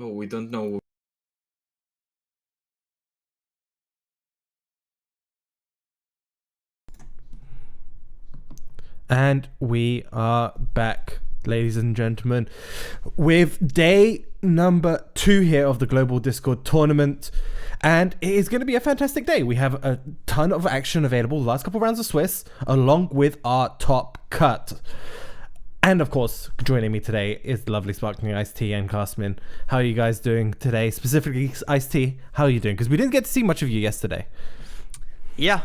Oh, we don't know. And we are back, ladies and gentlemen, with day number 2 here of the Global Discord tournament. And it is going to be a fantastic day. We have a ton of action available, the last couple of rounds of Swiss, along with our top cut. And of course, joining me today is the lovely Sparkling Ice Tea and Castman. How are you guys doing today? Specifically, Ice Tea, how are you doing? Because we didn't get to see much of you yesterday. Yeah,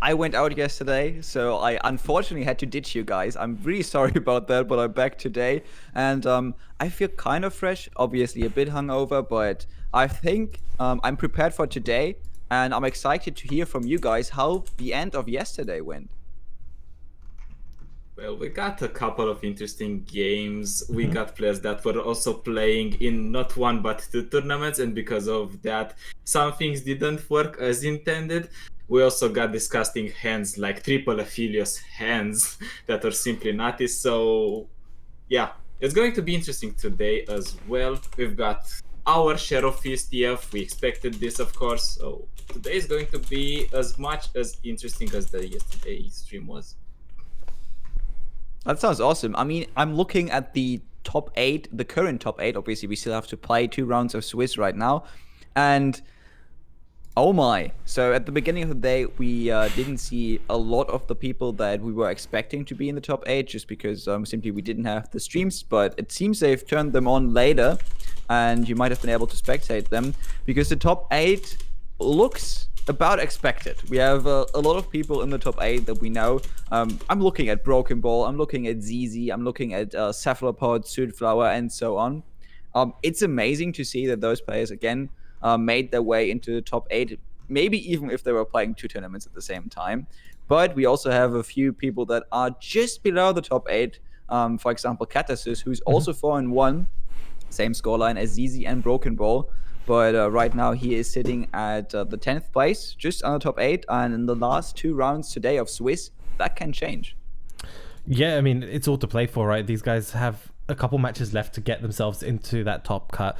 I went out yesterday, so I unfortunately had to ditch you guys. I'm really sorry about that, but I'm back today, and I feel kind of fresh, obviously a bit hungover, but I think I'm prepared for today, and I'm excited to hear from you guys how the end of yesterday went. Well, we got a couple of interesting games. We got players that were also playing in not one but two tournaments, and because of that, some things didn't work as intended. We also got disgusting hands like triple Aphelios hands that are simply nutty. So, yeah, it's going to be interesting today as well. We've got our share of ESTF. We expected this, of course. So, today is going to be as much as interesting as the yesterday stream was. That sounds awesome. I mean, I'm looking at the top 8, the current top 8. Obviously, we still have to play 2 rounds of Swiss right now, and oh my. So at the beginning of the day, we didn't see a lot of the people that we were expecting to be in the top 8 just because simply we didn't have the streams. But it seems they've turned them on later and you might have been able to spectate them because the top 8 looks about expected. We have a lot of people in the top 8 that we know. I'm looking at Broken Ball, I'm looking at ZZ, I'm looking at Cephalopod, Sudflower, and so on. It's amazing to see that those players, again, made their way into the top 8, maybe even if they were playing 2 tournaments at the same time. But we also have a few people that are just below the top 8. For example, Katasus, who's also 4-1, same scoreline as ZZ and Broken Ball. But right now he is sitting at the 10th place, just on the top 8. And in the last 2 rounds today of Swiss, that can change. Yeah, I mean, it's all to play for, right? These guys have a couple matches left to get themselves into that top cut.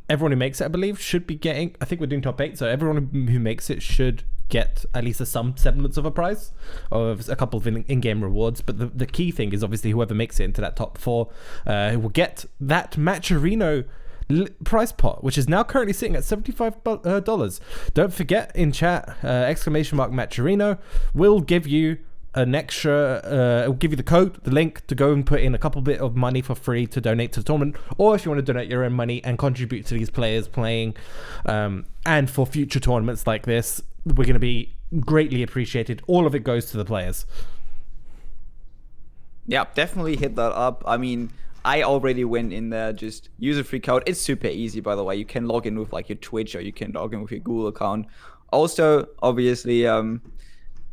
Everyone who makes it, I believe, should be getting, I think we're doing top 8, so everyone who makes it should get at least some semblance of a prize, of a couple of in-game rewards. But the key thing is obviously whoever makes it into that top 4 will get that Matcherino price pot, which is now currently sitting at $75. Don't forget, in chat, exclamation mark Matcherino will give you an extra, it'll give you the code, the link to go and put in a couple bit of money for free to donate to the tournament, or if you want to donate your own money and contribute to these players playing, and for future tournaments like this, we're going to be greatly appreciated. All of it goes to the players. Yeah, definitely hit that up. I mean, I already went in there, just use a free code. It's super easy, by the way. You can log in with like your Twitch or you can log in with your Google account. Also, obviously,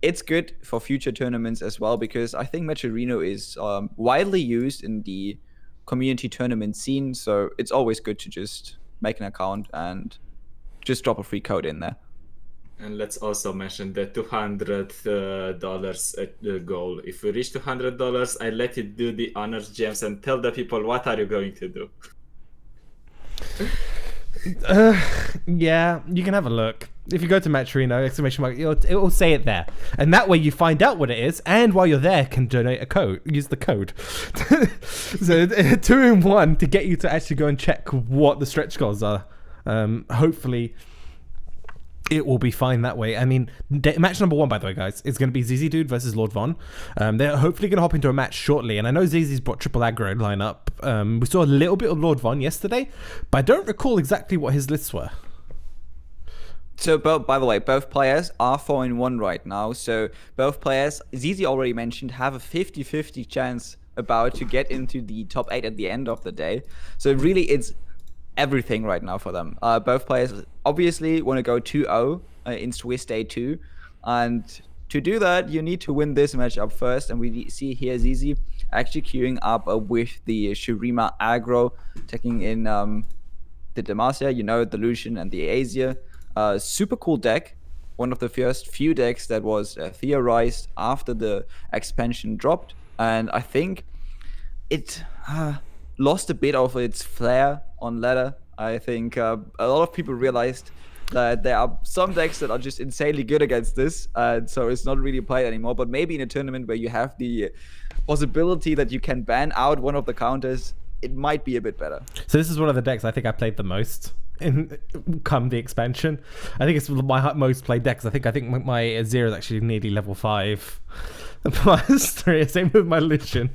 it's good for future tournaments as well because I think Matcherino is widely used in the community tournament scene. So it's always good to just make an account and just drop a free code in there. And let's also mention the $200 goal. If we reach $200, I let you do the honors gems and tell the people what are you going to do. Yeah, you can have a look. If you go to Matcherino, exclamation mark, it will say it there. And that way you find out what it is, and while you're there, can donate a code. Use the code. So 2-in-1 to get you to actually go and check what the stretch goals are. Hopefully it will be fine that way. I mean, match number 1, by the way, guys, is going to be ZZ Dude versus Lord Von. They're hopefully going to hop into a match shortly, and I know ZZ's brought triple aggro lineup. We saw a little bit of Lord Von yesterday, but I don't recall exactly what his lists were. So, by the way, both players are 4-1 right now. So, both players, ZZ already mentioned, have a 50-50 chance about to get into the top 8 at the end of the day. So, really, it's everything right now for them. Both players obviously want to go 2-0 in Swiss Day 2. And to do that, you need to win this match up first. And we see here ZZ actually queuing up with the Shurima aggro, taking in the Demacia, the Lucian, and the Asia. Super cool deck. One of the first few decks that was theorized after the expansion dropped. And I think it lost a bit of its flair on ladder. I think a lot of people realized that there are some decks that are just insanely good against this, and so it's not really played anymore. But maybe in a tournament where you have the possibility that you can ban out one of the counters, it might be a bit better. So this is one of the decks I think I played the most in come the expansion. I think it's my most played decks. I think my Zero is actually nearly level 5 plus 3. Same with my Lucian.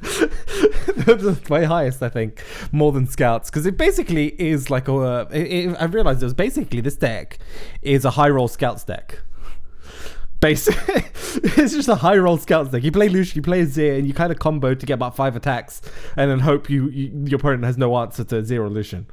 That's my highest, I think, more than Scouts, because it basically is like I realized it was basically, this deck is a high roll Scouts deck. Basically, it's just a high roll Scouts deck. You play Lucian, you play Azir, and you kind of combo to get about 5 attacks, and then hope your opponent has no answer to Zero Lucian.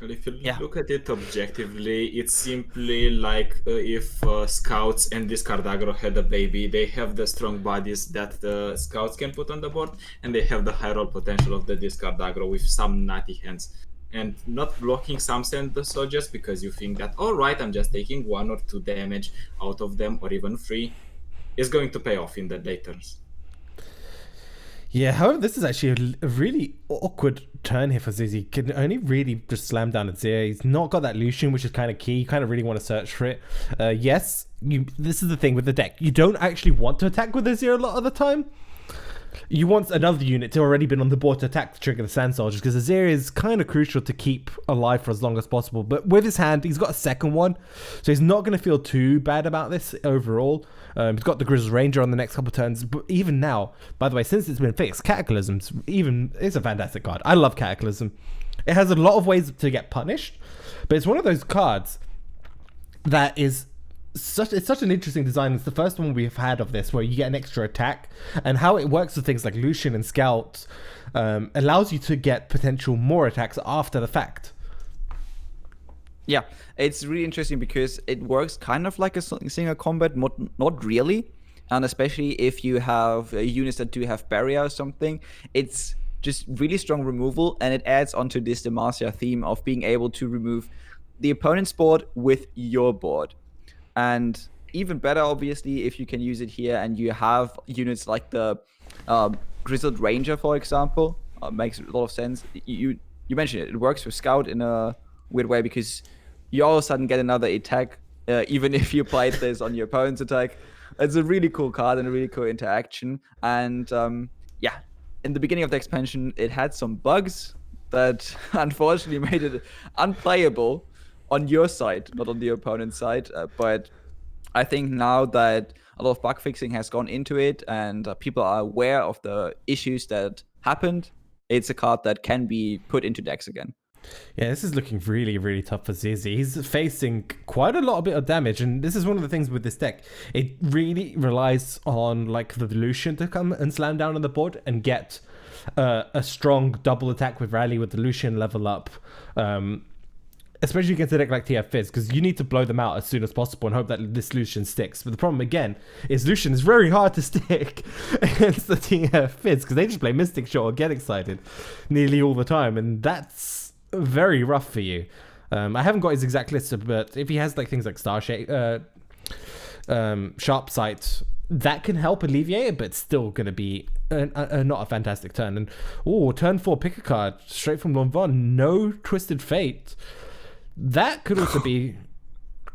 Well, if you look at it objectively, it's simply like if Scouts and Discard Aggro had a baby. They have the strong bodies that the Scouts can put on the board, and they have the high roll potential of the Discard Aggro with some nutty hands. And not blocking some Send the Soldiers because you think that, alright, I'm just taking 1 or 2 damage out of them, or even 3, is going to pay off in the late turns. Yeah, however, this is actually a really awkward turn here for Zizi. He can only really just slam down at Zia. He's not got that Lucian, which is kind of key. You kind of really want to search for it. Yes, this is the thing with the deck. You don't actually want to attack with Azir a lot of the time. You want another unit to already been on the board to attack to trigger the Sand Soldiers, because Azir is kind of crucial to keep alive for as long as possible. But with his hand, he's got a second one, so he's not going to feel too bad about this overall. He's got the Grizzled Ranger on the next couple of turns. But even now, by the way, since it's been fixed, Cataclysm's it's a fantastic card. I love Cataclysm. It has a lot of ways to get punished, but it's one of those cards that is it's such an interesting design. It's the first one we've had of this where you get an extra attack, and how it works with things like Lucian and Scout allows you to get potential more attacks after the fact. Yeah, it's really interesting because it works kind of like a single combat, not really. And especially if you have units that do have barrier or something, it's just really strong removal, and it adds onto this Demacia theme of being able to remove the opponent's board with your board. And even better, obviously, if you can use it here and you have units like the Grizzled Ranger, for example, makes a lot of sense. You mentioned it works with Scout in a weird way because you all of a sudden get another attack, even if you played this on your opponent's attack. It's a really cool card and a really cool interaction. And yeah, in the beginning of the expansion, it had some bugs that unfortunately made it unplayable on your side, not on the opponent's side. But I think now that a lot of bug fixing has gone into it and people are aware of the issues that happened, it's a card that can be put into decks again. Yeah, this is looking really, really tough for Zizi. He's facing quite a lot of damage, and this is one of the things with this deck. It really relies on like the Lucian to come and slam down on the board and get a strong double attack with Rally with the Lucian level up. Especially against a deck like TF Fizz, because you need to blow them out as soon as possible and hope that this Lucian sticks. But the problem, again, is Lucian is very hard to stick against the TF Fizz, because they just play Mystic Shot or Get Excited nearly all the time, and that's very rough for you. I haven't got his exact list, but if he has like things like Star Shape, Sharp Sight, that can help alleviate it, but it's still going to be not a fantastic turn. And turn 4, pick a card straight from Lonvon. No Twisted Fate. That could also be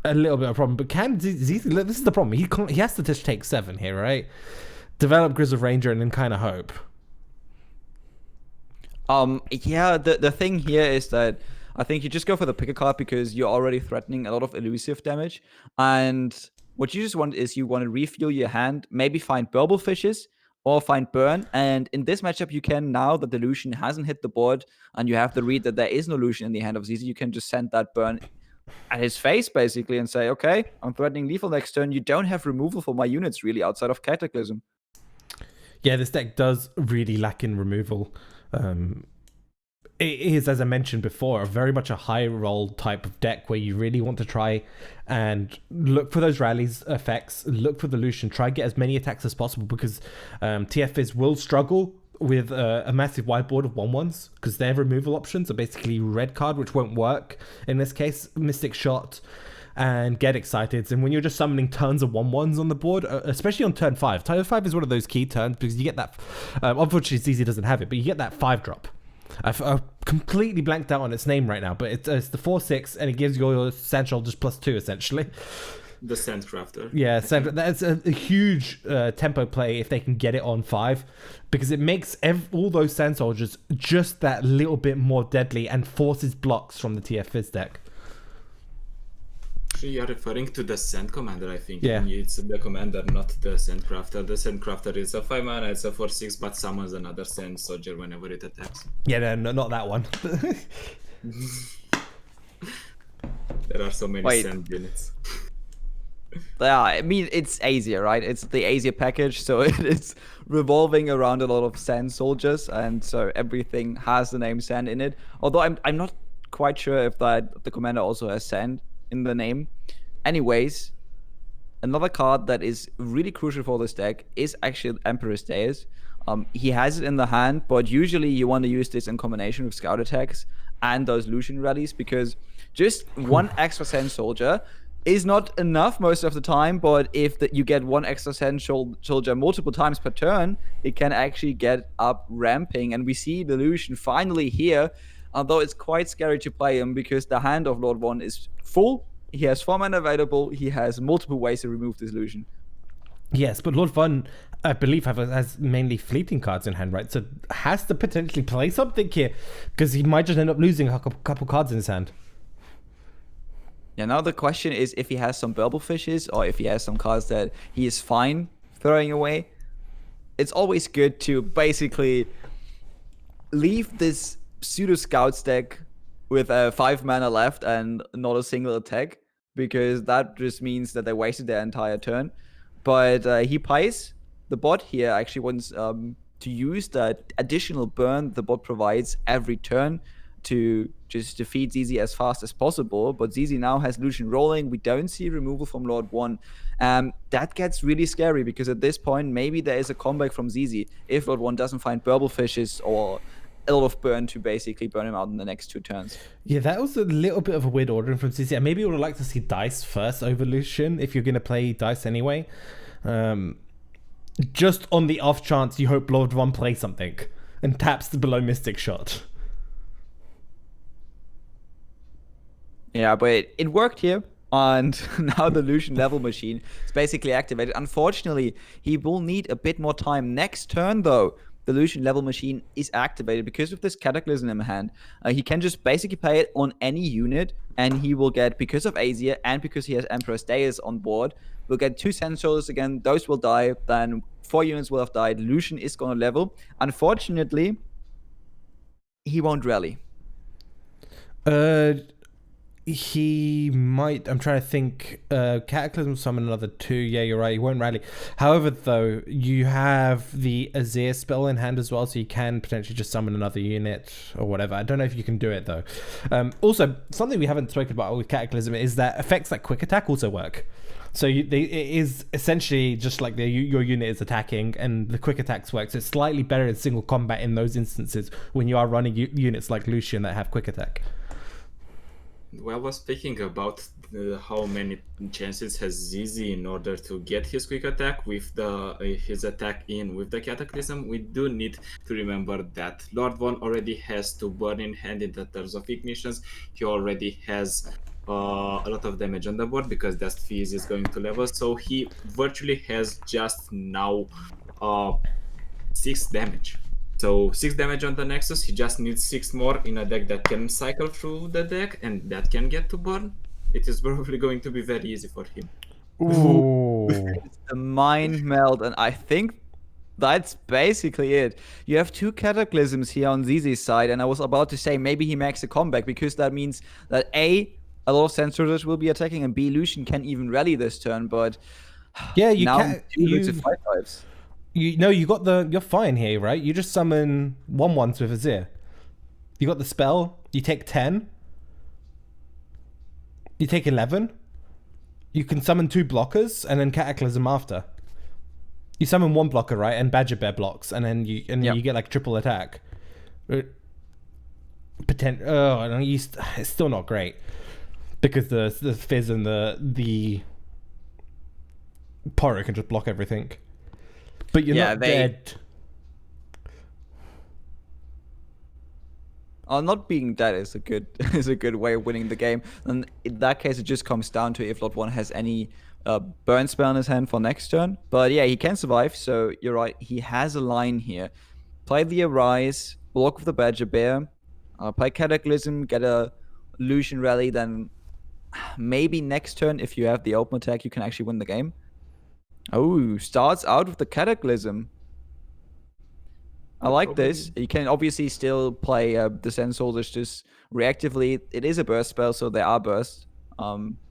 a little bit of a problem. But this is the problem. He has to just take 7 here, right? Develop Grizzled Ranger and then kind of hope. Yeah, the thing here is that I think you just go for the pick a card because you're already threatening a lot of elusive damage. And what you just want is you want to refuel your hand, maybe find Burble Fishes or find Burn. And in this matchup, you can, now that the Lucian hasn't hit the board and you have the read that there is no Lucian in the hand of Zizi, you can just send that Burn at his face, basically, and say, okay, I'm threatening lethal next turn. You don't have removal for my units, really, outside of Cataclysm. Yeah, this deck does really lack in removal. It is, as I mentioned before, very much a high roll type of deck where you really want to try and look for those rallies effects, look for the Lucian, try and get as many attacks as possible, because TFs will struggle with a massive whiteboard of 1/1s because their removal options are basically red card, which won't work in this case, Mystic Shot and Get Excited. And when you're just summoning tons of 1/1s on the board, especially on turn 5, turn 5 is one of those key turns because you get that, unfortunately ZZ doesn't have it, but you get that 5 drop. A completely blanked out on its name right now, but it's the 4/6, and it gives your Sand Soldiers +2 essentially. The Sandcrafter. Yeah, that's a huge tempo play if they can get it on 5, because it makes all those Sand Soldiers just that little bit more deadly and forces blocks from the TF Fizz deck. You are referring to the Sand Commander, I think. Yeah. It's the Commander, not the Sandcrafter. The Sandcrafter is a 5 mana, it's a 4/6, but summons another Sand Soldier whenever it attacks. Yeah, no, not that one. There are so many Sand units. Yeah, I mean, it's Asia, right? It's the Asia package, so it's revolving around a lot of Sand Soldiers, and so everything has the name Sand in it. Although I'm not quite sure if the commander also has Sand in the name. Anyways, another card that is really crucial for this deck is actually Emperor's Deus. He has it in the hand, but usually you want to use this in combination with Scout Attacks and those Lucian rallies, because just one extra Sand Soldier is not enough most of the time, but if you get one extra Sand Soldier multiple times per turn, it can actually get up ramping. And we see the Lucian finally here, although it's quite scary to play him because the hand of Lord 1 is full. He has 4 mana available. He has multiple ways to remove this Lucian. Yes, but Lord 1, I believe, has mainly fleeting cards in hand, right? So has to potentially play something here, because he might just end up losing a couple cards in his hand. Yeah, now the question is if he has some Burble Fishes or if he has some cards that he is fine throwing away. It's always good to basically leave this Pseudo Scouts deck with 5 mana left and not a single attack, because that just means that they wasted their entire turn. But he plays the bot here actually wants to use that additional burn the bot provides every turn to just defeat ZZ as fast as possible. But ZZ now has Lucian rolling. We don't see removal from Lord 1. That gets really scary, because at this point, maybe there is a comeback from ZZ if Lord 1 doesn't find Burble Fishes or a lot of burn to basically burn him out in the next 2 turns. Yeah, that was a little bit of a weird ordering from ZZ. Maybe we would like to see Dice first over Lucian if you're going to play Dice anyway. Just on the off chance you hope Lord 1 plays something and taps the below Mystic Shot. Yeah, but it worked here, and now the Lucian level machine is basically activated. Unfortunately, he will need a bit more time. Next turn, though, the Lucian level machine is activated because of this Cataclysm in hand. He can just basically play it on any unit, and he will get, because of Asia and because he has Emperor's Deus on board, we'll get 2 Sand Soldiers again. Those will die. Then 4 units will have died. Lucian is going to level. Unfortunately, he won't rally. He might. I'm trying to think. Cataclysm summon another 2. Yeah, you're right. He won't rally. However, though, you have the Azir spell in hand as well, so you can potentially just summon another unit or whatever. I don't know if you can do it though. Also, something we haven't spoken about with Cataclysm is that effects like Quick Attack also work. So it is essentially just like your unit is attacking, and the Quick Attacks work. So it's slightly better in single combat in those instances when you are running units like Lucian that have Quick Attack. Well, I was speaking about how many chances has ZZ in order to get his quick attack with his attack in with the Cataclysm. We do need to remember that Lord 1 already has 2 burn in hand in the terms of ignitions. He already has a lot of damage on the board because that Fizz is going to level. So he virtually has just now 6 damage. So 6 damage on the Nexus, he just needs 6 more in a deck that can cycle through the deck and that can get to burn. It is probably going to be very easy for him. Ooh. It's the Mind Meld, and I think that's basically it. You have 2 Cataclysms here on ZZ's side, and I was about to say maybe he makes a comeback, because that means that A lot of Sand Soldiers will be attacking, and B, Lucian can even rally this turn, but yeah, you now can. you 5 types. You're fine here, right? You just summon 1/1s with Azir. You got the spell, you take 10. You take 11. You can summon 2 blockers and then Cataclysm after. You summon 1 blocker, right? And Badger Bear blocks, and then you get like triple attack. It's still not great. Because the Fizz and the Poro can just block everything. But you're not dead. Not being dead is a good is a good way of winning the game. And in that case, it just comes down to if Lot 1 has any burn spell in his hand for next turn. But yeah, he can survive, so you're right. He has a line here. Play the Arise, block with the Badger Bear, play Cataclysm, get a Lucian Rally, then maybe next turn, if you have the open attack, you can actually win the game. Oh, starts out with the Cataclysm. I like this. You can obviously still play the Sand Soldiers just reactively. It is a burst spell, so they are burst,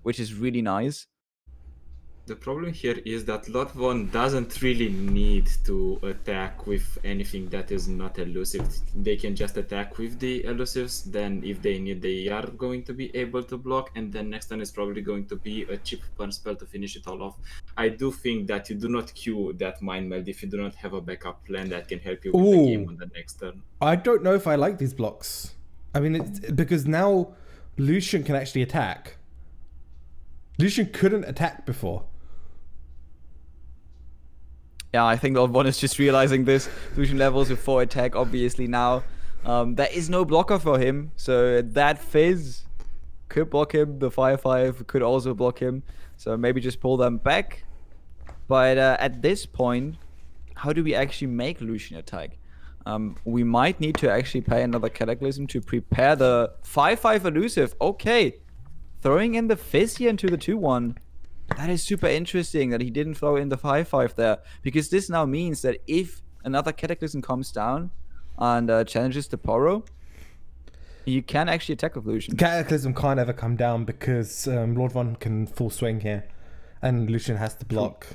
which is really nice. The problem here is that Lot 1 doesn't really need to attack with anything that is not elusive. They can just attack with the elusives, then if they need, they are going to be able to block, and then next turn is probably going to be a cheap burn spell to finish it all off. I do think that you do not queue that Mind Meld if you do not have a backup plan that can help you win the game on the next turn. I don't know if I like these blocks. I mean, it's because now Lucian can actually attack. Lucian couldn't attack before. Yeah, I think Lot 1 is just realizing this. Lucian levels with 4 attack, obviously now. There is no blocker for him, so that Fizz could block him. The 5/5 could also block him, so maybe just pull them back. But at this point, how do we actually make Lucian attack? We might need to actually pay another Cataclysm to prepare the 5/5 elusive. Okay, throwing in the Fizz here into the 2/1. That is super interesting that he didn't throw in the 5/5 there, because this now means that if another Cataclysm comes down and challenges the Poro, you can actually attack with Lucian. Cataclysm can't ever come down because Lord Von can full swing here, and Lucian has to block.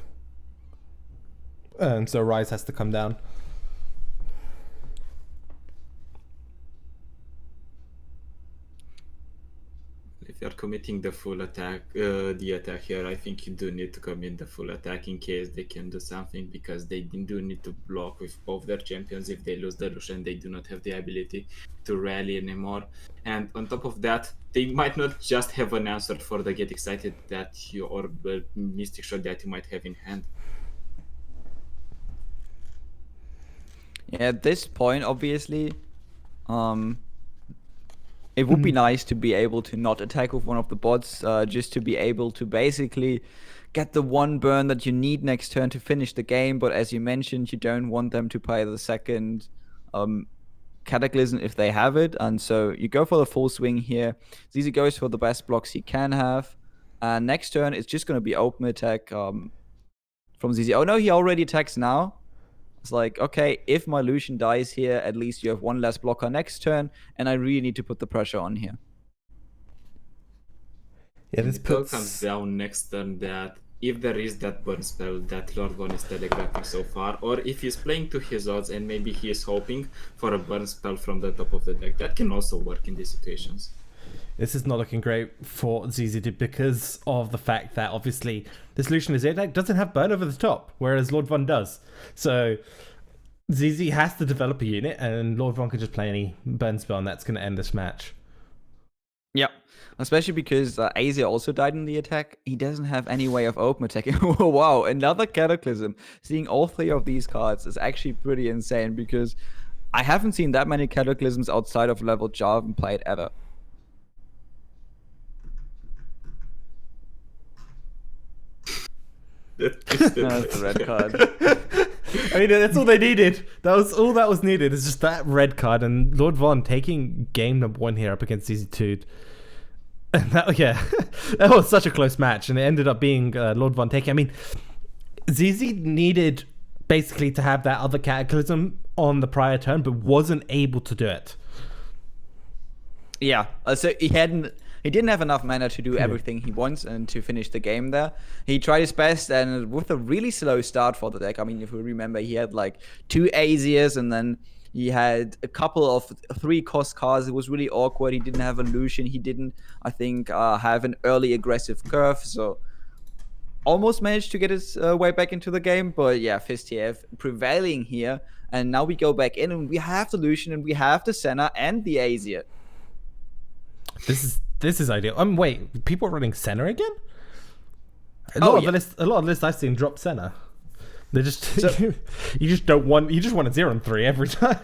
And so Rise has to come down. If you're committing the full attack, the attack here, I think you do need to commit the full attack in case they can do something, because they do need to block with both their champions. If they lose the Lucian, they do not have the ability to rally anymore. And on top of that, they might not just have an answer for the Get Excited that you, or the Mystic Shot that you might have in hand. Yeah, at this point, obviously, it would be nice to be able to not attack with one of the bots, just to be able to basically get the one burn that you need next turn to finish the game. But as you mentioned, you don't want them to play the second Cataclysm if they have it. And so you go for the full swing here. ZZ goes for the best blocks he can have. And next turn, it's just going to be open attack from ZZ. Oh no, he already attacks now. It's like, okay, if my Lucian dies here, at least you have one less blocker next turn, and I really need to put the pressure on here. Yeah, this comes down next turn that if there is that burn spell that Lord Von is telegraphing so far, or if he's playing to his odds and maybe he is hoping for a burn spell from the top of the deck, that can also work in these situations. This is not looking great for ZZ because of the fact that obviously this Lucian Azir deck doesn't have burn over the top, whereas Lord Von does. So ZZ has to develop a unit, and Lord Von can just play any burn spell, and that's going to end this match. Yep, especially because Azir also died in the attack. He doesn't have any way of open attacking. Wow, another Cataclysm. Seeing all 3 of these cards is actually pretty insane, because I haven't seen that many Cataclysms outside of level Jarvan played ever. That's the red card. I mean, that's all they needed. That was all that was needed. Is just that red card, and Lord Von taking game number 1 here up against ZZ2. And that, yeah, that was such a close match, and it ended up being Lord Von taking. I mean, ZZ needed basically to have that other Cataclysm on the prior turn, but wasn't able to do it. Yeah, so he didn't have enough mana to do everything he wants and to finish the game there. He tried his best, and with a really slow start for the deck. I mean, if we remember, he had like 2 Azirs, and then he had a couple of 3-cost cards. It was really awkward. He didn't have a Lucian. He didn't, I think, have an early aggressive curve. So almost managed to get his way back into the game. But yeah, FizzTF prevailing here. And now we go back in, and we have the Lucian, and we have the Senna and the Azir. This is ideal. Wait, people are running Senna again? A lot of lists I've seen drop Senna. They just you just want a 0 and 3 every time.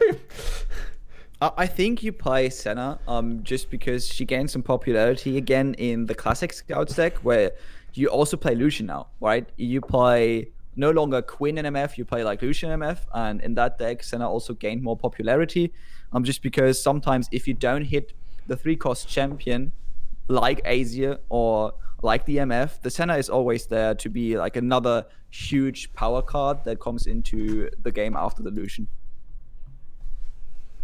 I think you play Senna just because she gained some popularity again in the classic Scouts deck, where you also play Lucian now, right? You play no longer Quinn in MF, you play like Lucian MF, and in that deck, Senna also gained more popularity. Just because sometimes if you don't hit the 3-cost champion like Asia or like the MF, the Senna is always there to be like another huge power card that comes into the game after the Lucian.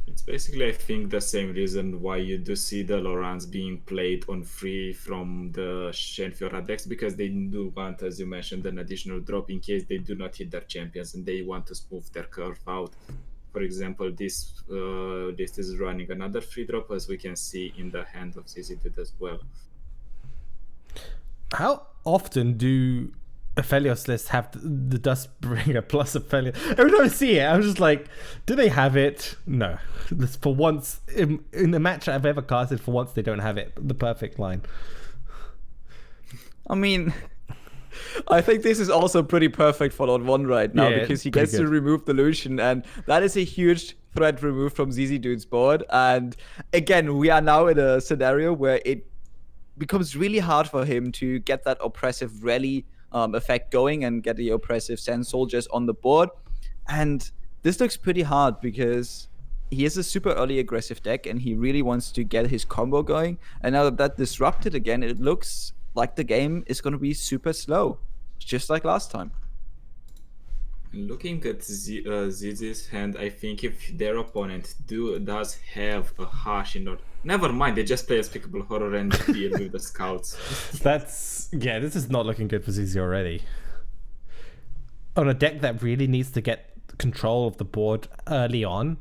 It's basically, I think, the same reason why you do see the Lorans being played on free from the Shenfiora decks, because they do want, as you mentioned, an additional drop in case they do not hit their champions and they want to smooth their curve out. For example, this is running another free drop, as we can see in the hand of ZZ as well. How often do Aphelios lists have the Dustbringer plus Aphelios? Every time I see it, I'm just like, do they have it? No. This, for once, in the match I've ever casted, for once they don't have it. The perfect line. I mean, I think this is also pretty perfect for Lord 1 right now, because he gets to remove the Lucian, and that is a huge threat removed from ZZ Dude's board. And again, we are now in a scenario where it becomes really hard for him to get that oppressive rally effect going and get the oppressive Sand Soldiers on the board. And this looks pretty hard because he is a super early aggressive deck and he really wants to get his combo going. And now that disrupted again, it looks like the game is going to be super slow, just like last time. Looking at ZZ's hand, I think if their opponent does have a Hash in order, never mind, they just play a Unspeakable Horror and deal with the Scouts. Yeah, this is not looking good for ZZ already. On a deck that really needs to get control of the board early on,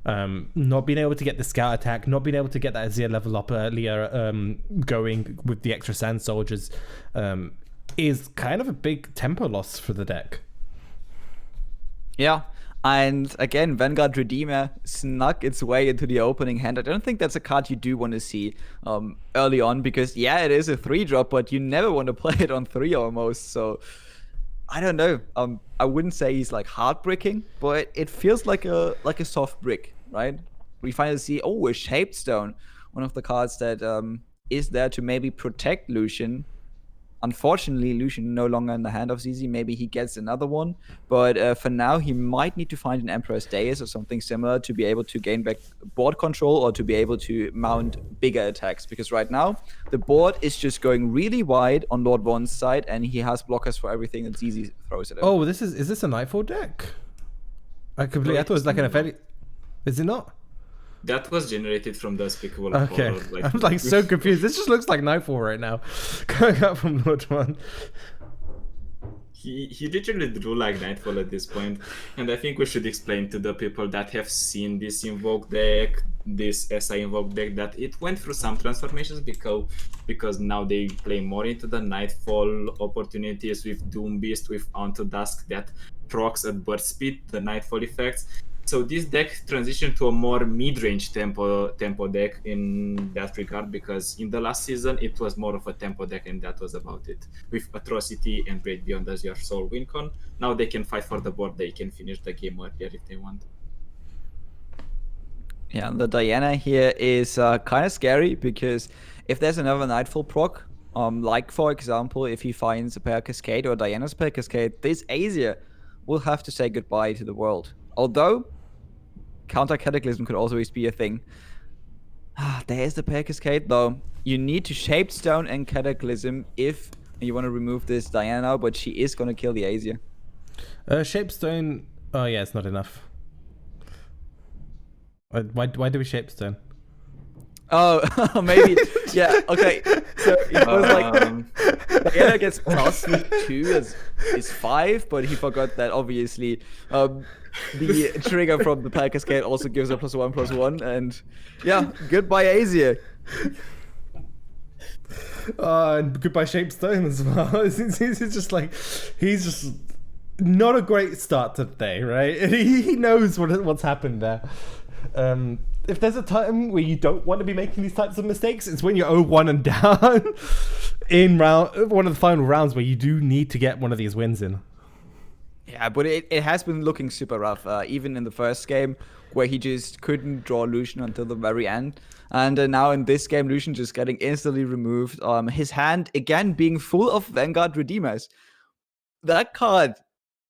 not being able to get the Scout attack, not being able to get that Azir level up earlier, going with the extra Sand Soldiers, is kind of a big tempo loss for the deck. Yeah, and again, Vanguard Redeemer snuck its way into the opening hand. I don't think that's a card you do want to see early on, because yeah, it is a 3-drop, but you never want to play it on 3 almost. So I don't know. I wouldn't say he's like heartbreaking, but it feels like a soft brick, right? We finally see a Shaped Stone, one of the cards that is there to maybe protect Lucian. Unfortunately, Lucian no longer in the hand of ZZ. Maybe he gets another one. But for now, he might need to find an Emperor's Deus or something similar to be able to gain back board control or to be able to mount bigger attacks. Because right now, the board is just going really wide on Lord 1's side, and he has blockers for everything that ZZ throws at him. Oh, is this a Nightfall deck? I thought it was like an Aphelios. Is it not? That was generated from the Unspeakable Okay. Horror. I'm like so confused. This just looks like Nightfall right now. Going up from Lord 1. He literally drew like Nightfall at this point, and I think we should explain to the people that have seen this Invoke deck, this SI Invoke deck, that it went through some transformations because now they play more into the Nightfall opportunities with Doom Beast, with Onto Dusk that procs at burst speed, the Nightfall effects. So this deck transitioned to a more mid-range tempo deck in that regard, because in the last season it was more of a tempo deck and that was about it. With Atrocity and Great Beyond as your sole win con, now they can fight for the board, they can finish the game earlier if they want. Yeah, the Diana here is kind of scary, because if there's another Nightfall proc, like for example, if he finds a Pair Cascade or Diana's Pair Cascade, this Asia will have to say goodbye to the world. Although, Counter Cataclysm could always be a thing. There's the Pair Cascade, though. You need to Shaped Stone and Cataclysm if you want to remove this Diana now, but she is going to kill the Asia. Shaped Stone. Oh, yeah, it's not enough. Why do we Shaped Stone? Oh, maybe. Yeah, okay. So it was like Diana gets plus 2 is 5, but he forgot that obviously the trigger from the Pair Cascade also gives a +1/+1, and yeah, goodbye Asia. And goodbye Shaped Stone as well. He's just like, he's just not a great start to the day, right? He knows what's happened there. If there's a time where you don't want to be making these types of mistakes, it's when you're 0-1 and down in one of the final rounds where you do need to get one of these wins in. Yeah, but it has been looking super rough. Even in the first game, where he just couldn't draw Lucian until the very end. And now in this game, Lucian just getting instantly removed. His hand, again, being full of Vanguard Redeemers. That card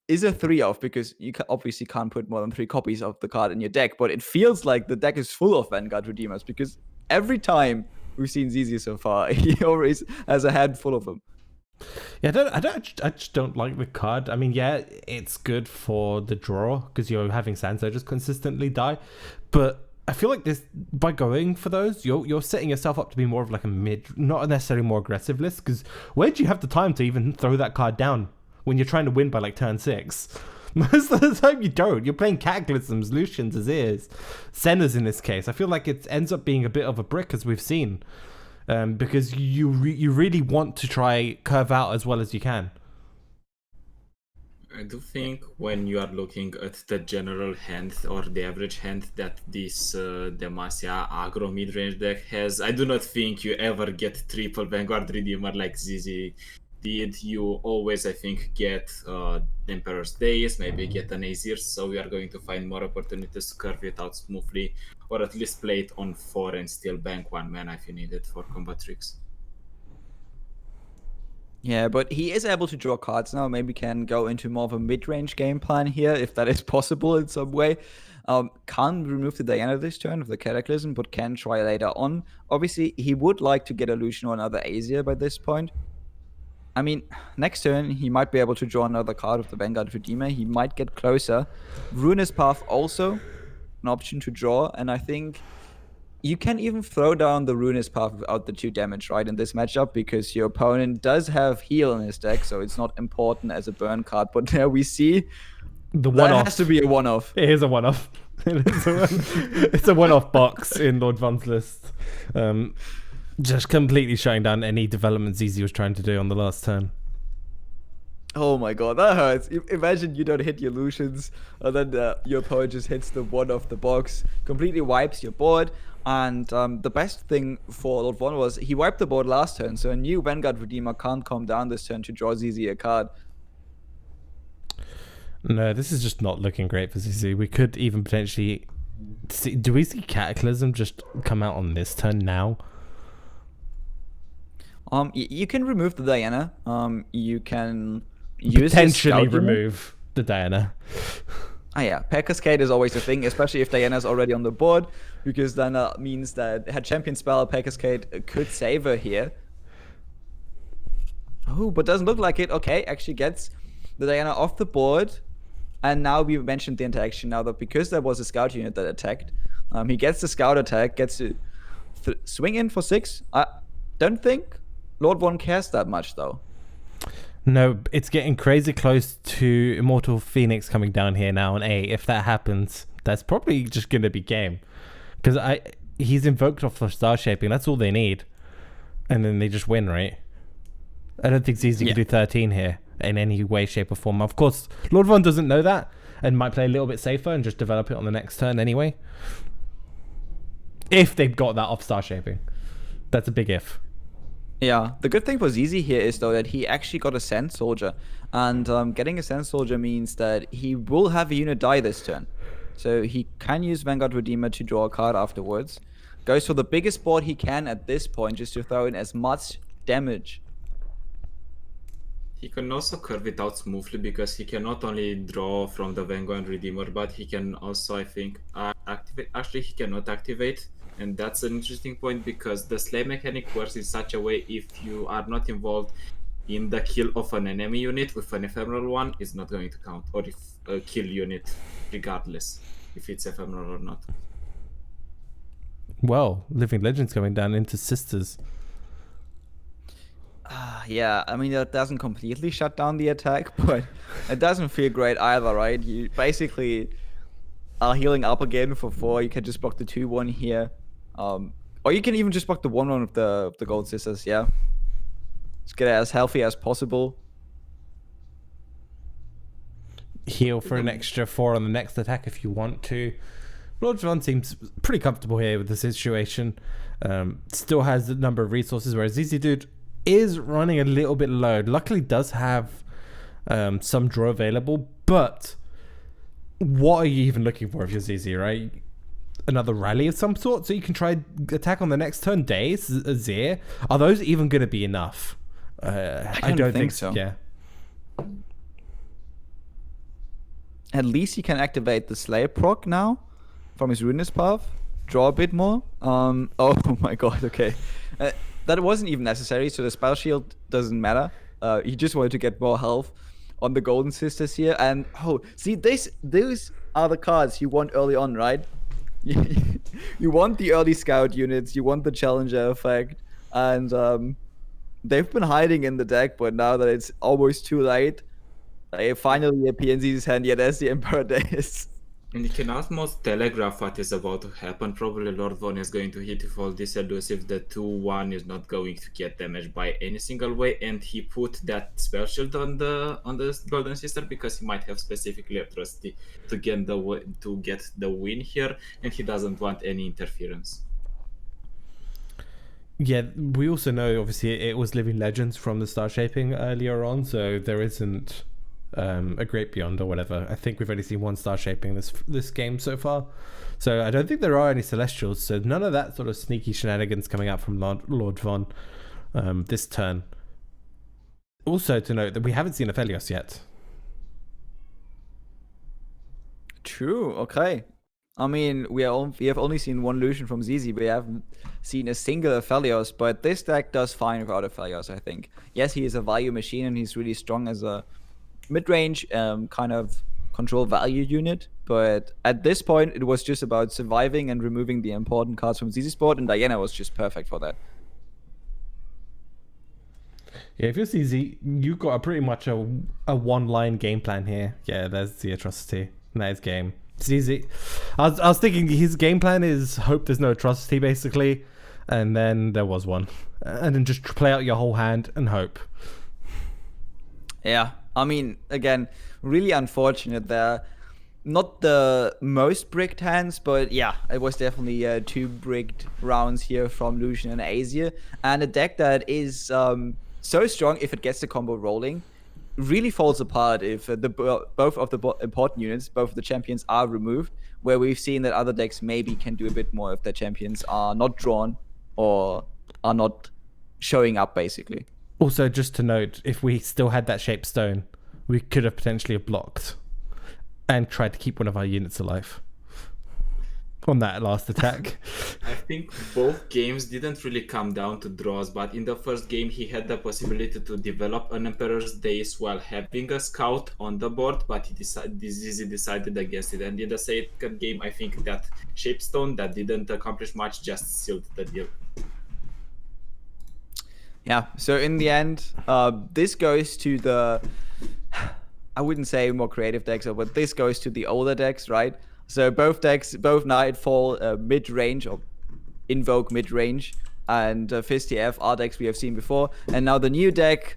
is a 3-off because you obviously can't put more than 3 copies of the card in your deck, but it feels like the deck is full of Vanguard Redeemers because every time we've seen ZZ so far, he always has a handful of them. Yeah, I just don't like the card. I mean, yeah, it's good for the draw because you're having Sand Surgers consistently die, but I feel like this, by going for those, you're setting yourself up to be more of like a mid, not necessarily more aggressive list, because where do you have the time to even throw that card down when you're trying to win by like turn 6? Most of the time you don't. You're playing Cataclysms, Lucians, Azirs, Sennas in this case. I feel like it ends up being a bit of a brick, as we've seen. Because you really want to try curve out as well as you can. I do think when you are looking at the general hand or the average hand that this Demacia aggro mid-range deck has, I do not think you ever get triple Vanguard Redeemer like ZZ did. You always, I think, get Emperor's Days, maybe get an Azir, so we are going to find more opportunities to curve it out smoothly, or at least play it on 4 and still bank 1 mana if you need it for combat tricks. Yeah, but he is able to draw cards now. Maybe can go into more of a mid-range game plan here, if that is possible in some way. Can't remove the Diana this turn of the Cataclysm, but can try later on. Obviously, he would like to get a Lucian or another Azir by this point. I mean, next turn, he might be able to draw another card of the Vanguard Redeemer. He might get closer. Ruinous Path also an option to draw, and I think you can even throw down the Ruinous Path without the 2 damage, right, in this matchup, because your opponent does have heal in his deck, so it's not important as a burn card. But there we see The one-off. that has to be a one-off. It is a one-off. It's a one-off box in Lord Von's list. Just completely shutting down any development ZZ was trying to do on the last turn. Oh my god, that hurts. Imagine you don't hit your Lucians, and then your opponent just hits the one off the box, completely wipes your board. And the best thing for Lord Von was he wiped the board last turn, so a new Vanguard Redeemer can't come down this turn to draw ZZ a card. No, this is just not looking great for ZZ. We could even potentially see, do we see Cataclysm just come out on this turn now? You can remove the Diana. You can use Potentially remove the Diana. Ah, yeah, Pair Cascade is always a thing, especially if Diana's already on the board, because then that means that her champion spell, Pair Cascade, could save her here. Oh, but doesn't look like it. Okay, actually gets the Diana off the board. And now we mentioned the interaction now that because there was a scout unit that attacked, he gets the scout attack, gets to swing in for 6. I don't think Lord Von cares that much, though. No, it's getting crazy close to Immortal Phoenix coming down here now on A. If that happens, that's probably just going to be game. Because he's invoked off for Star Shaping. That's all they need. And then they just win, right? I don't think ZZ can do 13 here in any way, shape, or form. Of course, Lord Von doesn't know that and might play a little bit safer and just develop it on the next turn anyway. If they've got that off Star Shaping. That's a big if. Yeah, the good thing for ZZ here is, though, that he actually got a Sand Soldier. And getting a Sand Soldier means that he will have a unit die this turn. So he can use Vanguard Redeemer to draw a card afterwards. Goes for the biggest board he can at this point, just to throw in as much damage. He can also curve it out smoothly because he can not only draw from the Vanguard Redeemer, but he can also, I think, activate. Actually, he cannot activate. And that's an interesting point because the slay mechanic works in such a way if you are not involved in the kill of an enemy unit with an ephemeral one, is not going to count. Or if a kill unit, regardless if it's ephemeral or not. Well, Living Legends going down into Sisters. Yeah, I mean, that doesn't completely shut down the attack, but it doesn't feel great either, right? You basically are healing up again for 4. You can just block the 2-1 here. Or you can even just block the 1-1 of the Gold Sisters, yeah? Just get it as healthy as possible. Heal for an extra 4 on the next attack if you want to. Lord Von seems pretty comfortable here with the situation. Still has a number of resources, whereas ZZ Dude is running a little bit low. Luckily does have some draw available, but what are you even looking for if you're ZZ, right? Another rally of some sort, so you can try attack on the next turn. Days, Zir, are those even going to be enough? I don't think so. Yeah. At least he can activate the Slayer proc now from his Ruinous Path. Draw a bit more. Oh my god, okay. That wasn't even necessary, so the spell shield doesn't matter. He just wanted to get more health on the Golden Sisters here. And see, those are the cards you want early on, right? You want the early scout units, you want the challenger effect, and they've been hiding in the deck, but now that it's almost too late, they finally appear in his hand. Yeah, there's the Emperor Days. And you can almost telegraph what is about to happen. Probably Lord Von is going to hit with all this elusive. The 2-1 is not going to get damaged by any single way, and he put that spell shield on the Golden Sister because he might have specifically atrocity to get the win here, and he doesn't want any interference. Yeah, we also know obviously it was Living Legends from the star shaping earlier on, so there isn't a Great Beyond or whatever. I think we've only seen one star shaping this game so far, so I don't think there are any Celestials, so none of that sort of sneaky shenanigans coming out from Lord Von this turn. Also to note that we haven't seen Aphelios yet. True, okay. I mean, we have only seen one Lucian from ZZ, we haven't seen a single Aphelios, but this deck does fine without Aphelios, I think. Yes, he is a value machine and he's really strong as a mid-range kind of control value unit, but at this point it was just about surviving and removing the important cards from ZZ Sport, and Diana was just perfect for that. Yeah, if you're ZZ, you've got pretty much a one-line game plan here. Yeah, there's the atrocity. Nice game. ZZ. I was thinking his game plan is hope there's no atrocity, basically, and then there was one, and then just play out your whole hand and hope. Yeah, I mean, again, really unfortunate there. Not the most bricked hands, but yeah, it was definitely 2 bricked rounds here from Lucian and Azir, and a deck that is so strong if it gets the combo rolling. Really falls apart if both of the important units, both of the champions are removed, where we've seen that other decks maybe can do a bit more if their champions are not drawn or are not showing up, basically. Also, just to note, if we still had that shaped stone, we could have potentially blocked and tried to keep one of our units alive on that last attack. I think both games didn't really come down to draws, but in the first game he had the possibility to develop an Emperor's Days while having a scout on the board, but he decided against it. And in the second game, I think that Shapestone that didn't accomplish much just sealed the deal. Yeah, so in the end, this goes to the, I wouldn't say more creative decks, but this goes to the older decks, right? So both decks, both Nightfall mid-range or Invoke mid-range, and FizTF are decks we have seen before. And now the new deck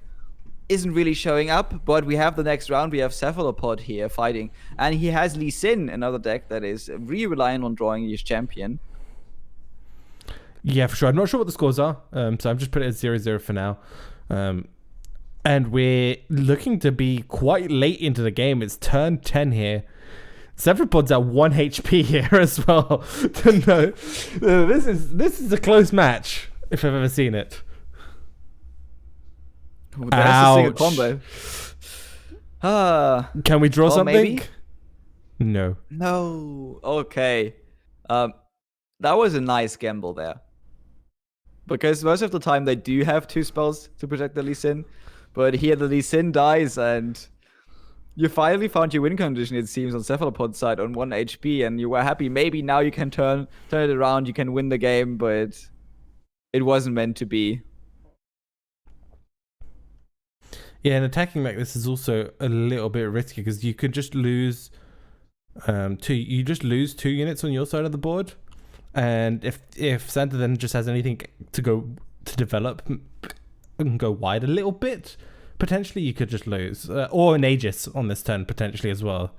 isn't really showing up, but we have the next round. We have Cephalopod here fighting, and he has Lee Sin, another deck that is really reliant on drawing his champion. Yeah, for sure. I'm not sure what the scores are, so I'm just putting it at 0-0 for now. And we're looking to be quite late into the game. It's turn 10 here. Cephalopod's at 1 HP here as well. No, this is a close match if I've ever seen it. Well, that's a single combo. Can we draw something? Maybe? No. No. Okay. That was a nice gamble there. Because most of the time they do have 2 spells to protect the Lee Sin. But here the Lee Sin dies and you finally found your win condition, it seems, on Cephalopod's side on 1 HP, and you were happy. Maybe now you can turn it around, you can win the game, but it wasn't meant to be. Yeah, and attacking like this is also a little bit risky because you could just lose you just lose 2 units on your side of the board, and if Santa then just has anything to develop and go wide a little bit, potentially you could just lose, or an Aegis on this turn potentially as well.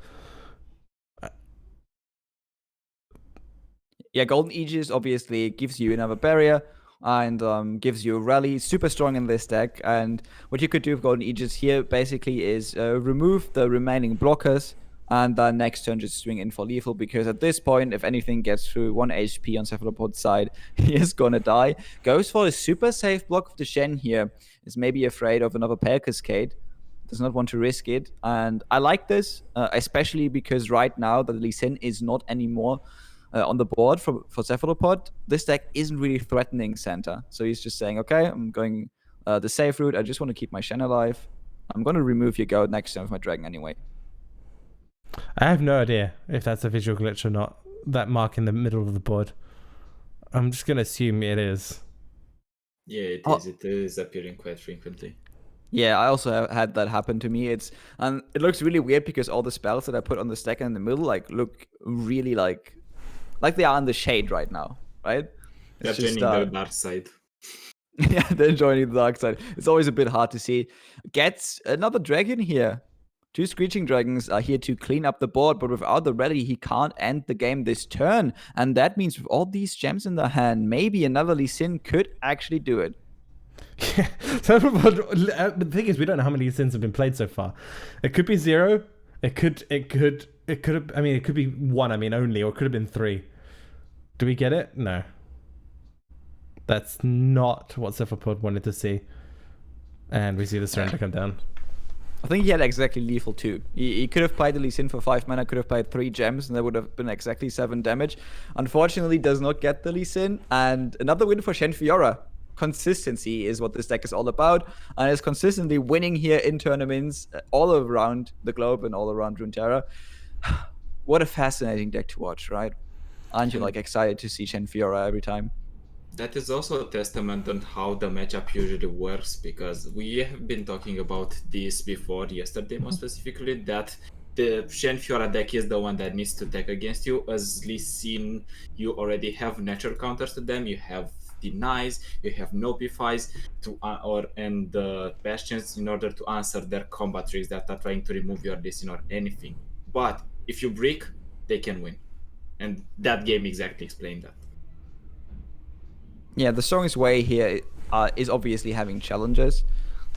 Yeah, Golden Aegis obviously gives you another barrier and gives you a rally, super strong in this deck. And what you could do with Golden Aegis here basically is remove the remaining blockers and then next turn just swing in for lethal, because at this point, if anything gets through 1 HP on Cephalopod's side, he is gonna die. Goes for a super safe block of the Shen here, is maybe afraid of another Pale Cascade, does not want to risk it, and I like this, especially because right now the Lee Sin is not anymore on the board for Cephalopod. This deck isn't really threatening Santa, so he's just saying, okay, I'm going the safe route, I just want to keep my Shen alive. I'm going to remove your goat next turn with my dragon anyway. I have no idea if that's a visual glitch or not, that mark in the middle of the board. I'm just going to assume it is. Yeah, it is. It is appearing quite frequently. Yeah, I also had that happen to me. It looks really weird because all the spells that I put on the stack in the middle look really like they are in the shade right now, right? They're joining the dark side. Yeah, they're joining the dark side. It's always a bit hard to see. Gets another dragon here. 2 Screeching Dragons are here to clean up the board, but without the rally, he can't end the game this turn. And that means with all these gems in the hand, maybe another Lee Sin could actually do it. Yeah. So the thing is, we don't know how many Sins have been played so far. It could be 0. It could have. I mean, it could be 1. I mean, only, or it could have been 3. Do we get it? No. That's not what Cephalopod wanted to see. And we see the surrender come down. I think he had exactly lethal too. He could have played the Lee Sin for 5 mana, could have played 3 gems, and that would have been exactly 7 damage. Unfortunately, does not get the Lee Sin. And another win for Shen Fiora. Consistency is what this deck is all about, and is consistently winning here in tournaments all around the globe and all around Runeterra. What a fascinating deck to watch, right? Aren't you excited to see Shen Fiora every time? That is also a testament on how the matchup usually works, because we have been talking about this before, yesterday more specifically, that the Shen Fiora deck is the one that needs to deck against you. As Lee Sin, you already have natural counters to them, you have denies, you have notifies and bastions in order to answer their combat tricks that are trying to remove your Lee Sin or anything. But if you break, they can win. And that game exactly explained that. Yeah, the strongest way here is obviously having challenges.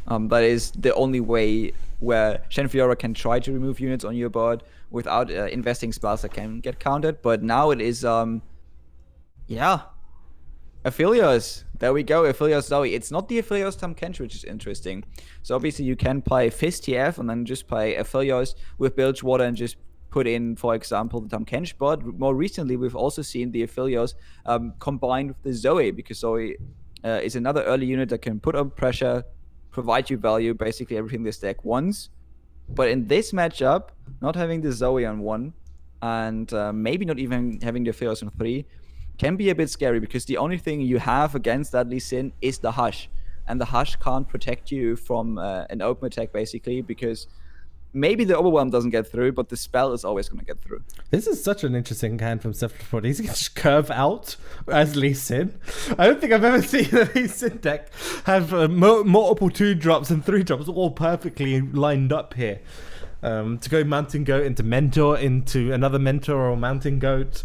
That is the only way where Shen Fiora can try to remove units on your board without investing spells that can get countered. But now it is, Aphelios. There we go, Aphelios Zoe. It's not the Aphelios Tahm Kench, which is interesting. So obviously you can play Fizz TF and then just play Aphelios with Bilgewater and just put in, for example, the Tahm Kench. But more recently, we've also seen the Aphelios combined with the Zoe, because Zoe is another early unit that can put up pressure, provide you value, basically everything this deck wants. But in this matchup, not having the Zoe on 1 and maybe not even having the Aphelios on 3 can be a bit scary, because the only thing you have against that Lee Sin is the Hush. And the Hush can't protect you from an open attack, basically, because maybe the Overwhelm doesn't get through, but the spell is always going to get through. This is such an interesting hand from Cephalopod. He's going to just curve out as Lee Sin. I don't think I've ever seen a Lee Sin deck have multiple 2-drops and 3-drops all perfectly lined up here. To go Mountain Goat into Mentor, into another Mentor or Mountain Goat.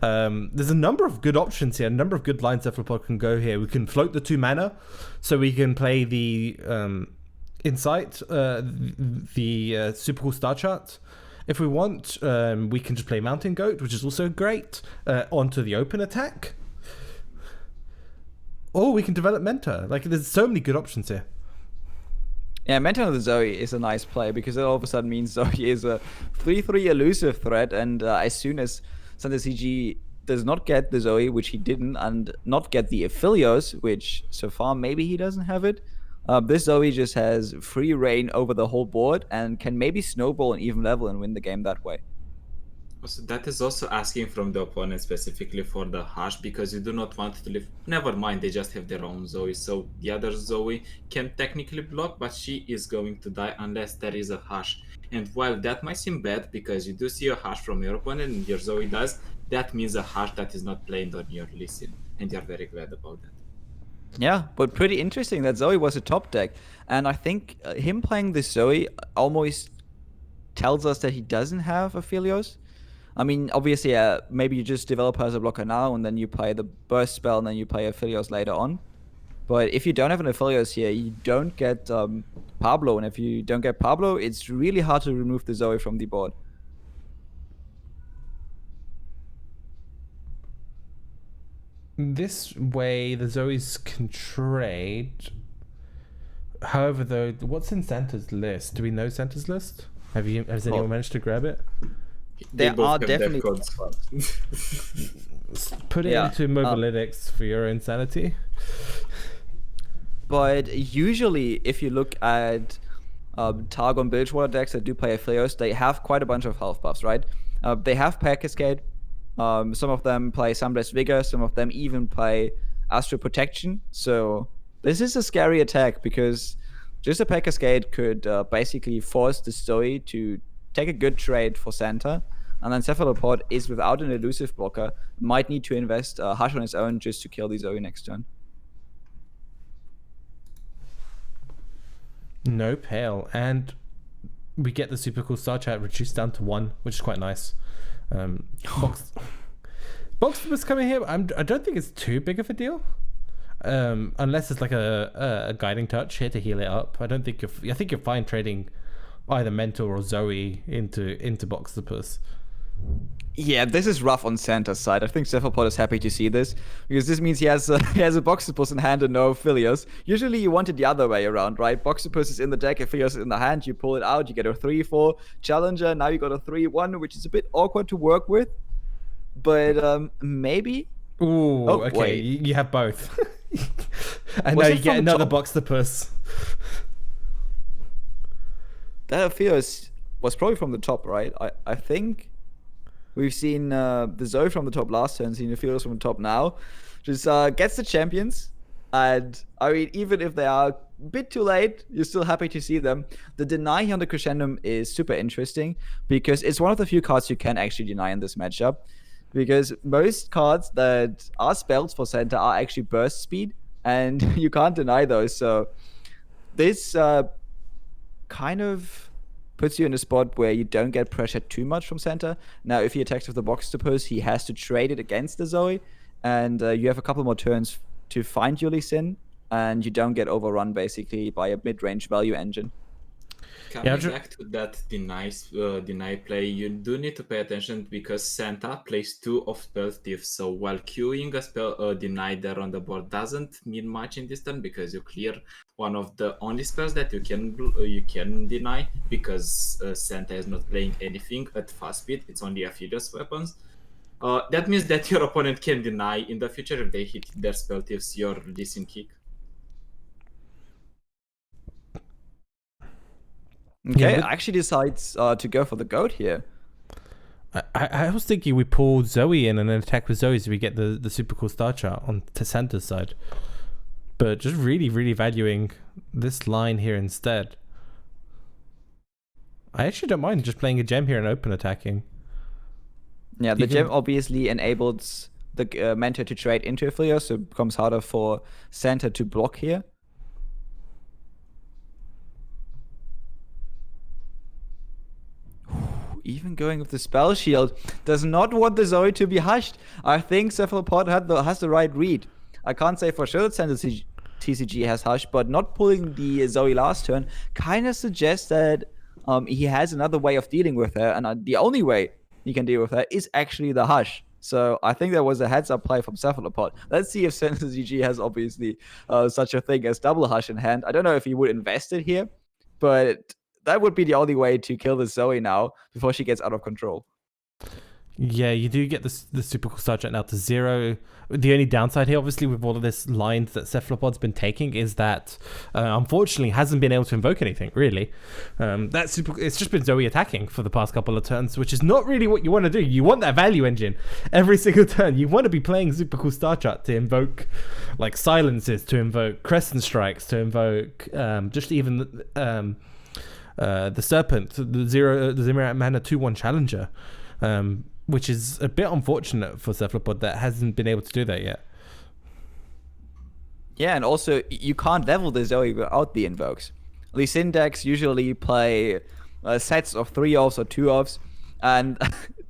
There's a number of good options here, a number of good lines Cephalopod can go here. We can float the 2 mana, so we can play the Insight, the Super Cool Star Chart. If we want, we can just play Mountain Goat, which is also great, onto the open attack. Or we can develop Mentor. There's so many good options here. Yeah, Mentor of the Zoe is a nice play, because it all of a sudden means Zoe is a 3/3 elusive threat, and as soon as Santa CG does not get the Zoe, which he didn't, and not get the Aphelios, which so far maybe he doesn't have it, this Zoe just has free reign over the whole board and can maybe snowball an even level and win the game that way. So that is also asking from the opponent specifically for the Hush, because you do not want to live. Never mind, they just have their own Zoe, so the other Zoe can technically block, but she is going to die unless there is a Hush. And while that might seem bad, because you do see a Hush from your opponent and your Zoe does, that means a Hush that is not played on your Lee Sin, and you're very glad about that. Yeah, but pretty interesting that Zoe was a top deck. And I think him playing this Zoe almost tells us that he doesn't have Aphelios. I mean, obviously, maybe you just develop her as a blocker now, and then you play the burst spell, and then you play Aphelios later on. But if you don't have an Aphelios here, you don't get Pablo. And if you don't get Pablo, it's really hard to remove the Zoe from the board. this way the Zoes can trade. However, though, what's in Santa's list? Do we know Santa's list? Has anyone managed to grab it? They There both are have their definitely codes. Put it Yeah, into Mobalytics for your own sanity. but usually if you look at Targon Bilgewater decks that do play Aphelios, they have quite a bunch of health buffs, right? They have Pack Cascade. Some of them play Sunblast Vigor. Some of them even play Astral Protection. So this is a scary attack because just a Pack Cascade could basically force the Zoe to take a good trade for Santa. And then Cephalopod is without an elusive blocker, might need to invest Hush on his own just to kill the Zoe next turn. No pale, and we get the super cool star chat reduced down to 1, which is quite nice. Box was coming here. I don't think it's too big of a deal, unless it's like a guiding touch here to heal it up. I think you're fine trading either Mentor or Zoe into Boxtopus. Yeah, this is rough on Santa's side. I think Cephalopod is happy to see this because this means he has a Boxtopus in hand and no Aphelios. Usually you want it the other way around, right? Boxtopus is in the deck, Aphelios is in the hand. You pull it out, you get a 3/4 challenger. Now you got a 3/1, which is a bit awkward to work with. But maybe. Ooh, Oh, okay. wait. You have both, and Was now it you get from the another top? Boxtopus. That Aphelios was probably from the top, right? I think we've seen the Zoe from the top last turn, seen Aphelios from the top now. Just gets the champions. And I mean, even if they are a bit too late, you're still happy to see them. The deny here on the Crescendum is super interesting because it's one of the few cards you can actually deny in this matchup. Because most cards that are spells for Santa are actually burst speed, and you can't deny those. So this kind of puts you in a spot where you don't get pressured too much from Santa. Now, if he attacks with the Boxtopus, he has to trade it against the Zoe, and you have a couple more turns to find your Lee Sin, and you don't get overrun basically by a mid-range value engine. Coming back to that deny play, you do need to pay attention because Santa plays 2 of Spell Thief. So while queuing a spell deny there on the board doesn't mean much in this turn because you clear one of the only spells that you can deny because Santa is not playing anything at fast speed. It's only Aphelios weapons. That means that your opponent can deny in the future if they hit their Spell Thieves your Lee kick. Okay, Yeah, but- actually decides to go for the goat here. I was thinking we pull Zoe in and then attack with Zoe so we get the super cool star chart on to Santa's side. But just really, really valuing this line here instead. I actually don't mind just playing a gem here and open attacking. Yeah, the Even- gem obviously enables the Mentor to trade into Aphelios, so it becomes harder for Santa to block here. Even going with the spell shield does not want the Zoe to be hushed. I think Cephalopod has the right read. I can't say for sure that Santa TCG has hushed, but not pulling the Zoe last turn kind of suggests that he has another way of dealing with her, and the only way he can deal with her is actually the hush. So I think there was a heads-up play from Cephalopod. Let's see if Santa TCG has obviously such a thing as double hush in hand. I don't know if he would invest it here, but that would be the only way to kill the Zoe now before she gets out of control. Yeah, you do get the super cool star chart now to 0. The only downside here, obviously, with all of this lines that Cephalopod's been taking is that, unfortunately, hasn't been able to invoke anything, really. It's just been Zoe attacking for the past couple of turns, which is not really what you want to do. You want that value engine every single turn. You want to be playing super cool star chart to invoke, like, silences, to invoke crescent strikes, to invoke just even the Serpent, the zero mana 2/1 challenger. Which is a bit unfortunate for Cephalopod that hasn't been able to do that yet. Yeah, and also you can't level the Zoe without the invokes. Lee Sin decks usually play sets of 3-offs or 2-offs, and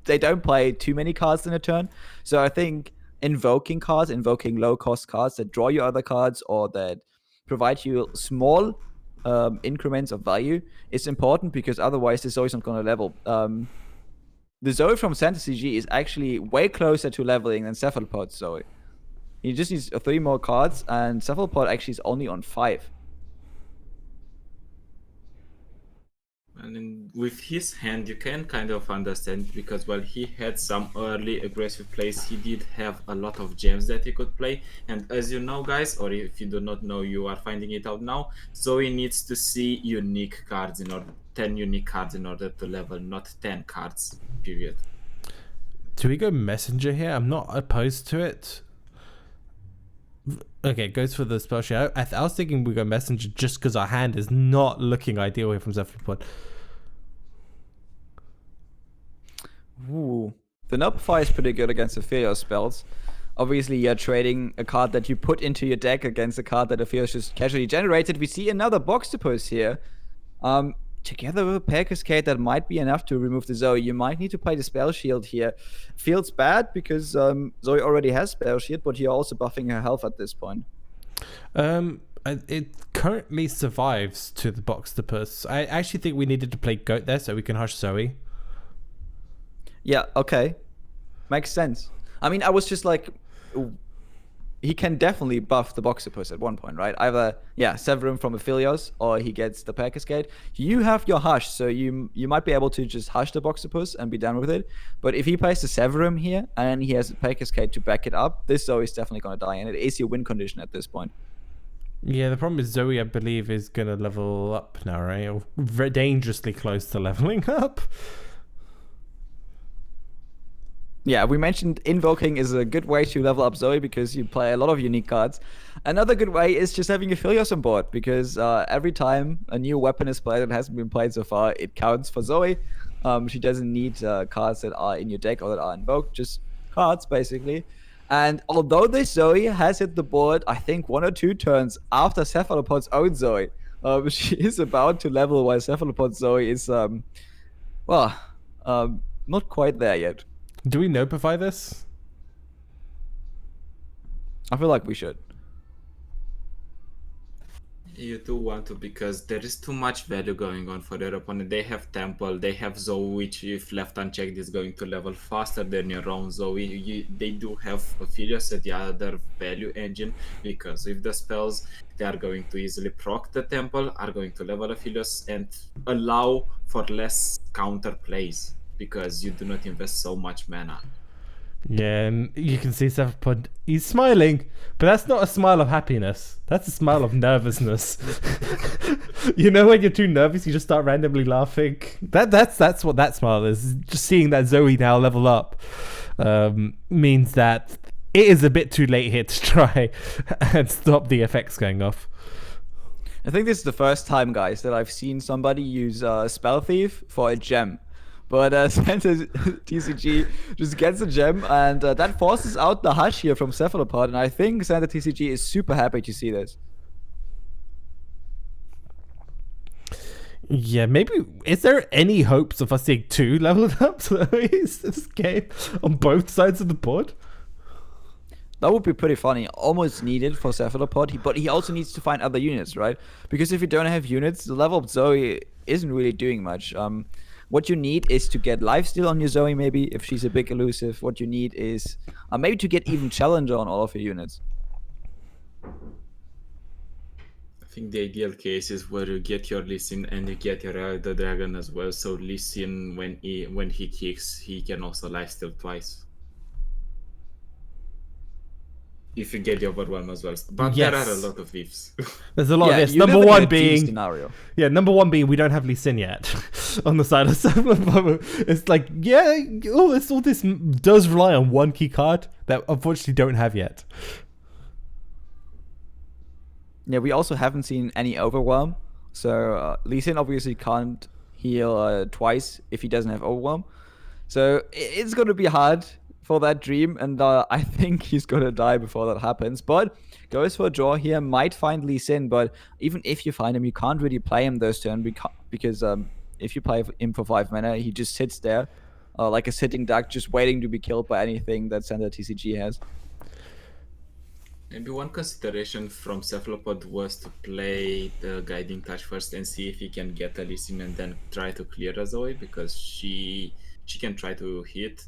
they don't play too many cards in a turn. So I think invoking low-cost cards that draw you other cards or that provide you small increments of value is important because otherwise the Zoe's not going to level. The Zoe from Santa CG is actually way closer to leveling than Cephalopod's Zoe. He just needs 3 more cards, and Cephalopod actually is only on 5. And with his hand, you can kind of understand, because while he had some early aggressive plays, he did have a lot of gems that he could play. And as you know, guys, or if you do not know, you are finding it out now, Zoe needs to see unique cards in order, 10 unique cards in order to level, not 10 cards, period. Do we go messenger here? I'm not opposed to it. Okay, goes for the spell share. I was thinking we go messenger just because our hand is not looking ideal here from Cephalopod. Ooh. The Notify is pretty good against Ethereal spells. Obviously, you're trading a card that you put into your deck against a card that Ethereal just casually generated. We see another Boxtopus here. Together with a Pair Cascade, that might be enough to remove the Zoe. You might need to play the Spell Shield here. Feels bad because Zoe already has Spell Shield, but you're also buffing her health at this point. It currently survives to the Boxtopus. I actually think we needed to play Goat there so we can hush Zoe. Yeah, okay. Makes sense. I mean, I was just like, he can definitely buff the Boxtopus at one point, right? Either, yeah, Severum from Aphelios, or he gets the Pair Cascade. You have your Hush, so you might be able to just hush the Boxtopus and be done with it. But if he plays the Severum here, and he has a Pair Cascade to back it up, this Zoe is definitely going to die, and it is your win condition at this point. Yeah, the problem is Zoe, I believe, is going to level up now, right? Or very dangerously close to leveling up. Yeah, we mentioned invoking is a good way to level up Zoe because you play a lot of unique cards. Another good way is just having Aphelios on board because every time a new weapon is played that hasn't been played so far, it counts for Zoe. She doesn't need cards that are in your deck or that are invoked, just cards basically. And although this Zoe has hit the board, I think 1 or 2 turns after Cephalopod's own Zoe, she is about to level while Cephalopod's Zoe is, not quite there yet. Do we notify this? I feel like we should. You do want to, because there is too much value going on for their opponent. They have Temple, they have Zoe, which if left unchecked is going to level faster than your own Zoe. They do have Aphelios at the other value engine, because with the spells, they are going to easily proc the Temple, are going to level Aphelios, and allow for less counter plays, because you do not invest so much mana. Yeah, and you can see Cephalopod, he's smiling, but that's not a smile of happiness. That's a smile of nervousness. You know when you're too nervous, you just start randomly laughing? That's what that smile is. Just seeing that Zoe now level up means that it is a bit too late here to try and stop the effects going off. I think this is the first time, guys, that I've seen somebody use Spell Thief for a gem. But Santa TCG just gets a gem, and that forces out the Hush here from Cephalopod, and I think Santa TCG is super happy to see this. Yeah, maybe. Is there any hopes of us seeing 2 leveled up this game on both sides of the board? That would be pretty funny. Almost needed for Cephalopod, but he also needs to find other units, right? Because if you don't have units, the level up Zoe isn't really doing much. What you need is to get lifesteal on your Zoe, maybe, if she's a big elusive. What you need is maybe to get even Challenger on all of your units. I think the ideal case is where you get your Lee Sin and you get your the Dragon as well. So Lee Sin, when he kicks, he can also lifesteal twice. If you get the Overwhelm as well. But Yes. there are a lot of ifs. There's a lot of this. you Number live in one a dream being scenario. Yeah, number one being we don't have Lee Sin yet on the side of Cephalopod. It's like, yeah, all this does rely on one key card that unfortunately don't have yet. Yeah, we also haven't seen any Overwhelm. So Lee Sin obviously can't heal twice if he doesn't have Overwhelm. So it's going to be hard for that dream, and I think he's going to die before that happens. But goes for a draw here, might find Lee Sin, but even if you find him, you can't really play him those turns because if you play him for 5 mana, he just sits there like a sitting duck, just waiting to be killed by anything that Sender TCG has. Maybe one consideration from Cephalopod was to play the Guiding Touch first and see if he can get a Lee Sin and then try to clear a Zoe, because she can try to hit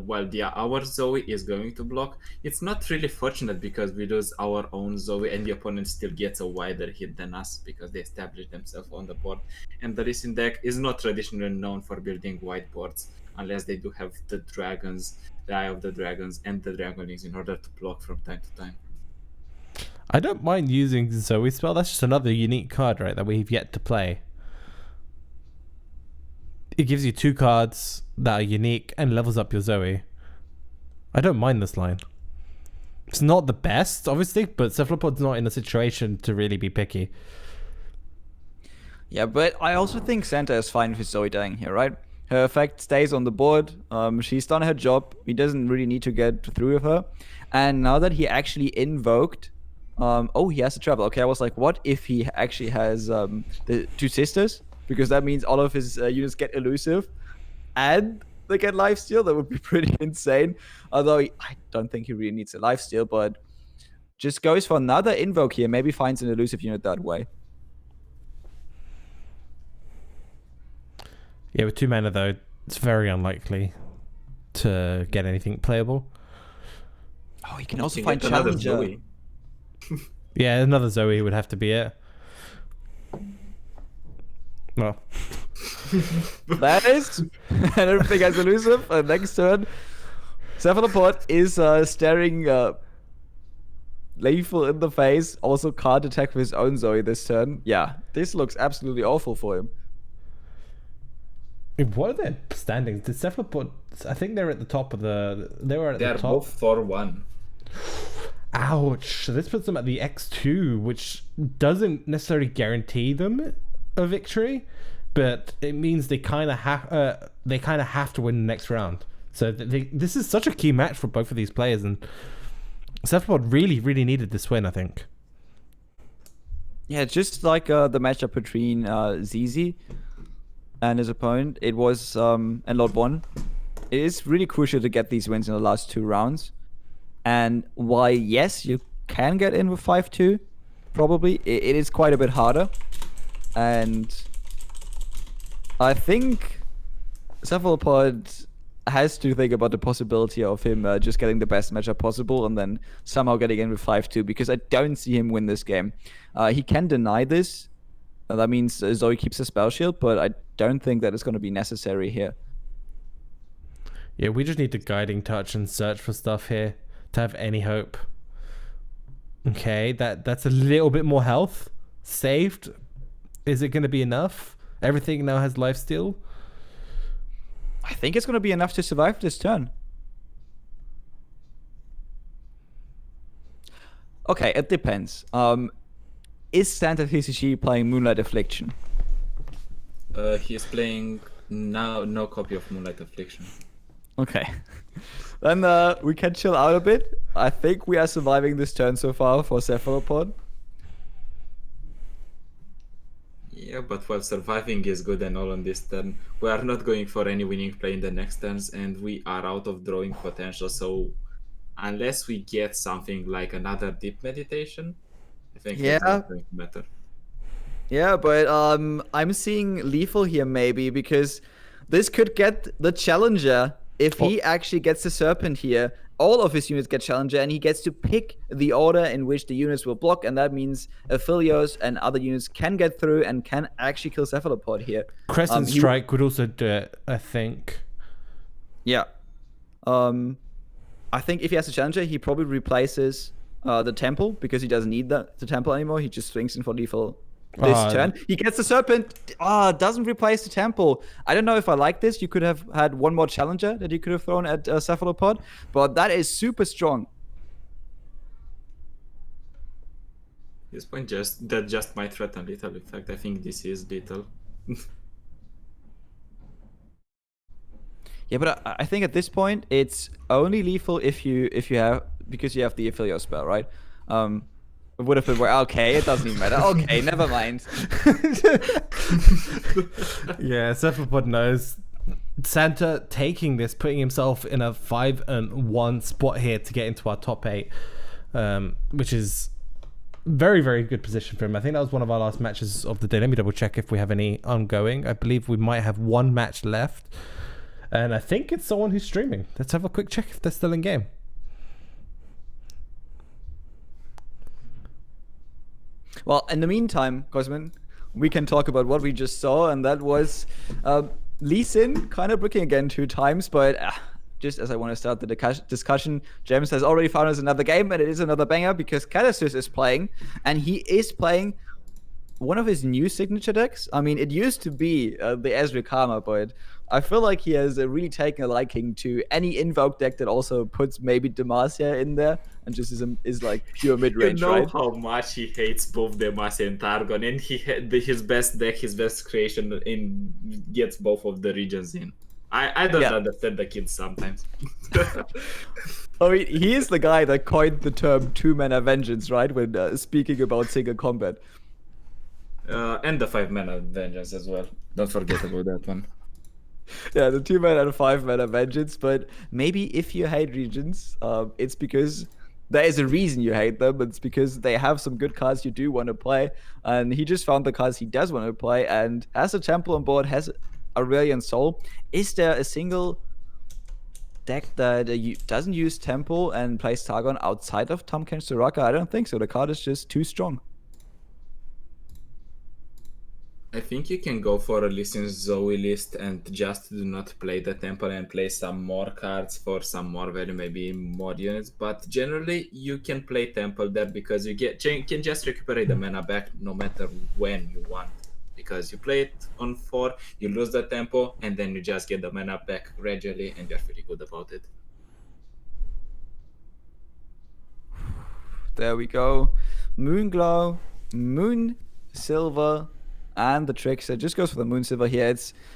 While our Zoe is going to block, it's not really fortunate because we lose our own Zoe and the opponent still gets a wider hit than us because they established themselves on the board. And the Racing deck is not traditionally known for building wide boards unless they do have the dragons, the Eye of the Dragons, and the Dragonlings in order to block from time to time. I don't mind using Zoe spell. That's just another unique card, right, that we've yet to play. It gives you 2 cards that are unique and levels up your Zoe. I don't mind this line. It's not the best, obviously, but Cephalopod's not in a situation to really be picky. Yeah, but I also think Santa is fine with Zoe dying here, right? Her effect stays on the board. She's done her job. He doesn't really need to get through with her. And now that he actually invoked... oh, he has to travel. Okay, I was like, what if he actually has the 2 sisters? Because that means all of his units get elusive and they get lifesteal. That would be pretty insane. Although I don't think he really needs a lifesteal, but just goes for another invoke here. Maybe finds an elusive unit that way. Yeah, with 2 mana though, it's very unlikely to get anything playable. Oh, he can also You find get another Challenger. Zoe. Yeah, another Zoe would have to be it. Well, That is. And everything has elusive. And next turn, Cephalopod is staring Lethal in the face. Also can't attack with his own Zoe this turn. Yeah, this looks absolutely awful for him. what are their standings? Did Cephalopod... I think they're at the top of the... They were at They the are top. both 4-1. Ouch. So this puts them at the X2, which doesn't necessarily guarantee them a victory, but it means they kind of have to win the next round. So this is such a key match for both of these players, and Cephalopod really, really needed this win, I think. Yeah, just like the matchup between ZZ and his opponent, it was and Lord 1. It is really crucial to get these wins in the last 2 rounds. And why, yes, you can get in with 5-2, probably. It is quite a bit harder. And I think Cephalopod has to think about the possibility of him just getting the best matchup possible and then somehow getting in with 5-2, because I don't see him win this game. He can deny this. That means Zoe keeps a spell shield, but I don't think that is going to be necessary here. Yeah, we just need to guiding touch and search for stuff here to have any hope. Okay, that's a little bit more health saved. Is it going to be enough? Everything now has lifesteal. I think it's going to be enough to survive this turn. Okay, it depends. Is Santa TCG playing Moonlight Affliction? He is playing now no copy of Moonlight Affliction. Okay. Then we can chill out a bit. I think we are surviving this turn so far for Cephalopod. Yeah, but while surviving is good and all on this turn, we are not going for any winning play in the next turns, and we are out of drawing potential. So unless we get something like another deep meditation, I think it's not going to matter. Yeah, but I'm seeing lethal here maybe, because this could get the challenger if he actually gets the serpent here. All of his units get challenger, and he gets to pick the order in which the units will block, and that means Aphelios and other units can get through and can actually kill Cephalopod here. Crescent Strike would also do it, I think. Yeah. I think if he has a challenger, he probably replaces the temple, because he doesn't need the temple anymore. He just swings in for lethal this turn. He gets the serpent. Doesn't replace the temple. I don't know if I like this. You could have had one more challenger that you could have thrown at Cephalopod, but that is super strong. This point just might threaten lethal. In fact, I think this is lethal. Yeah, but I think at this point it's only lethal if you have, because you have the Aphelios spell, right? It would have been okay, it doesn't even matter. Okay, never mind. Yeah, Cephalopod knows. Santa taking this, putting himself in a 5-1 spot here to get into our top 8, which is very, very good position for him. I think that was one of our last matches of the day. Let me double check if we have any ongoing. I believe we might have one match left. And I think it's someone who's streaming. Let's have a quick check if they're still in game. Well, in the meantime, Cosmin, we can talk about what we just saw, and that was Lee Sin kind of bricking again 2 times, but just as I want to start the discussion, James has already found us another game, and it is another banger because Catasus is playing, and he is playing one of his new signature decks. I mean, it used to be the Ezreal Karma, but I feel like he has really taken a liking to any Invoke deck that also puts maybe Demacia in there and just is like pure mid-range, You know right? how much he hates both Demacia and Targon, and he had his best deck, his best creation gets both of the regions in. I don't understand the kids sometimes. I mean, he is the guy that coined the term 2-mana vengeance, right? When speaking about single combat. And the 5-mana vengeance as well. Don't forget about that one. Yeah, the 2-mana and 5-mana vengeance. But maybe if you hate regions, it's because there is a reason you hate them. It's because they have some good cards you do want to play. And he just found the cards he does want to play. And has a temple on board, has Aurelion Soul. Is there a single deck that doesn't use temple and plays Targon outside of Tahm Kench Soraka? I don't think so. The card is just too strong. I think you can go for a Listen Zoe list and just do not play the temple and play some more cards for some more value, maybe more units. But generally, you can play temple there because you can just recuperate the mana back no matter when you want. Because you play it on 4, you lose the tempo, and then you just get the mana back gradually, and you're pretty good about it. There we go. Moonglow, Moon Silver, and the Trickster. Just goes for the Moon Silver here.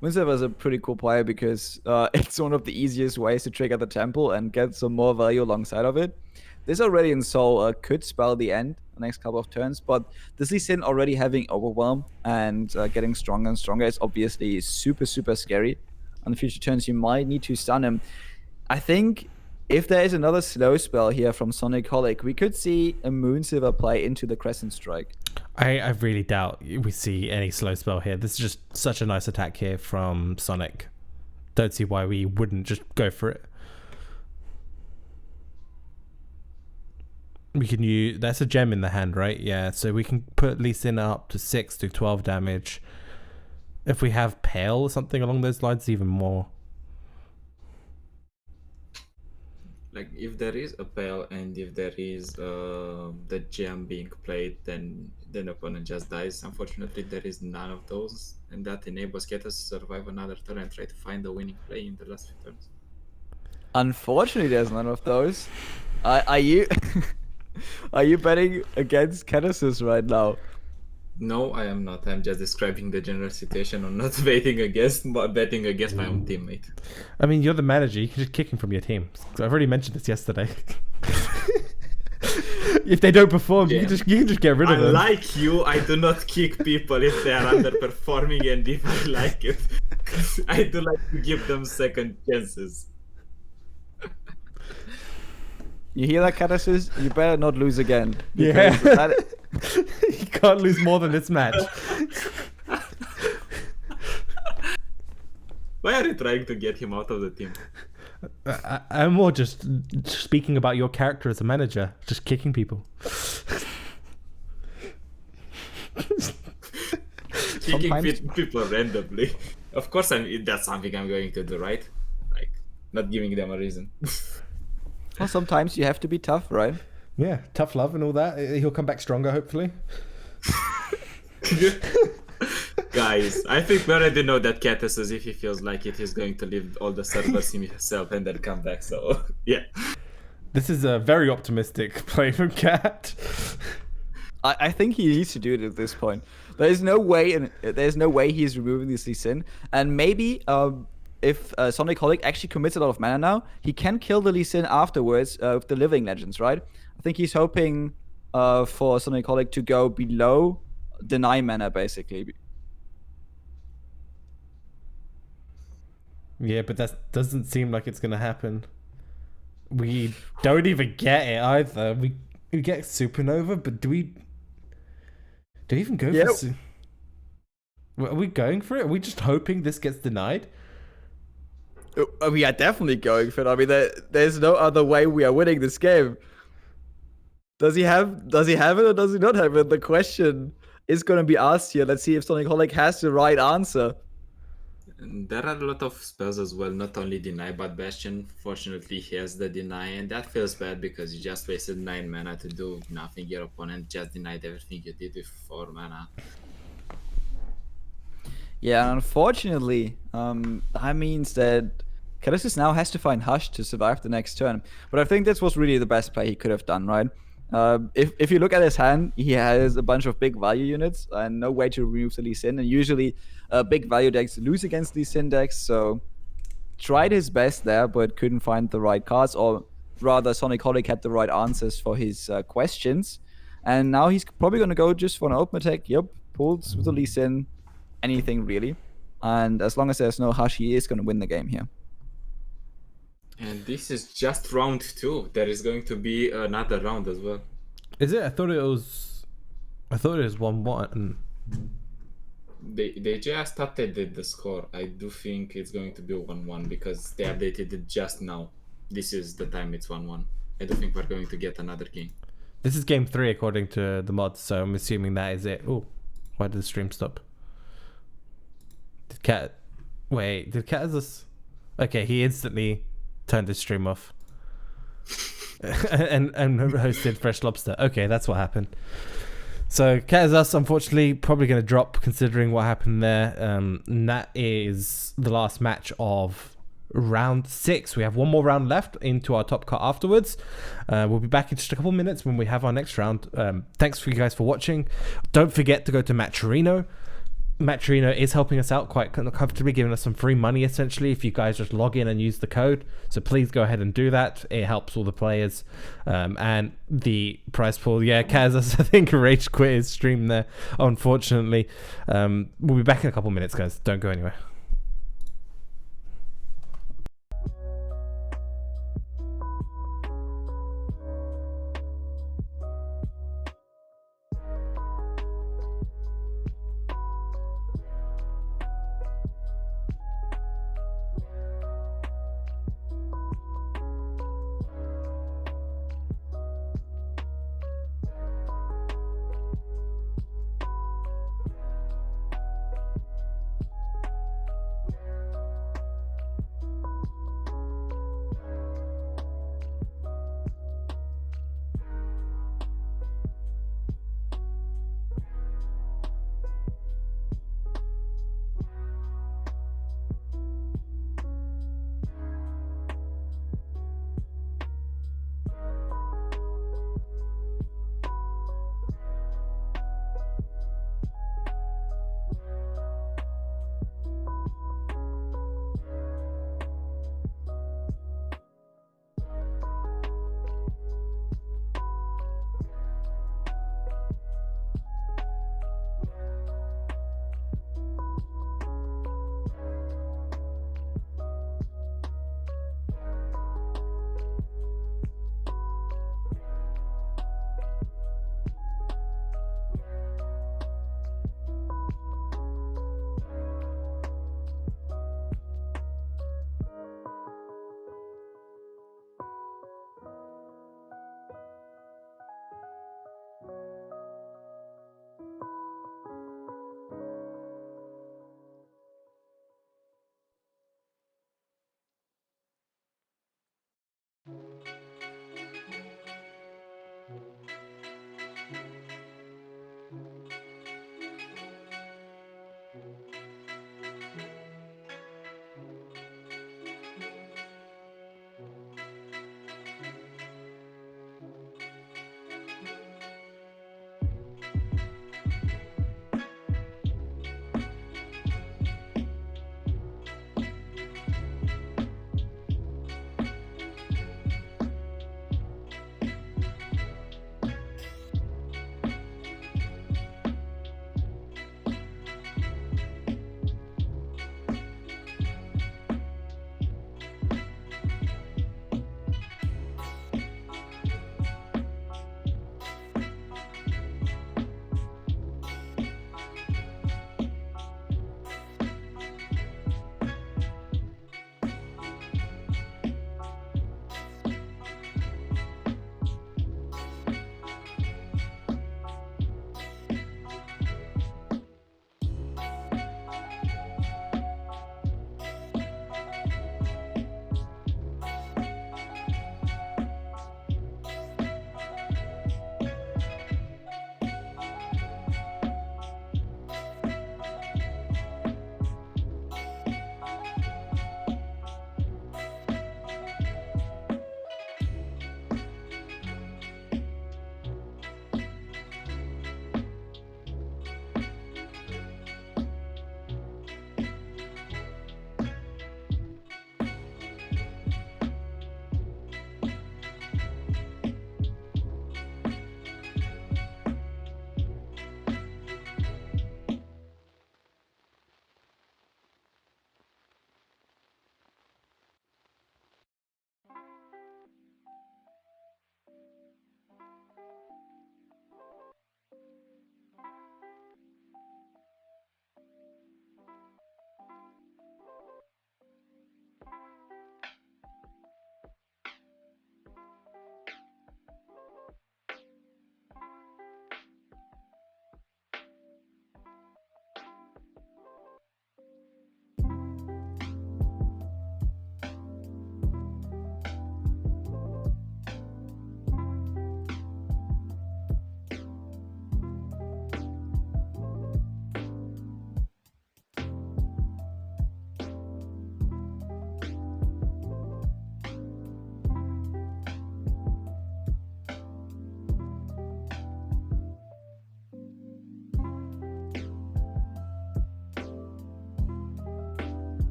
Moon Silver is a pretty cool player because it's one of the easiest ways to trigger the temple and get some more value alongside of it. This Aurelion Soul could spell the end the next couple of turns, but this Lee Sin already having Overwhelm and getting stronger and stronger is obviously super, super scary. On the future turns, you might need to stun him. I think if there is another slow spell here from Sonic Holic, we could see a Moon Silver play into the Crescent Strike. I really doubt we see any slow spell here. This is just such a nice attack here from Sonic. Don't see why we wouldn't just go for it. We can use, that's a gem in the hand, right? Yeah, so we can put Lee Sin up to 6 to 12 damage. If we have Pale or something along those lines, even more. Like, if there is a Pale and if there is the gem being played, then the opponent just dies. Unfortunately, there is none of those, and that enables Ketas to survive another turn and try to find the winning play in the last few turns. Unfortunately, there's none of those. Are you are you betting against Catasus right now? No, I am not. I'm just describing the general situation. I'm not betting against my own teammate. I mean, you're the manager. You can just kick him from your team. So I've already mentioned this yesterday. If they don't perform, you can just get rid of them. Unlike you, I do not kick people if they are underperforming, and if I like it, I do like to give them second chances. You hear that, Catasus? You better not lose again. Yeah. You can't lose more than this match. Why are you trying to get him out of the team? I'm more just speaking about your character as a manager, just kicking people. Kicking people randomly. Of course, that's something I'm going to do, right? Like, not giving them a reason. Well, sometimes you have to be tough, right? Yeah, tough love and all that. He'll come back stronger, hopefully. Guys, I think we already know that Catasus, if he feels like it, he's going to leave all the servers himself and then come back. So, yeah. This is a very optimistic play from Cat. I think he needs to do it at this point. There's no way he's removing this Lee Sin. And maybe if Sonic Holic actually commits a lot of mana now, he can kill the Lee Sin afterwards with the Living Legends, right? I think he's hoping for Sonic Holic to go below deny mana, basically. Yeah, but that doesn't seem like it's going to happen. We don't even get it either. We get Supernova, but do we even go for Are we going for it? Are we just hoping this gets denied? We are definitely going for it. I mean, there's no other way we are winning this game. Does he have it or does he not have it? The question is going to be asked here. Let's see if Sonic has the right answer. And there are a lot of spells as well, not only deny, but Bastion fortunately he has the deny, and that feels bad because you just wasted 9 mana to do nothing. Your opponent just denied everything you did with 4 mana. Yeah, unfortunately, that means that Kalissus now has to find Hush to survive the next turn. But I think this was really the best play he could have done, right? If you look at his hand, he has a bunch of big value units and no way to remove the Lee Sin. And usually, big value decks lose against Lee Sin decks. So tried his best there, but couldn't find the right cards, or rather, Sonic had the right answers for his questions. And now he's probably going to go just for an open attack. Yep, pulls with the Lee Sin, anything really. And as long as there's no Hush, he is going to win the game here. And this is just round 2. There is going to be another round as well. Is it? I thought it was 1-1. They just updated the score. I do think it's going to be 1-1 because they updated it just now. This is the time it's 1-1. I do think we're going to get another game. This is game 3 according to the mods, so I'm assuming that is it. Oh, why did the stream stop? Did Cat has this? Okay, he instantly turned his stream off and hosted Fresh Lobster. Okay, that's what happened. So Cat is Us, unfortunately, probably going to drop considering what happened there. And that is the last match of round 6. We have one more round left into our top cut afterwards. We'll be back in just a couple minutes when we have our next round. Thanks for you guys for watching. Don't forget to go to Matcherino. Matcherino is helping us out quite comfortably, giving us some free money essentially if you guys just log in and use the code. So please go ahead and do that. It helps all the players. And the prize pool, yeah, Kaz, I think rage quit his stream there, unfortunately. We'll be back in a couple minutes, guys. Don't go anywhere.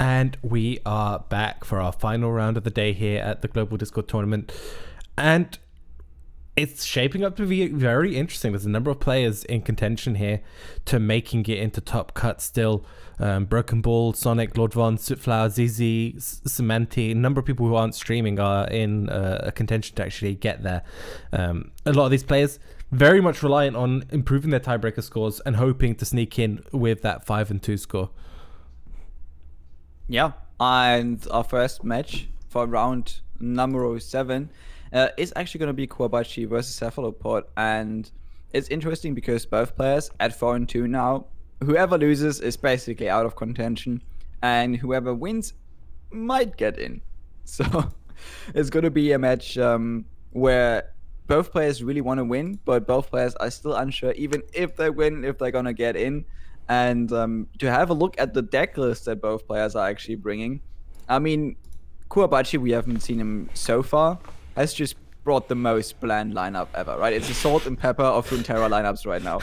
And we are back for our final round of the day here at the Global Discord Tournament. And it's shaping up to be very interesting. There's a number of players in contention here to making it into top cut still. Broken Ball, Sonic, Lord Von, Sootflower, ZZ, Semanti, a number of people who aren't streaming are in a contention to actually get there. A lot of these players very much reliant on improving their tiebreaker scores and hoping to sneak in with that 5-2 score. Yeah, and our first match for round number 7 is actually going to be Kuwabachi versus Cephalopod, and it's interesting because both players at 4-2 now. Whoever loses is basically out of contention, and whoever wins might get in. So it's going to be a match where both players really want to win, but both players are still unsure, even if they win, if they're going to get in. And to have a look at the deck list that both players are actually bringing, I mean, Kuwabachi, we haven't seen him so far, has just brought the most bland lineup ever, right? It's a salt and pepper of Runeterra lineups right now.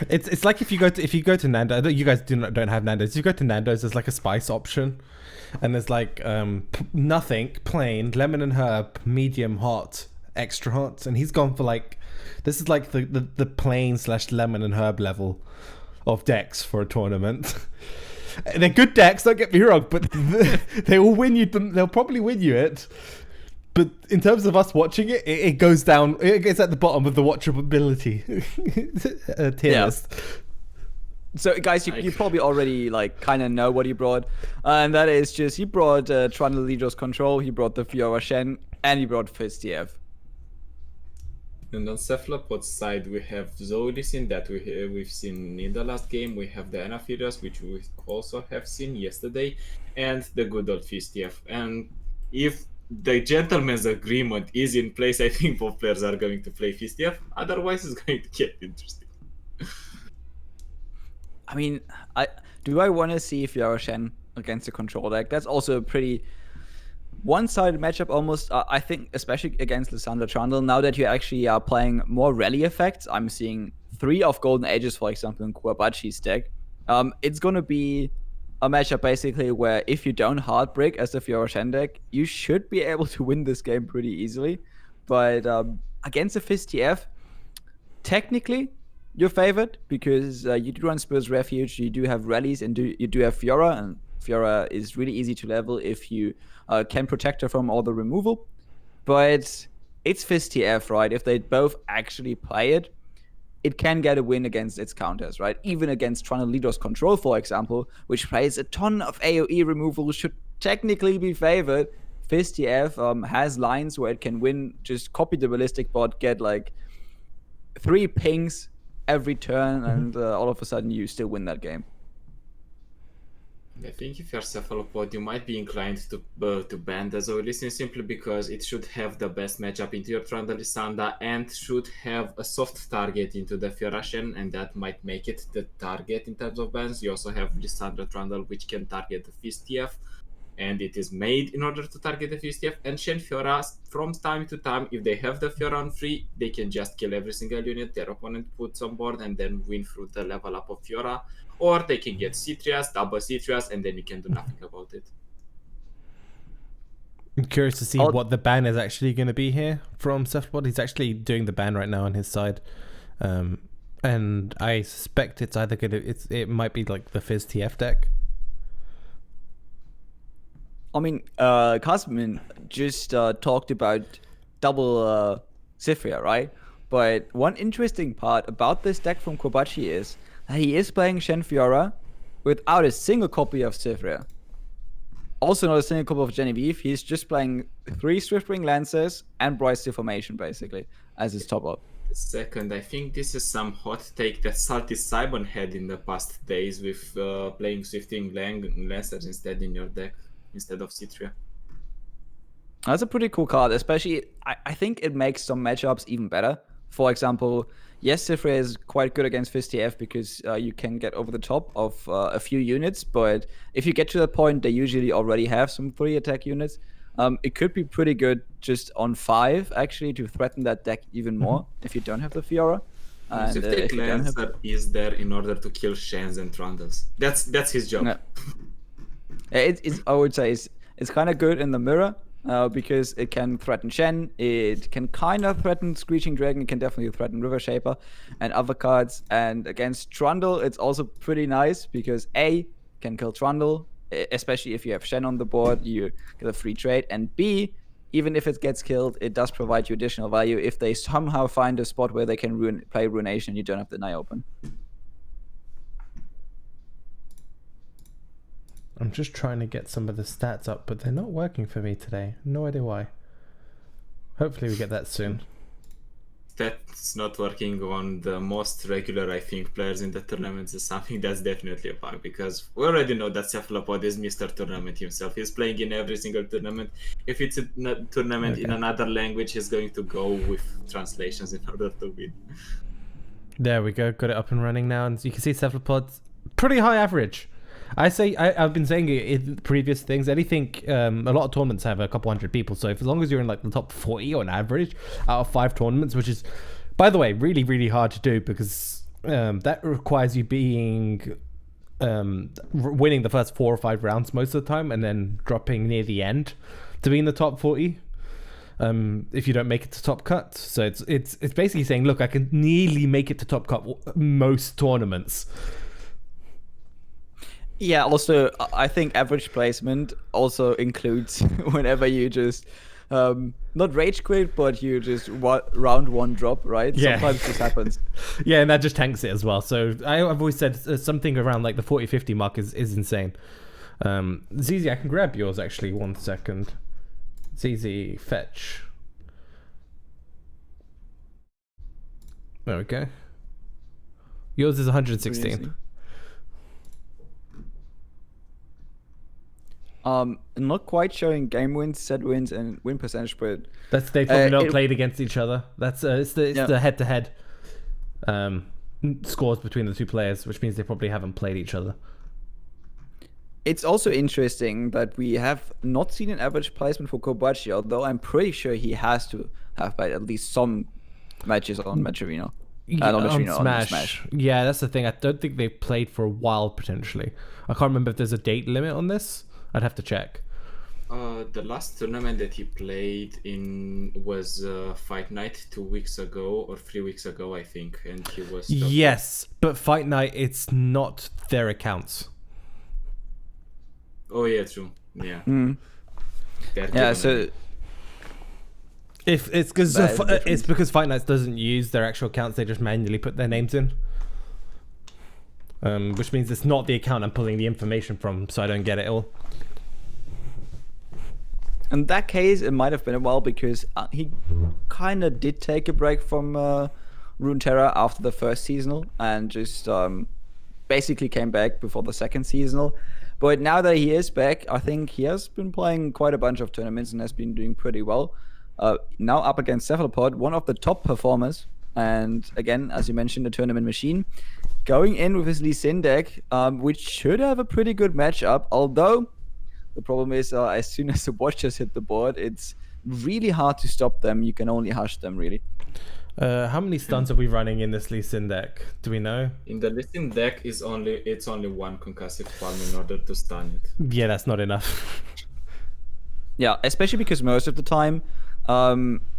It's like if you go to Nando's. You guys don't have Nando's. If you go to Nando's, there's like a spice option, and there's like nothing, plain, lemon and herb, medium hot, extra hot, and he's gone for like, this is like the plain / lemon and herb level of decks for a tournament. They're good decks, don't get me wrong, but they will win you. They'll probably win you it. But in terms of us watching it, it goes down. It gets at the bottom of the watchability tier list. So, guys, you probably already like kind of know what he brought, and that is just he brought Trundle Lidros Control, he brought the Fiora Shen, and he brought Fizz TF. And on Cephalopod's side, we have Zoelis that we've seen in the last game. We have the Anaphirios, which we also have seen yesterday, and the good old Fizz TF. And if the gentleman's agreement is in place, I think both players are going to play Fizz TF. Otherwise, it's going to get interesting. I mean, I want to see Fiora Shen against the control deck. That's also a pretty one-sided matchup almost, I think, especially against Lysandra Trundle. Now that you actually are playing more rally effects, I'm seeing 3 of Golden Ages, for example, in Kuwabachi's deck. It's going to be a matchup basically where if you don't hard break as the Fiora Shen deck, you should be able to win this game pretty easily. But against the Fizz TF, technically, you're favored because you do run Spur's Refuge, you do have rallies, and you do have Fiora, and Fiora is really easy to level if you can protect her from all the removal. But it's Fizz TF, right? If they both actually play it, it can get a win against its counters, right? Even against Trundle Lidros Control, for example, which plays a ton of AoE removal, should technically be favored. Fizz TF has lines where it can win, just copy the Ballistic Bot, get like 3 pings every turn, and all of a sudden you still win that game. I think if you're Cephalopod, you might be inclined to ban the Zoelis simply because it should have the best matchup into your Trundle Lysandra and should have a soft target into the Fiora Shen, and that might make it the target in terms of bans. You also have Lysandra Trundle, which can target the Fizz TF, and it is made in order to target the Fizz TF. And Shen Fiora, from time to time, if they have the Fiora on free, they can just kill every single unit their opponent puts on board and then win through the level up of Fiora. Or they can get C-Trias, double C-Trias, and then you can do nothing about it. I'm curious to see what the ban is actually going to be here from Cephalopod. He's actually doing the ban right now on his side. And I suspect it's either going to... It might be like the Fizz TF deck. I mean, Kasmin just talked about double Zifria, right? But one interesting part about this deck from Kuwabachi is that he is playing Shen Fiora without a single copy of Zifria. Also not a single copy of Genevieve. He's just playing 3 Swiftwing Lancers and Bryce Deformation, basically, as his top up. Second, I think this is some hot take that Salty Simon had in the past days with playing Swiftwing Lancers instead in your deck, instead of Citria. That's a pretty cool card, especially I think it makes some matchups even better. For example, yes, Zifria is quite good against Fizz TF because you can get over the top of a few units, but if you get to that point, they usually already have some free attack units. It could be pretty good just on 5, actually, to threaten that deck even more if you don't have the Fiora. And Swiftwing Lancer is there in order to kill Shens and Trundles. That's his job. Yeah. It's I would say it's kind of good in the mirror because it can threaten Shen, it can kind of threaten Screeching Dragon, it can definitely threaten River Shaper and other cards. And against Trundle, it's also pretty nice because A can kill Trundle, especially if you have Shen on the board, you get a free trade, and B, even if it gets killed, it does provide you additional value if they somehow find a spot where they can play Ruination and you don't have the Deny open. I'm just trying to get some of the stats up, but they're not working for me today. No idea why. Hopefully we get that soon. That's not working on the most regular, I think, players in the tournaments is something that's definitely a bug, because we already know that Cephalopod is Mr. Tournament himself. He's playing in every single tournament. If it's a tournament in another language, he's going to go with translations in order to win. There we go. Got it up and running now. And you can see Cephalopod's pretty high average. I've been saying it in previous things. Anything, a lot of tournaments have a couple hundred people. So as long as you're in like the top 40 on average out of 5 tournaments, which is, by the way, really, really hard to do because that requires you being winning the first 4 or 5 rounds most of the time and then dropping near the end to be in the top 40. If you don't make it to top cut. So it's basically saying, look, I can nearly make it to top cut most tournaments. Yeah, also, I think average placement also includes whenever you just, not rage quit, but you just round 1 drop, right? Yeah. Sometimes this happens. Yeah, and that just tanks it as well. So I've always said something around like the 40-50 mark is insane. ZZ, I can grab yours actually, 1 second. ZZ, fetch. There we go. Yours is 116. Not quite showing game wins, set wins, and win percentage, but They probably not played against each other. That's it's the head-to-head scores between the 2 players, which means they probably haven't played each other. It's also interesting that we have not seen an average placement for Kobachi, although I'm pretty sure he has to have played at least some matches on Match Arena. On Smash. Yeah, that's the thing. I don't think they've played for a while, potentially. I can't remember if there's a date limit on this. I'd have to check. The last tournament that he played in was Fight Night 2 weeks ago or 3 weeks ago, I think, and he was... Yes, but Fight Night, it's not their accounts. Oh yeah, true. Yeah. Yeah, so... If it's because Fight Nights doesn't use their actual accounts, they just manually put their names in. Which means it's not the account I'm pulling the information from, so I don't get it all. In that case, it might have been a while because he kind of did take a break from Runeterra after the first seasonal and just basically came back before the second seasonal. But now that he is back, I think he has been playing quite a bunch of tournaments and has been doing pretty well. Now up against Cephalopod, one of the top performers, and again, as you mentioned, the tournament machine, going in with his Lee Sin deck, which should have a pretty good matchup, although the problem is as soon as the watchers hit the board, it's really hard to stop them. You can only hush them, really. How many stuns are we running in this Lee Sin deck? Do we know? In the Lee Sin deck, it's only 1 concussive palm in order to stun it. Yeah, that's not enough. Yeah, especially because most of the time,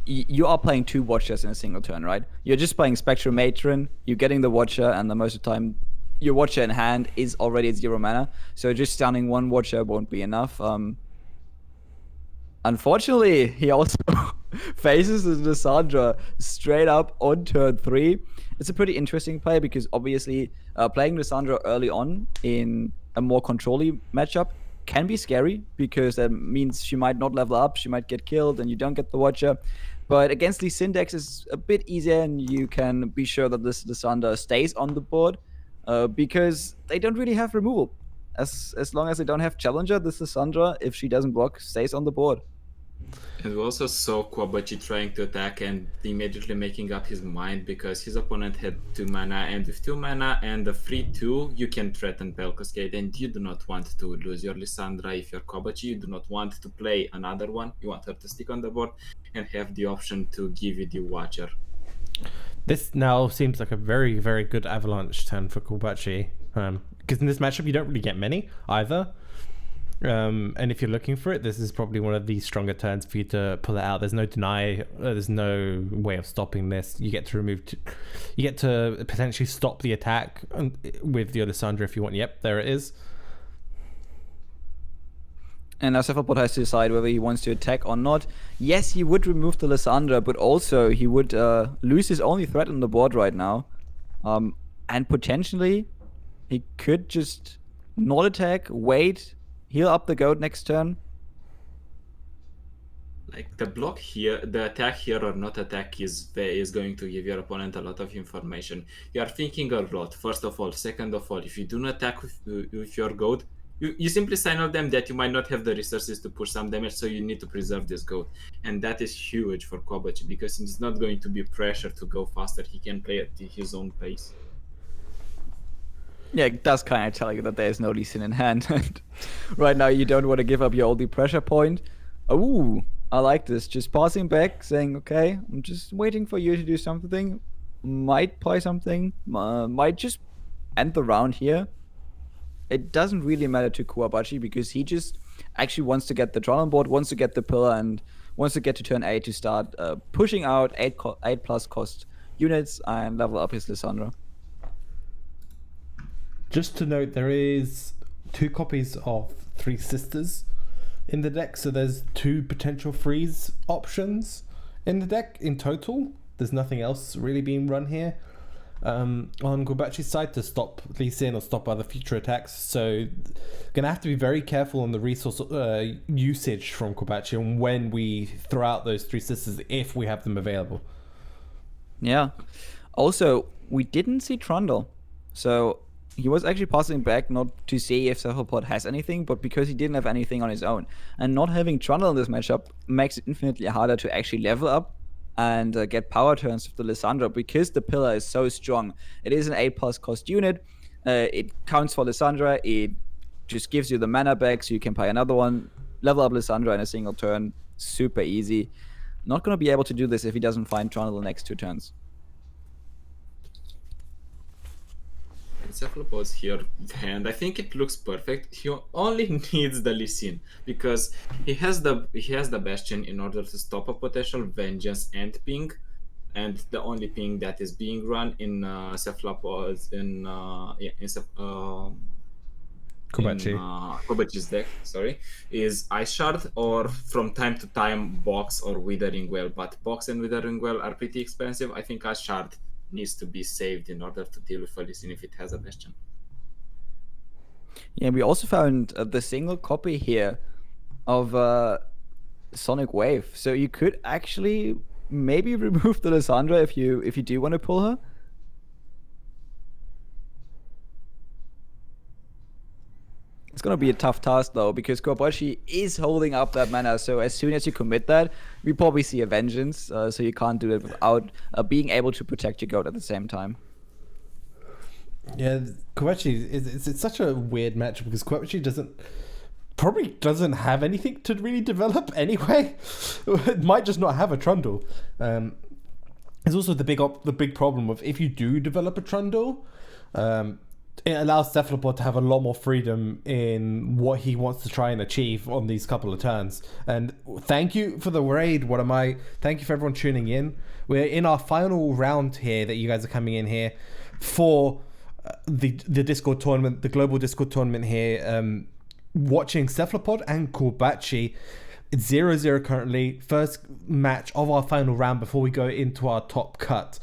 you are playing 2 watchers in a single turn, right? You're just playing Spectrum Matron, you're getting the watcher, and the most of the time, your watcher in hand is already at 0 mana. So just stunning 1 watcher won't be enough. Unfortunately, he also faces the Lissandra straight up on turn 3. It's a pretty interesting play because obviously playing Lissandra early on in a more control-y matchup can be scary because that means she might not level up, she might get killed, and you don't get the watcher. But against Lee Sin decks is a bit easier, and you can be sure that this Lissandra stays on the board because they don't really have removal. As long as they don't have Challenger, this Lissandra, if she doesn't block, stays on the board. And we also saw Kwabachi trying to attack and immediately making up his mind because his opponent had 2 mana, and with 2 mana and a free 2, you can threaten Pale Cascade, and you do not want to lose your Lissandra. If you're Kwabachi, you do not want to play another one. You want her to stick on the board and have the option to give you the Watcher. This now seems like a very, very good Avalanche turn for Kwabachi. Because in this matchup, you don't really get many either. And if you're looking for it, this is probably one of the stronger turns for you to pull it out. There's no deny. There's no way of stopping this. You get to you get to potentially stop the attack with the Lissandra if you want. Yep, there it is. And now Cephalopod has to decide whether he wants to attack or not. Yes, he would remove the Lissandra, but also he would lose his only threat on the board right now. And potentially, he could just not attack, wait, heal up the goat next turn. Like the block here, the attack here or not attack is going to give your opponent a lot of information. You are thinking a lot, first of all. Second of all, if you do not attack with your goat, you simply signal them that you might not have the resources to push some damage, so you need to preserve this goat. And that is huge for Kobachi, because he's not going to be pressured to go faster. He can play at his own pace. Yeah, it does kind of tell you that there's no Lee Sin in hand. And right now, you don't want to give up your only pressure point. Ooh, I like this. Just passing back, saying, okay, I'm just waiting for you to do something. Might play something. Might just end the round here. It doesn't really matter to Kuwabachi because he just actually wants to get the Tron on board, wants to get the pillar, and wants to get to turn 8 to start pushing out 8 plus cost units and level up his Lissandra. Just to note, there is 2 copies of Three Sisters in the deck, so there's 2 potential freeze options in the deck in total. There's nothing else really being run here on Kuwabachi's side to stop Lee Sin or stop other future attacks, so gonna have to be very careful on the resource usage from Kuwabachi and when we throw out those Three Sisters if we have them available. Yeah. Also, we didn't see Trundle, so he was actually passing back not to see if Cephalopod has anything, but because he didn't have anything on his own. And not having Trundle in this matchup makes it infinitely harder to actually level up and get power turns with the Lissandra because the pillar is so strong. It is an 8 plus cost unit. It counts for Lissandra. It just gives you the mana back so you can play another one. Level up Lissandra in a single turn. Super easy. Not going to be able to do this if he doesn't find Trundle the next 2 turns. Cephalopod's here, and I think it looks perfect. He only needs the Lee Sin because he has the Bastion in order to stop a potential Vengeance and ping, and the only ping that is being run in Cephalopod's Kobachi's deck, is Ice Shard or from time to time Box or Withering Well. But Box and Withering Well are pretty expensive. I think Ice Shard needs to be saved in order to deal with a Lee Sin if it has a Bastion. Yeah, we also found the single copy here of Sonic Wave. So you could actually maybe remove the Lissandra if you do want to pull her. It's going to be a tough task, though, because Kobachi is holding up that mana. So as soon as you commit that, we probably see a Vengeance. So you can't do it without being able to protect your goat at the same time. Yeah, Kobachi, it's such a weird match because Kobachi probably doesn't have anything to really develop anyway. It might just not have a Trundle. There's also the big problem of if you do develop a Trundle, it allows Cephalopod to have a lot more freedom in what he wants to try and achieve on these couple of turns. And thank you for the raid. Thank you for everyone tuning in. We're in our final round here that you guys are coming in here for the Discord tournament, the global Discord tournament here. Watching Cephalopod and Kobachi. It's 0-0 currently. First match of our final round before we go into our top cut.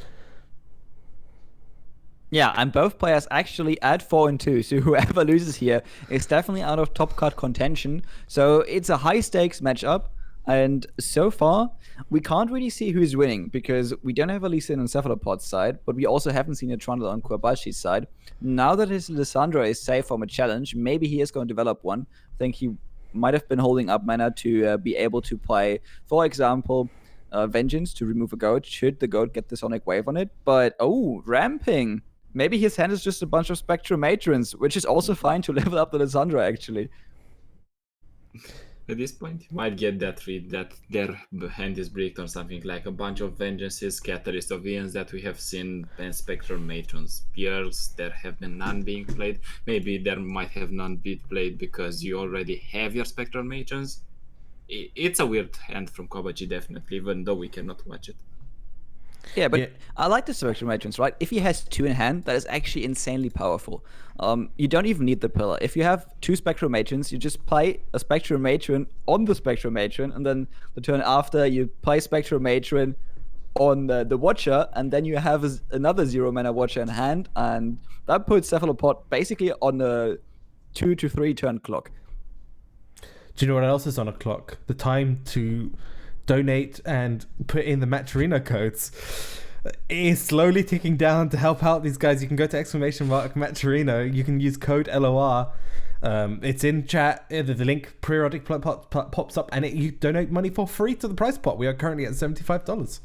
Yeah, and both players actually at 4-2, so whoever loses here is definitely out of top cut contention. So it's a high stakes matchup, and so far we can't really see who's winning because we don't have a Lee Sin on Cephalopod's side, but we also haven't seen a Trundle on Kuwabachi's side. Now that his Lissandra is safe from a challenge, maybe he is going to develop one. I think he might have been holding up mana to be able to play, for example, Vengeance to remove a goat should the goat get the Sonic Wave on it. But ramping. Maybe his hand is just a bunch of Spectrum Matrons, which is also fine to level up the Lissandra, actually. At this point, you might get that read that their hand is bricked on something like a bunch of vengeances, catalyst of Ians that we have seen, and spectral matrons. Pearls, there have been none being played. Maybe there might have none be played because you already have your spectral matrons. It's a weird hand from Kobachi, definitely, even though we cannot watch it. Yeah, but Yeah. I like the Spectrum Matrons, right? If he has 2 in hand, that is actually insanely powerful. You don't even need the pillar. If you have 2 Spectrum Matrons, you just play a Spectrum Matron on the Spectrum Matron, and then the turn after, you play Spectrum Matron on the Watcher, and then you have another 0-mana Watcher in hand, and that puts Cephalopod basically on a 2 to 3 turn clock. Do you know what else is on a clock? The time to donate and put in the Matcherino codes. It is slowly ticking down to help out these guys. You can go to ! Matcherino. You can use code LOR. It's in chat. The link periodically pops up, and you donate money for free to the prize pot. We are currently at $75.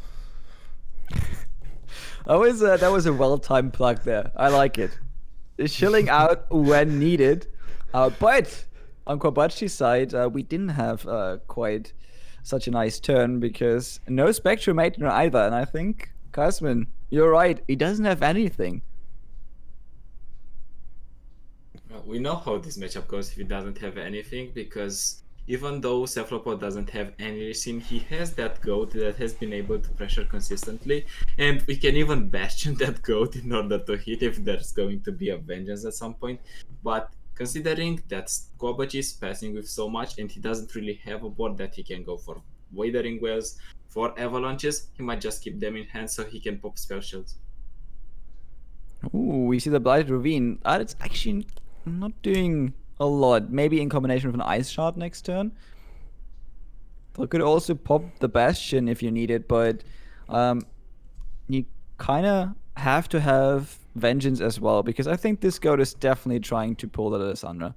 That was a well-timed plug there. I like it. Shilling out when needed. But on Kobachi's side, we didn't have quite such a nice turn because no Spectrum Matron either. And I think, Kasman, you're right. He doesn't have anything. Well, we know how this matchup goes if he doesn't have anything, because even though Cephalopod doesn't have any resin, he has that goat that has been able to pressure consistently, and we can even bastion that goat in order to hit if there's going to be a vengeance at some point. But considering that Kobachi is passing with so much and he doesn't really have a board that he can go for Withering Wells, for Avalanches, he might just keep them in hand so he can pop spell shields. Ooh, we see the Blighted Ravine. It's actually not doing a lot. Maybe in combination with an Ice Shard next turn. You could also pop the Bastion if you need it, but you kind of have to have Vengeance as well, because I think this goat is definitely trying to pull the Lysandra.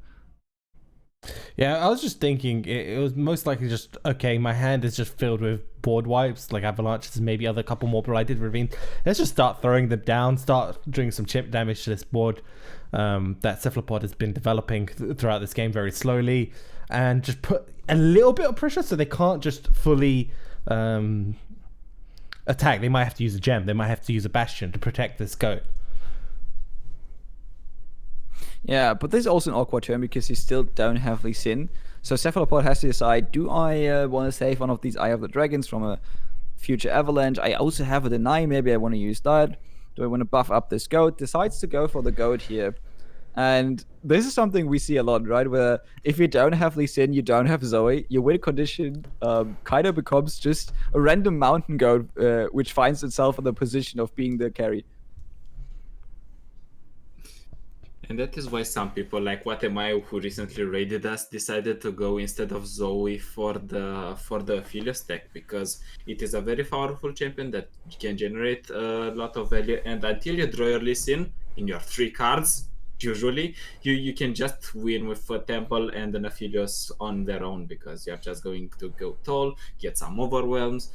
Yeah, I was just thinking it was most likely just, okay, my hand is just filled with board wipes, like Avalanches, maybe other couple more Blighted Ravine. Let's just start throwing them down, start doing some chip damage to this board that Cephalopod has been developing throughout this game very slowly, and just put a little bit of pressure so they can't just fully attack. They might have to use a gem, they might have to use a Bastion to protect this goat. Yeah, but this is also an awkward turn because you still don't have Lee Sin. So Cephalopod has to decide, do I want to save one of these Eye of the Dragons from a future Avalanche? I also have a Deny, maybe I want to use that. Do I want to buff up this goat? Decides to go for the goat here. And this is something we see a lot, right? Where if you don't have Lee Sin, you don't have Zoe, your win condition kind of becomes just a random mountain goat, which finds itself in the position of being the carry. And that is why some people like Watemai, who recently raided us, decided to go instead of Zoe for the Aphelios deck, because it is a very powerful champion that can generate a lot of value, and until you draw your list in your 3 cards, usually you can just win with a Temple and an Aphelios on their own, because you're just going to go tall, get some overwhelms,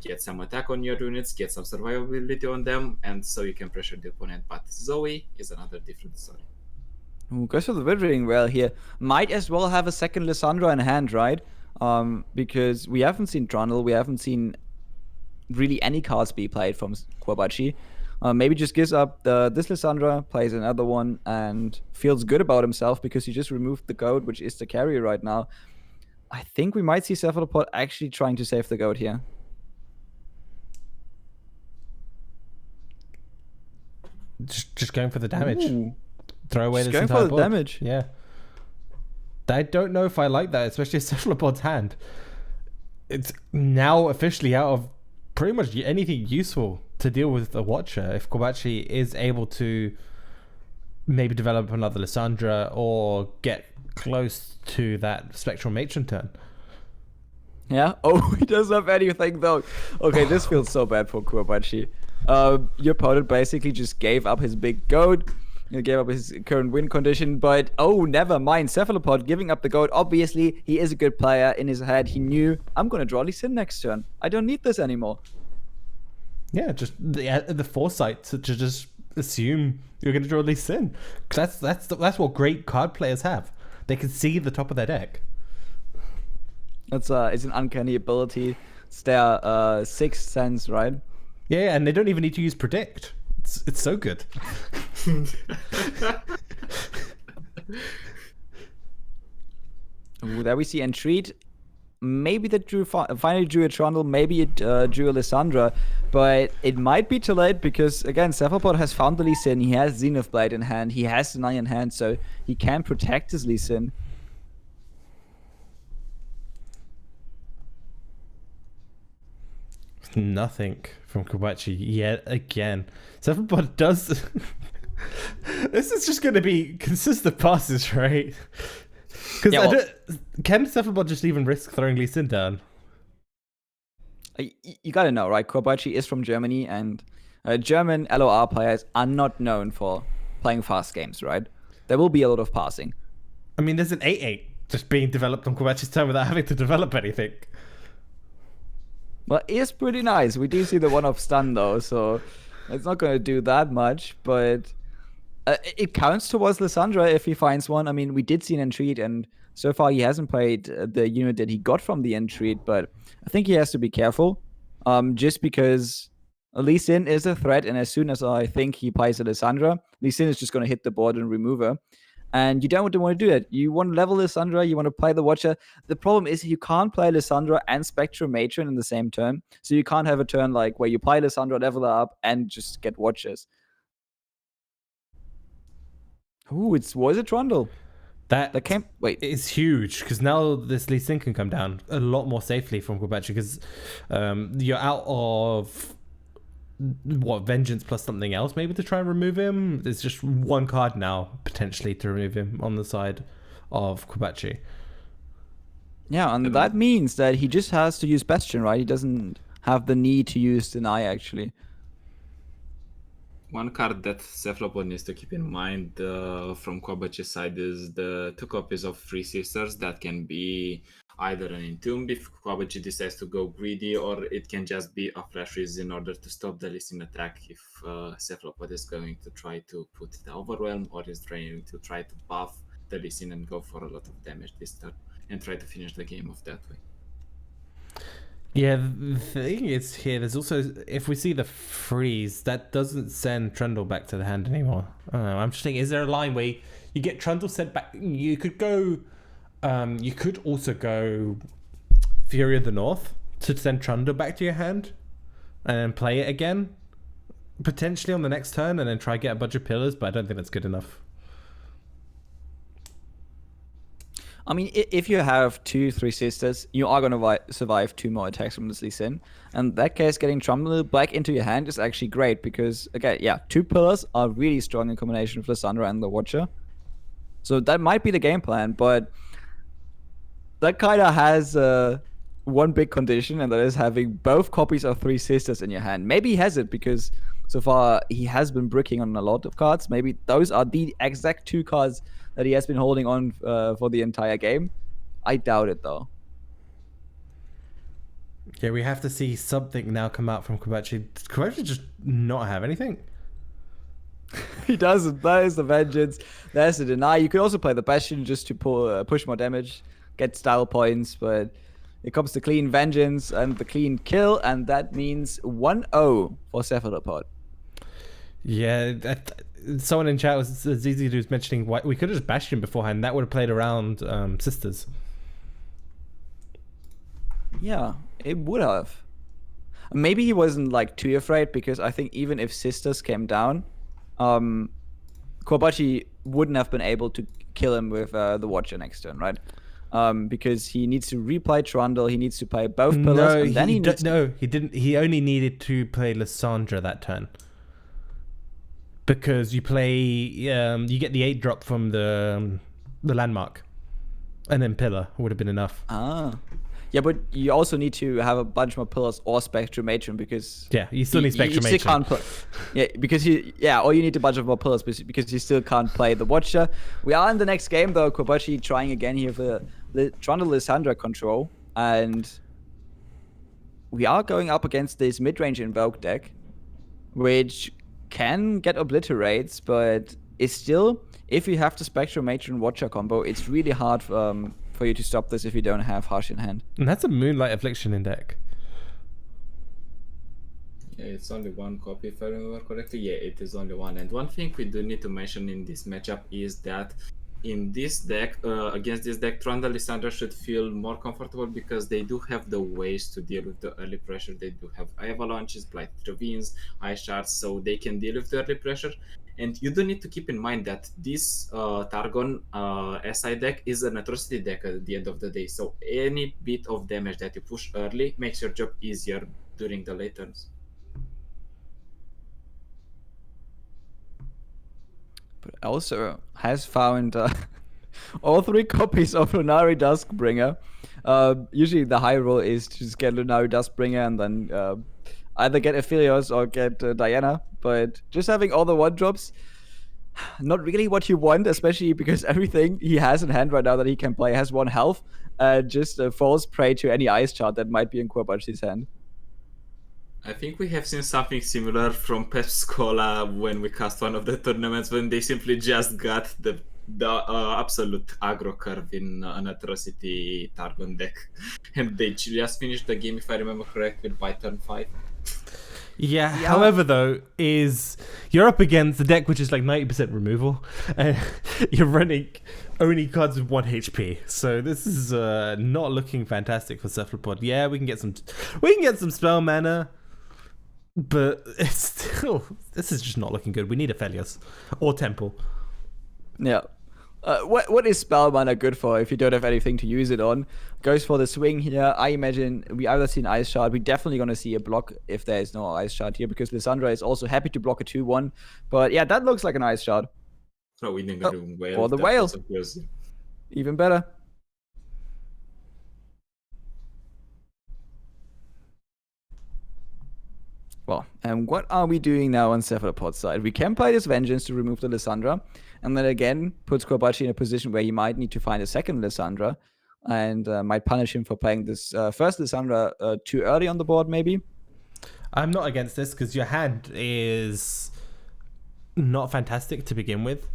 get some attack on your units, get some survivability on them, and so you can pressure the opponent. But Zoe is another different story. Ooh, goes for the Withering Well here. Might as well have a second Lysandra in hand, right? Because we haven't seen Trundle, we haven't seen really any cards be played from Kobachi. Maybe just gives up this Lysandra, plays another one, and feels good about himself because he just removed the goat, which is the carrier right now. I think we might see Cephalopod actually trying to save the goat here. Just going for the damage. Ooh. Throw away Just this going entire for the board. damage. Yeah. I don't know if I like that, especially Cephalopod's hand. It's now officially out of pretty much anything useful to deal with the Watcher. If Kobachi is able to maybe develop another Lysandra or get close to that Spectral Matron turn. Yeah? Oh, he doesn't have anything though. Okay, this feels so bad for Kobachi. Your opponent basically just gave up his big goat. He gave up his current win condition, but oh, never mind. Cephalopod giving up the goat. Obviously, he is a good player. In his head, he knew, I'm going to draw Lee Sin next turn. I don't need this anymore. Yeah, just the foresight to just assume you're going to draw Lee Sin. That's what great card players have. They can see the top of their deck. It's an uncanny ability. It's their sixth sense, right? Yeah, and they don't even need to use predict. It's so good. Ooh, there we see Entreat. Maybe that finally drew a Trundle, maybe it drew a Lissandra, but it might be too late because, again, Cephalopod has found the Lee Sin, he has Zenith Blade in hand, he has Deny in hand, so he can protect his Lee Sin. Nothing from Kobachi yet again. Cephalopod does... This is just going to be consistent passes, right? Because Yeah, can Cephalopod just even risk throwing Lee Sin down? you gotta know, right? Kobachi is from Germany, and German LOR players are not known for playing fast games, right? There will be a lot of passing. I mean, there's an 8-8 just being developed on Kobachi's turn without having to develop anything. Well, it is pretty nice. We do see the one-off stun, though, so it's not going to do that much, but it counts towards Lissandra if he finds one. I mean, we did see an Entreat, and so far he hasn't played the unit that he got from the Entreat, but I think he has to be careful, just because Lee Sin is a threat, and as soon as I think he plays a Lissandra, Lee Sin is just going to hit the board and remove her. And you don't want to do it. You want to level Lissandra, you want to play the Watcher. The problem is you can't play Lissandra and Spectrum Matron in the same turn. So you can't have a turn like where you play Lissandra, level her up, and just get Watchers. Ooh, was it Trundle? That came. Wait, it's huge because now this Lee Sin can come down a lot more safely from Kobachi because you're out of Vengeance plus something else maybe to try and remove him. There's just one card now potentially to remove him on the side of Kobachi. Yeah, and that means that he just has to use Bastion, right? He doesn't have the need to use Deny, actually. One card that Cephalopod needs to keep in mind from Kobachi's side is the 2 copies of Three Sisters that can be either an Entomb if Kobachi decides to go greedy, or it can just be a Flash Freeze in order to stop the Lee Sin attack if Cephalopod is going to try to put the Overwhelm or is trying to buff the Lee Sin and go for a lot of damage this turn and try to finish the game off that way. Yeah, the thing is here, there's also, if we see the freeze, that doesn't send Trundle back to the hand anymore. I don't know, I'm just thinking, is there a line where you get Trundle sent back? You could go, you could also go Fury of the North to send Trundle back to your hand and then play it again, potentially on the next turn, and then try get a bunch of pillars, but I don't think that's good enough. I mean, if you have 2 Three Sisters, you are going to survive 2 more attacks from this Lee Sin. And in that case, getting Trundle back into your hand is actually great because, again, yeah, 2 pillars are really strong in combination with Lissandra and the Watcher. So that might be the game plan, but that kind of has one big condition, and that is having both copies of Three Sisters in your hand. Maybe he has it because so far he has been bricking on a lot of cards. Maybe those are the exact 2 cards that he has been holding on for the entire game. I doubt it, though. Yeah, we have to see something now come out from Kobachi. Does Kobachi just not have anything? He doesn't. That is the Vengeance. There's the Deny. You could also play the Bastion just to push more damage, get style points, but it comes to clean Vengeance and the clean kill, and that means 1-0 for Cephalopod. Yeah, someone in chat was Zizi was mentioning why we could have just bashed him beforehand. That would have played around Sisters. Yeah, it would have. Maybe he wasn't like too afraid because I think even if Sisters came down, Kobachi wouldn't have been able to kill him with the Watcher next turn, right? Because he needs to replay Trundle, he needs to play both pillars, and then he didn't. He only needed to play Lissandra that turn. Because you play, you get the 8 drop from the landmark, and then pillar would have been enough. Yeah, but you also need to have a bunch more pillars or Spectrum Matron because you still need Spectrum Matron. Can't play, or you need a bunch of more pillars because you still can't play the Watcher. We are in the next game though. Kobachi trying again here for the Trundle Lissandra control, and we are going up against this mid-range Invoke deck, which can get obliterates, but it's still, if you have the Spectrum Matron Watcher combo, it's really hard for for you to stop this if you don't have Harsh in hand. And that's a Moonlight Affliction in deck. Yeah, it's only one copy if I remember correctly. Yeah, it is only one. And one thing we do need to mention in this matchup is that in this deck, against this deck, Trundle Lissandra should feel more comfortable because they do have the ways to deal with the early pressure. They do have Avalanches, Blight Ravines, Ice Shards, so they can deal with the early pressure. And you do need to keep in mind that this Targon SI deck is an atrocity deck at the end of the day. So any bit of damage that you push early makes your job easier during the late turns. But also has found all 3 copies of Lunari Duskbringer. Usually the high roll is to just get Lunari Duskbringer and then either get Aphelios or get Diana. But just having all the 1-drops, not really what you want, especially because everything he has in hand right now that he can play has 1 health. Just falls prey to any ice chart that might be in Kwabachi's hand. I think we have seen something similar from Pep Scola when we cast one of the tournaments when they simply just got the absolute aggro curve in an atrocity Targon deck, and they just finished the game, if I remember correctly, by turn 5. Yeah, however, though, is you're up against the deck which is like 90% removal, and you're running only cards with 1 HP. So this is not looking fantastic for Cephalopod. Yeah, we can get some spell mana, but it's still, this is just not looking good. We need Aphelios or Temple. Yeah. What is spell mana good for if you don't have anything to use it on? Goes for the swing here. I imagine we either see an Ice Shard. We're definitely going to see a block if there is no Ice Shard here, because Lissandra is also happy to block a 2-1. But yeah, that looks like an Ice Shard. So we didn't do well. Or the whale. Even better. Well, and what are we doing now on Cephalopod's side? We can play this Vengeance to remove the Lissandra, and then again puts Kwabachi in a position where he might need to find a second Lissandra, and might punish him for playing this first Lissandra too early on the board, maybe. I'm not against this because your hand is not fantastic to begin with.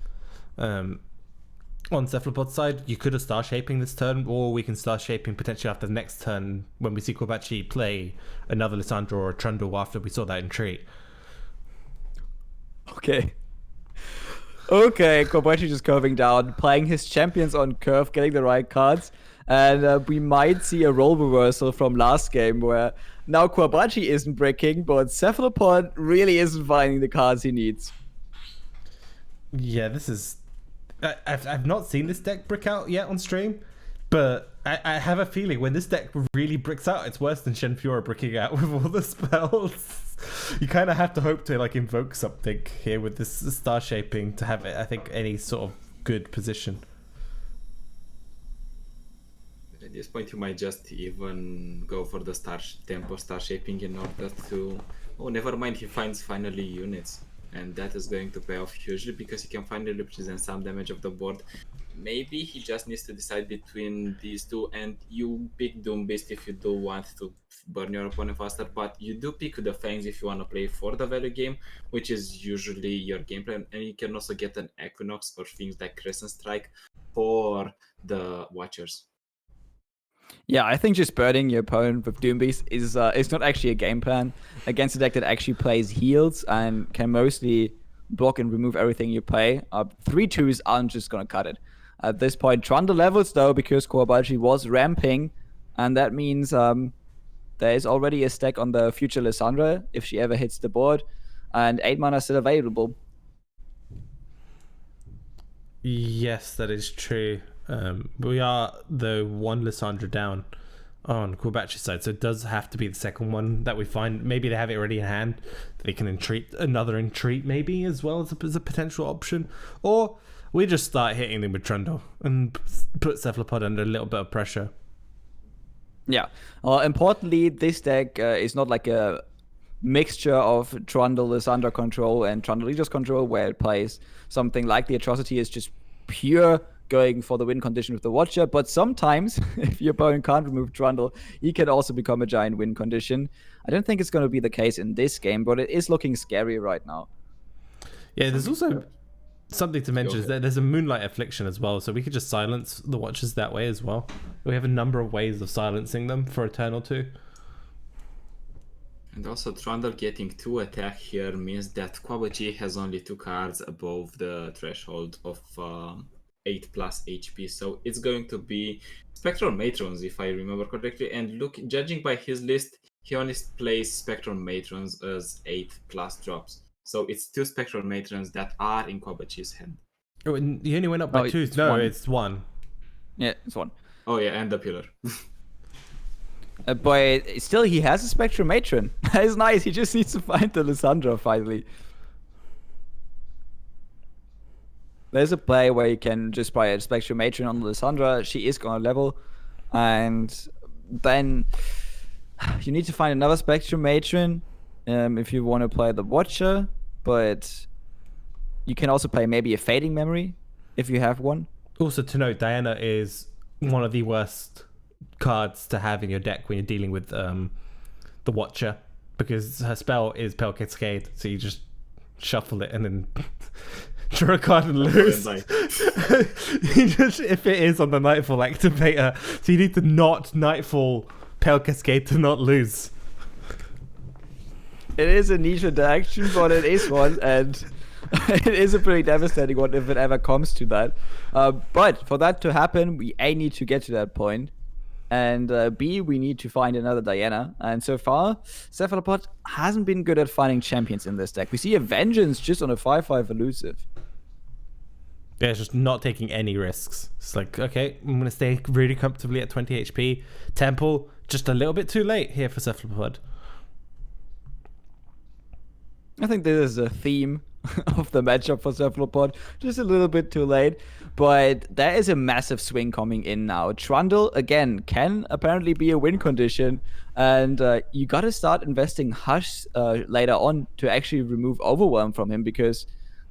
On Cephalopod's side, you could have Star Shaping this turn, or we can Star Shaping potentially after the next turn when we see Kwabachi play another Lissandra or a Trundle after we saw that in Treat. Okay. Okay, Kwabachi just curving down, playing his champions on curve, getting the right cards. And we might see a role reversal from last game where now Kwabachi isn't breaking, but Cephalopod really isn't finding the cards he needs. Yeah, this is... I've not seen this deck brick out yet on stream, but I have a feeling when this deck really bricks out, it's worse than Shenfiora bricking out with all the spells. You kind of have to hope to like invoke something here with this Star Shaping to have, I think, any sort of good position. At this point, you might just even go for the tempo Star Shaping in order to... Oh, never mind, he finds finally units. And that is going to pay off hugely because he can finally represent some damage of the board. Maybe he just needs to decide between these two, and you pick Doom Beast if you do want to burn your opponent faster, but you do pick the Fangs if you want to play for the value game, which is usually your game plan, and you can also get an Equinox or things like Crescent Strike for the Watchers. Yeah, I think just burning your opponent with Doom Beast is not actually a game plan against a deck that actually plays heals and can mostly block and remove everything you play. 3-2s aren't just going to cut it. At this point, Trundle levels though, because Kwabachi was ramping, and that means there is already a stack on the future Lissandra if she ever hits the board, and 8 mana still available. Yes, that is true. We are the one Lissandra down on Kwabachi's side, so it does have to be the second one that we find. Maybe they have it already in hand. They can another entreat maybe as well as a potential option, or we just start hitting them with Trundle and put Cephalopod under a little bit of pressure. Yeah. Importantly, this deck is not like a mixture of Trundle Lissandra control and Trundle Aegis control, where it plays something like the Atrocity is just pure going for the win condition with the Watcher, but sometimes if your opponent can't remove Trundle, he can also become a giant win condition. I don't think it's going to be the case in this game, but it is looking scary right now. Yeah, there's also Something to mention is that there's a Moonlight Affliction as well, so we could just silence the Watchers that way as well. We have a number of ways of silencing them for a turn or two. And also Trundle getting 2 attack here means that Kwabachi has only 2 cards above the threshold of 8 plus HP, so it's going to be Spectral Matrons if I remember correctly, and judging by his list, he only plays Spectral Matrons as 8 plus drops. So it's 2 Spectral Matrons that are in Kwabachi's hand. Oh, and he only went up by 2. No, it's 1. Yeah, it's 1. Oh yeah, and the pillar. But still, he has a Spectral Matron. That is nice. He just needs to find the Lysandra finally. There's a play where you can just buy a Spectral Matron on the Lysandra. She is going to level. And then you need to find another Spectral Matron if you want to play the Watcher. But you can also play maybe a Fading Memory if you have one. Also to note, Diana is one of the worst cards to have in your deck when you're dealing with the Watcher, because her spell is Pale Cascade, so you just shuffle it and then draw a card and lose. If it is on the Nightfall activator, so you need to not Nightfall Pale Cascade to not lose. It is a niche interaction, but it is one, and it is a pretty devastating one if it ever comes to that. But for that to happen, we A, need to get to that point, and B, we need to find another Diana. And so far, Cephalopod hasn't been good at finding champions in this deck. We see a Vengeance just on a 5/5 elusive. Yeah, it's just not taking any risks. It's like, okay, I'm going to stay really comfortably at 20 HP. Temple, just a little bit too late here for Cephalopod. I think this is a theme of the matchup for Cephalopod. Just a little bit too late. But there is a massive swing coming in now. Trundle, again, can apparently be a win condition. And you got to start investing Hush later on to actually remove Overwhelm from him, because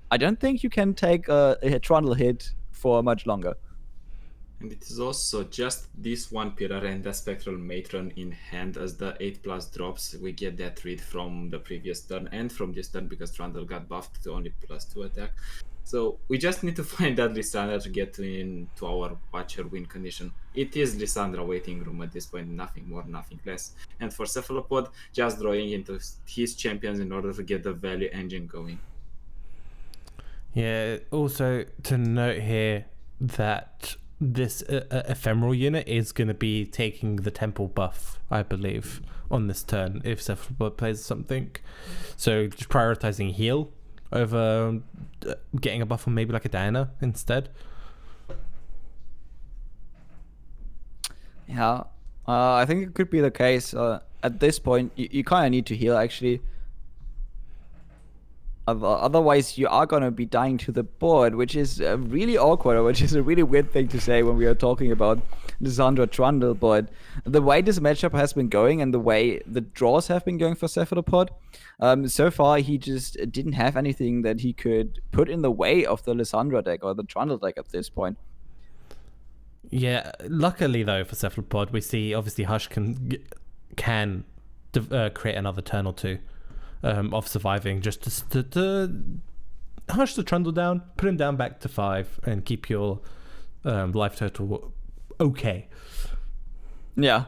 I don't think you can take a Trundle hit for much longer. And it is also just this one pillar and the Spectral Matron in hand as the 8 plus drops. We get that read from the previous turn and from this turn because Trundle got buffed to only +2 attack. So we just need to find that Lysandra to get into our Watcher win condition. It is Lysandra waiting room at this point, nothing more, nothing less. And for Cephalopod, just drawing into his champions in order to get the value engine going. Yeah, also to note here that this ephemeral unit is going to be taking the temple buff, I believe, on this turn if Cephalopod plays something. So just prioritizing heal over getting a buff on maybe like a Diana instead. Yeah, I think it could be the case. At this point, you kind of need to heal, actually. Otherwise, you are going to be dying to the board, which is really awkward, which is a really weird thing to say when we are talking about Lysandra Trundle. But the way this matchup has been going and the way the draws have been going for Cephalopod, so far he just didn't have anything that he could put in the way of the Lysandra deck or the Trundle deck at this point. Yeah, luckily though for Cephalopod, we see obviously Hush can create another turn or two of surviving, just to hush the Trundle down, put him down back to 5, and keep your life total okay. Yeah.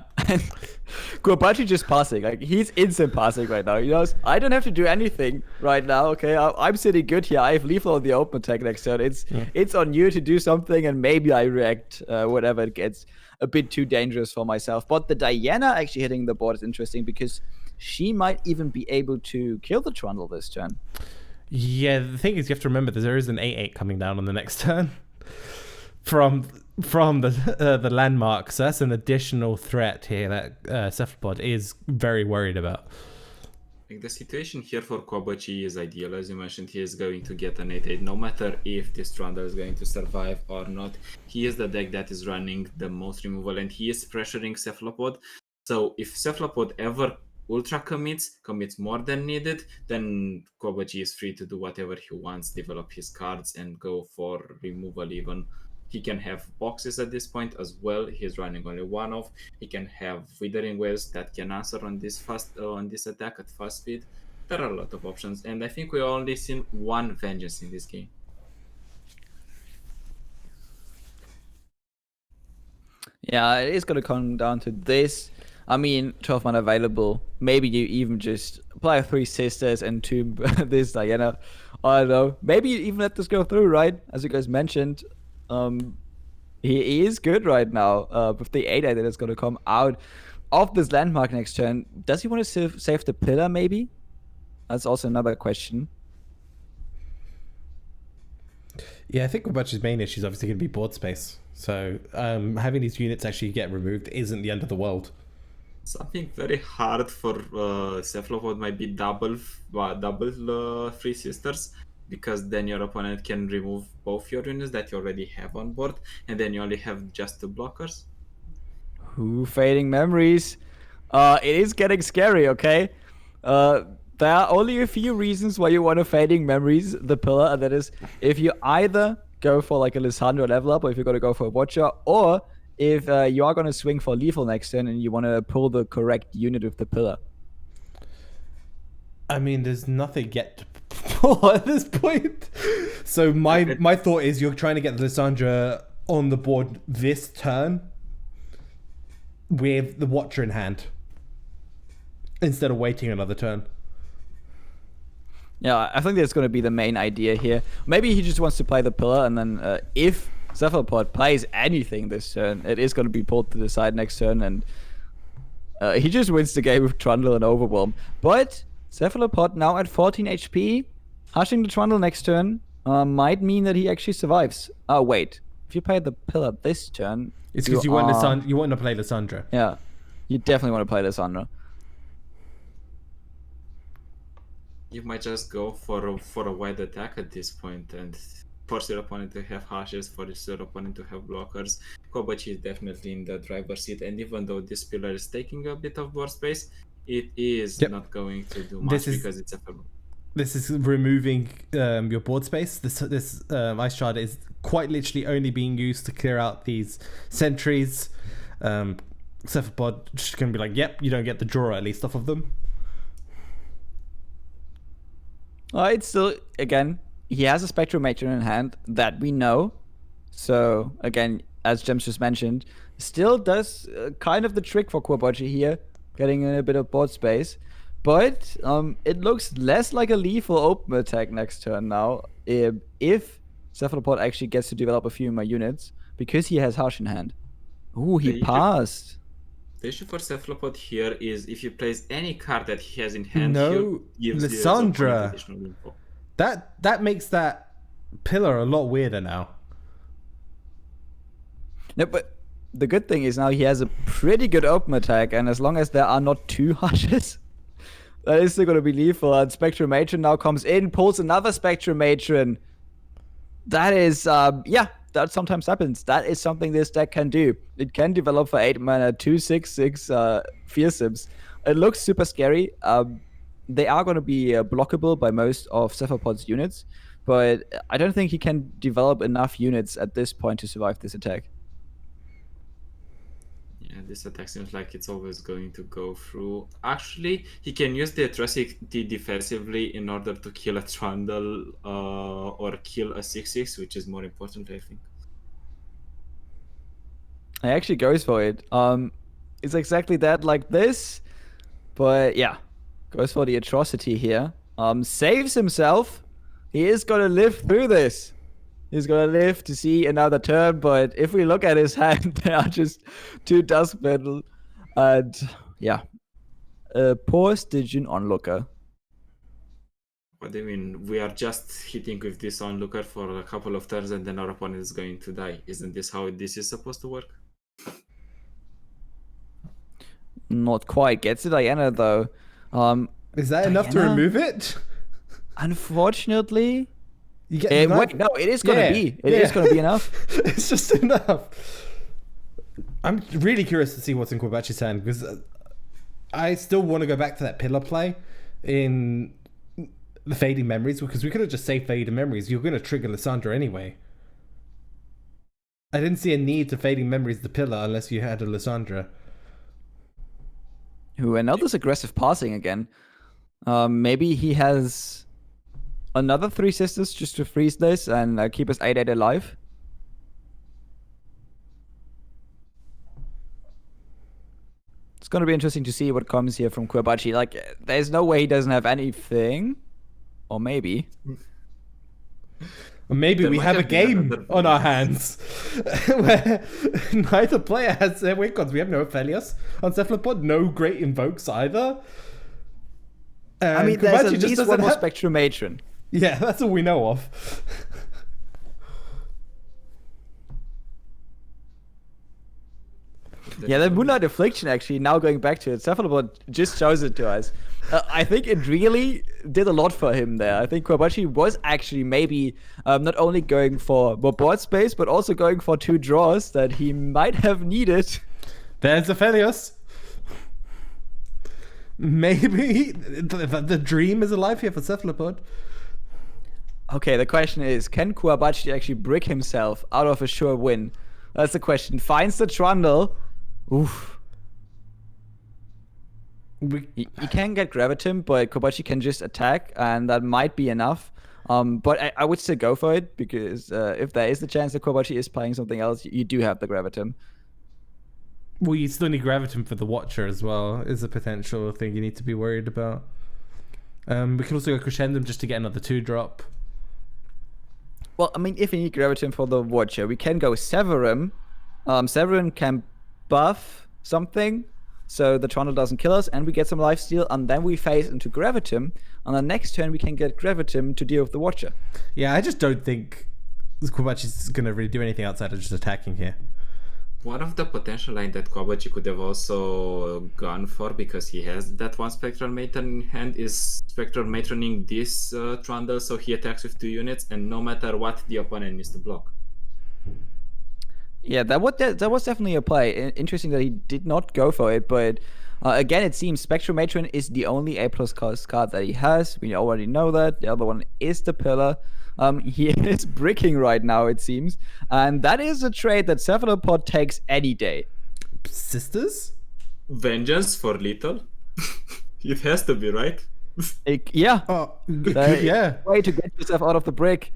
Guabachi just passing. Like, he's instant passing right now. You know, I don't have to do anything right now, okay? I'm sitting good here. I have lethal on the open attack next turn. It's on you to do something, and maybe I react whatever it gets a bit too dangerous for myself. But the Diana actually hitting the board is interesting because she might even be able to kill the Trundle this turn. Yeah, the thing is, you have to remember that there is an 8/8 coming down on the next turn from the landmark, so that's an additional threat here that Cephalopod is very worried about. I think the situation here for Kwabachi is ideal. As you mentioned, he is going to get an 8/8 no matter if this Trundle is going to survive or not. He is the deck that is running the most removal, and he is pressuring Cephalopod. So if Cephalopod ever ultra commits more than needed, then Kwabachi is free to do whatever he wants, develop his cards and go for removal even. He can have boxes at this point as well. He's running only one off. He can have Withering Waves that can answer on this attack at fast speed. There are a lot of options, and I think we only seen one Vengeance in this game. Yeah, it is going to come down to this. I mean, 12 mana available. Maybe you even just play 3 sisters and tomb this Diana. I don't know. Maybe you even let this go through, right? As you guys mentioned, he is good right now with the 8/8 that is going to come out of this landmark next turn. Does he want to save the pillar, maybe? That's also another question. Yeah, I think Kobachi's main issue is obviously going to be board space. So having these units actually get removed isn't the end of the world. Something very hard for Cephalopod might be double Three Sisters, because then your opponent can remove both your units that you already have on board, and then you only have just 2 blockers. Ooh, fading memories. It is getting scary, okay? There are only a few reasons why you want to fading memories the pillar, and that is if you either go for like a Lissandra level up, or if you're going to go for a Watcher, or if you are going to swing for lethal next turn and you want to pull the correct unit with the pillar. I mean, there's nothing yet to pull at this point. So my thought is you're trying to get Lissandra on the board this turn with the Watcher in hand instead of waiting another turn. Yeah, I think that's going to be the main idea here. Maybe he just wants to play the pillar, and then if Cephalopod plays anything this turn, it is going to be pulled to the side next turn, and he just wins the game with Trundle and Overwhelm. But Cephalopod now at 14 HP, hushing the Trundle next turn might mean that he actually survives. Oh, wait. If you play the pillar this turn... It's because you want to play Lissandra. Yeah, you definitely want to play Lissandra. You might just go for a wide attack at this point and force your opponent to have hashes, force your opponent to have blockers. Kobachi is definitely in the driver's seat, and even though this pillar is taking a bit of board space, it is not going to do much because it's a pebble. This is removing your board space. This Ice Shard is quite literally only being used to clear out these sentries. Cephalopod just going to be like, yep, you don't get the draw at least off of them. It's still, again, he has a Spectral Matron in hand that we know. So, again, as James just mentioned, still does kind of the trick for Kobachi here, getting in a bit of board space. But it looks less like a lethal open attack next turn now, if Cephalopod actually gets to develop a few more units, because he has Harsh in hand. Ooh, he passed. The issue for Cephalopod here is if he plays any card that he has in hand, he gives Lissandra. That makes that pillar a lot weirder now. No, but the good thing is now he has a pretty good open attack, and as long as there are not 2 hushes, that is still going to be lethal. And Spectral Matron now comes in, pulls another Spectral Matron. That is, yeah, that sometimes happens. That is something this deck can do. It can develop for 8 mana, 2/6/6 Fearsims. It looks super scary. They are going to be blockable by most of Cephalopod's units, but I don't think he can develop enough units at this point to survive this attack. Yeah, this attack seems like it's always going to go through. Actually, he can use the atrocity defensively in order to kill a Trundle or kill a 6/6, which is more important, I think. He actually goes for it. It's exactly that, like this, but yeah, goes for the atrocity here. Saves himself. He is gonna live through this. He's gonna live to see another turn, but if we look at his hand, there are just 2 Dusk Metal, and yeah, poor Stygian Onlooker. What do you mean? We are just hitting with this Onlooker for a couple of turns, and then our opponent is going to die. Isn't this how this is supposed to work? Not quite. Gets it, Diana, though. Is that enough to remove it? Unfortunately... You get wait, no, it is going to be. It is going to be enough. It's just enough. I'm really curious to see what's in Kobachi's hand, because I still want to go back to that pillar play in the Fading Memories, because we could have just saved Fading Memories. You're going to trigger Lissandra anyway. I didn't see a need to Fading Memories the pillar unless you had a Lissandra. Ooh, and now this aggressive passing again. Maybe he has another 3 sisters just to freeze this and keep us 8/8 alive. going to be interesting to see what comes here from Kuwabachi. Like, there's no way he doesn't have anything. Or maybe. Or maybe There we might have a have been game another on our variant. hands where neither player has their win cons. We have no Aphelios on Cephalopod, no great invokes either. And I mean, there's Kuwabachi at just least doesn't one more have- Spectrum Matron. Yeah, that's all we know of. Yeah, the Moonlight Affliction, actually, now going back to it, Cephalopod just shows it to us. I think it really did a lot for him there. I think Kuwabachi was actually maybe not only going for more board space, but also going for 2 draws that he might have needed. There's Aphelios. Maybe the dream is alive here for Cephalopod. Okay, the question is, can Kuwabachi actually brick himself out of a sure win? That's the question. Finds the Trundle. Oof. He can get Gravitum, but Kobachi can just attack, and that might be enough. But I would still go for it, because if there is the chance that Kobachi is playing something else, you do have the Gravitum. Well, you still need Gravitum for the Watcher as well, is a potential thing you need to be worried about. We can also go Crescendum just to get another 2-drop. Well, I mean, if you need Gravitum for the Watcher, we can go Severum. Severum can buff something, so the Trundle doesn't kill us, and we get some lifesteal, and then we phase into Gravitum. On the next turn, we can get Gravitum to deal with the Watcher. Yeah, I just don't think Kuwabachi's going to really do anything outside of just attacking here. One of the potential line that Kobachi could have also gone for, because he has that one Spectral Matron in hand, is Spectral Matroning this Trundle, so he attacks with 2 units, and no matter what, the opponent needs to block. Yeah, that was definitely a play. Interesting that he did not go for it, but again, it seems Spectral Matron is the only A+ cost card that he has. We already know that. The other one is the Pillar. He is bricking right now, it seems. And that is a trade that Cephalopod takes any day. Sisters? Vengeance for little? It has to be, right? Yeah. Oh, good, yeah. Way to get yourself out of the brick.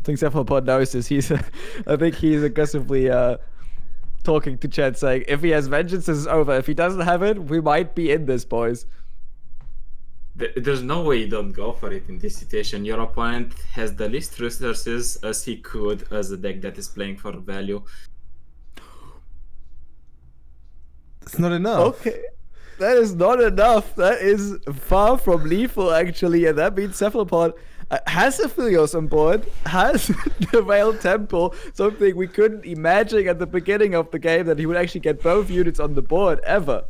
I think Cephalopod knows this. I think he's aggressively talking to chat, saying, if he has vengeance, this is over. If he doesn't have it, we might be in this, boys. There's no way you don't go for it in this situation. Your opponent has the least resources as he could as a deck that is playing for value. It's not enough. Okay. That is not enough. That is far from lethal, actually. And that means Cephalopod has Aphelios on board, has the Veil Temple, something we couldn't imagine at the beginning of the game, that he would actually get both units on the board, ever.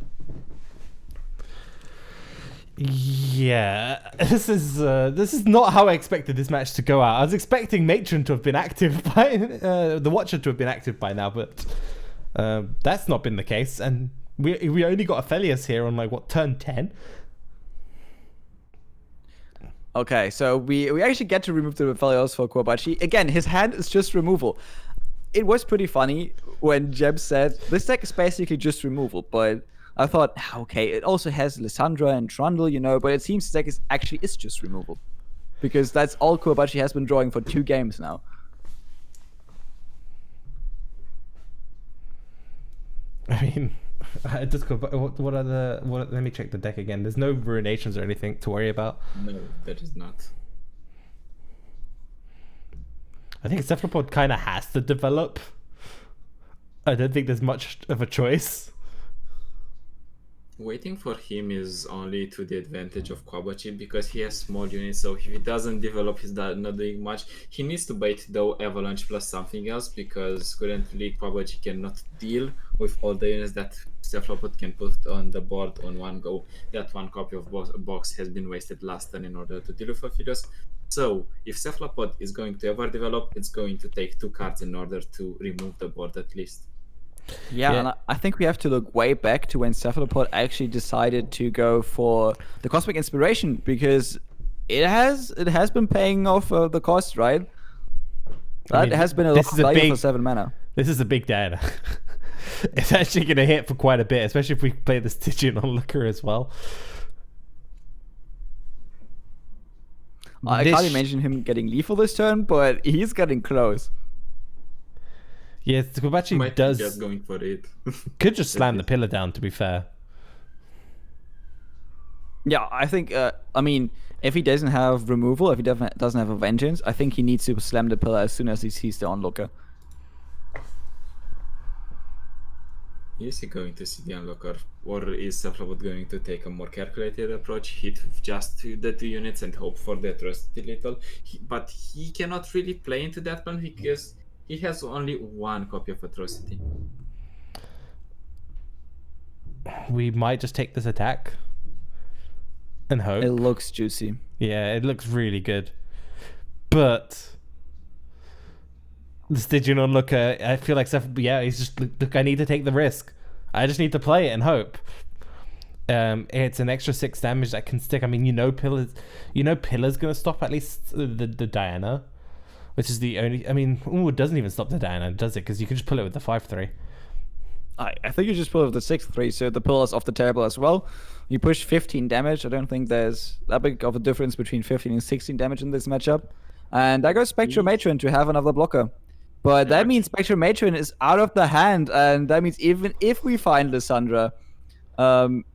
Yeah, this is not how I expected this match to go out. I was expecting Matron to have been active by the Watcher to have been active by now, but that's not been the case. And we only got Aphelios here on like turn 10. Okay, so we actually get to remove the Aphelios for Kuwabachi. Again, his hand is just removal. It was pretty funny when Jem said this deck is basically just removal, but I thought, okay, it also has Lysandra and Trundle, you know, but it seems the deck is just removal. Because that's all Kuwabachi has been drawing for 2 games now. I mean, just go. What are the? Let me check the deck again. There's no Ruinations or anything to worry about. No, that is not. I think Cephalopod kind of has to develop. I don't think there's much of a choice. Waiting for him is only to the advantage of Kuwabachi because he has small units, so if he doesn't develop, he's not doing much. He needs to bait though Avalanche plus something else, because currently Kuwabachi cannot deal with all the units that Cephalopod can put on the board on one go. That one copy of box has been wasted last turn in order to deal with Aphelios. So if Cephalopod is going to ever develop, it's going to take 2 cards in order to remove the board at least. Yeah, and I think we have to look way back to when Cephalopod actually decided to go for the Cosmic Inspiration, because it has been paying off the cost, right? That has been a lot of value for 7 mana. This is a big data. It's actually going to hit for quite a bit, especially if we play the Stygian Onlooker as well. I can't imagine him getting lethal this turn, but he's getting close. Yeah, Kobachi Might be does just going for it. could just slam the pillar down. To be fair, Yeah, I think. I mean, if he doesn't have removal, if he doesn't have a vengeance, I think he needs to slam the pillar as soon as he sees the onlooker. Is he going to see the unlocker, or is Cephalopod going to take a more calculated approach, hit with just the 2 units and hope for the atrocity little? But he cannot really play into that plan because he has only 1 copy of atrocity. we might just take this attack and hope. It looks juicy. Yeah, it looks really good, but the Stygian onlooker, I feel like he's just look. I need to take the risk. I just need to play it and hope. It's an extra 6 damage that can stick. I mean, Pillar's gonna stop at least the Diana, which is the only. I mean, it doesn't even stop the Diana, does it? Because you can just pull it with the 5/3. I think you just pull with the 6/3, so the pillar's off the table as well. You push 15 damage. I don't think there's that big of a difference between 15 and 16 damage in this matchup. And there goes Spectral Matron to have another blocker. But that means Spectral Matron is out of the hand, and that means even if we find Lissandra,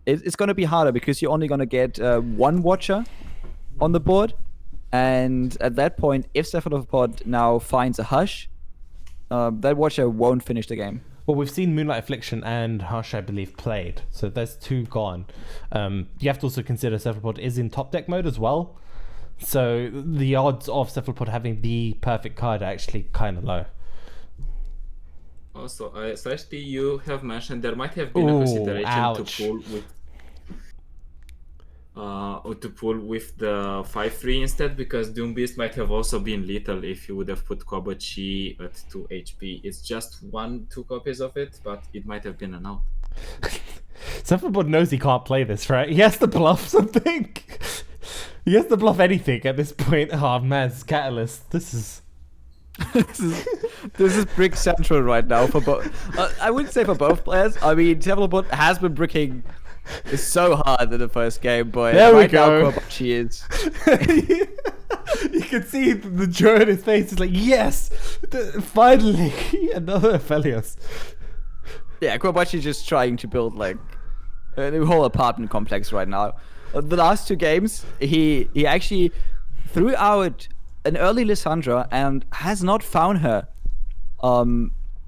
it's going to be harder because you're only going to get 1 Watcher on the board. And at that point, if Cephalopod now finds a Hush, that Watcher won't finish the game. Well, we've seen Moonlight Affliction and Hush, I believe, played. So there's 2 gone. You have to also consider Cephalopod is in top deck mode as well. So the odds of Cephalopod having the perfect card are actually kind of low. Also, Celeste, you have mentioned there might have been a consideration ouch. to pull with the 5/3 instead, because Doombeast might have also been lethal if you would have put Kobachi at 2 HP. It's just 2 copies of it, but it might have been an out. Cephalopod knows he can't play this, right? He has to bluff something. He has to bluff anything at this point. Oh man, it's Catalyst. This is brick central right now for both. I wouldn't say for both players. I mean, Cephalopod has been bricking so hard in the first game, but there right we go. now Kobachi is. You can see the joy in his face. It's like, yes, finally another Aphelios. Yeah, Kobachi is just trying to build like a new whole apartment complex right now. The last 2 games, he actually threw out an early Lissandra and has not found her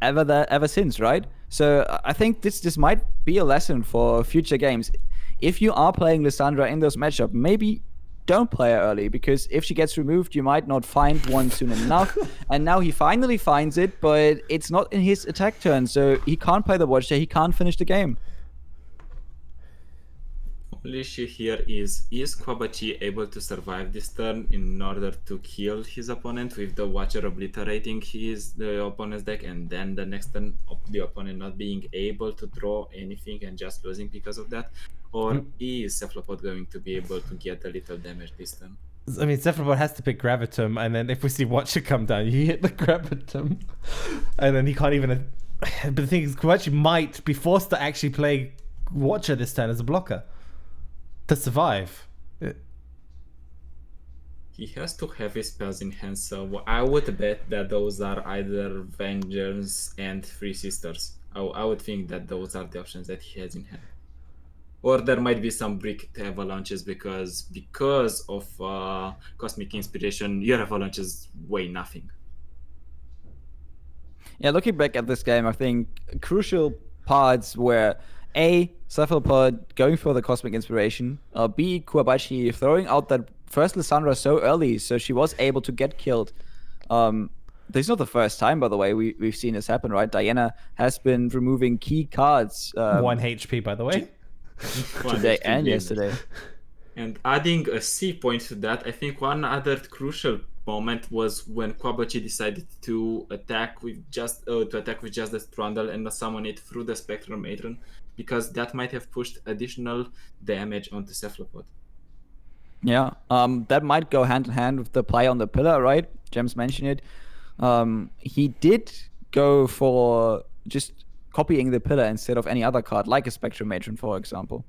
ever since, right? So I think this might be a lesson for future games. If you are playing Lissandra in those matchups, maybe don't play her early, because if she gets removed, you might not find one soon enough. And now he finally finds it, but it's not in his attack turn, so he can't play the Watcher, he can't finish the game. Only issue here is Kobachi able to survive this turn in order to kill his opponent with the Watcher obliterating the opponent's deck, and then the next turn the opponent not being able to draw anything and just losing because of that? Or is Cephalopod going to be able to get a little damage this turn? I mean, Cephalopod has to pick Gravitum, and then if we see Watcher come down, you hit the Gravitum, and then he can't even. But the thing is, Kobachi might be forced to actually play Watcher this turn as a blocker to survive. He has to have his spells in hand, so I would bet that those are either Vengeance and Three Sisters. I would think that those are the options that he has in hand. Or there might be some brick avalanches because of Cosmic Inspiration, your avalanches weigh nothing. Yeah, looking back at this game, I think crucial parts were A, Cephalopod going for the Cosmic Inspiration, B, Kobachi throwing out that first Lissandra so early, so she was able to get killed. This is not the first time, by the way, we've seen this happen, right? Diana has been removing key cards. 1 HP, by the way. Today and yesterday. And adding a C point to that, I think one other crucial moment was when Kobachi decided to attack with just the Strandal and not summon it through the Spectral Matron, because that might have pushed additional damage onto Cephalopod. Yeah, that might go hand in hand with the play on the pillar, right? Gems mentioned it. He did go for just copying the pillar instead of any other card, like a Spectral Matron, for example.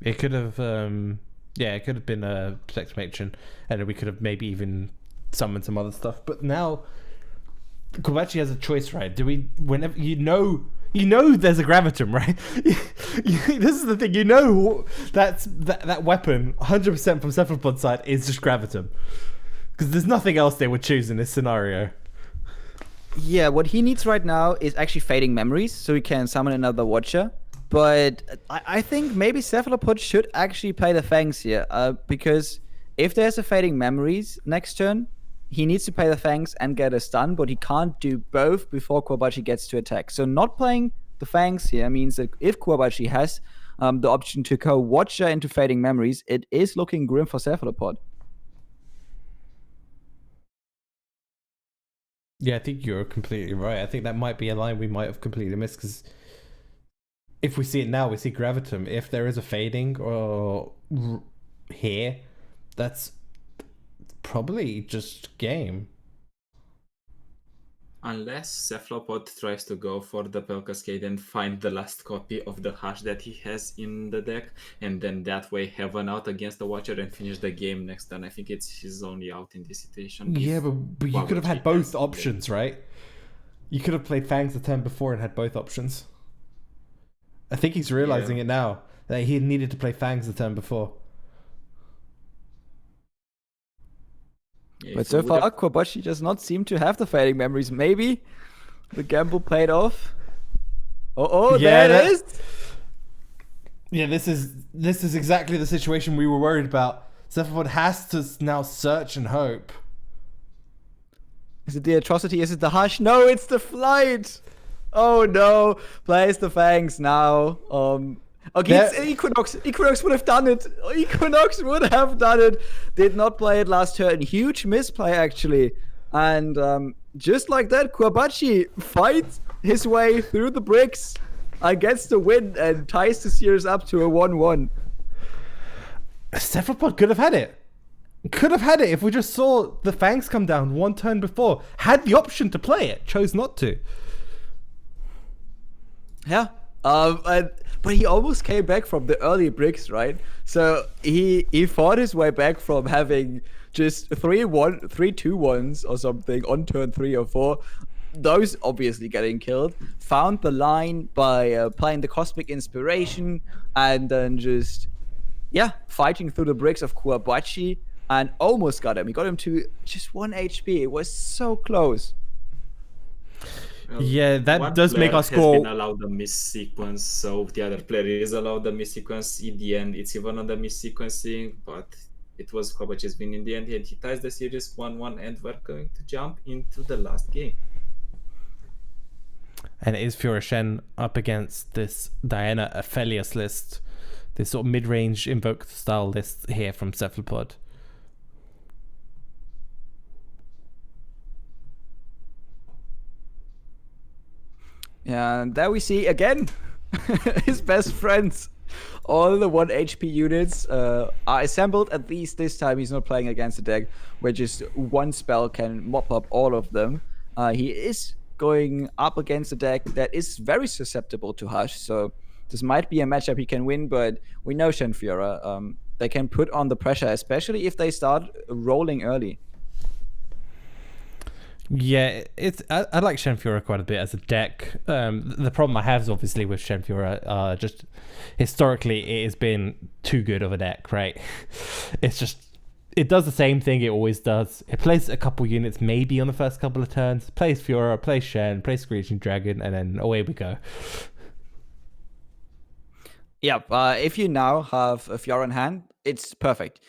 It could have, it could have been a Spectral Matron, and we could have maybe even summon some other stuff. But now Kobachi has a choice, right? Do we, whenever you know there's a Gravitum, right? This is the thing, that weapon 100% from Cephalopod's side is just Gravitum, because there's nothing else they would choose in this scenario. Yeah, what he needs right now is actually Fading Memories, so he can summon another Watcher. But I think maybe Cephalopod should actually play the Fangs here, because if there's a Fading Memories next turn, he needs to play the Fangs and get a stun, but he can't do both before Kobachi gets to attack. So not playing the Fangs here means that if Kobachi has the option to go Watcher into Fading Memories, it is looking grim for Cephalopod. Yeah, I think you're completely right. I think that might be a line we might have completely missed, because if we see it now, we see Gravitum. If there is a Fading or here, that's probably just game. Unless Cephalopod tries to go for the Pearl Cascade and find the last copy of the Hush that he has in the deck, and then that way have an out against the Watcher and finish the game next turn. I think it's his only out in this situation. Yeah, but you could have had both options, right? You could have played Fangs the turn before and had both options. I think he's realizing it now, that he needed to play Fangs the turn before. Yeah, but so far, Kobachi does not seem to have the Fading Memories. Maybe the gamble paid off. There it is. Yeah, this is exactly the situation we were worried about. Cephalopod has to now search and hope. Is it the Atrocity? Is it the Hush? No, it's the Flight. Oh no! Plays the Fangs now. Okay, it's Equinox. Equinox would have done it. Equinox would have done it. Did not play it last turn. Huge misplay, actually. And just like that, Kobachi fights his way through the bricks, gets the win, and ties the series up to a 1-1. Cephalopod could have had it. Could have had it if we just saw the Fangs come down one turn before. Had the option to play it. Chose not to. Yeah. But he almost came back from the early bricks, right? So he fought his way back from having just 3 2-1s or something on turn 3 or 4. Those obviously getting killed. Found the line by playing the Cosmic Inspiration and then just, fighting through the bricks of Kobachi and almost got him. He got him to just 1 HP. It was so close. Yeah, that does make our score. Has been allowed the miss sequence, so the other player is allowed the miss sequence. In the end, it's even on the miss sequencing, but it was Kobachi's win in the end, and he ties the series 1-1, and we're going to jump into the last game. And it is Fiora Shen up against this Diana Aphelios list, this sort of mid-range invoke style list here from Cephalopod. Yeah, and there we see again his best friends. All the 1 HP units are assembled. At least this time he's not playing against a deck where just one spell can mop up all of them. He is going up against a deck that is very susceptible to Hush, so this might be a matchup he can win, but we know Shen Fiora. They can put on the pressure, especially if they start rolling early. Yeah, I like Shen Fiora quite a bit as a deck. The problem I have is obviously with Shen Fiora, just historically it has been too good of a deck, right? It's just, it does the same thing it always does. It plays a couple units maybe on the first couple of turns, plays Fiora, plays Shen, plays Screeching Dragon, and then away we go. Yeah, if you now have a Fiora in hand, it's perfect.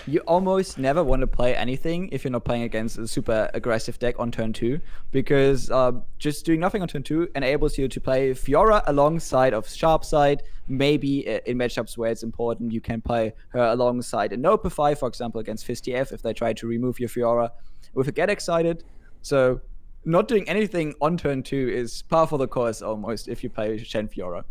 You almost never want to play anything if you're not playing against a super aggressive deck on turn 2, because just doing nothing on turn 2 enables you to play Fiora alongside of Sharpside. Maybe in matchups where it's important, you can play her alongside a Nopify, for example, against FistiF if they try to remove your Fiora with a Get Excited. So not doing anything on turn 2 is par for the course almost if you play Shen Fiora.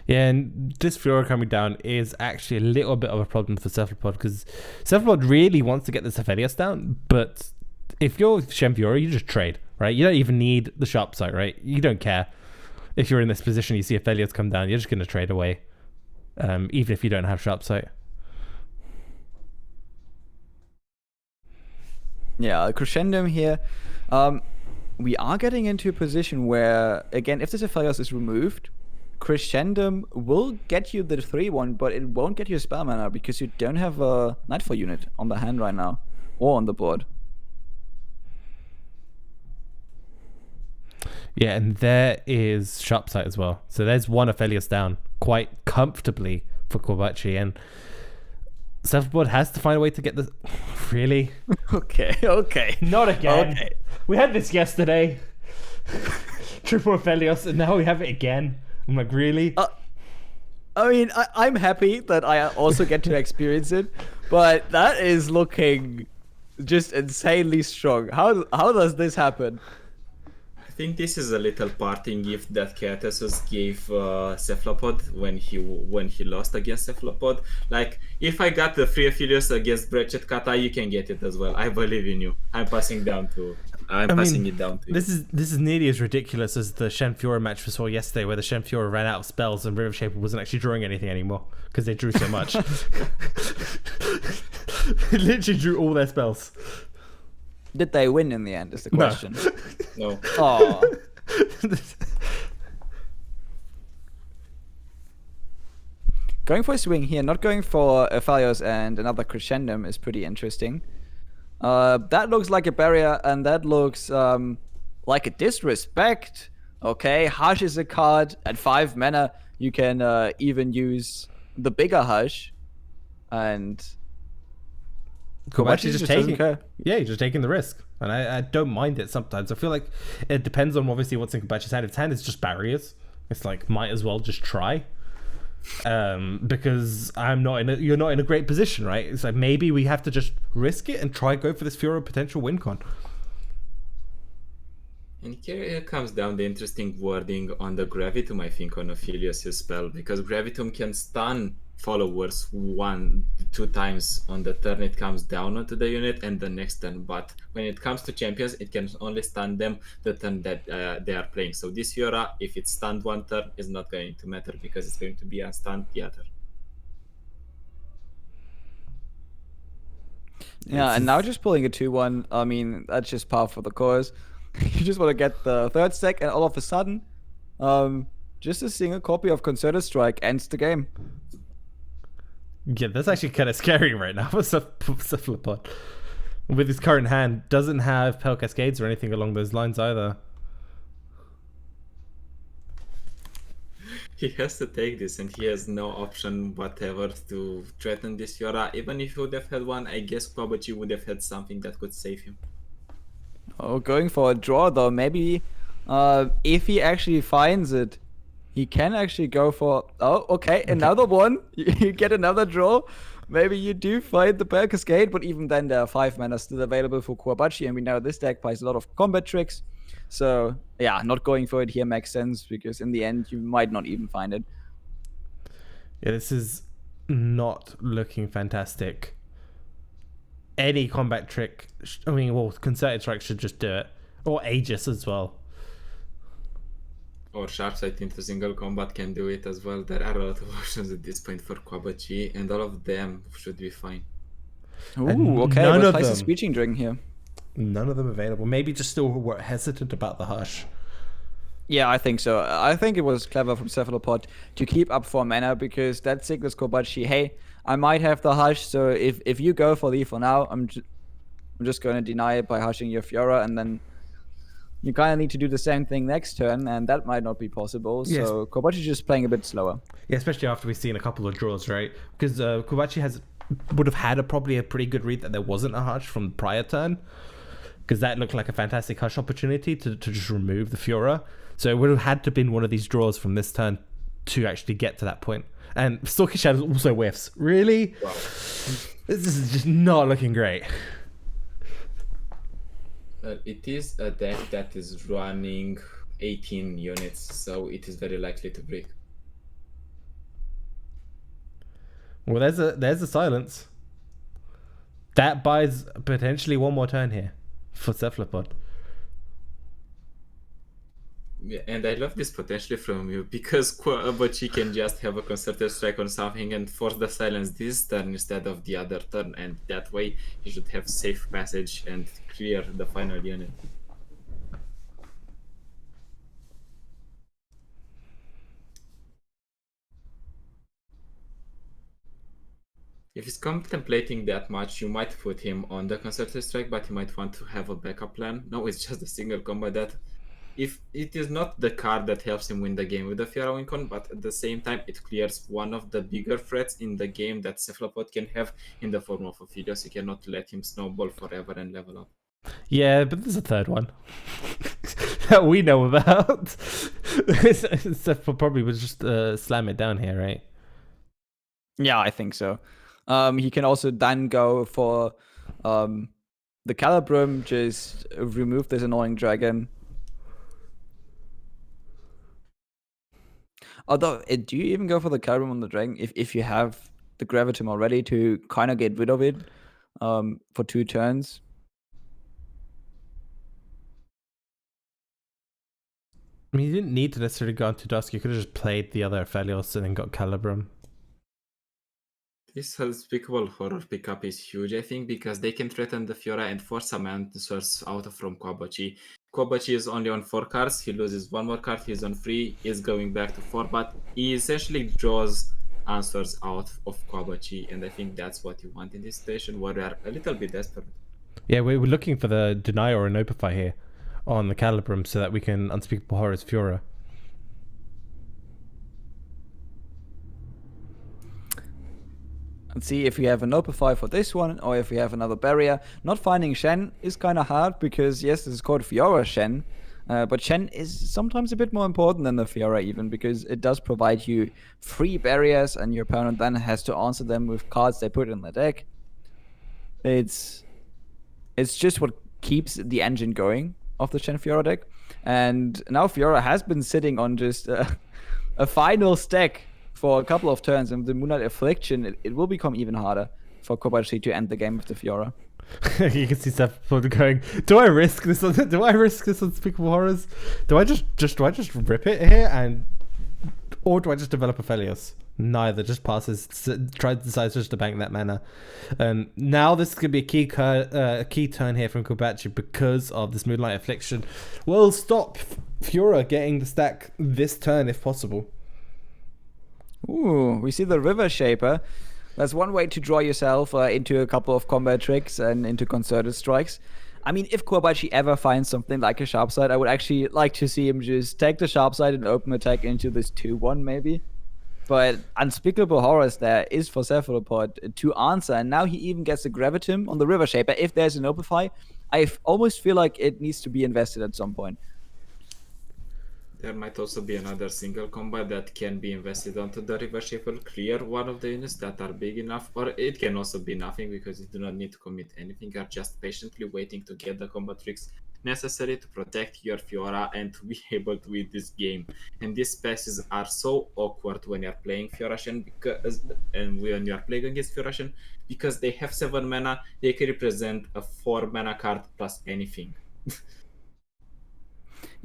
Yeah, and this Fiora coming down is actually a little bit of a problem for Cephalopod, because Cephalopod really wants to get this Aphelios down, but if you're Shen Fiora, you just trade, right? You don't even need the sharp sight, right? You don't care. If you're in this position, you see Aphelios come down, you're just going to trade away, even if you don't have sharp sight. Yeah, Crescendum here. We are getting into a position where, again, if this Aphelios is removed, Crescendum will get you the 3-1, but it won't get you spell mana because you don't have a Nightfall unit on the hand right now or on the board. Yeah, and there is Sharpsight as well. So there's one Aphelios down quite comfortably for Kobachi, and Surfboard has to find a way to get this. Really? Okay. Not again. Okay. We had this yesterday. Triple Aphelios, and now we have it again. I'm like, really? I mean, I'm happy that I also get to experience it, but that is looking just insanely strong. How does this happen? I think this is a little parting gift that Kaetesus gave Cephalopod when he lost against Cephalopod. Like, if I got the free Aphelios against Brechet Kata, you can get it as well. I believe in you. I'm passing it down to you. This is nearly as ridiculous as the Shen Fiora match we saw yesterday, where the Shen Fiora ran out of spells and River Shaper wasn't actually drawing anything anymore because they drew so much. It literally drew all their spells. Did they win in the end? Is the question. No. Oh. Going for a swing here, not going for Aphelios and another Crescendum is pretty interesting. That looks like a barrier, and that looks like a disrespect. Okay, Hush is a card at 5 mana. You can even use the bigger Hush, and Kobachi's just taking, care. yeah, he's just taking the risk, and I don't mind it sometimes. I feel like it depends on obviously what's in Kobachi's hand. If his hand is just barriers, it's like might as well just try, because you're not in a great position, right? It's like maybe we have to just risk it and try go for this Fiora potential win con. And here comes down the interesting wording on the Gravitum, I think, on Aphelios' spell, because Gravitum can stun followers 1-2 times on the turn it comes down onto the unit and the next turn, but when it comes to champions it can only stun them the turn that they are playing. So this Fiora, if it's stunned one turn, is not going to matter because it's going to be unstunned the other. Yeah, and now just pulling a 2-1, I mean, that's just par for the cause. You just want to get the third stack, and all of a sudden, just a single copy of Concerted Strike ends the game. Yeah, that's actually kind of scary right now for Cephalopod. With his current hand, doesn't have Pale Cascades or anything along those lines either. He has to take this, and he has no option whatever to threaten this Fiora. Even if he would have had one, I guess Kobachi would have had something that could save him. Oh, going for a draw though. Maybe if he actually finds it, he can actually go for... Oh, okay, another one. You get another draw. Maybe you do find the Pale Cascade, but even then there are 5 mana still available for Kobachi, and we know this deck plays a lot of combat tricks. So, yeah, not going for it here makes sense, because in the end, you might not even find it. Yeah, this is not looking fantastic. Any combat trick... I mean, well, Concerted Strike should just do it. Or Aegis as well. Or Sharpsight into single combat can do it as well. There are a lot of options at this point for Kobachi, and all of them should be fine. Ooh, okay, none we'll of place a them. Screeching Dragon here. None of them available. Maybe just still were hesitant about the Hush. Yeah, I think so. I think it was clever from Cephalopod to keep up 4 mana, because that signals Kobachi, hey, I might have the Hush, so if you go for Leave for now, I'm just going to deny it by hushing your Fiora, and then you kind of need to do the same thing next turn, and that might not be possible. Yes. So Kobachi's just playing a bit slower. Yeah, especially after we've seen a couple of draws, right? Because Kobachi would have had probably a pretty good read that there wasn't a Hush from the prior turn, because that looked like a fantastic Hush opportunity to just remove the Fiora. So it would have had to been one of these draws from this turn to actually get to that point. And Stalker Shadows also whiffs. Really? Wow. This is just not looking great. It is a deck that is running 18 units, so it is very likely to break. Well, there's a silence. That buys potentially one more turn here for Cephalopod. Yeah, and I love this potentially from you because Kwabachi can just have a concerted strike on something and force the silence this turn instead of the other turn, and that way he should have safe passage and clear the final unit. If he's contemplating that much, you might put him on the concerted strike, but you might want to have a backup plan. No, it's just a single combo that if it is not the card that helps him win the game with the Fiora Wincon, but at the same time it clears one of the bigger threats in the game that Cephalopod can have in the form of Ophidios. You cannot let him snowball forever and level up. Yeah, but there's a third one that we know about. Seth probably would just slam it down here, right? Yeah, I think so. He can also then go for the Calibrum, just remove this annoying dragon. Although, do you even go for the Calibrum on the dragon if you have the Gravitum already to kind of get rid of it for 2 turns? I mean, you didn't need to necessarily go on to Dusk. You could have just played the other Aphelios and then got Calibrum. This unspeakable horror pickup is huge, I think, because they can threaten the Fiora and force some answers out from Kwabachi. Kwabachi is only on 4 cards, he loses 1 more card, he's on 3, he's going back to 4, but he essentially draws answers out of Kwabachi, and I think that's what you want in this situation where we are a little bit desperate. Yeah, we were looking for the Deny or Inopify here on the Calibrum so that we can Unspeakable Horrors Fiora. And see if we have a Nopify for this one, or if we have another barrier. Not finding Shen is kind of hard, because yes, this is called Fiora Shen, but Shen is sometimes a bit more important than the Fiora even, because it does provide you 3 barriers, and your opponent then has to answer them with cards they put in the deck. It's just what keeps the engine going of the Shen Fiora deck. And now Fiora has been sitting on just a final stack for a couple of turns, and the Moonlight Affliction, it will become even harder for Kobayashi to end the game with the Fiora. You can see Seth going, do I risk this Unspeakable Horrors? Do I just rip it here, or do I just develop Aphelios? Neither, just passes, decides just to bank that mana. And now this could be a key turn here from Kobayashi because of this Moonlight Affliction. Will stop Fiora getting the stack this turn if possible. Ooh, we see the River Shaper. That's one way to draw yourself into a couple of combat tricks and into concerted strikes. I mean, if Kobayashi ever finds something like a Sharp Side, I would actually like to see him just take the Sharp Side and open attack into this 2-1 maybe. But Unspeakable Horrors there is for Cephalopod to answer, and now he even gets a Gravitum on the River Shaper. If there's an Opify, I almost feel like it needs to be invested at some point. There might also be another single combat that can be invested onto the River Shaper, clear one of the units that are big enough, or it can also be nothing because you do not need to commit anything, you are just patiently waiting to get the combat tricks necessary to protect your Fiora and to be able to win this game. And these passes are so awkward when you're playing Fiora Shen and when you're playing against Fiora Shen, because they have 7 mana, they can represent a 4 mana card plus anything.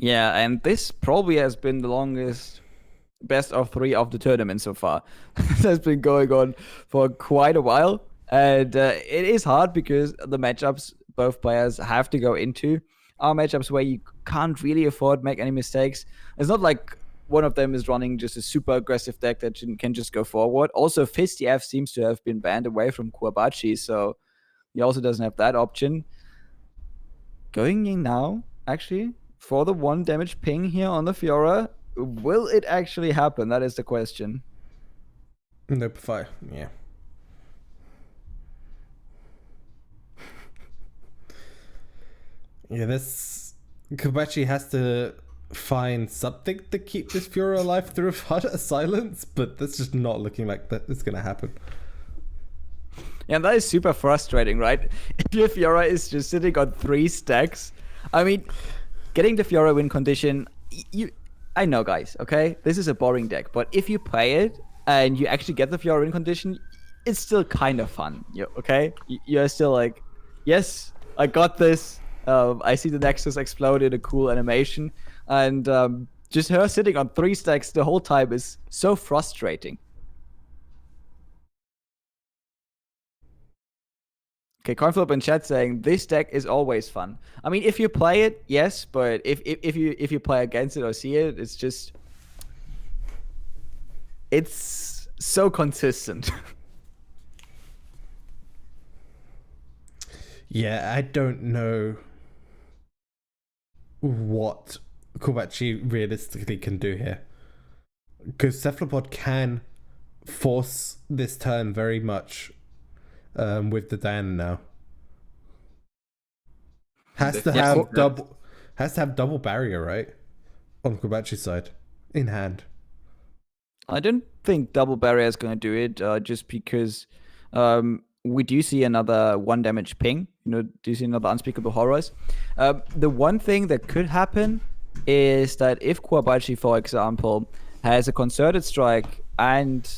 Yeah, and this probably has been the longest best of 3 of the tournament so far. This has been going on for quite a while, and it is hard because the matchups both players have to go into are matchups where you can't really afford to make any mistakes. It's not like one of them is running just a super aggressive deck that can just go forward. Also, FistF seems to have been banned away from Kuwabachi, so he also doesn't have that option. Going in now, actually, for the 1 damage ping here on the Fiora, will it actually happen? That is the question. Nope, fire. Yeah. Yeah, this Kobayashi has to find something to keep this Fiora alive through a silence, but that's just not looking like that it's gonna happen. Yeah, and that is super frustrating, right? If your Fiora is just sitting on 3 stacks, I mean, getting the Fiora win condition, I know, guys, okay? This is a boring deck, but if you play it and you actually get the Fiora win condition, it's still kind of fun, okay? You're still like, yes, I got this. I see the Nexus explode in a cool animation. And just her sitting on 3 stacks the whole time is so frustrating. Okay, Cornflip in chat saying this deck is always fun. I mean, if you play it, yes, but if you play against it or see it, it's so consistent. Yeah, I don't know what Kobachi realistically can do here. Because Cephalopod can force this turn very much with the Dan now. Has to have double barrier, right? On Kobachi's side. In hand. I don't think double barrier is going to do it, just because we do see another 1 damage ping. You know, do you see another unspeakable horrors? The one thing that could happen is that if Kuwabachi, for example, has a concerted strike and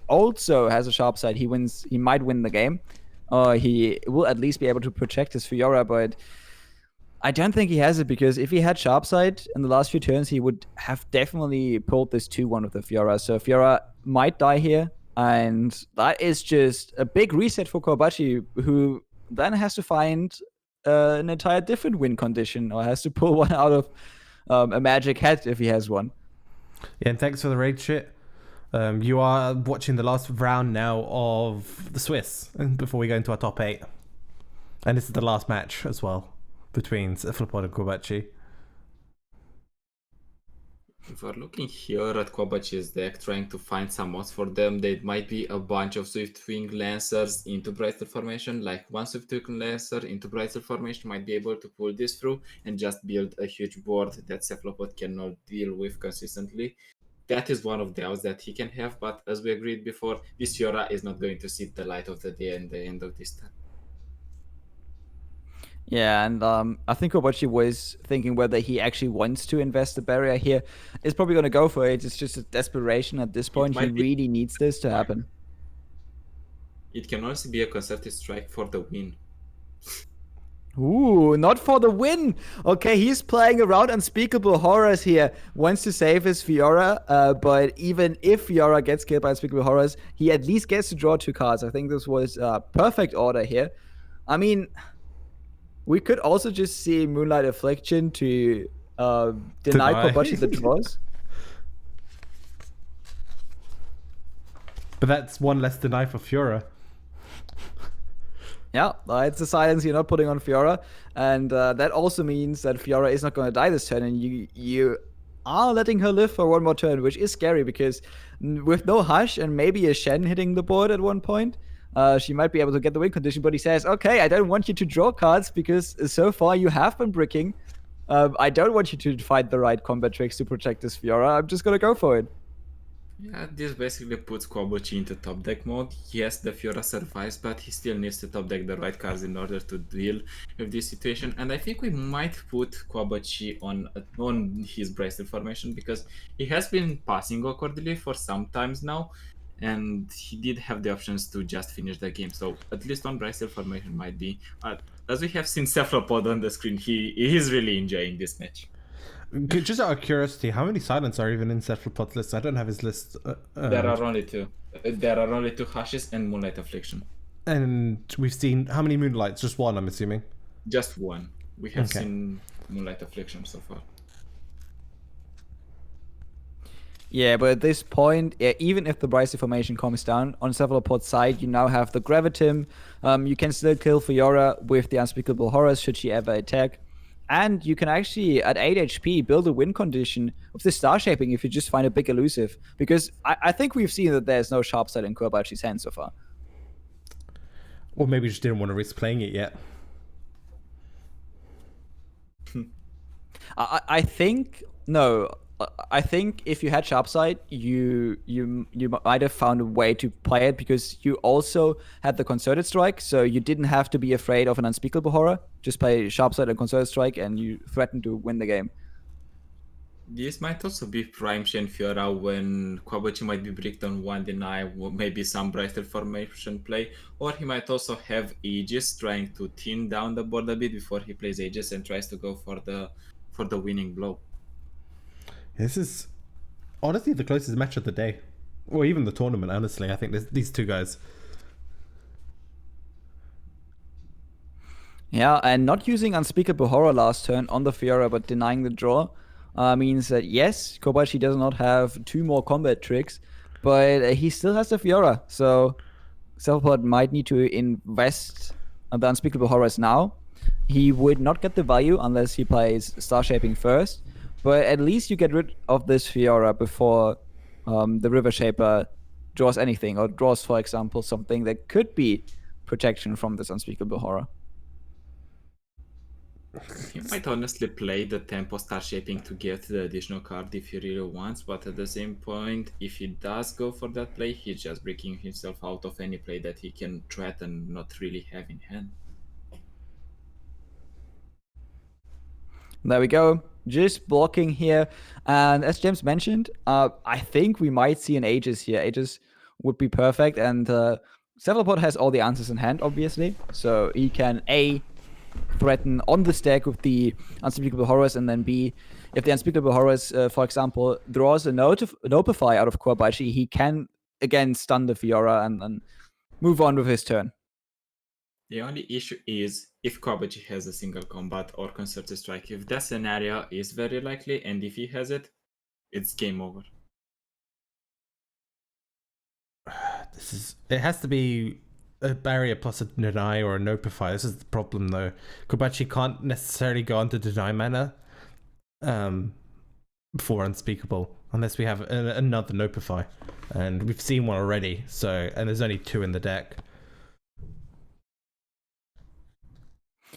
also has a sharp side, he might win the game. He will at least be able to protect his Fiora, but I don't think he has it, because if he had sharp side in the last few turns, he would have definitely pulled this 2-1 with the Fiora. So Fiora might die here, and that is just a big reset for Kobachi, who then has to find an entire different win condition, or has to pull one out of a magic hat if he has one. Yeah, and thanks for the raid shit. You are watching the last round now of the Swiss, and before we go into our top 8. And this is the last match as well between Cephalopod and Kobachi. If we're looking here at Kobachi's deck, trying to find some mods for them, there might be a bunch of Swiftwing Lancers into Brighter Formation. Like one Swiftwing Lancer into Brighter Formation might be able to pull this through and just build a huge board that Cephalopod cannot deal with consistently. That is one of the outs that he can have, but as we agreed before, this Fiora is not going to see the light of the day in the end of this turn. Yeah, and I think Kobachi was thinking whether he actually wants to invest the barrier here. Is probably going to go for it. It's just a desperation at this point. He really needs this to happen. It can also be a concerted strike for the win. Ooh, not for the win. Okay, he's playing around unspeakable horrors here. Wants to save his Fiora, but even if Fiora gets killed by unspeakable horrors, he at least gets to draw 2 cards. I think this was a perfect order here. I mean, we could also just see Moonlight Affliction to deny Kobachi the draws. But that's one less deny for Fiora. Yeah, it's a silence you're not putting on Fiora. And that also means that Fiora is not going to die this turn. And you are letting her live for 1 more turn, which is scary, because with no Hush and maybe a Shen hitting the board at one point, she might be able to get the win condition. But he says, okay, I don't want you to draw cards, because so far you have been bricking. I don't want you to find the right combat tricks to protect this Fiora. I'm just going to go for it. Yeah, this basically puts Kobachi into top deck mode. Yes, the Fiora survives, but he still needs to top deck the right cards in order to deal with this situation. And I think we might put Kobachi on his bracelet formation, because he has been passing awkwardly for some times now, and he did have the options to just finish the game. So at least on bracelet formation might be. As we have seen Cephalopod on the screen, he is really enjoying this match. Just out of curiosity, how many silence are even in Cephalopod's list? I don't have his list. There are only 2. There are only 2 Hushes and Moonlight Affliction. And we've seen how many Moonlights? Just 1, I'm assuming. Just 1. We have seen Moonlight Affliction so far. Yeah, but at this point, even if the Bryce formation comes down on Cephalopod's side, you now have the Gravitim. You can still kill Fiora with the Unspeakable Horrors should she ever attack. And you can actually, at 8 HP, build a win condition of the Star Shaping if you just find a big elusive. Because I think we've seen that there's no sharp side in Kobachi's hand so far. Or maybe just didn't want to risk playing it yet. I think, no. I think if you had sharp side, you might have found a way to play it, because you also had the concerted strike, so you didn't have to be afraid of an unspeakable horror. Just play sharp side and concerted strike, and you threaten to win the game. This might also be Prime Shen Fiora when Kobachi might be bricked on 1 deny, maybe some brighter formation play, or he might also have Aegis trying to thin down the board a bit before he plays Aegis and tries to go for the winning blow. This is honestly the closest match of the day, or even the tournament. Honestly, I think these two guys. Yeah, and not using Unspeakable Horror last turn on the Fiora, but denying the draw, means that yes, Kobayashi does not have 2 more combat tricks, but he still has the Fiora. So Cephalopod might need to invest the Unspeakable Horrors now. He would not get the value unless he plays Star Shaping first, but at least you get rid of this Fiora before the River Shaper draws anything, or draws, for example, something that could be protection from this Unspeakable Horror. He might honestly play the tempo Star Shaping to get the additional card if he really wants, but at the same point, if he does go for that play, he's just breaking himself out of any play that he can threaten not really have in hand. There we go. Just blocking here. And as James mentioned, I think we might see an Aegis here. Aegis would be perfect. And Cephalopod has all the answers in hand, obviously. So he can A, threaten on the stack with the Unspeakable Horrors, and then B, if the Unspeakable Horrors, for example, draws a Notify out of Kobayashi, he can again stun the Fiora and move on with his turn. The only issue is if Kobayashi has a single combat or concerted strike. If that scenario is very likely, and if he has it, it's game over. It has to be a barrier plus a deny or a notify. This is the problem though. Kobayashi can't necessarily go on to deny mana for Unspeakable unless we have another notify, and we've seen one already. So, and there's only 2 in the deck.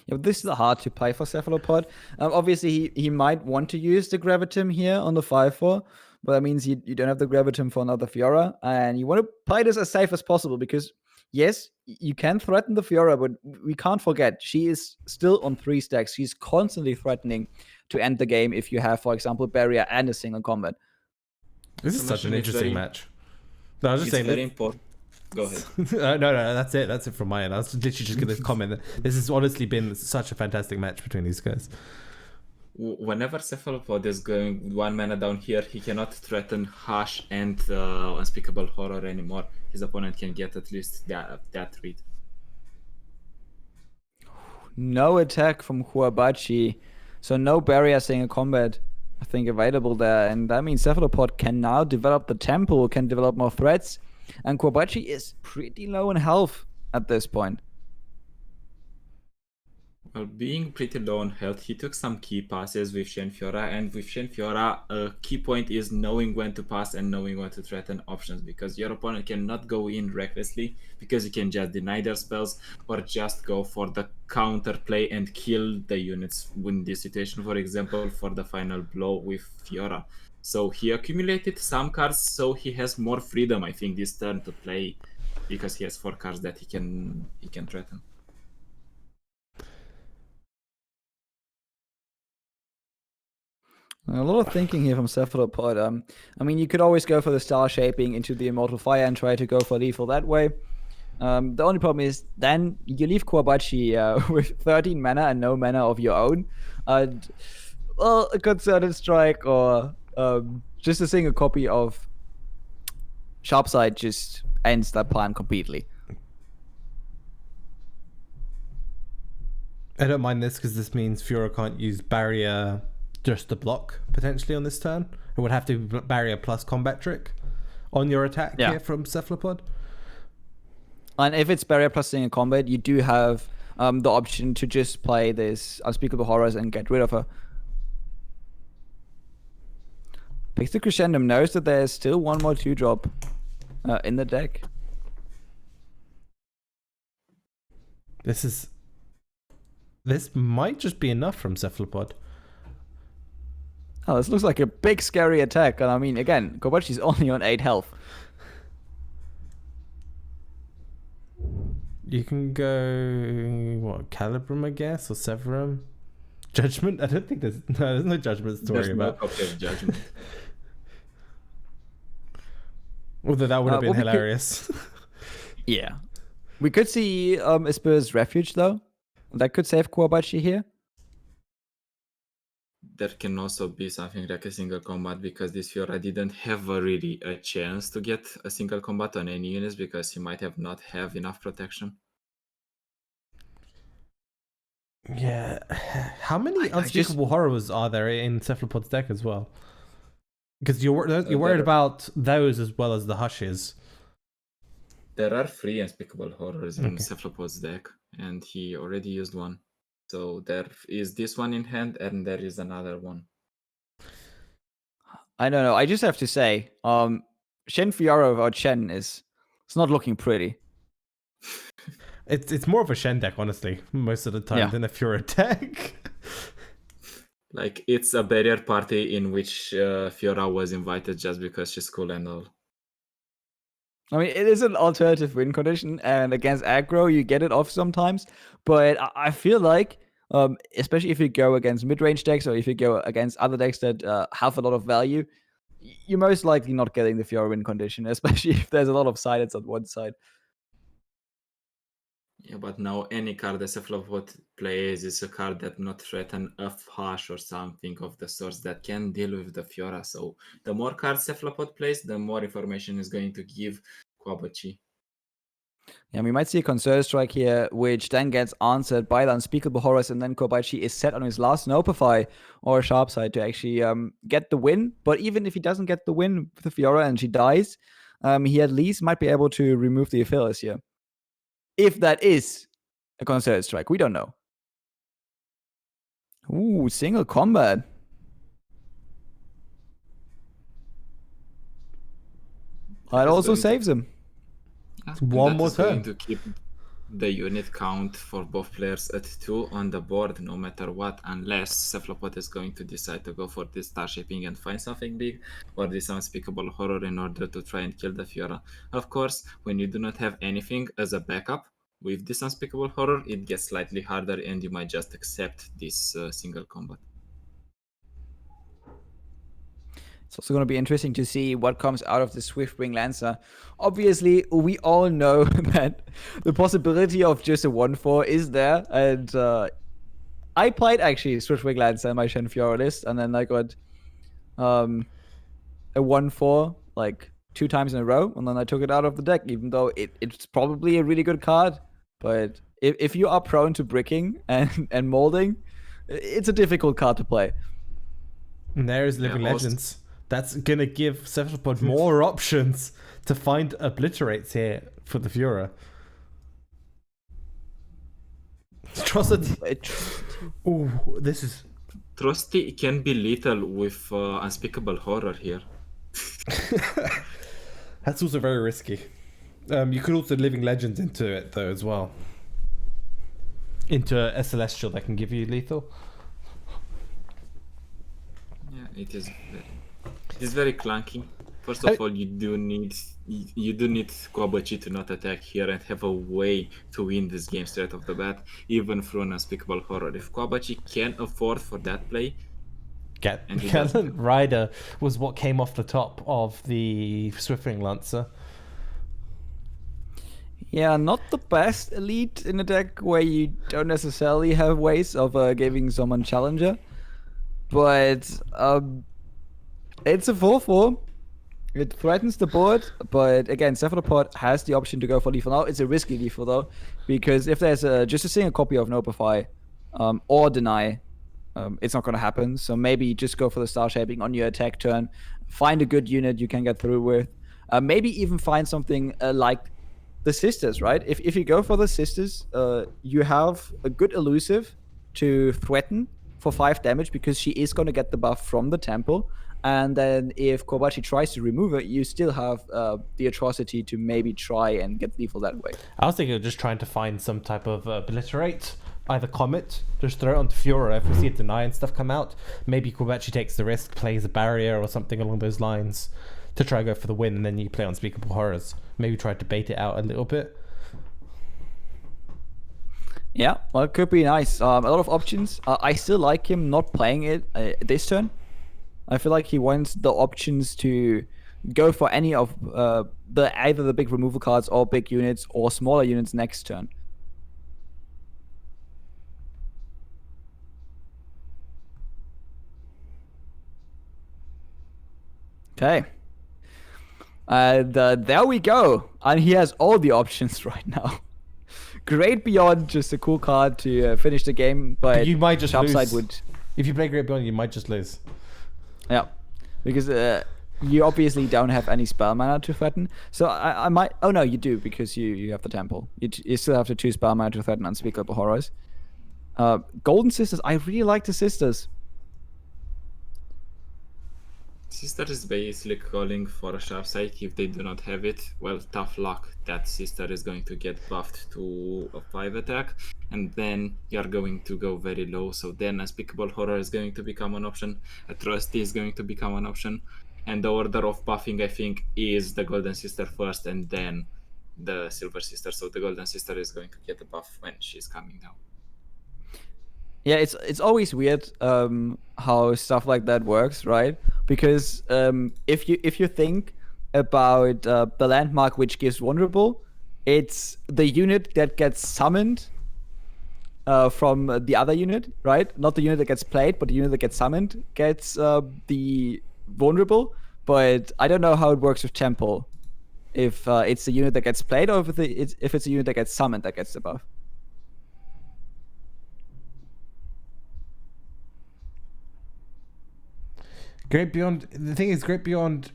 Yeah, this is hard to play for Cephalopod. Obviously, he might want to use the Gravitum here on the 5-4, but that means you don't have the Gravitum for another Fiora, and you want to play this as safe as possible because, yes, you can threaten the Fiora, but we can't forget, she is still on 3 stacks. She's constantly threatening to end the game if you have, for example, Barrier and a single combat. This is such an interesting match. No, I was just saying very important. Go ahead. No, that's it. That's it from my end. I was literally just going to comment that this has honestly been such a fantastic match between these guys. Whenever Cephalopod is going 1 mana down here, he cannot threaten Hush and Unspeakable Horror anymore. His opponent can get at least that read. No attack from Kobayashi, so no barrier saying a combat, I think, available there, and that means Cephalopod can now develop the tempo, can develop more threats. And Kobayashi is pretty low in health at this point. Well, being pretty low on health, he took some key passes with Shen Fiora, and with Shen Fiora, a key point is knowing when to pass and knowing when to threaten options, because your opponent cannot go in recklessly, because you can just deny their spells, or just go for the counter play and kill the units in this situation, for example, for the final blow with Fiora. So he accumulated some cards, so he has more freedom, I think, this turn to play, because he has 4 cards that he can threaten. A lot of thinking here from Cephalopod. I mean, you could always go for the Star Shaping into the Immortal Fire and try to go for lethal that way. The only problem is then you leave Kobayashi with 13 mana and no mana of your own. Well, a concerted strike or just a single copy of Sharpside just ends that plan completely. I don't mind this because this means Fiora can't use barrier just to block potentially on this turn. It would have to be barrier plus combat trick on your attack here from Cephalopod. And if it's barrier plus in combat, you do have the option to just play this Unspeakable Horrors and get rid of her. Pixel Crescendum knows that there's still one more 2-drop in the deck. This might just be enough from Cephalopod. Oh, this looks like a big scary attack. And I mean, again, Kobayashi's only on 8 health. You can go, Calibrum, I guess, or Severum? Judgment? I don't think there's no Judgment to worry about. There's no copy of Judgment. Although that would have been hilarious. Yeah. We could see Isper's Refuge, though. That could save Kobayashi here. there can also be something like a single combat because this Fiora didn't have really a chance to get a single combat on any units because he might have not have enough protection. Yeah. How many I just- unspeakable horrors are there in Cephalopod's deck as well? Because you're worried there- about those as well as the Hushes. There are 3 unspeakable horrors in Okay. Cephalopod's deck, and he already used one. So there is this one in hand, and there is another one. I don't know. I just have to say, Shen Fiora without Shen it's not looking pretty. It's more of a Shen deck, honestly, most of the time Yeah. than a Fiora deck. Like, it's a barrier party in which Fiora was invited just because she's cool and all. I mean, it is an alternative win condition, and against aggro, you get it off sometimes. But I feel like, especially if you go against mid-range decks or if you go against other decks that have a lot of value, you're most likely not getting the Fiora win condition, especially if there's a lot of silence on one side. Yeah, but now any card that Cephalopod plays is a card that not threaten a Hush or something of the sorts that can deal with the Fiora. So the more cards Cephalopod plays, the more information is going to give Kwabachi. Yeah, we might see a Concerted Strike here, which then gets answered by the Unspeakable Horrors, and then Kobayashi is set on his last Nopify or Sharp Side to actually get the win. But even if he doesn't get the win with the Fiora and she dies, he at least might be able to remove the Aphelios here. If that is a Concerted Strike, we don't know. Ooh, single combat. That That's also going to- saves him. Yeah, One that more is going turn. to keep the unit count for both players at 2 on the board, no matter what, unless Cephalopod is going to decide to go for this star shaping and find something big, or this unspeakable horror in order to try and kill the Fiora. Of course, when you do not have anything as a backup, with this unspeakable horror, it gets slightly harder and you might just accept this single combat. It's also going to be interesting to see what comes out of the Swiftwing Lancer. Obviously, we all know that the possibility of just a 1-4 is there. And I played actually Swiftwing Lancer in my Shen Fiora list, and then I got a 1-4 like 2 times in a row, and then I took it out of the deck, even though it's probably a really good card. But if you are prone to bricking and molding, it's a difficult card to play. And there's Living also- Legends. That's gonna give Cephalopod more options to find obliterates here for the Fiora. Atrocity. Ooh, this is Trusty can be lethal with unspeakable horror here. that's also very risky. You could also Living Legends into it though as well. Into a Celestial that can give you lethal. Yeah, it is very clunky. First of all, you do need Kwabachi to not attack here and have a way to win this game straight off the bat, even through an unspeakable horror. If Kwabachi can afford for that play, and he doesn't. Gallant Rider was what came off the top of the Swiftwing Lancer. Yeah, not the best elite in a deck where you don't necessarily have ways of giving someone challenger. But it's a 4-4. It threatens the board, but again, Cephalopod has the option to go for lethal now. It's a risky lethal though, because if there's just a single copy of Nopify or Deny, it's not going to happen. So maybe just go for the star shaping on your attack turn. Find a good unit you can get through with. Maybe even find something like the Sisters, right? If you go for the Sisters, you have a good elusive to threaten for 5 damage because she is going to get the buff from the temple. And then if Kobayashi tries to remove it, you still have the atrocity to maybe try and get lethal that way. I was thinking of just trying to find some type of obliterate, either Comet, just throw it onto Fiora if we see it Deny and stuff come out. Maybe Kobayashi takes the risk, plays a barrier or something along those lines to try and go for the win, and then you play Unspeakable Horrors. Maybe try to bait it out a little bit. Yeah, well, it could be nice. A lot of options. I still like him not playing it this turn. I feel like he wants the options to go for any of either the big removal cards or big units or smaller units next turn. Okay. And there we go. And he has all the options right now. Great Beyond, just a cool card to finish the game, but you might just Sharpside lose. would. If you play Great Beyond, you might just lose. Yeah, because you obviously don't have any spell mana to threaten. So I might. Oh no, you do because you have the temple. You still have to choose spell mana to threaten Unspeakable Horrors. Golden Sisters. I really like the Sisters. Sister is basically calling for a sharp side. If they do not have it, well, tough luck. That sister is going to get buffed to a 5 attack, and then you're going to go very low. So then Unspeakable Horror is going to become an option. A Trusty is going to become an option. And the order of buffing, I think, is the Golden Sister first, and then the Silver Sister. So the Golden Sister is going to get a buff when she's coming down. Yeah, it's always weird how stuff like that works, right? Because if you think about the landmark which gives vulnerable, it's the unit that gets summoned from the other unit, right? Not the unit that gets played, but the unit that gets summoned gets the vulnerable. But I don't know how it works with Temple. If it's the unit that gets played, or if it's a unit that gets summoned that gets the buff. Great Beyond. The thing is, Great Beyond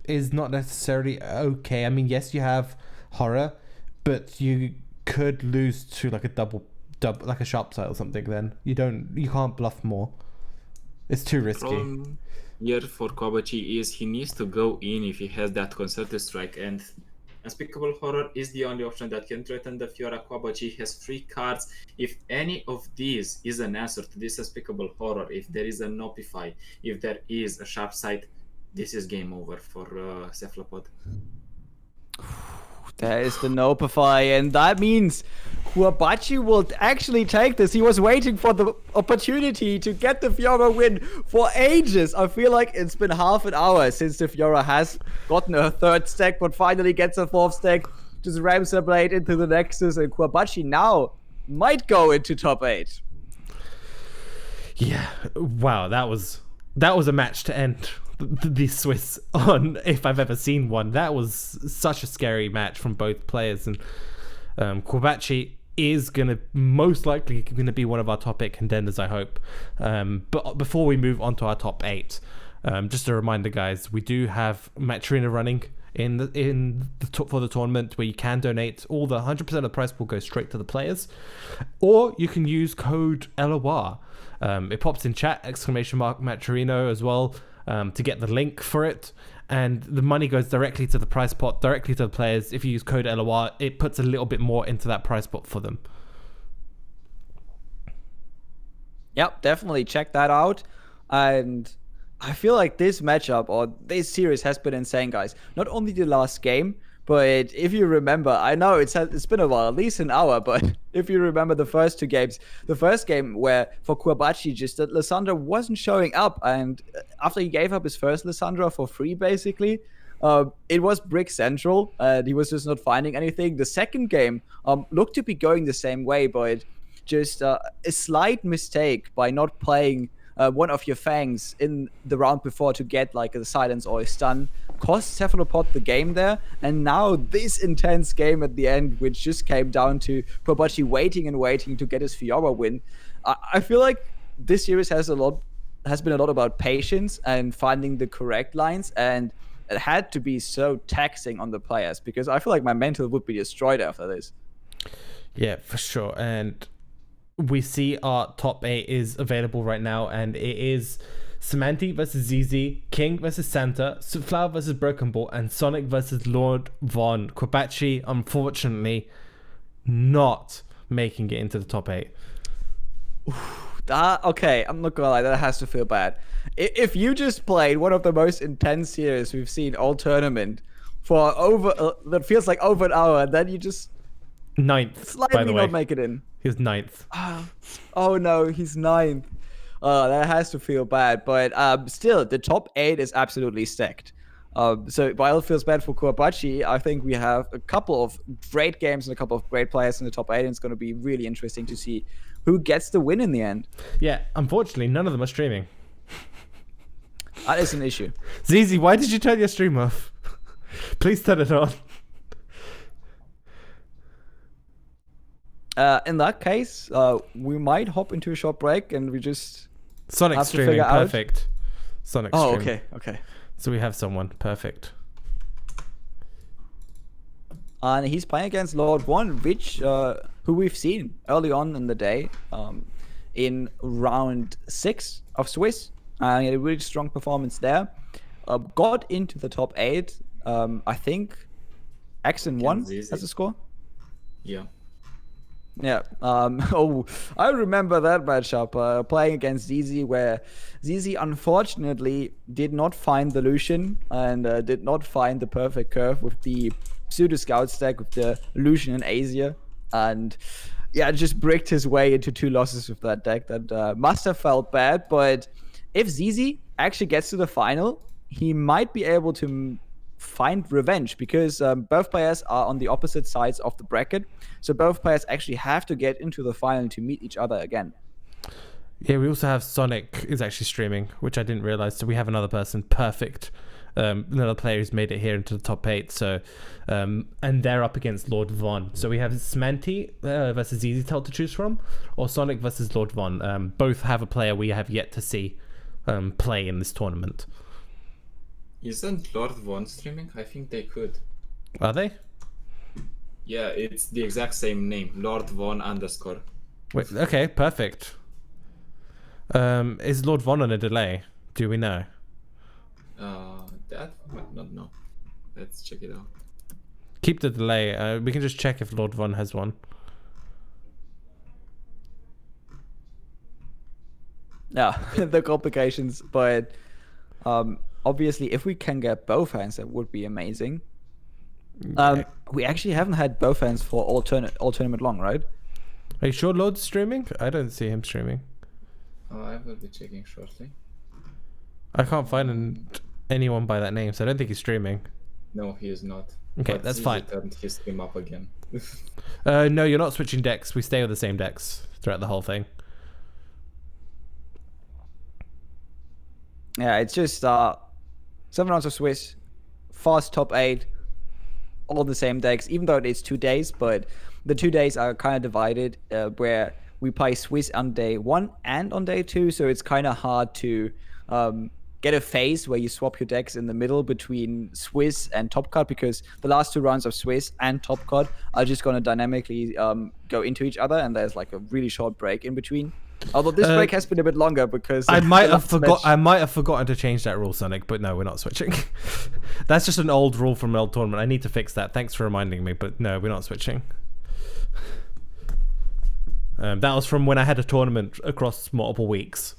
is not necessarily okay. I mean, yes, you have horror, but you could lose to like a double, like a sharp side or something. Then you can't bluff more. It's too risky. Problem here for Kobachi is he needs to go in if he has that concerted strike, and Unspeakable Horror is the only option that can threaten the Fiora. Kobachi has 3 cards. If any of these is an answer to this Unspeakable Horror, if there is a Nopify, if there is a Sharp Sight, this is game over for Cephalopod. There is the Nopify, and that means Kuabachi will actually take this. He was waiting for the opportunity to get the Fiora win for ages. I feel like it's been half an hour since the Fiora has gotten a 3rd stack, but finally gets a 4th stack. Just rams her blade into the Nexus, and Kuabachi now might go into top 8. Yeah, wow, that was a match to end the Swiss on, if I've ever seen one. That was such a scary match from both players, and Kuabachi is most likely gonna be one of our top 8 contenders, I hope. But before we move on to our top 8, just a reminder, guys, we do have Match Arena running for the tournament, where you can donate. All the 100% of the price will go straight to the players, or you can use code LOR. It pops in chat, !Match Arena as well, to get the link for it, and the money goes directly to the prize pot, directly to the players. If you use code LOR, it puts a little bit more into that prize pot for them. Yep, definitely check that out. And I feel like this matchup or this series has been insane, guys. Not only the last game, but if you remember, I know it's been a while, at least an hour, but if you remember the first 2 games, the first game where for Kuabachi, just that Lissandra wasn't showing up, and after he gave up his first Lissandra for free, basically, it was Brick Central, and he was just not finding anything. The second game looked to be going the same way, but just a slight mistake by not playing one of your Fangs in the round before to get like a silence or a stun cost Cephalopod the game there. And now this intense game at the end, which just came down to Kuabachi waiting and waiting to get his Fiora win. I feel like this series has been a lot about patience and finding the correct lines, and it had to be so taxing on the players, because I feel like my mental would be destroyed after this. Yeah, for sure. And we see our top 8 is available right now, and it is Semanti versus ZZ, King versus Santa, Flower versus Broken Ball, and Sonic versus Lord Von. Kuabachi, unfortunately, not making it into the top 8. Okay, I'm not gonna lie, that has to feel bad. If you just played one of the most intense series we've seen all tournament for that feels like over an hour, and then you just 9th, slightly by the way. not make it in. He was 9th. Oh no, he's 9th. That has to feel bad, but still, the top 8 is absolutely stacked. So while it feels bad for Kuabachi, I think we have a couple of great games and a couple of great players in the top 8, and it's going to be really interesting to see who gets the win in the end. Yeah, unfortunately, none of them are streaming. That is an issue. Zizi, why did you turn your stream off? Please turn it on. In that case, we might hop into a short break and we just Sonic have to streaming, figure out- perfect. Sonic Oh, streaming. okay. So we have someone, perfect. And he's playing against Lord One, which who we've seen early on in the day, in round 6 of Swiss. He had a really strong performance there. Got into the top 8. I think X and 1 Zizi. as a score. Yeah. Yeah. I remember that matchup playing against ZZ, where ZZ unfortunately did not find the Lucian and did not find the perfect curve with the pseudo scout stack with the Lucian and Asia, and yeah, just bricked his way into 2 losses with that deck. That must have felt bad. But if ZZ actually gets to the final, he might be able to find revenge, because both players are on the opposite sides of the bracket, so both players actually have to get into the final to meet each other again. Yeah, we also have Sonic is actually streaming, which I didn't realize. So we have another person, perfect. Another player who's made it here into the top 8. So, and they're up against Lord Von. So we have Smanty versus EasyTel to choose from, or Sonic versus Lord Von. Both have a player we have yet to see play in this tournament. Isn't Lord Von streaming? I think they could. Are they? Yeah, it's the exact same name, Lord Von _. Wait, okay, perfect. Is Lord Von on a delay? Do we know? That might not know. Let's check it out. Keep the delay. We can just check if Lord Von has one. Yeah, the complications, but obviously if we can get both hands, that would be amazing. We actually haven't had both hands for all tournament long, right? Are you sure Lord's streaming? I don't see him streaming. I will be checking shortly. I can't find anyone by that name, so I don't think he's streaming. No, he is not. Okay, But that's Zizi fine. turned his stream up again. No, you're not switching decks. We stay with the same decks throughout the whole thing. Yeah, it's just 7 rounds of Swiss, fast top 8, all the same decks, even though it's 2 days, but the 2 days are kind of divided, where we play Swiss on day 1 and on day 2, so it's kind of hard to get a phase where you swap your decks in the middle between Swiss and Top Cut, because the last 2 rounds of Swiss and Top Cut are just going to dynamically go into each other, and there's like a really short break in between. Although this break has been a bit longer because I might have I might have forgotten to change that rule, Sonic, but no, we're not switching. That's just an old rule from an old tournament. I need to fix that. Thanks for reminding me, but no, we're not switching. That was from when I had a tournament across multiple weeks.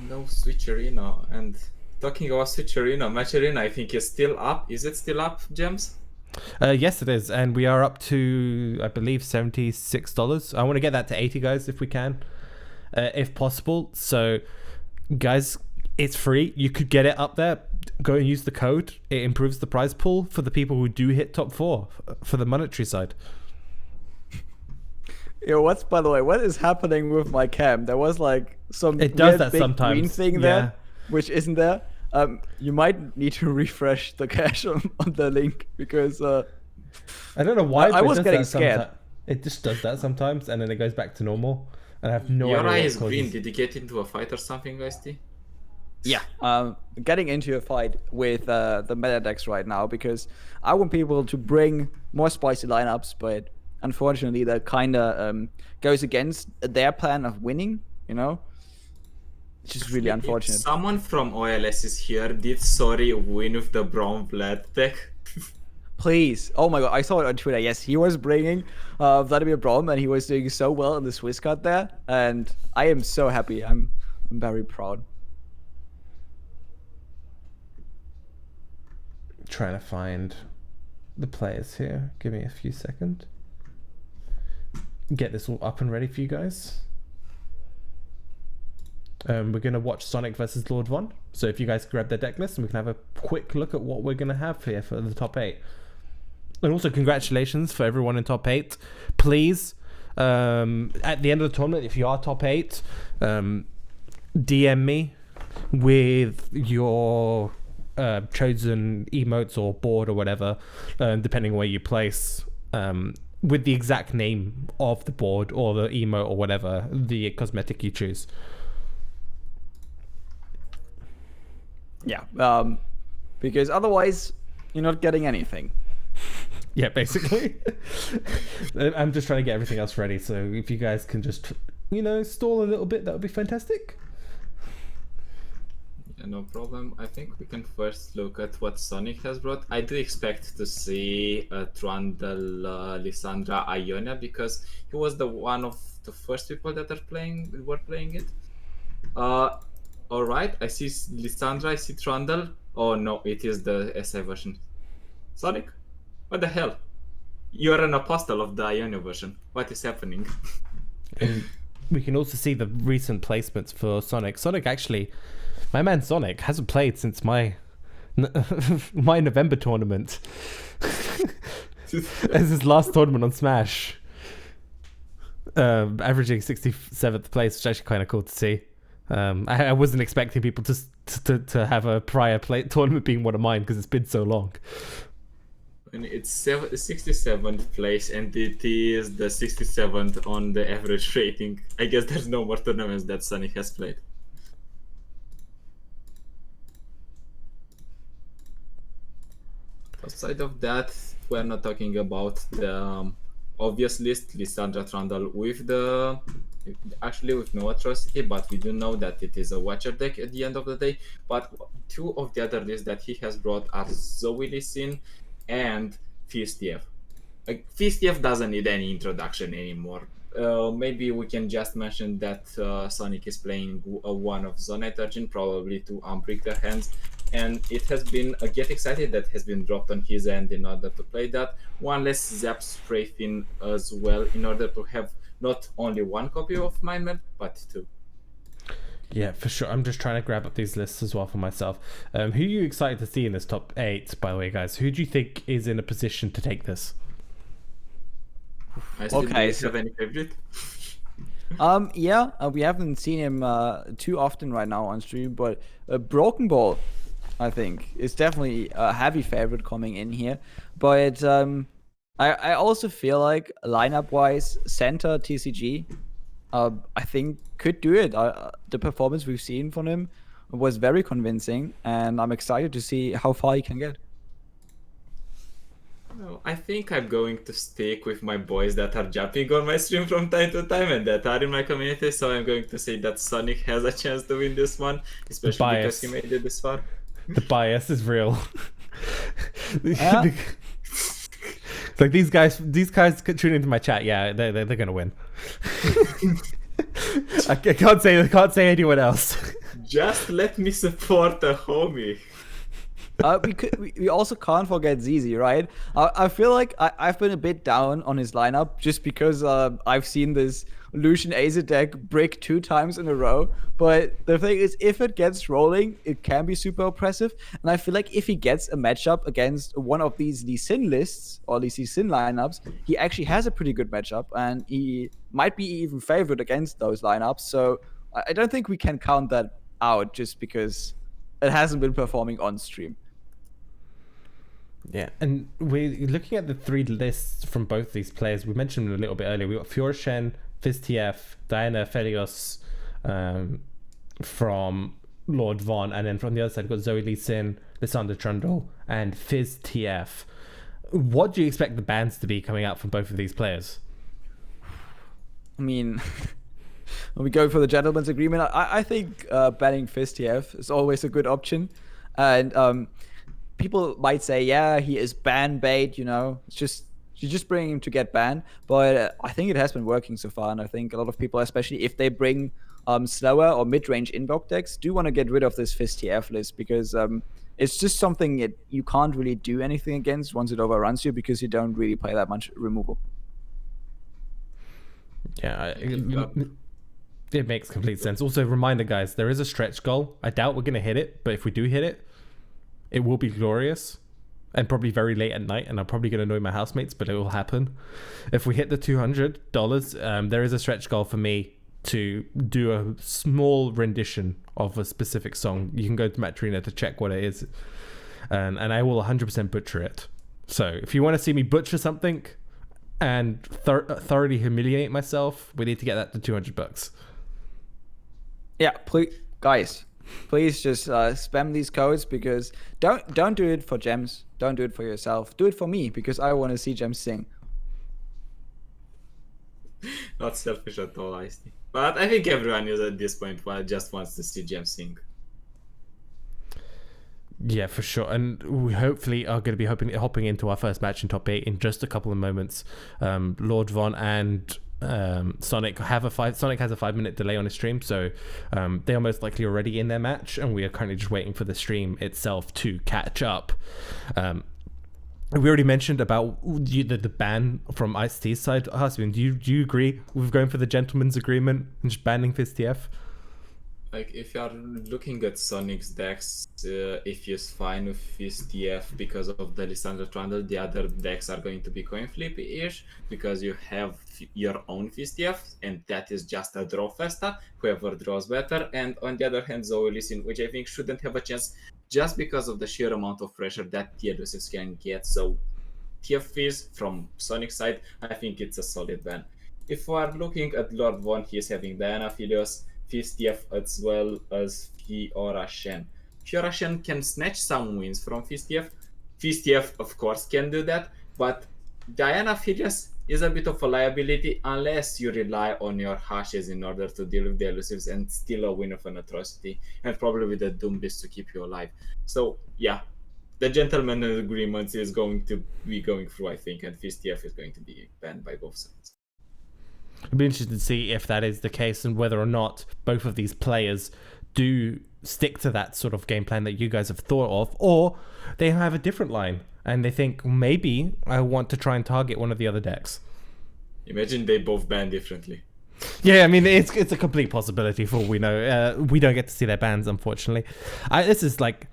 No Switch Arena. And talking about Switch Arena, Match Arena, I think is still up. Is it still up, Gems? Yes, it is, and we are up to, I believe, $76. I want to get that to 80, guys, if we can, if possible. So, guys, it's free. You could get it up there. Go and use the code. It improves the prize pool for the people who do hit top 4 for the monetary side. Yo, by the way, what is happening with my cam? There was like some It does weird that big sometimes. green thing there, which isn't there. You might need to refresh the cache on the link, because I don't know why. I was getting scared. It just does that sometimes, and then it goes back to normal. And I have no Your idea. eye what is causes- green. Did you get into a fight or something, guys? Yeah. Getting into a fight with the meta decks right now, because I want people to bring more spicy lineups, but unfortunately that kind of goes against their plan of winning, you know? It's just really unfortunate. If someone from OLS is here, did Sorry win with the Brown Vlad deck? Please. Oh my god, I saw it on Twitter. Yes, he was bringing Vladimir Braum, and he was doing so well in the Swiss card there, and I am so happy. I'm very proud. Trying to find the players here. Give me a few seconds. Get this all up and ready for you guys. We're going to watch Sonic versus Lord Von. So if you guys grab their deck list, and we can have a quick look at what we're going to have here for the top 8. And also congratulations for everyone in top 8. Please, at the end of the tournament, if you are top 8, DM me with your chosen emotes or board or whatever, depending on where you place, with the exact name of the board or the emote or whatever, the cosmetic you choose. Yeah, because otherwise you're not getting anything. Yeah, basically. I'm just trying to get everything else ready, so if you guys can just, stall a little bit, that would be fantastic. Yeah, no problem. I think we can first look at what Sonic has brought. I do expect to see Trundle, Lissandra, Ionia, because he was the one of the first people that were playing it. All right, I see Lissandra, I see Trundle. Oh no, it is the SI version. Sonic, what the hell? You're an apostle of the Ionia version. What is happening? And we can also see the recent placements for Sonic. Sonic actually, my man Sonic hasn't played since my November tournament. As his last tournament on Smash. Averaging 67th place, which is actually kind of cool to see. I wasn't expecting people to have a prior tournament being one of mine because it's been so long. And it's 67th place, and it is the 67th on the average rating. I guess there's no more tournaments that Sonic has played. Outside of that, we're not talking about the obvious list, Lissandra Trundle with no atrocity, but we do know that it is a Watcher deck at the end of the day. But two of the other lists that he has brought are Zoe Lee Sin and Fistiev. Fistiev doesn't need any introduction anymore. Maybe we can just mention that Sonic is playing one of Zonite Urchin, probably to unbrick their hands. And it has been a Get Excited that has been dropped on his end in order to play that. One less Zap Spray Fin as well, in order to have not only one copy of Mind Meld, but two. Yeah, for sure. I'm just trying to grab up these lists as well for myself. Who are you excited to see in this top 8, by the way, guys? Who do you think is in a position to take this? Okay, so have any favorite? We haven't seen him too often right now on stream, but Broken Ball, I think, is definitely a heavy favorite coming in here. But I also feel like lineup-wise, center TCG, I think could do it. The performance we've seen from him was very convincing, and I'm excited to see how far he can get. No, I think I'm going to stick with my boys that are jumping on my stream from time to time and that are in my community. So I'm going to say that Sonic has a chance to win this one, especially because he made it this far. The bias is real. Yeah. Like these guys tune into my chat. Yeah, they're gonna win. I can't say anyone else. Just let me support a homie. We also can't forget ZZ, right? I feel like I've been a bit down on his lineup just because I've seen this Lucian Azer deck brick 2 times in a row. But the thing is, if it gets rolling, it can be super oppressive. And I feel like if he gets a matchup against one of these Lee Sin lists or these Lee Sin lineups, he actually has a pretty good matchup, and he might be even favored against those lineups. So I don't think we can count that out just because it hasn't been performing on stream. Yeah, and we're looking at the 3 lists from both these players. We mentioned them a little bit earlier. We got Fiorshen, Fiztiev, Diana Felios from Lord Von, and then from the other side, we've got Zoe Lee Sin, Lissandra Trundle, and Fiztiev. What do you expect the bans to be coming out from both of these players? I mean, when we go for the gentleman's agreement, I think banning Fiztiev is always a good option. And people might say, yeah, he is ban bait, it's just you're just bringing him to get banned. But I think it has been working so far, and I think a lot of people, especially if they bring slower or mid-range invoke decks, do want to get rid of this Fiztiev list, because it's just something you can't really do anything against once it overruns you, because you don't really play that much removal. Yeah, it makes complete sense. Also, reminder, guys, there is a stretch goal. I doubt we're going to hit it, but if we do hit it, it will be glorious and probably very late at night, and I'm probably going to annoy my housemates, but it will happen. If we hit the $200, there is a stretch goal for me to do a small rendition of a specific song. You can go to Matrina to check what it is, and I will 100% butcher it. So if you want to see me butcher something and thoroughly humiliate myself, we need to get that to $200. Yeah, please, guys, please just spam these codes, because don't do it for Gems. Don't do it for yourself. Do it for me, because I want to see Gems sing. Not selfish at all, I see. But I think everyone is at this point just wants to see Gem sing. Yeah, for sure. And we hopefully are going to be hopping into our first match in top 8 in just a couple of moments. Lord Von and Sonic has a 5-minute delay on his stream, so they are most likely already in their match, and we are currently just waiting for the stream itself to catch up. We already mentioned about the ban from Ice-T's side. Husband, do you agree with going for the gentleman's agreement and just banning FizzTF? Like, if you are looking at Sonic's decks, if he's fine with FizzTF because of the Lissandra Trundle, the other decks are going to be coin flippy-ish, because you have your own FizzTF, and that is just a draw festa, whoever draws better. And on the other hand, Zoe Lissin, which I think shouldn't have a chance just because of the sheer amount of pressure that the elusives can get. So TF Fizz from Sonic's side, I think it's a solid ban. If we are looking at Lord Von, he is having Diana Philios, FizzTF, as well as Fiora Shen. Fiora Shen can snatch some wins from FizzTF. FizzTF, of course, can do that, but Diana Philios is a bit of a liability unless you rely on your hashes in order to deal with the elusives and steal a win of an atrocity, and probably with the Doom Beast to keep you alive. So yeah, the gentleman agreement is going to be going through, I think, and FizzTF is going to be banned by both sides. It'd be interesting to see if that is the case, and whether or not both of these players do stick to that sort of game plan that you guys have thought of, or they have a different line and they think, maybe I want to try and target one of the other decks. Imagine they both ban differently. Yeah, I mean, it's a complete possibility for all we know. We don't get to see their bans, unfortunately. This is like,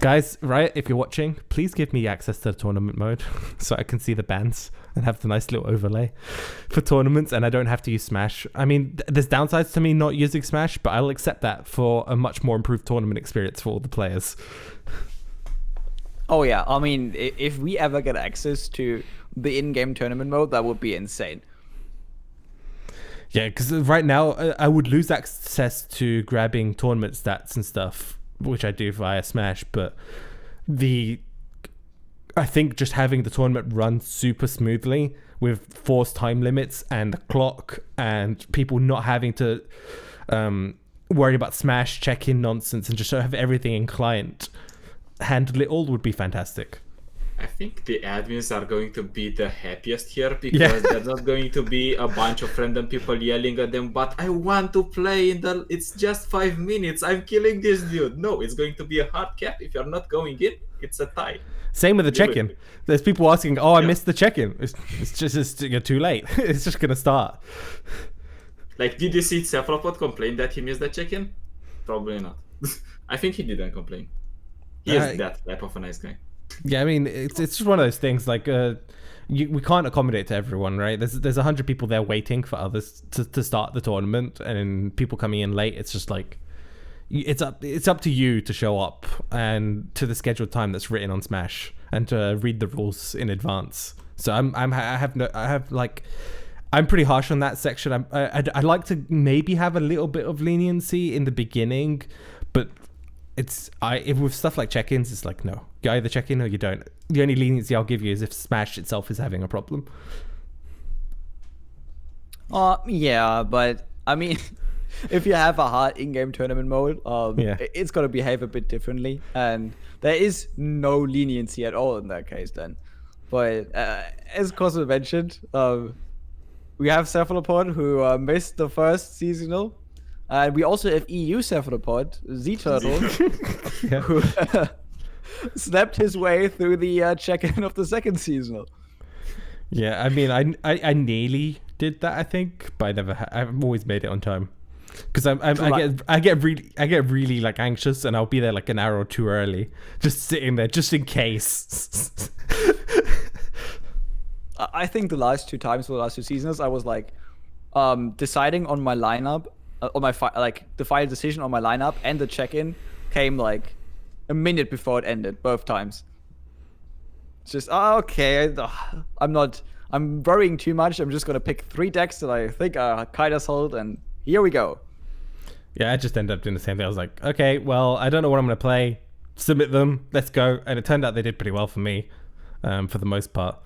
guys, right, if you're watching, please give me access to the tournament mode so I can see the bans and have the nice little overlay for tournaments, and I don't have to use Smash. I mean, there's downsides to me not using Smash, but I'll accept that for a much more improved tournament experience for all the players. Oh yeah, I mean, if we ever get access to the in-game tournament mode, that would be insane. Yeah, because right now I would lose access to grabbing tournament stats and stuff, which I do via Smash, but I think just having the tournament run super smoothly with forced time limits and the clock and people not having to worry about Smash check-in nonsense and just have everything in client handle it all would be fantastic. I think the admins are going to be the happiest here, because there's not going to be a bunch of random people yelling at them, but I want to play it's just 5 minutes, I'm killing this dude. No, it's going to be a hard cap. If you're not going in, it's a tie. Same with the check-in. There's people asking, I missed the check-in. It's just you're too late. It's just going to start. Like, did you see Cephalopod complain that he missed the check-in? Probably not. I think he didn't complain. He is that type of a nice guy. Yeah, I mean, it's just one of those things. Like, we can't accommodate to everyone, right? There's 100 people there waiting for others to start the tournament, and people coming in late. It's just like, it's up to you to show up and to the scheduled time that's written on Smash, and to read the rules in advance. So I'm pretty harsh on that section. I'd like to maybe have a little bit of leniency in the beginning, but if with stuff like check-ins, it's like, no, you either check in or you don't. The only leniency I'll give you is if Smash itself is having a problem. Yeah, but I mean, if you have a hard in-game tournament mode, it's gonna behave a bit differently, and there is no leniency at all in that case then. But as Cosmo mentioned, we have Cephalopod who missed the first seasonal. We also have EU Cephalopod, Z-Turtle, who snapped his way through the check-in of the second seasonal. Yeah, I mean, I nearly did that, I think, but I've always made it on time. Because I get really like anxious, and I'll be there like an hour or two early, just sitting there, just in case. I think the last two times for the last two seasons, I was like, deciding on my lineup, on my the final decision on my lineup and the check-in came like a minute before it ended both times. It's just okay. I'm worrying too much. I'm just gonna pick 3 decks that I think are kind of solid, and here we go. Yeah, I just ended up doing the same thing. I was like, okay, well, I don't know what I'm going to play. Submit them. Let's go. And it turned out they did pretty well for me, for the most part.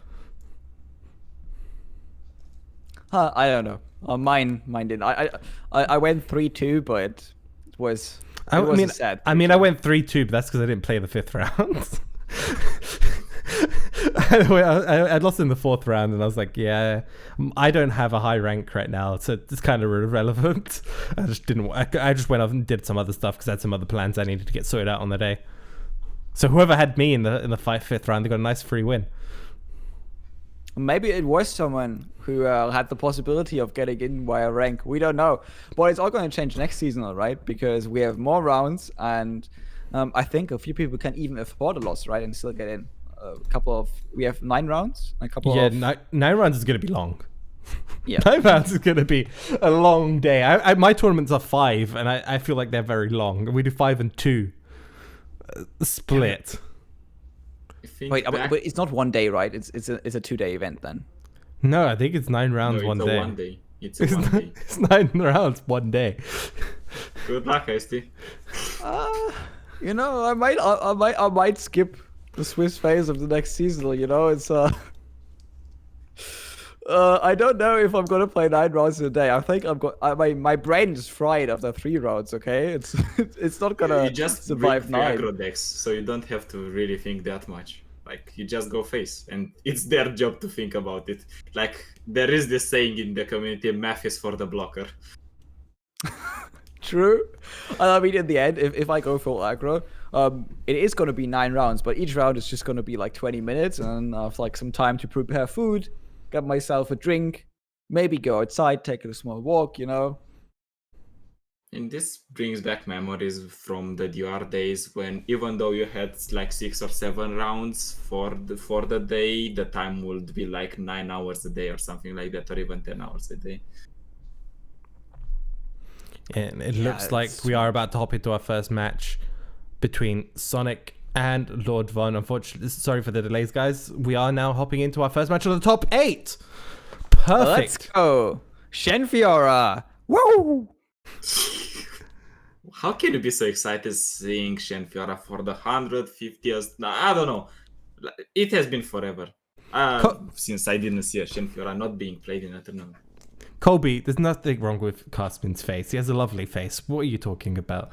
I don't know. Mine didn't. I went 3-2, but it was sad. I mean, I went 3-2, but that's because I didn't play the 5th round. I lost in the 4th round, and I was like, yeah, I don't have a high rank right now, so it's kind of irrelevant. I just went off and did some other stuff because I had some other plans I needed to get sorted out on the day. So whoever had me in the 5th round, they got a nice free win. Maybe it was someone who had the possibility of getting in via rank. We don't know, but it's all going to change next season, all right? Because we have more rounds, and I think a few people can even afford a loss, right, and still get in. We have 9 rounds. Nine rounds is going to be long. Yeah, 9 rounds is going to be a long day. My tournaments are 5, and I feel like they're very long. We do 5 and 2 split. Wait, but it's not 1 day, right? It's a 2-day event then. No, I think it's 9 rounds, no, one day. It's a 1 day. It's 9 rounds, 1 day. Good luck, Ice-T. You know, I might skip the Swiss phase of the next season. You know, it's I don't know if I'm gonna play 9 rounds in a day. I think my brain is fried after 3 rounds. Okay, it's not gonna you just survive 9 aggro decks, so you don't have to really think that much. Like, you just go face, and it's their job to think about it. Like, there is this saying in the community, math is for the blocker. True. I mean, in the end, if I go full aggro, it is going to be 9 rounds, but each round is just going to be like 20 minutes, and I have like some time to prepare food, get myself a drink, maybe go outside, take a small walk, you know. And this brings back memories from the DR days when, even though you had like 6 or 7 rounds for the day, the time would be like 9 hours a day or something like that, or even 10 hours a day. And it looks like we are about to hop into our first match between Sonic and Lord Von. Unfortunately, sorry for the delays, guys. We are now hopping into our first match of the top 8. Perfect. Let's go. Shenfiora. Woo! How can you be so excited seeing Shenfiora for the 150th? I don't know. It has been forever. Since I didn't see a Shenfiora not being played in a tournament. Colby, there's nothing wrong with Castman's face. He has a lovely face. What are you talking about?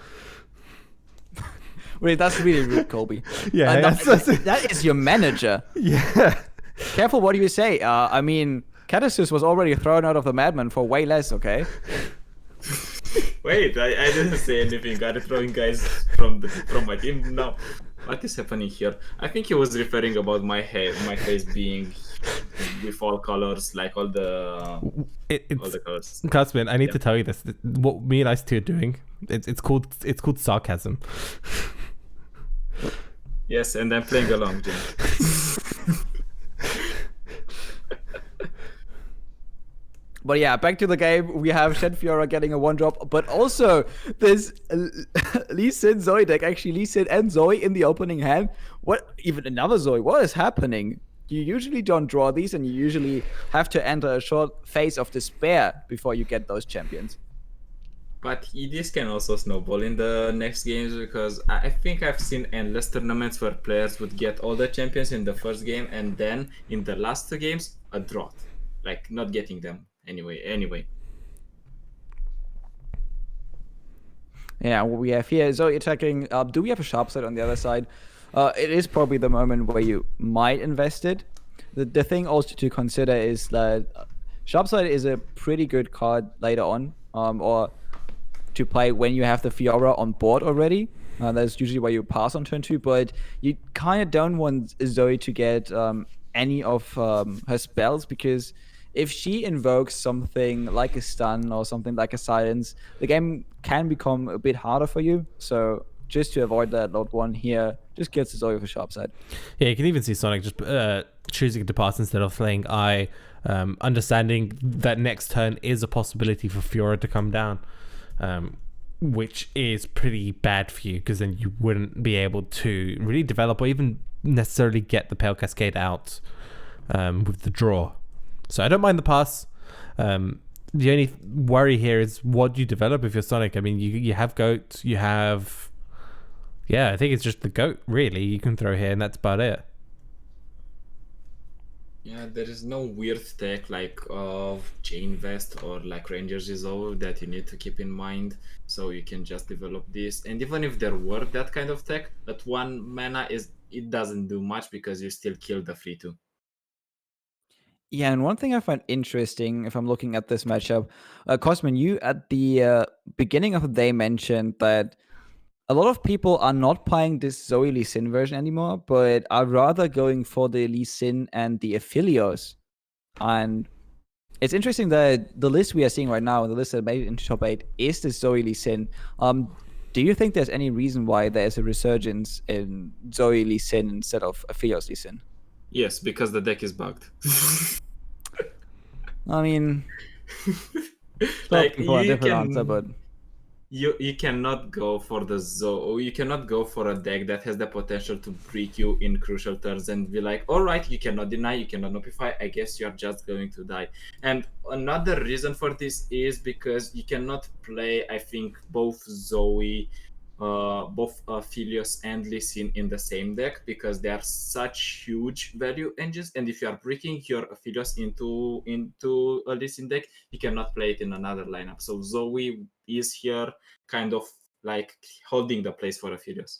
Wait, that's really rude, Colby. Yeah, that is your manager. Yeah. Careful what you say. I mean, Catasus was already thrown out of the Madman for way less, okay? Wait, I didn't say anything. I'm throwing guys from my team. No. What is happening here? I think he was referring about my face being with all colors, like all the colors. Castman, I need to tell you this. What me and Ice-T are doing, it's called sarcasm. Yes, and I'm playing along, Jim. But yeah, back to the game. We have Shenfiora getting a 1-drop, but also there's Lee Sin Zoe deck. Actually, Lee Sin and Zoe in the opening hand. What? Even another Zoe. What is happening? You usually don't draw these, and you usually have to enter a short phase of despair before you get those champions. But this can also snowball in the next games, because I think I've seen endless tournaments where players would get all the champions in the first game, and then in the last 2 games, a drought. Like, not getting them. Anyway. Yeah, what we have here, Zoe attacking. Do we have a sharp side on the other side? It is probably the moment where you might invest it. The thing also to consider is that sharp side is a pretty good card later on, or to play when you have the Fiora on board already. That's usually where you pass on turn 2, but you kind of don't want Zoe to get any of her spells, because if she invokes something like a stun or something like a silence, the game can become a bit harder for you. So just to avoid that, Lord One here just gets Zoe for sharp side. Yeah, you can even see Sonic just choosing to pass instead of playing Eye, understanding that next turn is a possibility for Fiora to come down, which is pretty bad for you because then you wouldn't be able to really develop or even necessarily get the Pale Cascade out with the draw. So I don't mind the pass. The only worry here is what do you develop if you're Sonic. I mean, you have Goat, you have... Yeah, I think it's just the Goat, really, you can throw here, and that's about it. Yeah, there is no weird tech like of Chain Vest or like Ranger's Resolve that you need to keep in mind. So you can just develop this. And even if there were that kind of tech, at 1 mana, it doesn't do much because you still kill the 3/2. Yeah, and one thing I find interesting, if I'm looking at this matchup, Cosmin, you at the beginning of the day mentioned that a lot of people are not playing this Zoe Lee Sin version anymore, but are rather going for the Lee Sin and the Aphelios. And it's interesting that the list we are seeing right now, the list that made it into top 8, is the Zoe Lee Sin. Do you think there's any reason why there's a resurgence in Zoe Lee Sin instead of Aphelios Lee Sin? Yes, because the deck is bugged. I mean, like for a you different can answer, but you cannot go for the you cannot go for a deck that has the potential to break you in crucial turns and be like, all right, you cannot deny, you cannot notify, I guess you're just going to die. And another reason for this is because you cannot play, I think, both Philios and Lee Sin in the same deck because they are such huge value engines, and if you are breaking your Philios into a Lee Sin deck, you cannot play it in another lineup. So Zoe is here kind of like holding the place for Philios.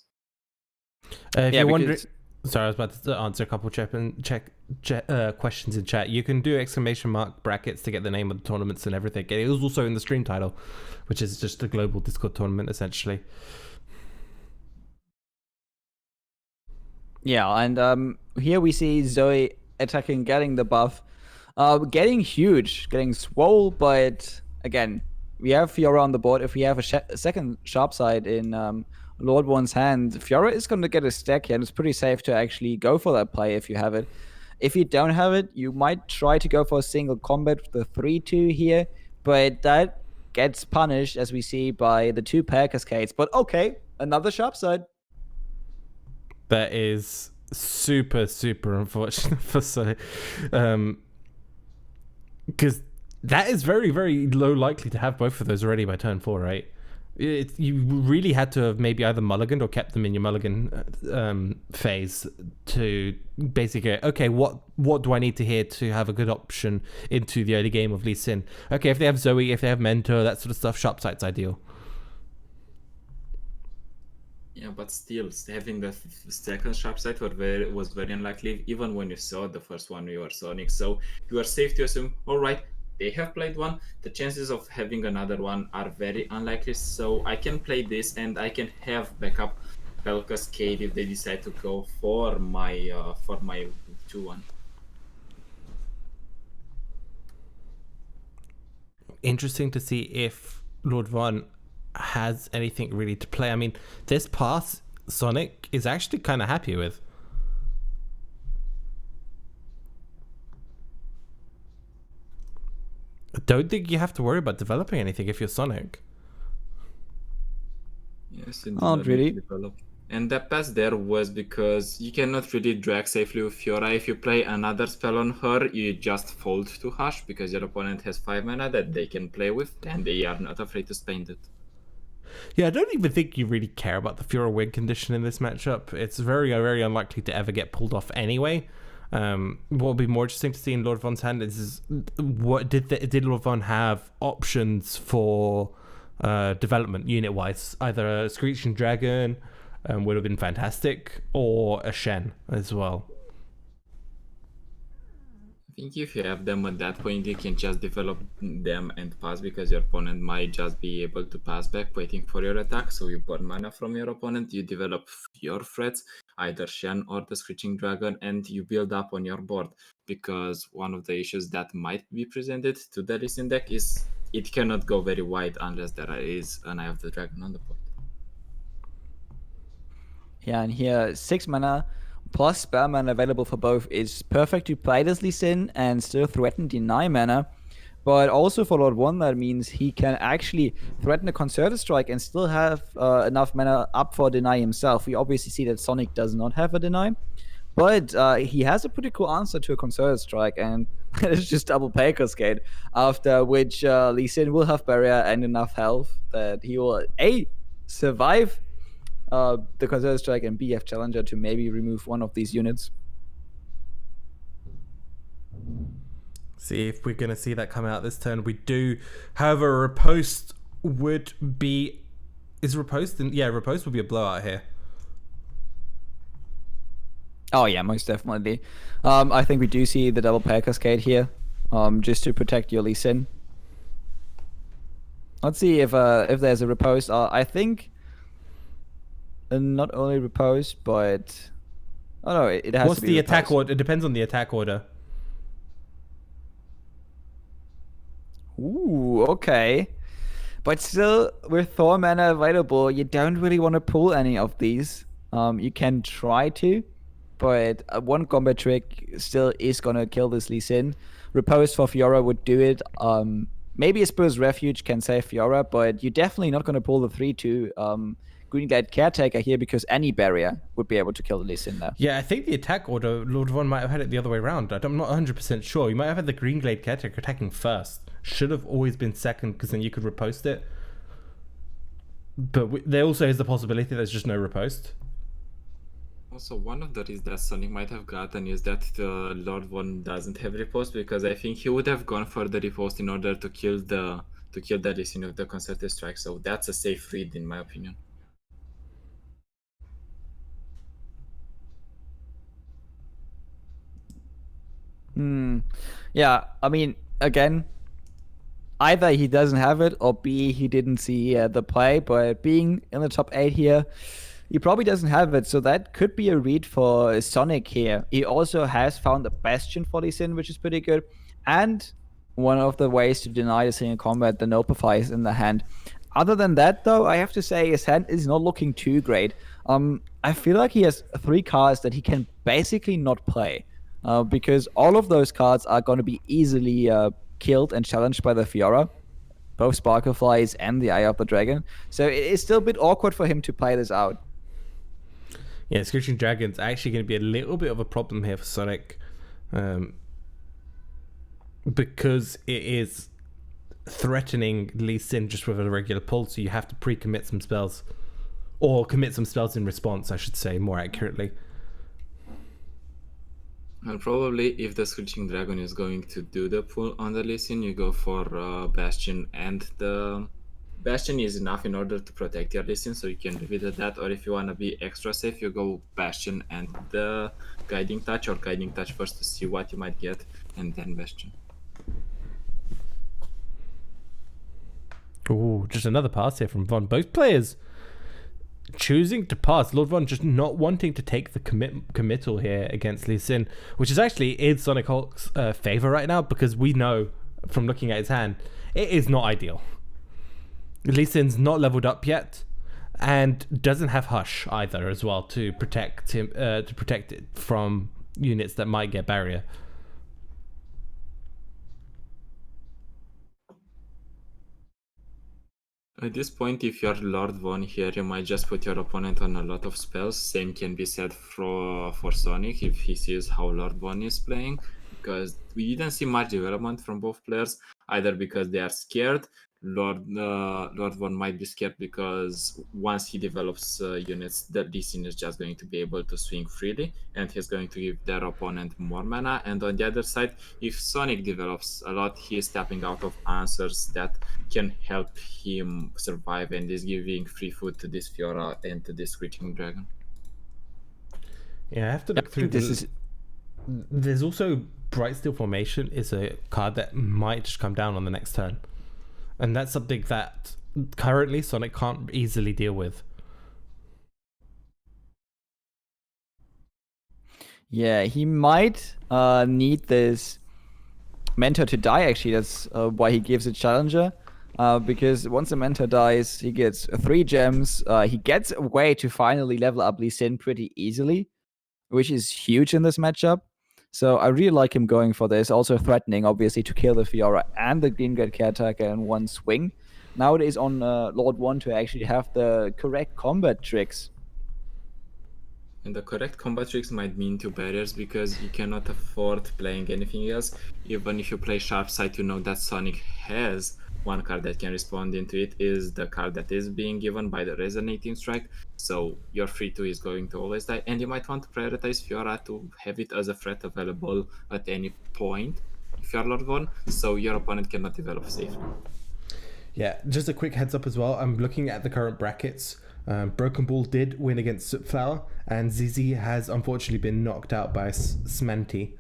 If Yeah, you're because- wondering... Sorry, I was about to answer a couple questions in chat. You can do exclamation mark brackets to get the name of the tournaments and everything. It was also in the stream title, which is just a global Discord tournament, essentially. yeah, and here we see Zoe attacking, getting the buff, getting huge, getting swole, but again, we have Fiora on the board. If we have a second sharp side in Lord One's hand, Fiora is going to get a stack here, and it's pretty safe to actually go for that play if you have it. If you don't have it, you might try to go for a single combat with the 3/2 here, but that gets punished, as we see, by the 2 Pair Cascades. But okay, another sharp side. That is super, super unfortunate for Sonic. Because that is very, very low likely to have both of those already by turn 4, right? You really had to have maybe either mulliganed or kept them in your mulligan phase to basically go, okay, what do I need to hear to have a good option into the early game of Lee Sin? Okay, if they have Zoe, if they have Mentor, that sort of stuff, sharp sight's ideal. Yeah, but still, having the second sharp sight was very unlikely, even when you saw the first one, you were Sonic. So you are safe to assume, all right, they have played one. The chances of having another one are very unlikely. So I can play this, and I can have backup Bell Cascade if they decide to go for my 2-1. Interesting to see if Lord Von has anything really to play. I mean, this pass Sonic is actually kind of happy with. I don't think you have to worry about developing anything if you're Sonic. Yes, Not really. Develop. And the pass there was because you cannot really drag safely with Fiora. If you play another spell on her, you just fold to Hush because your opponent has 5 mana that they can play with, and they are not afraid to spend it. Yeah, I don't even think you really care about the Fiora win condition in this matchup. It's very, very unlikely to ever get pulled off anyway. What will be more interesting to see in Lord Von's hand is what did Lord Von have options for development unit-wise? Either a Screeching Dragon would have been fantastic, or a Shen as well. I think if you have them at that point, you can just develop them and pass because your opponent might just be able to pass back waiting for your attack. So you burn mana from your opponent, you develop your threats, either Shen or the Screeching Dragon, and you build up on your board. Because one of the issues that might be presented to the Lee Sin deck is it cannot go very wide unless there is an Eye of the Dragon on the board. Yeah, and here 6 mana plus spell mana available for both is perfect to play this Lee Sin and still threaten deny mana. But also for Lord 1, that means he can actually threaten a Concerted Strike and still have enough mana up for deny himself. We obviously see that Sonic does not have a deny, but he has a pretty cool answer to a Concerted Strike, and it's just double Pay Cascade, after which Lee Sin will have barrier and enough health that he will A, survive the Concerted Strike, and B, have Challenger to maybe remove one of these units. See if we're going to see that come out this turn. We do. However, Riposte would be... Is Riposte? Yeah, Riposte would be a blowout here. Oh yeah, most definitely. I think we do see the double Pay Cascade here, just to protect your Lee Sin. Let's see if there's a Riposte. I think not only Riposte, but... Oh no, it has What's to be the Riposte. attack order? It depends on the attack order. Ooh, okay. But still, with Thor mana available, you don't really want to pull any of these. You can try to, but one combat trick still is gonna kill this Lee Sin. Riposte for Fiora would do it. Maybe a Spur's Refuge can save Fiora, but you're definitely not gonna pull the 3-2 Green Glade Caretaker here, because any barrier would be able to kill the Lee Sin now. Yeah, I think the attack order, Lord Von might have had it the other way around. I'm not 100% sure. You might have had the Green Glade Caretaker attacking first. Should have always been second, because then you could riposte it. But there also is the possibility there's just no riposte. Also, one of the reasons that Sonic might have gotten is that Lord Von doesn't have riposte, because I think he would have gone for the riposte in order to kill the Lee Sin of the Concerted Strike. So that's a safe read, in my opinion. Yeah, I mean, again, either he doesn't have it, or B, he didn't see the play. But being in the top 8 here, he probably doesn't have it. So that could be a read for Sonic here. He also has found a Bastion for Lee Sin, which is pretty good. And one of the ways to deny the single combat, the Nopify is in the hand. Other than that, though, I have to say his hand is not looking too great. I feel like he has 3 cards that he can basically not play. Because all of those cards are going to be easily killed and challenged by the Fiora, both Sparkleflies and the Eye of the Dragon. So it is still a bit awkward for him to play this out. Yeah, Screeching Dragon's actually going to be a little bit of a problem here for Sonic, because it is threatening Lee Sin just with a regular pull, so you have to pre-commit some spells, or commit some spells in response, I should say, more accurately. And probably if the Screeching Dragon is going to do the pull on the Lee Sin, you go for Bastion, and the Bastion is enough in order to protect your Lee Sin, so you can revisit that. Or if you want to be extra safe, you go Bastion and the Guiding Touch, or Guiding Touch first to see what you might get, and then Bastion. Ooh, just another pass here from Von. Both players choosing to pass. Lord Von just not wanting to take the committal here against Lee Sin, which is actually in Sonic Hulk's favor right now, because we know from looking at his hand, it is not ideal. Lee Sin's not leveled up yet, and doesn't have Hush either as well to protect him, to protect it from units that might get barrier. At this point, if you're Lord Von here, you might just put your opponent on a lot of spells. Same can be said for Sonic if he sees how Lord Von is playing, because we didn't see much development from both players, either because they are scared. Lord Von might be scared because once he develops units, that Lee Sin is just going to be able to swing freely, and he's going to give their opponent more mana. And on the other side, if Sonic develops a lot, he is tapping out of answers that can help him survive, and is giving free food to this Fiora and to this Screeching Dragon. Yeah, I have to look through this. There's also Bright Steel Formation is a card that might just come down on the next turn. And that's something that currently Sonic can't easily deal with. Yeah, he might need this Mentor to die, actually. That's why he gives it Challenger. Because once the Mentor dies, he gets 3 gems. He gets a way to finally level up Lee Sin pretty easily. which is huge in this matchup. So I really like him going for this. Also threatening, obviously, to kill the Fiora and the Green Guard Caretaker in one swing. Now it is on Lord 1 to actually have the correct combat tricks. And the correct combat tricks might mean 2 barriers because you cannot afford playing anything else. Even if you play Sharp Sight, you know that Sonic has one card that can respond into it, is the card that is being given by the Resonating Strike. So your 3-2 is going to always die, and you might want to prioritize Fiora to have it as a threat available at any point if you're Lord 1, so your opponent cannot develop safely. Yeah, just a quick heads up as well. I'm looking at the current brackets. Broken Ball did win against Sootflower, and Zizi has unfortunately been knocked out by Smanty.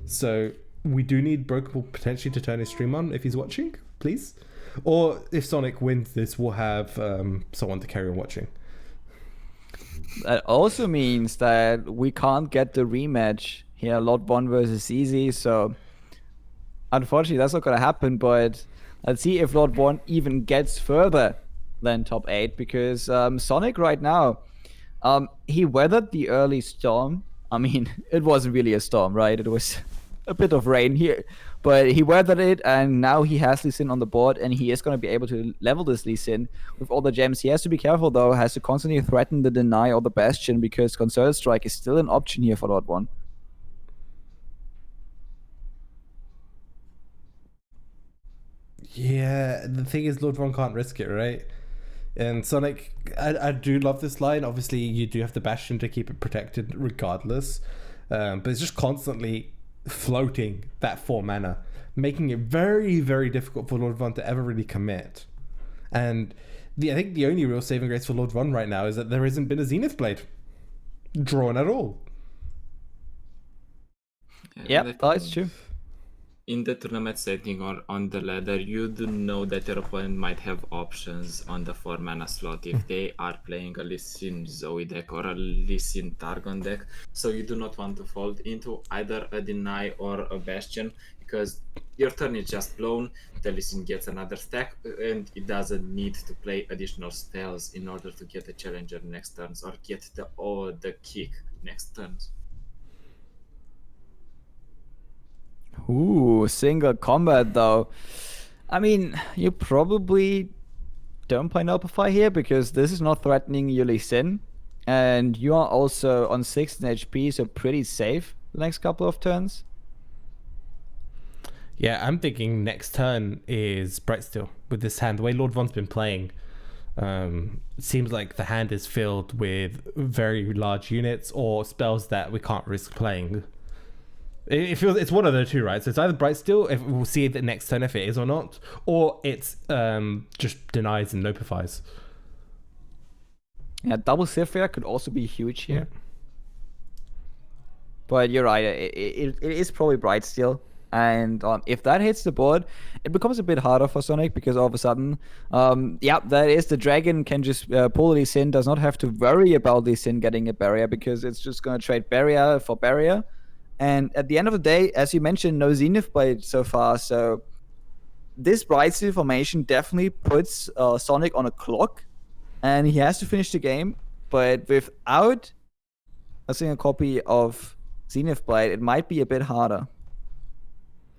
So we do need Broken Ball potentially to turn his stream on if he's watching, please. Or if Sonic wins this, we'll have someone to carry on watching. That also means that we can't get the rematch here, Lord 1 versus Zizi. So unfortunately, that's not going to happen. But let's see if Lord 1 even gets further than top 8, because Sonic right now, he weathered the early storm. I mean, it wasn't really a storm, right? It was a bit of rain here, but he weathered it, and now he has Lee Sin on the board, and he is going to be able to level this Lee Sin with all the gems. He has to be careful, though, has to constantly threaten the Deny or the Bastion, because Concerted Strike is still an option here for Lord 1. Yeah, the thing is, Lord 1 can't risk it, right? And Sonic, I do love this line. Obviously, you do have the Bastion to keep it protected regardless. But it's just constantly floating that 4 mana, making it very, very difficult for Lord 1 to ever really commit. And I think the only real saving grace for Lord 1 right now is that there hasn't been a Zenith Blade drawn at all. Yeah, that's true. In the tournament setting or on the ladder, you do know that your opponent might have options on the 4 mana slot if they are playing a Lee Sin Zoe deck or a Lee Sin Targon deck. So you do not want to fold into either a Deny or a Bastion, because your turn is just blown, the Lee Sin gets another stack, and it doesn't need to play additional spells in order to get a challenger next turns or get the kick next turns. Ooh, single combat though. I mean, you probably don't play Notify here because this is not threatening your Lee Sin. And you are also on 16 HP, so pretty safe the next couple of turns. Yeah, I'm thinking next turn is Brightsteel with this hand. The way Lord 1's been playing, it seems like the hand is filled with very large units or spells that we can't risk playing. It feels it's one of the two, right? So it's either Brightsteel, if we'll see the next turn if it is or not, or it's just denies and notifies. Yeah, double Zephyr could also be huge here. Yeah. But you're right, it is probably Brightsteel. And if that hits the board, it becomes a bit harder for Sonic because all of a sudden, that is the dragon can just pull Lee Sin, does not have to worry about Lee Sin getting a barrier because it's just going to trade barrier for barrier. And at the end of the day, as you mentioned, no Zenith Blade so far. So this Brightsteel formation definitely puts Sonic on a clock, and he has to finish the game. But without a single copy of Zenith Blade, it might be a bit harder.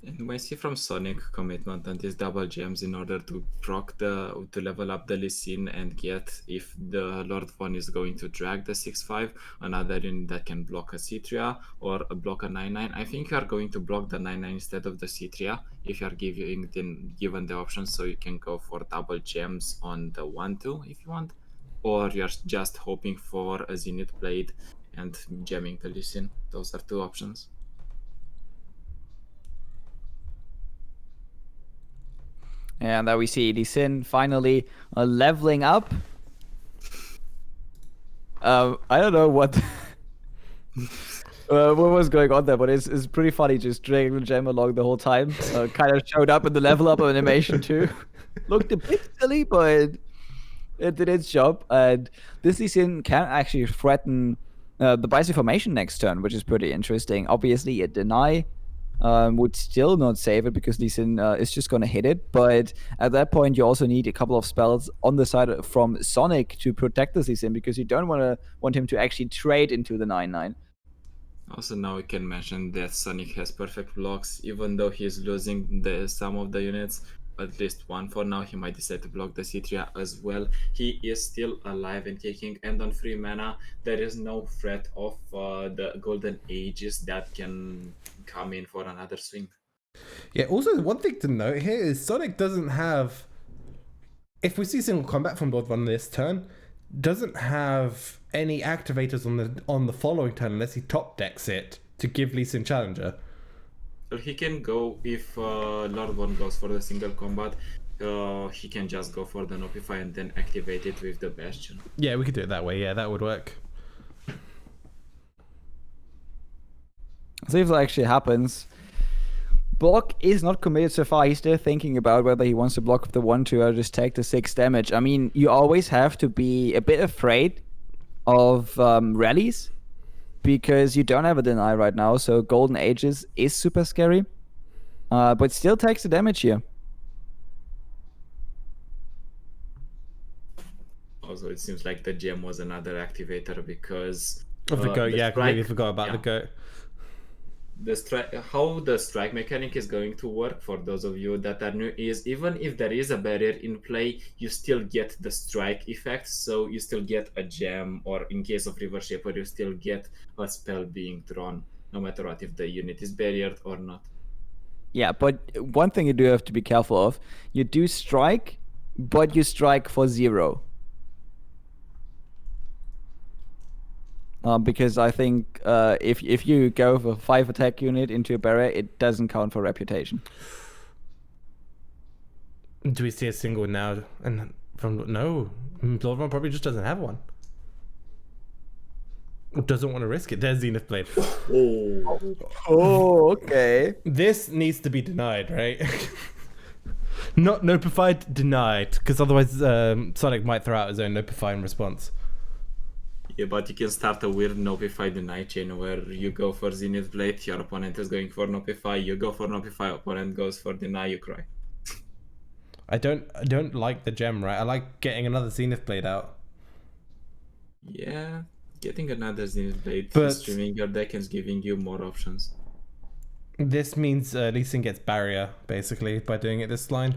And we see from Sonic commitment on these double gems in order to proc to level up the Lee Sin and get, if the Lord 1 is going to drag the 6-5, another unit that can block a C3 or block a 9-9. I think you are going to block the 9-9 instead of the C3 if you are given the option, so you can go for double gems on the 1-2 if you want, or you're just hoping for a Zenith Blade and gemming the Lee Sin. Those are two options. And there we see Lee Sin finally leveling up. I don't know what what was going on there, but it's pretty funny just dragging the gem along the whole time. Kind of showed up in the level up animation too. Looked a bit silly, but it did its job. And this Lee Sin can actually threaten the Bison formation next turn, which is pretty interesting. Obviously, a deny would still not save it because Lee Sin is just going to hit it. But at that point, you also need a couple of spells on the side from Sonic to protect this Lee Sin because you don't want him to actually trade into the 9-9. Also, now we can mention that Sonic has perfect blocks, even though he's losing some of the units, at least one for now. He might decide to block the Citria as well. He is still alive and kicking, and on free mana, there is no threat of the Golden Ages that can come in for another swing. Yeah, also, one thing to note here is Sonic doesn't have. If we see single combat from Lord One this turn, doesn't have any activators on the following turn unless he top decks it to give Lee Sin Challenger. Well, he can go if Lord One goes for the single combat. He can just go for the Nopify and then activate it with the Bastion. Yeah, we could do it that way. Yeah, that would work. See if that actually happens. Block is not committed so far. He's still thinking about whether he wants to block with the 1-2 or just take the 6 damage. I mean, you always have to be a bit afraid of rallies because you don't have a deny right now. So Golden Ages is super scary, but still takes the damage here. Also, it seems like the gem was another activator because Of the goat, yeah, I completely strike- forgot about yeah. the goat. How the strike mechanic is going to work for those of you that are new is even if there is a barrier in play, you still get the strike effect, so you still get a gem, or in case of River Shaper, you still get a spell being drawn, no matter what, if the unit is barriered or not. Yeah, but one thing you do have to be careful of, you do strike, but you strike for 0. Because I think if you go for 5 attack unit into a barrier, it doesn't count for reputation. Do we see a single now? And from no, Lord One probably just doesn't have one. Or doesn't want to risk it. There's Zenith Blade. Oh, okay. This needs to be denied, right? Not notified, denied, because otherwise Sonic might throw out his own notify in response. Yeah, but you can start a weird Nopify deny chain where you go for Zenith Blade, your opponent is going for Nopify, you go for Nopify, opponent goes for deny, you cry. I don't like the gem, right? I like getting another Zenith Blade out. Yeah, getting another Zenith Blade, But- streaming your deck and giving you more options. This means Lee Sin gets barrier, basically, by doing it this line.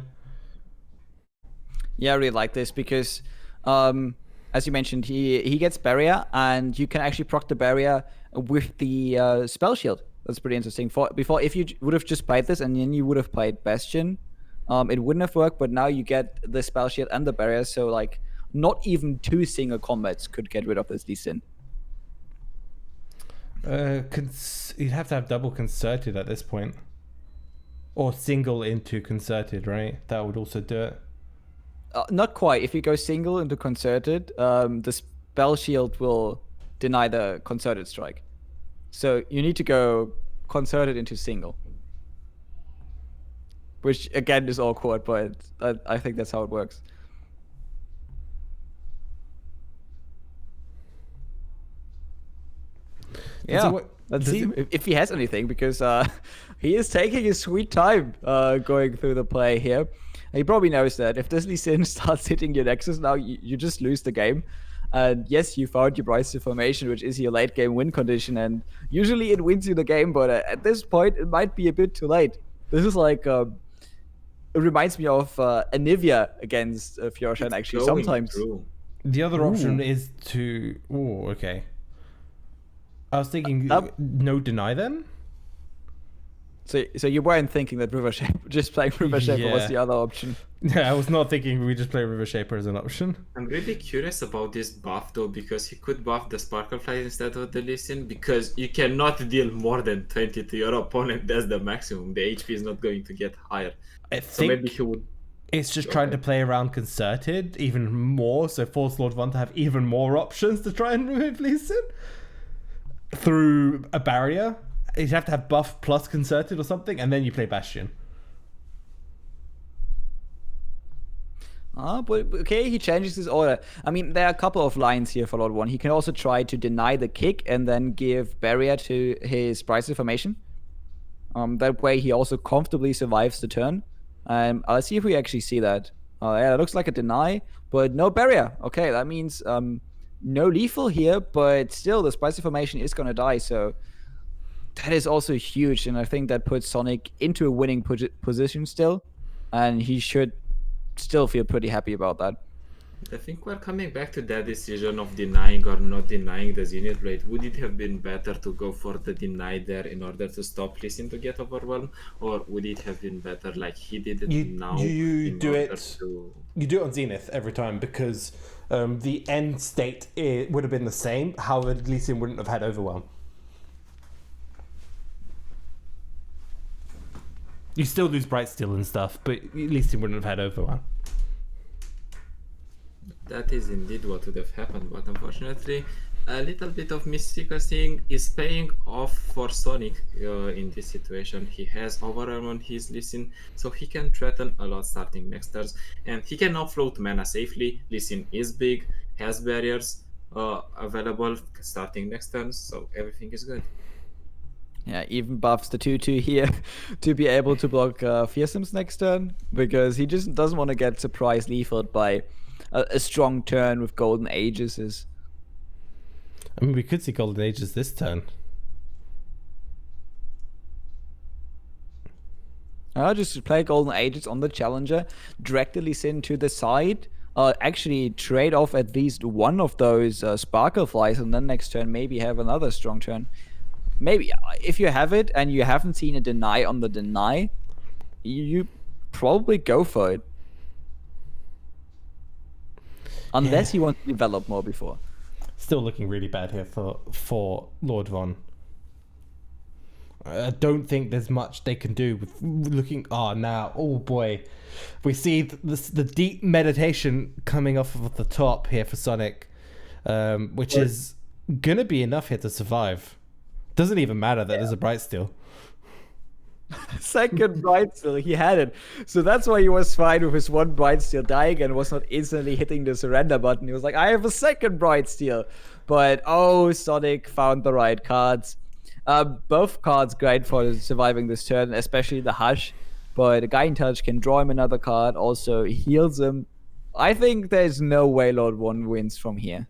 Yeah, I really like this because, as you mentioned, he gets barrier, and you can actually proc the barrier with the spell shield. That's pretty interesting. Before, if you would have just played this and then you would have played Bastion, it wouldn't have worked. But now you get the spell shield and the barrier, so like not even 2 single combats could get rid of this Lee Sin. You'd have to have double concerted at this point. Or single into concerted, right? That would also do it. Not quite. If you go single into concerted, the spell shield will deny the concerted strike. So you need to go concerted into single. Which again is awkward, but I think that's how it works. Yeah, let's see if he has anything, because he is taking his sweet time going through the play here. And he probably knows that if this Lee Sin starts hitting your Nexus now, you just lose the game. And yes, you found your Bryce formation, which is your late game win condition, and usually it wins you the game, but at this point it might be a bit too late. This is like it reminds me of Anivia against Fiorashan actually sometimes. Through. The other option is to... Oh, okay. I was thinking no deny then? So you weren't thinking that River Shaper, just playing River Shaper was the other option? Yeah, I was not thinking we just play River Shaper as an option. I'm really curious about this buff though, because he could buff the Sparkle Flight instead of the Lee Sin, because you cannot deal more than 20 to your opponent. That's the maximum. The HP is not going to get higher. I So think maybe he would... it's just trying to play around concerted even more, so force Lord One to have even more options to try and remove Lee Sin through a barrier. You'd have to have buff plus concerted or something, and then you play Bastion. But okay, he changes his order. I mean, there are a couple of lines here for Lord One. He can also try to deny the kick and then give barrier to his Bryce formation. That way he also comfortably survives the turn. Let's see if we actually see that. Yeah, it looks like a deny, but no barrier. Okay, that means no lethal here, but still the Spicy formation is gonna die, so that is also huge, and I think that puts Sonic into a winning position still, and he should still feel pretty happy about that. I think we're coming back to that decision of denying or not denying the Zenith Blade. Would it have been better to go for the deny there in order to stop Lee Sin to get overwhelmed, or would it have been better like he did it now? You do it on Zenith every time because the end state would have been the same. However, Lee Sin wouldn't have had overwhelm. You still lose Bright Steel and stuff, but at least he wouldn't have had overwhelm. That is indeed what would have happened, but unfortunately, a little bit of missequencing is paying off for Sonic in this situation. He has overwhelm on his Lee Sin, so he can threaten a lot starting next turn, and he can offload mana safely. Lee Sin is big, has barriers available starting next turn, so everything is good. Yeah, even buffs the 2/2 here to be able to block Fearsome's next turn, because he just doesn't want to get surprise lethaled by a strong turn with Golden Aegis. I mean, we could see Golden Aegis this turn. Just play Golden Aegis on the Challenger, direct Lee Sin to the side, actually trade off at least one of those Sparkle Flies, and then next turn maybe have another strong turn. Maybe if you have it and you haven't seen a deny on the deny, you probably go for it. Unless he wants to develop more before. Still looking really bad here for Lord Von. I don't think there's much they can do with looking. Oh boy, we see the deep meditation coming off of the top here for Sonic, which is gonna be enough here to survive. Doesn't even matter that there's a Bright Steel. Second Bright Steel, he had it. So that's why he was fine with his one Bright Steel dying and was not instantly hitting the surrender button. He was like, I have a second Bright Steel. But Sonic found the right cards. Both cards great for surviving this turn, especially the Hush. But a Guiding Touch can draw him another card, also heals him. I think there's no way Lord One wins from here.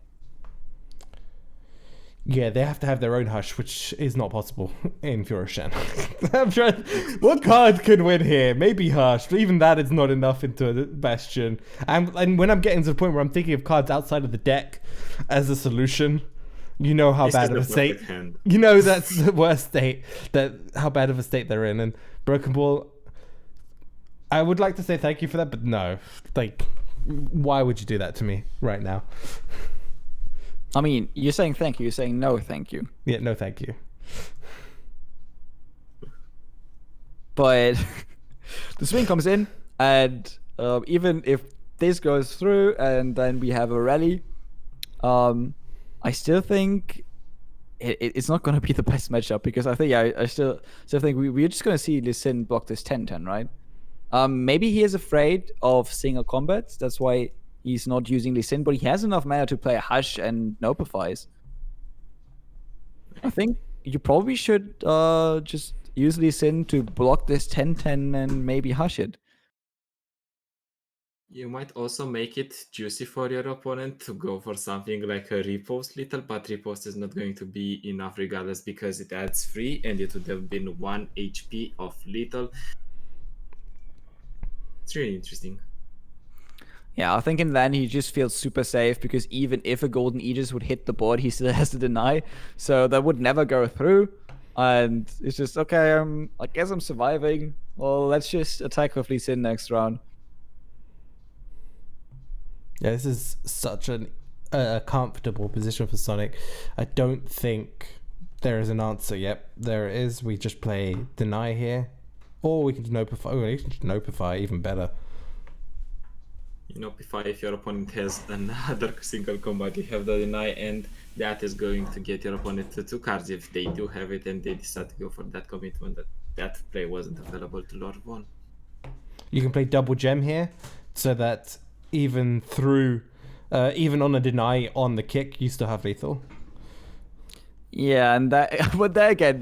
Yeah, they have to have their own Hush, which is not possible in Furoshan. I'm trying. What card could win here? Maybe Hush, but even that is not enough into a Bastion. And when I'm getting to the point where I'm thinking of cards outside of the deck as a solution, you know how bad of a state. You know that's the worst state. How bad of a state they're in. And Broken Ball, I would like to say thank you for that, but no. Like, why would you do that to me right now? I mean, you're saying thank you. You're saying no, thank you. Yeah, no, thank you. But the swing comes in, and even if this goes through, and then we have a rally, I still think it's not going to be the best matchup, because I think I still think we're just going to see Lee Sin block this 10-10, right? Maybe he is afraid of single combats. That's why he's not using Lee Sin, but he has enough mana to play Hush and Nopifies. I think you probably should just use Lee Sin to block this 10-10 and maybe Hush it. You might also make it juicy for your opponent to go for something like a Repost Lethal, but Repost is not going to be enough regardless, because it adds 3 and it would have been 1 HP of Lethal. It's really interesting. Yeah, I think in then he just feels super safe, because even if a Golden Aegis would hit the board, he still has to deny. So that would never go through. And it's just, okay, I guess I'm surviving. Well, let's just attack with Lee Sin next round. Yeah, this is such a comfortable position for Sonic. I don't think there is an answer yet. There is. We just play deny here. Or we can Nopify. Oh, we can Nopify, even better. You Nopify if your opponent has another single combat, you have the deny, and that is going to get your opponent to 2 cards if they do have it and they decide to go for that commitment. That play wasn't available to Lord One. You can play double gem here, so that even on a deny on the kick, you still have lethal. Yeah, and but there again,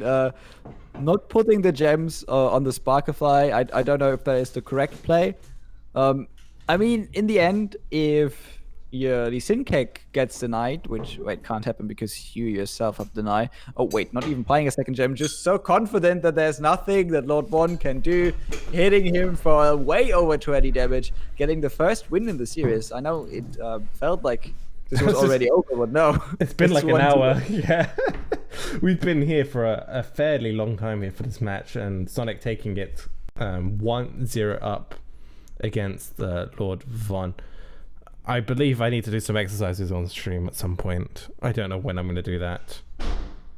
not putting the gems on the Sparkfly, I don't know if that is the correct play. I mean, in the end, if yeah, the Sin Cake gets denied, which wait can't happen because you yourself have denied. Oh wait, not even playing a second gem, just so confident that there's nothing that Lord Von can do, hitting him for way over 20 damage, getting the first win in the series. I know it felt like this was already over, but no, It's been like an 1-0. hour. Yeah. We've been here for a fairly long time here for this match, and Sonic taking it 1-0 up against Lord Von. I believe I need to do some exercises on stream at some point. I don't know when I'm going to do that.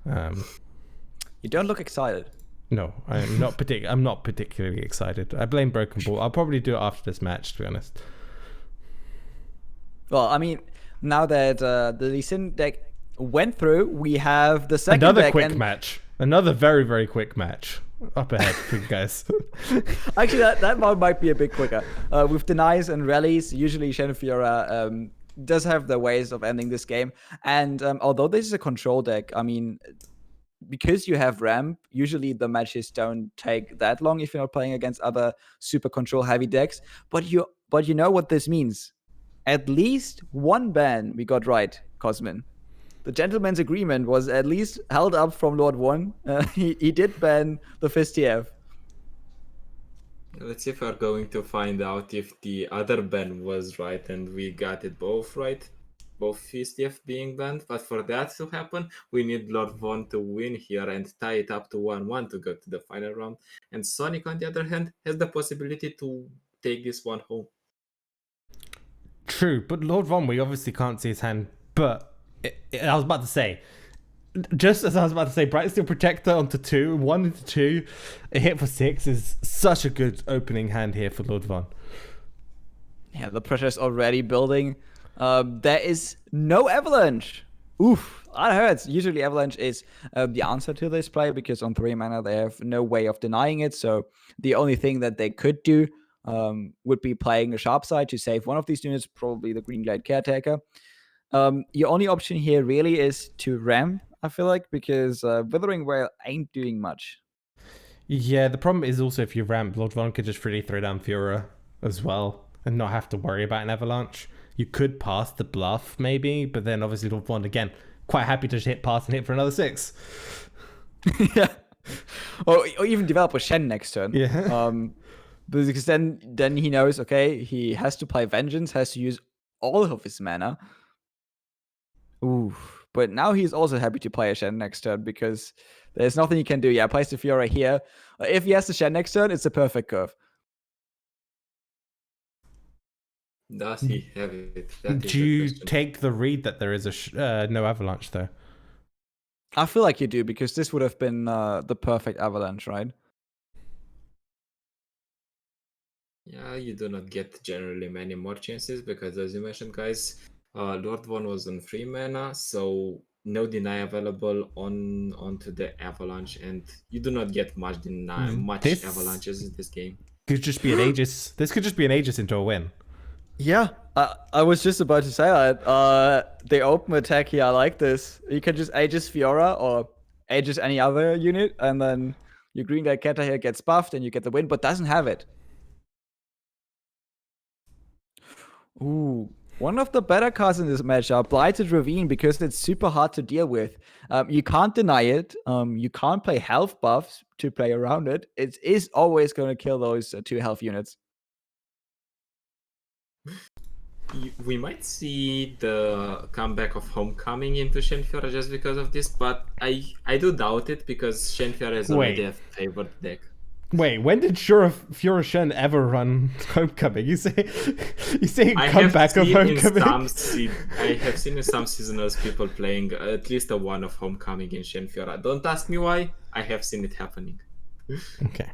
You don't look excited. No, I'm not particularly excited. I blame Broken Ball. I'll probably do it after this match, to be honest. Well, I mean, now that the Lee Sin deck went through, we have the second Another deck quick match. Another very, very quick match. Up ahead for you guys. Actually, that one might be a bit quicker. With denies and rallies, usually Shen Fiora does have the ways of ending this game. And although this is a control deck, I mean, because you have ramp, usually the matches don't take that long if you're not playing against other super control heavy decks. But you know what this means. At least one ban we got right, Cosmin. The gentleman's agreement was at least held up from Lord One. He did ban the FistTF. Let's see if we're going to find out if the other ban was right and we got it both right. Both FistTF being banned. But for that to happen, we need Lord Von to win here and tie it up to 1-1 to go to the final round. And Sonic, on the other hand, has the possibility to take this one home. True, but Lord Von, we obviously can't see his hand. But I was about to say, just as I was about to say, Bright Steel Protector onto 2, 1 into 2, a hit for 6 is such a good opening hand here for Lord Von. Yeah, the pressure is already building. There is no Avalanche. Oof, that hurts. Usually Avalanche is the answer to this play because on 3 mana they have no way of denying it. So the only thing that they could do would be playing the sharp side to save one of these units, probably the Green Glade Caretaker. Your only option here really is to ramp, I feel like, because Withering Wail ain't doing much. Yeah, the problem is also if you ramp, Lord Von could just freely throw down Fiora as well and not have to worry about an Avalanche. You could pass the bluff maybe, but then obviously Lord Von, again, quite happy to hit pass and hit for another 6. Yeah. Or even develop a Shen next turn. Yeah. Because then he knows, okay, he has to play Vengeance, has to use all of his mana. Ooh, but now he's also happy to play a Shen next turn because there's nothing he can do. Yeah, plays the Fiora here. If he has the Shen next turn, it's a perfect curve. Does he have it? Do you take the read that there is a no Avalanche though? I feel like you do because this would have been the perfect Avalanche, right? Yeah, you do not get generally many more chances because, as you mentioned, guys, Lord Von was on 3 mana, so no deny available onto the Avalanche, and you do not get much avalanches in this game. Could just be an Aegis. This could just be an Aegis into a win. Yeah, I was just about to say that. The open attack here, I like this. You can just Aegis Fiora or Aegis any other unit, and then your Green Glade Catter here gets buffed and you get the win, but doesn't have it. Ooh, one of the better cards in this matchup, Blighted Ravine, because it's super hard to deal with. You can't deny it. You can't play health buffs to play around it. It is always going to kill those 2 health units. We might see the comeback of Homecoming into Shenfiora just because of this, but I do doubt it because Shenfiora is already a favored deck. Wait, when did Fiora Shen ever run Homecoming? You say comeback of Homecoming? I have seen in some seasonals people playing at least a one of Homecoming in Shenfiora. Don't ask me why. I have seen it happening. Okay.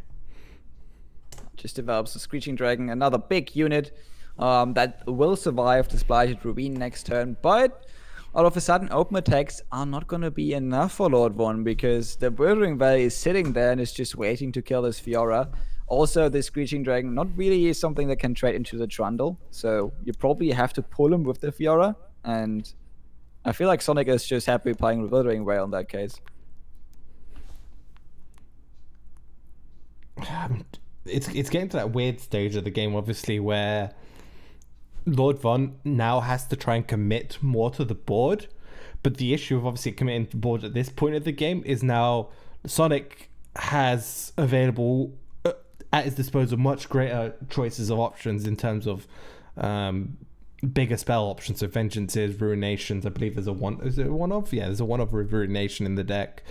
Just develops a Screeching Dragon, another big unit that will survive the Blighted Ravine next turn, but all of a sudden open attacks are not going to be enough for Lord Von because the Withering Valley is sitting there and is just waiting to kill this Fiora. Also, the Screeching Dragon not really is something that can trade into the Trundle, so you probably have to pull him with the Fiora, and I feel like Sonic is just happy playing with Withering Vale in that case. It's getting to that weird stage of the game, obviously, where Lord Von now has to try and commit more to the board. But the issue of obviously committing to the board at this point of the game is now Sonic has available at his disposal much greater choices of options in terms of bigger spell options. So Vengeances, Ruinations. I believe there's a one. Is it a one of? Yeah, there's a one of Ruination in the deck.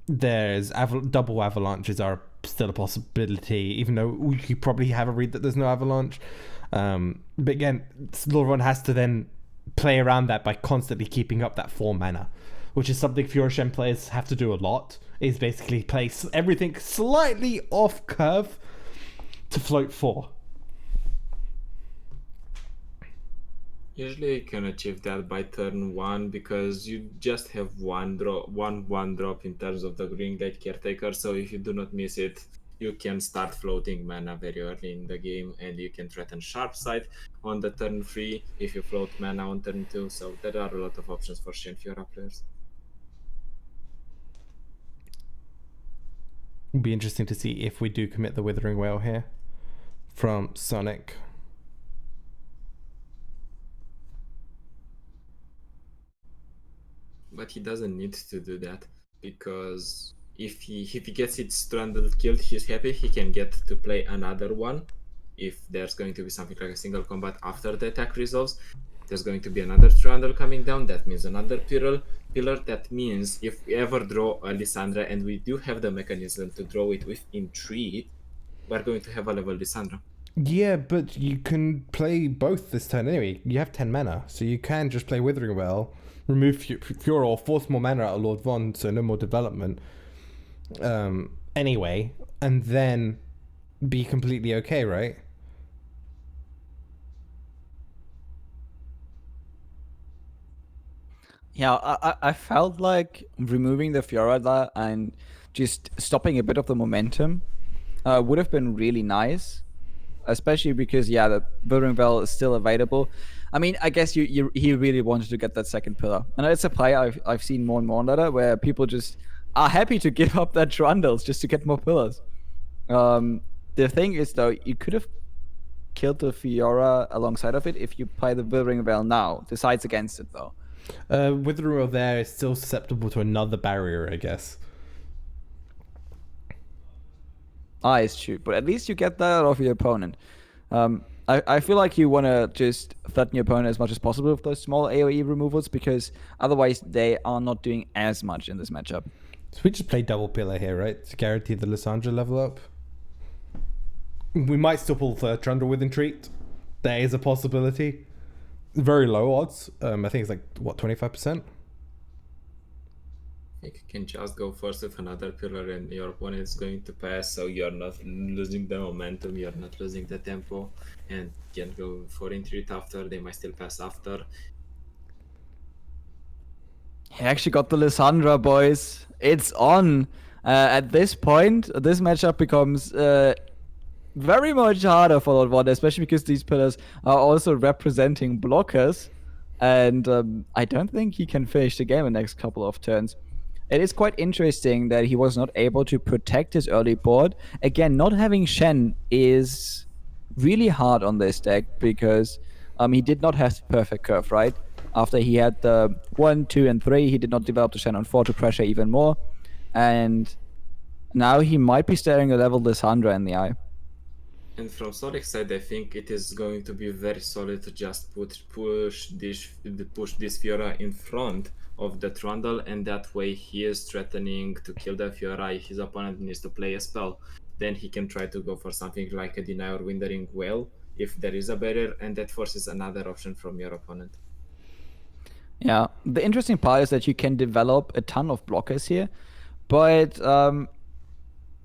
There's double avalanches are still a possibility, even though you probably have a read that there's no avalanche. But again, Lord Von has to then play around that by constantly keeping up that 4 mana, which is something Fiora Shen players have to do a lot, is basically place everything slightly off curve to float 4. Usually you can achieve that by turn 1 because you just have one drop in terms of the Green Glade Caretaker, so if you do not miss it, you can start floating mana very early in the game, and you can threaten Sharp Sight on the turn 3 if you float mana on turn 2, so there are a lot of options for Shen Fiora players. It'll be interesting to see if we do commit the Withering Wail here from Sonic. But he doesn't need to do that, because if he gets it Stranded killed, he's happy. He can get to play another one. If there's going to be something like a single combat after the attack resolves, there's going to be another Stranded coming down. That means another pillar. That means if we ever draw a Lissandra, and we do have the mechanism to draw it within 3, we're going to have a level Lissandra. Yeah, but you can play both this turn anyway. You have 10 mana, so you can just play Withering Wail, remove Fiora, or force more mana out of Lord Von, so no more development. Anyway, and then be completely okay, right? Yeah, I felt like removing the Fiora there and just stopping a bit of the momentum would have been really nice, especially because, yeah, the Withering Wail is still available. I mean, I guess he really wanted to get that second pillar. And it's a play I've seen more and more on that, where people just are happy to give up their Trundles just to get more pillars. The thing is, though, you could have killed the Fiora alongside of it if you play the Withering Wail now. Decides against it, though. Withering Wail there is still susceptible to another barrier, I guess. It's true, but at least you get that off your opponent. I feel like you want to just threaten your opponent as much as possible with those small AoE removals, because otherwise they are not doing as much in this matchup. So we just play double pillar here, right? To guarantee the Lissandra level up. We might still pull third Trundle with Entreat. There is a possibility. Very low odds. I think it's like, what, 25%? You can just go first with another pillar, and your opponent is going to pass, so you're not losing the momentum, you're not losing the tempo, and can go for Entreat after. They might still pass after. He actually got the Lissandra, boys. It's on. At this point, this matchup becomes very much harder for Lord Von, especially because these pillars are also representing blockers, and I don't think he can finish the game in the next couple of turns. It is quite interesting that he was not able to protect his early board. Again, not having Shen is really hard on this deck, because he did not have the perfect curve, right? After he had the 1, 2, and 3, he did not develop the Shen on 4 to pressure even more. And now he might be staring a level Lissandra in the eye. And from Sonic's side, I think it is going to be very solid to just push this Fiora in front of the Trundle, and that way he is threatening to kill the Fiora. If his opponent needs to play a spell, then he can try to go for something like a Deny or Withering Wail if there is a barrier, and that forces another option from your opponent. Yeah, the interesting part is that you can develop a ton of blockers here, but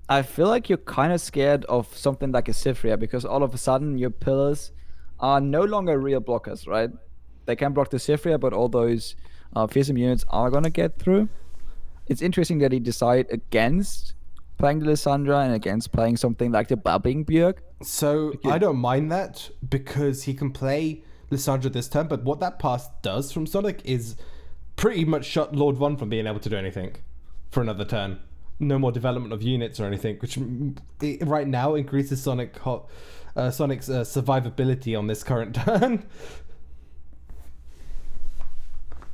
I feel like you're kind of scared of something like a Cyphria, because all of a sudden your pillars are no longer real blockers, right? They can block the Cyphria, but all those fearsome units are going to get through. It's interesting that he decided against playing the Lissandra and against playing something like the Babbling Björk. So I don't mind that, because he can play Lissandra this turn, but what that pass does from Sonic is pretty much shut Lord Von from being able to do anything for another turn. no more development of units or anything, which right now increases Sonic's survivability on this current turn.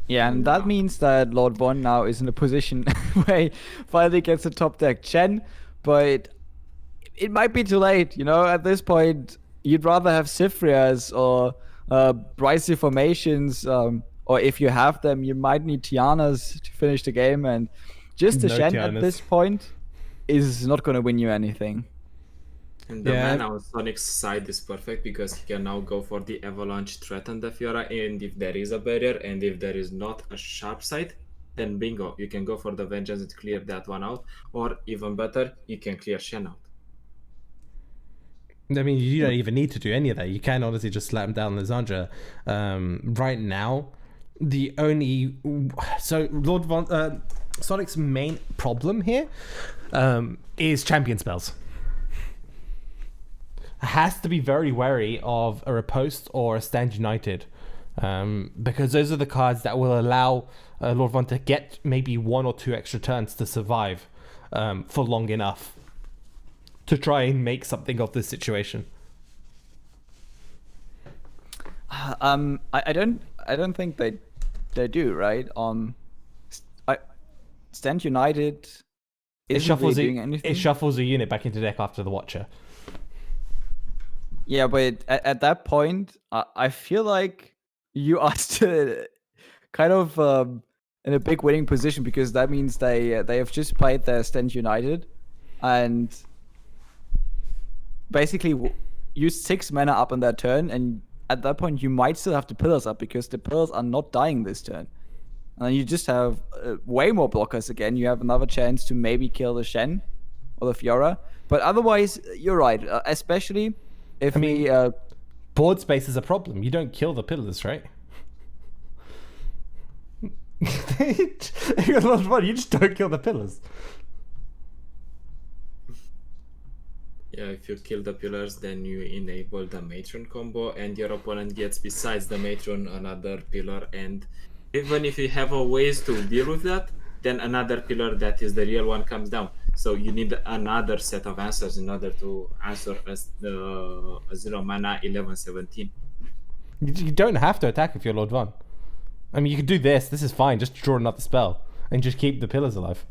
Yeah, and that means that Lord Von now is in a position where he finally gets a top deck Chen, but it might be too late, you know, at this point. You'd rather have Cyphrias or Bricey formations, or if you have them, you might need Tianas to finish the game, and just the No Shen Tianas. at this point is not going to win you anything. And the Yeah. mana on Sonic's side is perfect because he can now go for the Avalanche, threaten the Fiora, and if there is a barrier and if there is not a sharp side, then bingo, you can go for the Vengeance and clear that one out, or even better, you can clear Shen out. I mean, you don't even need to do any of that. You can honestly just slap him down Lysandra. Right now, the only... So, Sonic's main problem here is champion spells. Has to be very wary of a Riposte or a Stand United, because those are the cards that will allow Lord Von to get maybe 1 or 2 extra turns to survive for long enough to try and make something of this situation. I don't think they do, right? Stand United isn't really doing anything. It shuffles a unit back into deck after the Watcher. Yeah, but at that point, I feel like you are still kind of in a big winning position, because that means they have just played their Stand United and basically used 6 mana up on that turn, and at that point you might still have the Pillars up because the Pillars are not dying this turn. And then you just have way more blockers again. You have another chance to maybe kill the Shen or the Fiora. But otherwise, you're right, especially... If board space is a problem. You don't kill the pillars, right? You got a lot of money. You just don't kill the pillars. Yeah, if you kill the pillars, then you enable the Matron combo, and your opponent gets, besides the Matron, another pillar. And even if you have a ways to deal with that, then another pillar that is the real one comes down. So you need another set of answers in order to answer a 0 mana 11/17. You don't have to attack if you're Lord Von. I mean, you can do this. This is fine. Just draw another spell and just keep the pillars alive.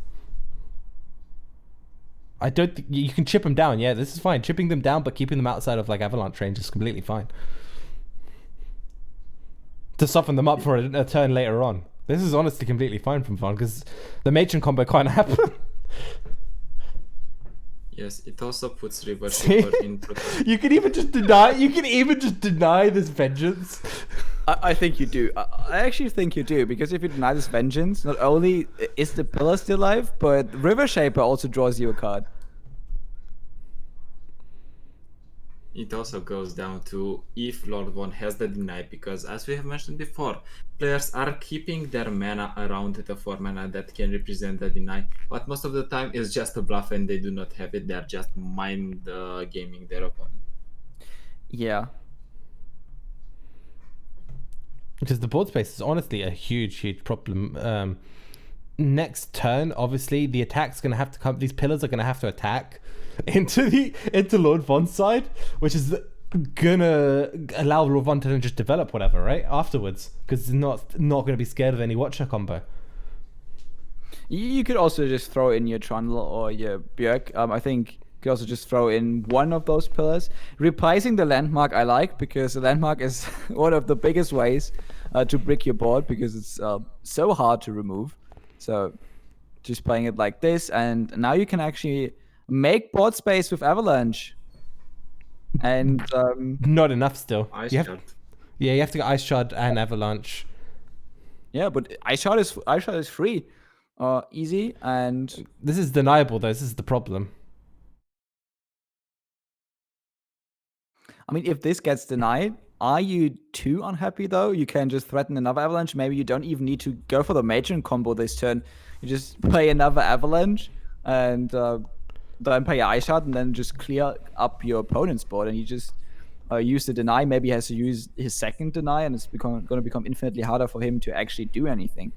I don't think you can chip them down. Yeah, this is fine. Chipping them down, but keeping them outside of like Avalanche range is completely fine. To soften them up for a turn later on. This is honestly completely fine from Von, because the Matron combo can't happen. Yes, it also puts River Shaper in protection. You can even just deny. You can even just deny this Vengeance. I think you do. I actually think you do, because if you deny this Vengeance, not only is the pillar still alive, but River Shaper also draws you a card. It also goes down to if Lord Von has the deny, because as we have mentioned before, players are keeping their mana around the 4 mana that can represent the deny, but most of the time it's just a bluff and they do not have it. They're just mind gaming their opponent. Yeah. Because the board space is honestly a huge problem. Next turn, obviously, the attack's going to have to come. These pillars are going to have to attack into Lord Von's side, which is gonna allow Lord Von to just develop whatever, right? Afterwards, because it's not going to be scared of any Watcher combo. You could also just throw in your Trundle or your Björk. I think you could also just throw in one of those pillars. Replacing the Landmark I like, because the Landmark is one of the biggest ways to brick your board, because it's so hard to remove. So just playing it like this, and now you can actually make board space with Avalanche. And not enough still. Ice you Shard. have to get Ice Shard and Avalanche. Yeah, but Ice Shard is free, easy, and this is deniable though. This is the problem. I mean, if this gets denied, are you too unhappy though? You can just threaten another Avalanche. Maybe you don't even need to go for the Matron combo this turn. You just play another Avalanche and then play Ice Shard, and then just clear up your opponent's board, and you just use the deny. Maybe he has to use his second deny, and it's going to become infinitely harder for him to actually do anything.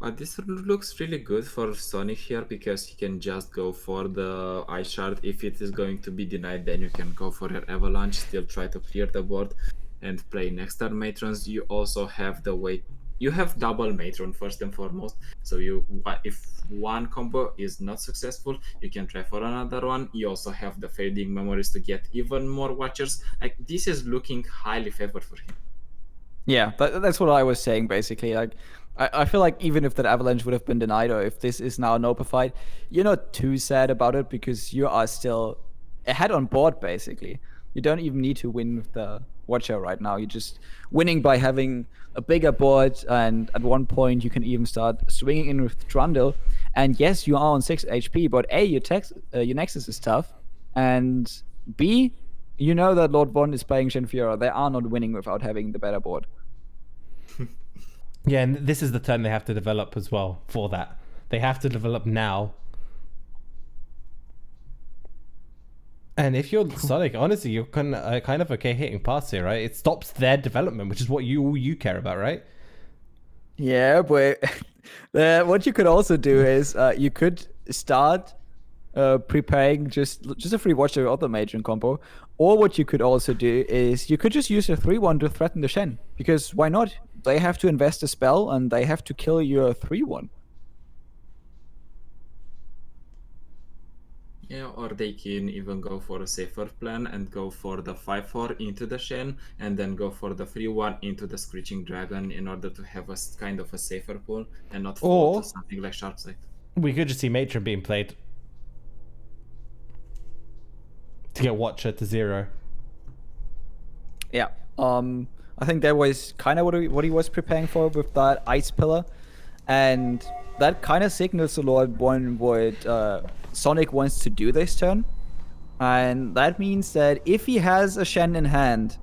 But this looks really good for Sonic here because he can just go for the Ice Shard. If it is going to be denied, then you can go for your Avalanche, still try to clear the board and play next turn Matrons. You also have the way you have double Matron first and foremost. So if one combo is not successful, you can try for another one. You also have the fading memories to get even more Watchers. Like this is looking highly favored for him. Yeah, that's what I was saying basically. Like, I feel like even if that Avalanche would have been denied, or if this is now notified, you're not too sad about it because you are still ahead on board basically. You don't even need to win with the Watcher right now. You're just winning by having a bigger board, and at one point you can even start swinging in with Trundle. And yes, you are on 6 HP, but A, your Nexus is tough, and B, you know that Lord Von is playing Shenfiora. They are not winning without having the better board. Yeah, and this is the turn they have to develop as well for that. They have to develop now. And if you're Sonic, honestly, you're kind of okay hitting past here, right? It stops their development, which is what you care about, right? Yeah, but what you could also do is you could start preparing just a free Watcher Auto Matron combo. Or what you could also do is you could just use a 3-1 to threaten the Shen. Because why not? They have to invest a spell and they have to kill your 3-1. Yeah, or they can even go for a safer plan and go for the 5-4 into the Shen and then go for the 3-1 into the Screeching Dragon in order to have a kind of a safer pull and not fall to something like Sharpsight. We could just see Matron being played to get Watcher to 0. Yeah. I think that was kind of what he was preparing for with that Ice Pillar. And that kind of signals to Lord One what Sonic wants to do this turn. And that means that if he has a Shen in hand,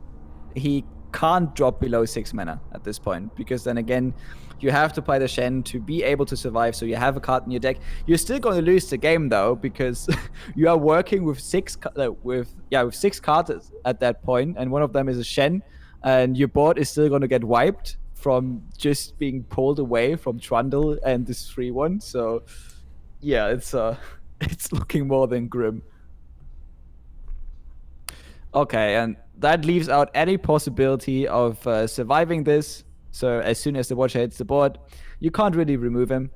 he can't drop below 6 mana at this point. Because then again, you have to play the Shen to be able to survive, so you have a card in your deck. You're still going to lose the game though, because you are working with 6 cards at that point, and one of them is a Shen, and your board is still going to get wiped from just being pulled away from Trundle and this 3-1. So yeah, it's it's looking more than grim. Okay, and that leaves out any possibility of surviving this. So as soon as the Watcher hits the board, you can't really remove him.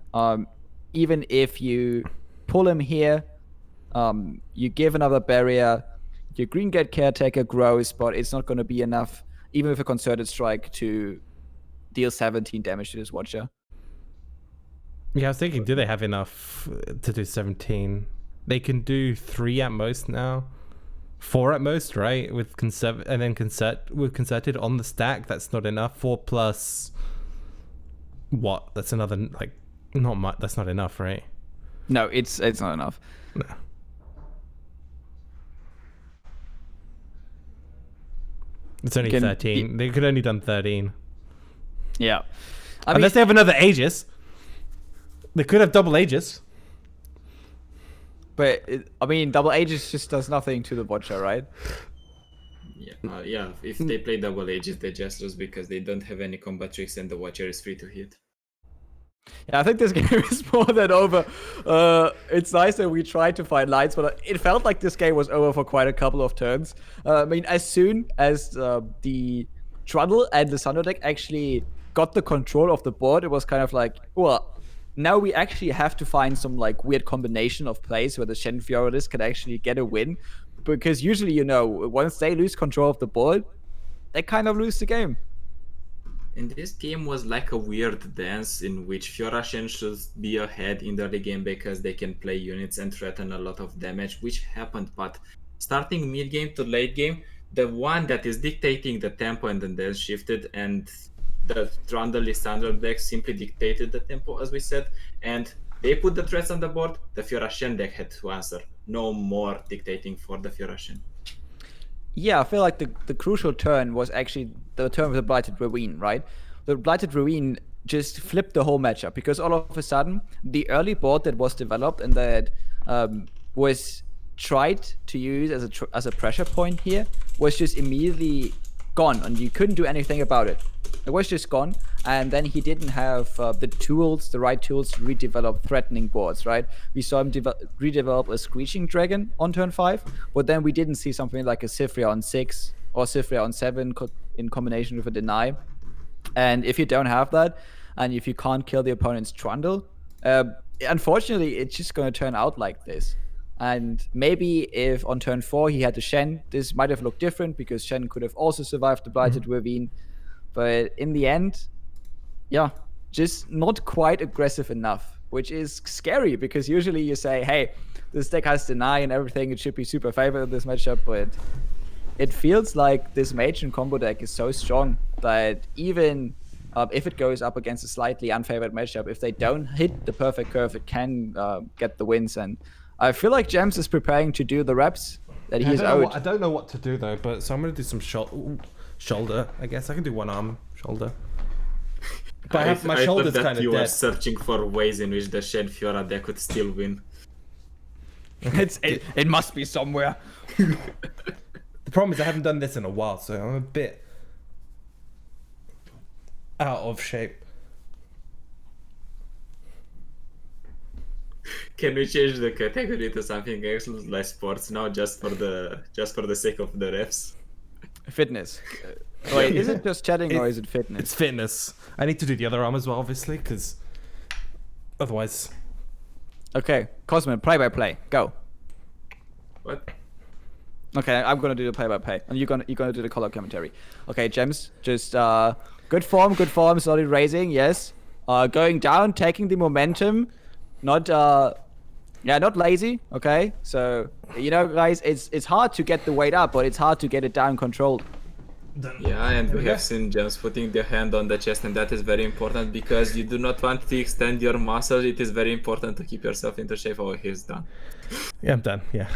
Even if you pull him here, you give another barrier, your Green Gate Caretaker grows, but it's not going to be enough, even with a Concerted Strike, to deal 17 damage to this Watcher. Yeah, I was thinking, do they have enough to do 17? They can do 3 at most now. 4 at most, right? With conserted on the stack, that's not enough. 4 plus what? That's another, like, not much. That's not enough, right? No, it's not enough. No. It's only 13. They could only done 13. Yeah. Unless they have another Aegis. They could have double Aegis. But, double Aegis just does nothing to the Watcher, right? Yeah, if they play double Aegis, they just lose because they don't have any combat tricks and the Watcher is free to hit. Yeah, I think this game is more than over. It's nice that we tried to find lines, but it felt like this game was over for quite a couple of turns. As soon as the Trundle and the Sunder deck actually got the control of the board, it was kind of like, well, now we actually have to find some like weird combination of plays where the Shenfiora can actually get a win. Because usually, once they lose control of the board, they kind of lose the game. And this game was like a weird dance in which Fiora Shen should be ahead in the early game because they can play units and threaten a lot of damage, which happened. But starting mid game to late game, the one that is dictating the tempo and then shifted, and the Trundle Lissandra deck simply dictated the tempo, as we said, and they put the threats on the board. The Fiora Shen deck had to answer. No more dictating for the Fiora Shen. Yeah, I feel like the crucial turn was actually the turn with the Blighted Ruin, right? The Blighted Ruin just flipped the whole matchup because all of a sudden, the early board that was developed and that was tried to use as a pressure point here was just immediately gone, and you couldn't do anything about it. It was just gone, and then he didn't have the right tools to redevelop threatening boards, right? We saw him redevelop a Screeching Dragon on turn 5, but then we didn't see something like a Sifria on 6 or Sifria on 7 in combination with a Deny. And if you don't have that, and if you can't kill the opponent's Trundle, unfortunately, it's just going to turn out like this. And maybe if on turn 4 he had the Shen, this might have looked different because Shen could have also survived the Blighted Ravine. But in the end, yeah, just not quite aggressive enough, which is scary because usually you say, hey, this deck has Deny and everything, it should be super favored in this matchup, but it feels like this mage and combo deck is so strong that even if it goes up against a slightly unfavored matchup, if they don't hit the perfect curve, it can get the wins. And I feel like Gems is preparing to do the reps that he is owed. I don't know what to do though, but so I'm going to do some shoulder, I guess. I can do one arm, shoulder. But my shoulder's kind of dead. You dead. are searching for ways in which the Shen Fiora deck could still win. It must be somewhere. The problem is I haven't done this in a while, so I'm a bit out of shape. Can we change the category to something else like sports now, just for the sake of the refs? Fitness. Wait, is it just chatting or is it fitness? It's fitness. I need to do the other arm as well, obviously, because otherwise. Okay, Cosmin, play-by-play, go. What? Okay, I'm gonna do the play-by-play, and you're gonna do the color commentary. Okay, Gems, just good form, slowly raising, yes. Going down, taking the momentum, not lazy. Okay, so guys, it's hard to get the weight up, but it's hard to get it down controlled. Yeah, and we have seen Gems putting their hand on the chest, and that is very important because you do not want to extend your muscles. It is very important to keep yourself into shape. Oh, he's done. Yeah, I'm done. Yeah.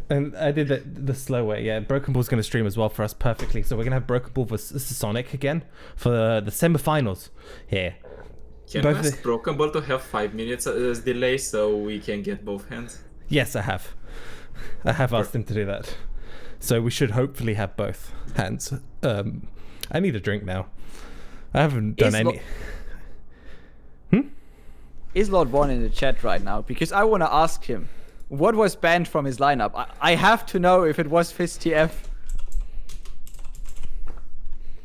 And I did the slow way. Yeah, Broken Ball's going to stream as well for us perfectly. So we're going to have Broken Ball versus Sonic again for the semi-finals here. Can we ask Broken Ball to have 5 minutes delay so we can get both hands? Yes, I have. I have asked him to do that. So we should hopefully have both hands. I need a drink now. I haven't done any. Is Lord One in the chat right now? Because I want to ask him what was banned from his lineup. I have to know if it was FizzTF.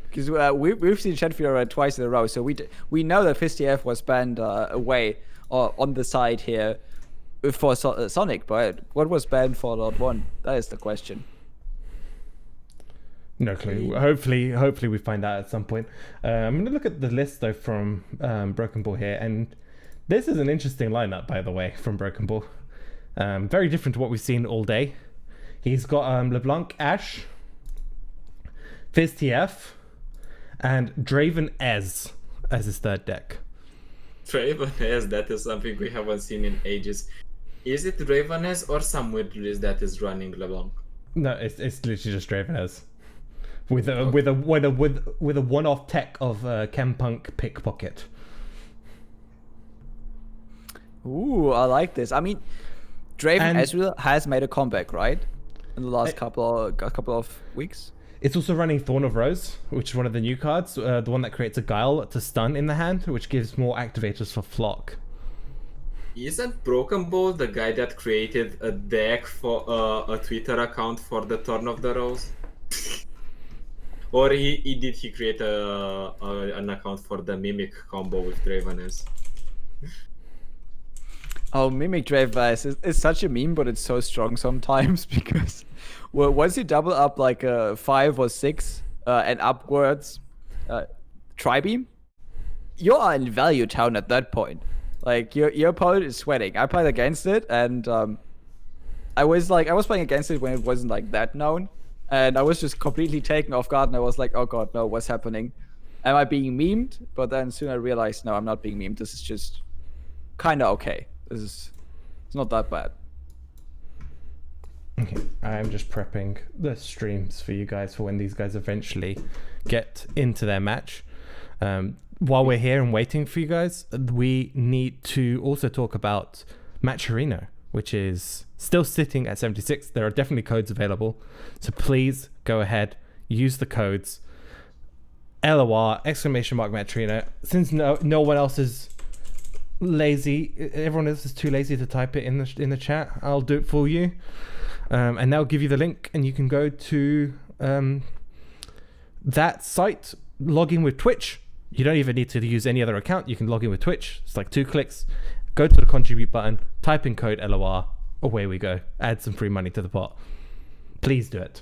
Because we've seen Shen Fiora twice in a row, so we know that FizzTF was banned away or on the side here for Sonic, but what was banned for Lord One? That is the question. No clue. Hopefully we find out at some point. I'm going to look at the list though from Broken Ball here, and this is an interesting lineup, by the way, from Broken Ball. Very different to what we've seen all day. He's got LeBlanc Ashe, FizzTF, and Draven Ez as his third deck. Draven Ez, that is something we haven't seen in ages. Is it Draven Ez or some weird list that is running LeBlanc? No, it's literally just Draven Ez. With a one-off tech of Chempunk Pickpocket. Ooh, I like this. I mean, Draven Ezreal has made a comeback, right? In the last couple of weeks. It's also running Thorn of Rose, which is one of the new cards. The one that creates a Guile to stun in the hand, which gives more activators for Flock. Isn't Broken Ball the guy that created a deck for a Twitter account for the Thorn of the Rose? Or did he create an account for the Mimic combo with Draven Ez? Oh, Mimic Draven is such a meme, but it's so strong sometimes because once you double up like 5 or 6 and upwards Tri-Beam, you are in Value Town at that point. Like your opponent is sweating. I played against it, and I was playing against it when it wasn't like that known, and I was just completely taken off guard, and I was like, oh god, no, what's happening? Am I being memed? But then soon I realized, no, I'm not being memed. This is just kind of okay. It's not that bad. Okay, I'm just prepping the streams for you guys for when these guys eventually get into their match. While we're here and waiting for you guys, we need to also talk about Matcherino, which is still sitting at 76. There are definitely codes available, so please go ahead, use the codes. LOR exclamation mark Metrino. Since no one else is lazy, everyone else is too lazy to type it in the chat, I'll do it for you, and they'll give you the link, and you can go to that site, log in with Twitch. You don't even need to use any other account. You can log in with Twitch. It's like 2 clicks. Go to the contribute button, type in code LOR, away we go. Add some free money to the pot. Please do it,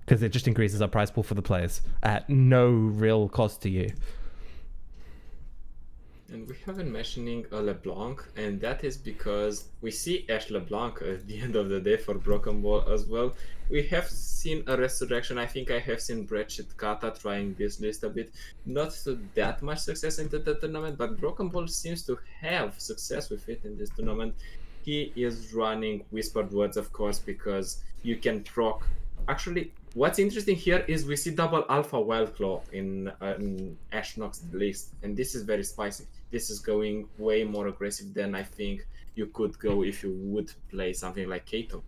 because it just increases our prize pool for the players at no real cost to you. And we have been mentioning LeBlanc, and that is because we see Ash LeBlanc at the end of the day for Broken Ball as well. We have seen a resurrection. I think I have seen Brechet Kata trying this list a bit. Not to that much success into the tournament, but Broken Ball seems to have success with it in this tournament. He is running Whispered Words, of course, because you can proc. Actually, what's interesting here is we see double Alpha Wildclaw in Ash Nox list, and this is very spicy. This is going way more aggressive than I think you could go if you would play something like Kato.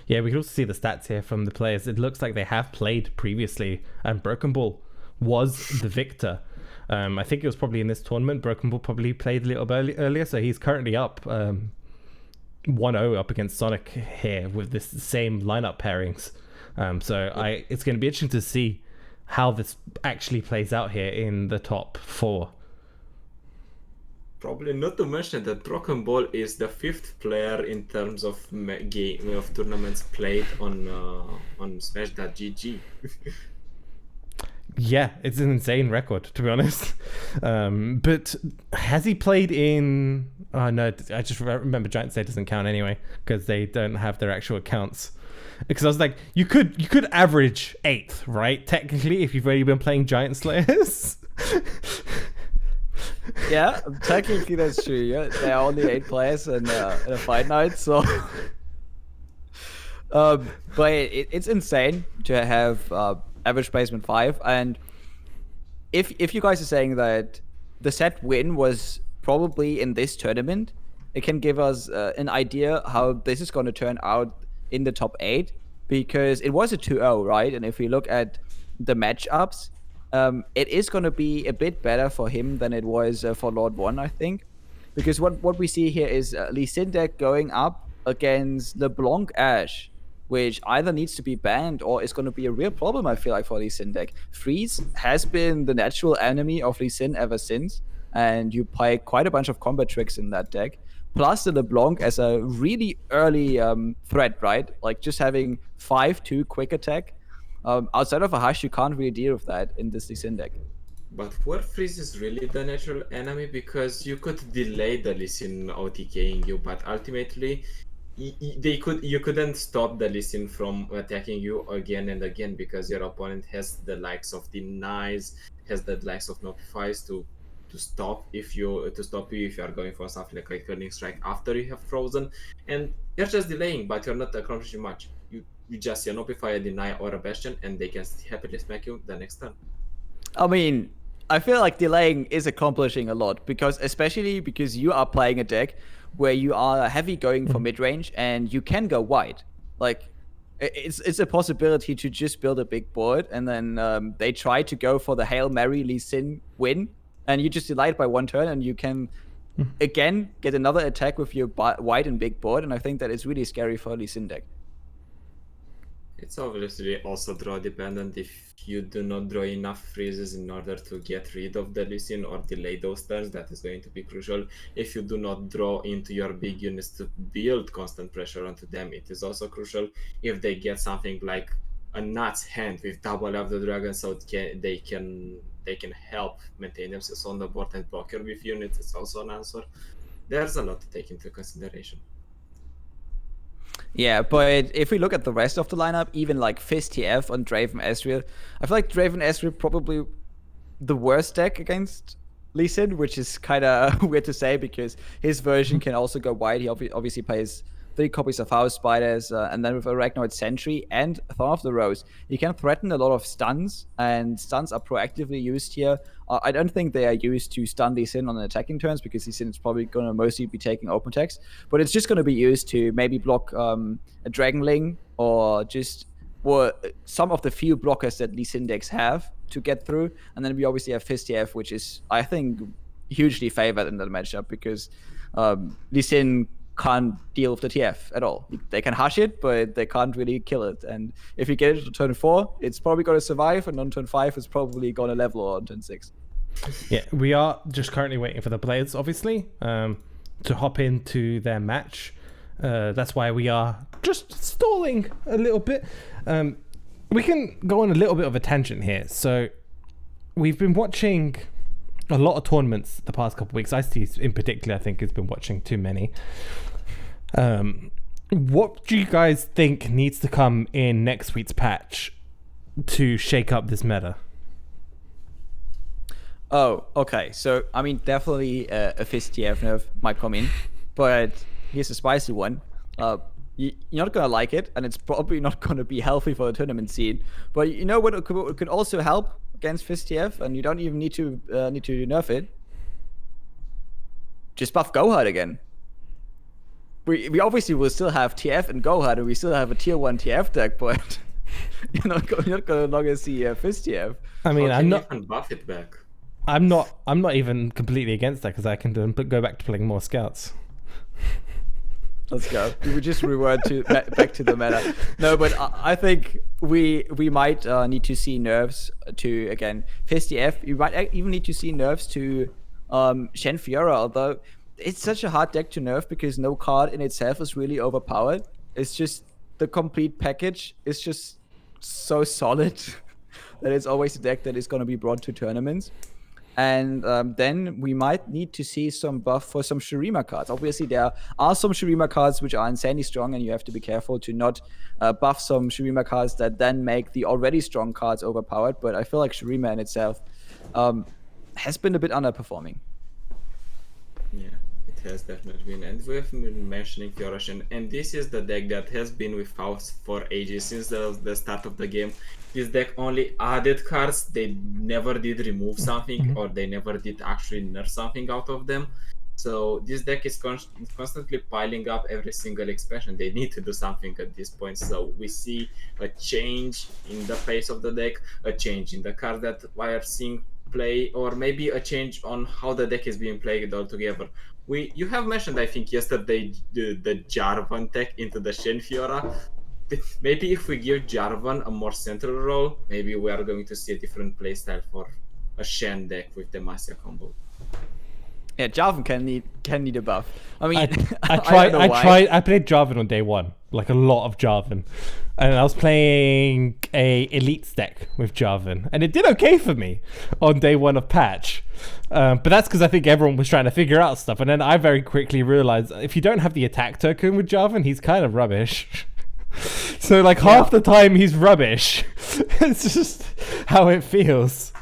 Yeah, we can also see the stats here from the players. It looks like they have played previously, and Broken Ball was the victor. I think it was probably in this tournament. Broken Ball probably played a little bit earlier, so he's currently up 1-0 up against Sonic here with this same lineup pairings. It's going to be interesting to see how this actually plays out here in the top 4. Probably not to mention that Broken Ball is the 5th player in terms of tournaments played on Smash.gg. Yeah, it's an insane record, to be honest. But has he played in... Oh, no, I just remember Giant Slay doesn't count anyway, because they don't have their actual accounts. Because I was like, you could average 8th, right? Technically, if you've already been playing Giant Slayers. Yeah, technically that's true. Yeah, there are only 8 players in a fight night, so... but it's insane to have average placement 5, and if you guys are saying that the set win was probably in this tournament, it can give us an idea how this is going to turn out in the top 8, because it was a 2-0, right? And if we look at the matchups, it is going to be a bit better for him than it was for Lord 1, I think, because what we see here is Lee Sin deck going up against LeBlanc Ash, which either needs to be banned or is going to be a real problem, I feel like, for Lee Sin deck. Freeze has been the natural enemy of Lee Sin ever since, and you play quite a bunch of combat tricks in that deck. Plus the LeBlanc as a really early threat, right? Like just having 5-2 quick attack. Outside of a Hush, you can't really deal with that in this Lee Sin deck. But were Freeze is really the natural enemy, because you could delay the Lee Sin OTKing you, but ultimately you couldn't stop the Lee Sin from attacking you again and again, because your opponent has the likes of Denies, has the likes of Notifies to stop you if you are going for something like a Curling Strike after you have frozen, and you're just delaying, but you're not accomplishing much. You just Notify, a Deny, or a Bastion, and they can happily smack you the next turn. I mean, I feel like delaying is accomplishing a lot, especially because you are playing a deck where you are heavy going for mid-range and you can go wide. Like, it's a possibility to just build a big board, and then they try to go for the Hail Mary Lee Sin win, and you just delay it by 1 turn, and you can again get another attack with your wide and big board, and I think that is really scary for Lee Sin deck. It's obviously also draw dependent. If you do not draw enough freezes in order to get rid of the Lee Sin or delay those turns, that is going to be crucial. If you do not draw into your big units to build constant pressure onto them, it is also crucial. If they get something like a Nuts Hand with double of the dragon, so they can help maintain themselves on the board and block your with units, it's also an answer. There's a lot to take into consideration. Yeah, but if we look at the rest of the lineup, even like Fist TF on Draven Ezreal, I feel like Draven Ezreal probably the worst deck against Lee Sin, which is kind of weird to say because his version can also go wide. He obviously plays 3 copies of House Spiders, and then with Arachnoid Sentry and Thorn of the Rose, he can threaten a lot of stuns, and stuns are proactively used here. I don't think they are used to stun Lee Sin on attacking turns, because Lee Sin is probably going to mostly be taking open attacks, but it's just going to be used to maybe block a Dragonling, or some of the few blockers that Lee Sin decks have to get through. And then we obviously have FizTF, which is, I think, hugely favored in that matchup because Lee Sin can't deal with the TF at all. They can hush it, but they can't really kill it. And if you get it to turn 4, it's probably going to survive, and on turn 5, it's probably going to level or on turn 6. Yeah, we are just currently waiting for the players, obviously, to hop into their match. That's why we are just stalling a little bit. We can go on a little bit of a tangent here. So we've been watching a lot of tournaments the past couple of weeks. ICT in particular, I think, has been watching too many. What do you guys think needs to come in next week's patch to shake up this meta? Oh, okay. So, I mean, definitely a FizTF nerf might come in, but here's a spicy one. You're not going to like it, and it's probably not going to be healthy for the tournament scene. But you know what could also help against FizTF, and you don't even need to nerf it? Just buff Gohard again. We obviously will still have TF and Gohard, and we still have a tier 1 TF deck, but you're not going to no longer see FizTF. I mean, I'm not... even buff it back. I'm not even completely against that because I can go back to playing more scouts. Let's go. We would just revert to back to the meta. No, but I think we might need to see nerfs to, again, FizTF. You might even need to see nerfs to Shen Fiora, although it's such a hard deck to nerf because no card in itself is really overpowered. It's just the complete package is just so solid that it's always a deck that is going to be brought to tournaments. And then we might need to see some buff for some Shurima cards. Obviously, there are some Shurima cards which are insanely strong, and you have to be careful to not buff some Shurima cards that then make the already strong cards overpowered. But I feel like Shurima in itself has been a bit underperforming. Yeah, it has definitely been. And we have been mentioning Fiora, and this is the deck that has been with us for ages, since the start of the game. This deck only added cards, they never did remove something, or they never did actually nerf something out of them. So this deck is constantly piling up every single expansion. They need to do something at this point. So we see a change in the pace of the deck, a change in the cards that we are seeing play, or maybe a change on how the deck is being played altogether. You have mentioned, I think, yesterday the Jarvan tech into the Shen Fiora. Maybe if we give Jarvan a more central role, maybe we are going to see a different playstyle for a Shen deck with the Demacia combo. Yeah, Jarvan can need a buff. I mean, I played Jarvan on day 1, like a lot of Jarvan, and I was playing a Elite deck with Jarvan, and it did okay for me on day 1 of patch. But that's because I think everyone was trying to figure out stuff, and then I very quickly realized if you don't have the attack token with Jarvan, he's kind of rubbish. So like half the time he's rubbish. It's just how it feels.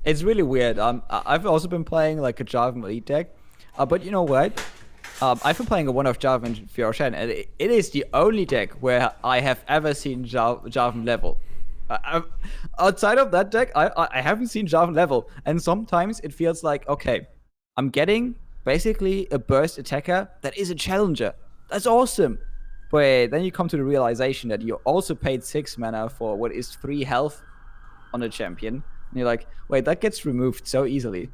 It's really weird. I've also been playing like a Jarvan Elite deck, but you know what? I've been playing a one-off Jarvan Fiora Shen, and it is the only deck where I have ever seen Jarvan level. Outside of that deck, I haven't seen Jarvan level, and sometimes it feels like, okay, I'm getting basically a burst attacker that is a challenger. That's awesome. But then you come to the realization that you also paid 6 mana for what is 3 health on a champion. And you're like, wait, that gets removed so easily.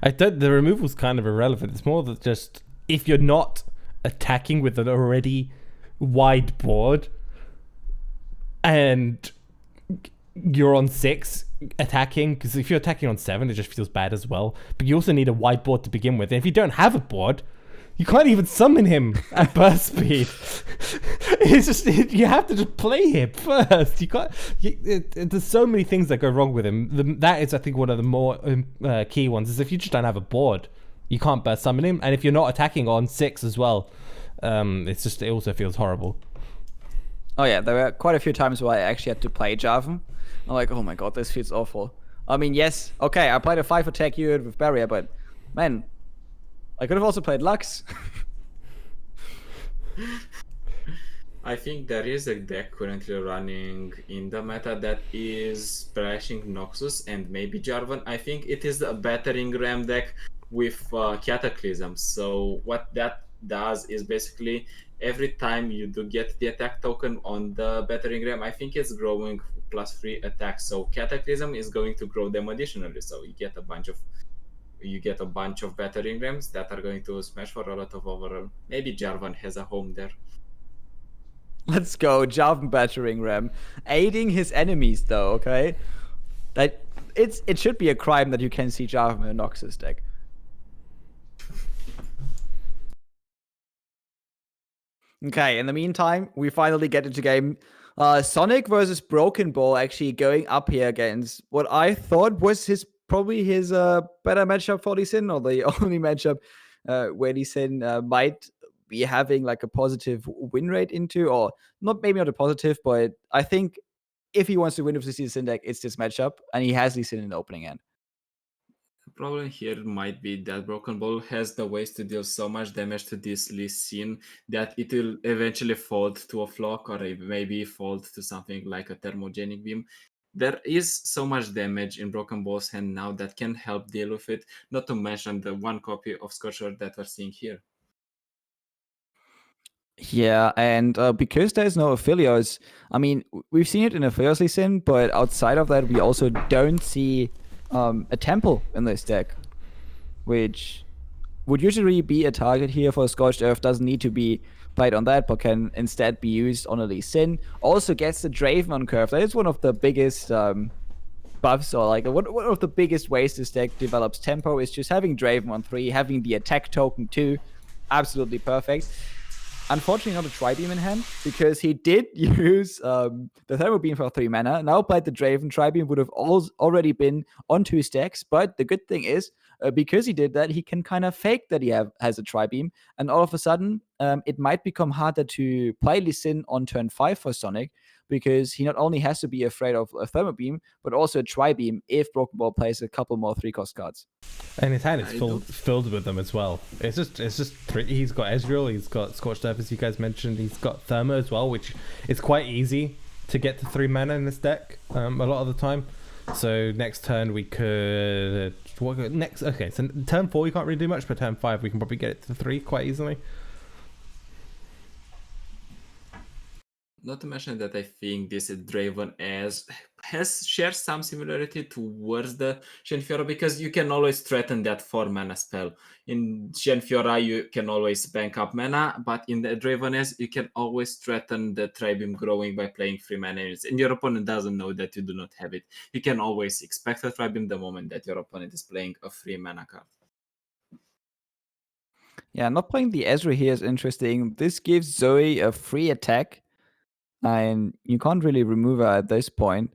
The removal's kind of irrelevant. It's more that just if you're not attacking with an already wide board and you're on 6 attacking, because if you're attacking on 7, it just feels bad as well. But you also need a wide board to begin with. And if you don't have a board, you can't even summon him at burst speed. It's just you have to just play him first. You can't. There's so many things that go wrong with him. That is, I think, one of the more key ones. Is if you just don't have a board, you can't burst summon him. And if you're not attacking on 6 as well, it also feels horrible. Oh yeah, there were quite a few times where I actually had to play Jarvan. I'm like, oh my god, this feels awful. I mean, yes, okay, I played a 5 attack unit with barrier, but man, I could have also played Lux. I think there is a deck currently running in the meta that is splashing Noxus and maybe Jarvan. I think it is a battering ram deck with Cataclysm. So what that does is basically every time you do get the attack token on the battering ram, I think it's growing +3 attack. So Cataclysm is going to grow them additionally. So you get a bunch of battering rams that are going to smash for a lot of overall. Maybe Jarvan has a home there. Let's go, Jarvan battering ram, aiding his enemies though. Okay, it should be a crime that you can see Jarvan in a Noxus deck. Okay, in the meantime, we finally get into game. Sonic versus Broken Ball actually going up here against what I thought was probably his better matchup for Lee Sin, or the only matchup where Lee Sin might be having like a positive win rate into, or maybe not a positive, but I think if he wants to win with the Lee Sin deck, it's this matchup, and he has Lee Sin in the opening end. The problem here might be that Broken Ball has the ways to deal so much damage to this Lee Sin that it will eventually fold to a Flock, or maybe fold to something like a Thermogenic Beam. There is so much damage in Broken Ball's hand now that can help deal with it, not to mention the one copy of Scorcher that we're seeing here. Yeah, and because there's no Aphelios, I mean, we've seen it in Aphelios Lee Sin, but outside of that, we also don't see a Temple in this deck, which would usually be a target here for Scorched Earth. Doesn't need to be played on that, but can instead be used on a Lee Sin. Also gets the Draven on curve. That is one of the biggest buffs, or like one of the biggest ways this deck develops tempo is just having Draven on 3, having the attack token 2. Absolutely perfect. Unfortunately, not a Tri-Beam in hand, because he did use the Thermal Beam for 3 mana. Now played the Draven, Tri-Beam would have already been on 2 stacks. But the good thing is, because he did that, he can kind of fake that he has a Tri-Beam. And all of a sudden, it might become harder to play Lee Sin on turn 5 for Sonic, because he not only has to be afraid of a Thermal Beam, but also a Tri-Beam if Broken Ball plays a couple more 3-cost cards. And his hand is filled with them as well. It's just he's got Ezreal, he's got Scorched Earth, as you guys mentioned, he's got Thermo as well, which is quite easy to get to 3 mana in this deck a lot of the time. So next turn we could okay, so turn 4 we can't really do much, but turn 5 we can probably get it to 3 quite easily. Not to mention that I think this Draven shares some similarity towards the Shenfiora, because you can always threaten that 4 mana spell. In Shenfiora, you can always bank up mana, but in the Draven S, you can always threaten the Tri-Beam growing by playing 3 mana units. And your opponent doesn't know that you do not have it. You can always expect a Tri-Beam the moment that your opponent is playing a 3 mana card. Yeah, not playing the Ezra here is interesting. This gives Zoe a free attack, and you can't really remove her at this point.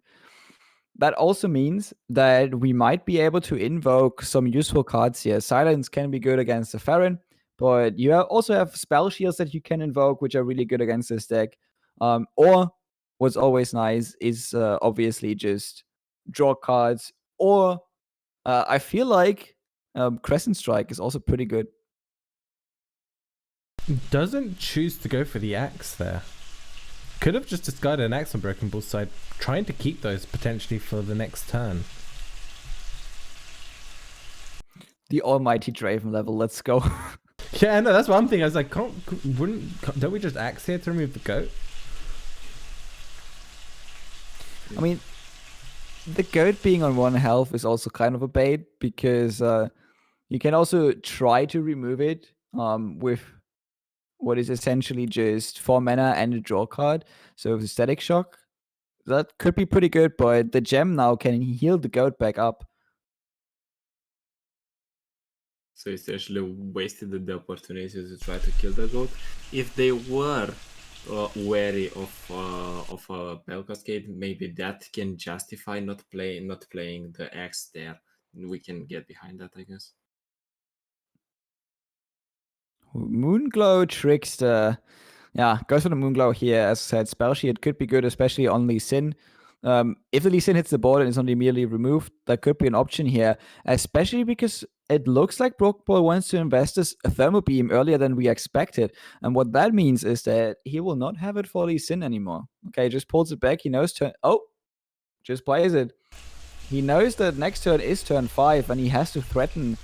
That also means that we might be able to invoke some useful cards here. Silence can be good against the Farron, but you also have spell shields that you can invoke, which are really good against this deck. Or what's always nice is obviously just draw cards. Or I feel like Crescent Strike is also pretty good. Doesn't choose to go for the axe there. Could have just discarded an axe on Broken Ball's side, trying to keep those potentially for the next turn. The almighty Draven level, let's go. Yeah, no, that's one thing. I was like, don't we just axe here to remove the goat? I mean, the goat being on 1 health is also kind of a bait, because you can also try to remove it with what is essentially just 4 mana and a draw card. So with Static Shock, that could be pretty good, but the gem now can heal the goat back up. So it's actually wasted the opportunity to try to kill the goat. If they were wary of a Bell Cascade, maybe that can justify not playing the Axe there. We can get behind that, I guess. Moonglow Trickster. Yeah, goes for the Moonglow here. As I said, Spell Shield could be good, especially on Lee Sin. If the Lee Sin hits the board and is not immediately removed, that could be an option here, especially because it looks like Broken Ball wants to invest this Thermal Beam earlier than we expected. And what that means is that he will not have it for Lee Sin anymore. Okay, just pulls it back. He knows just plays it. He knows that next turn is turn 5, and he has to threaten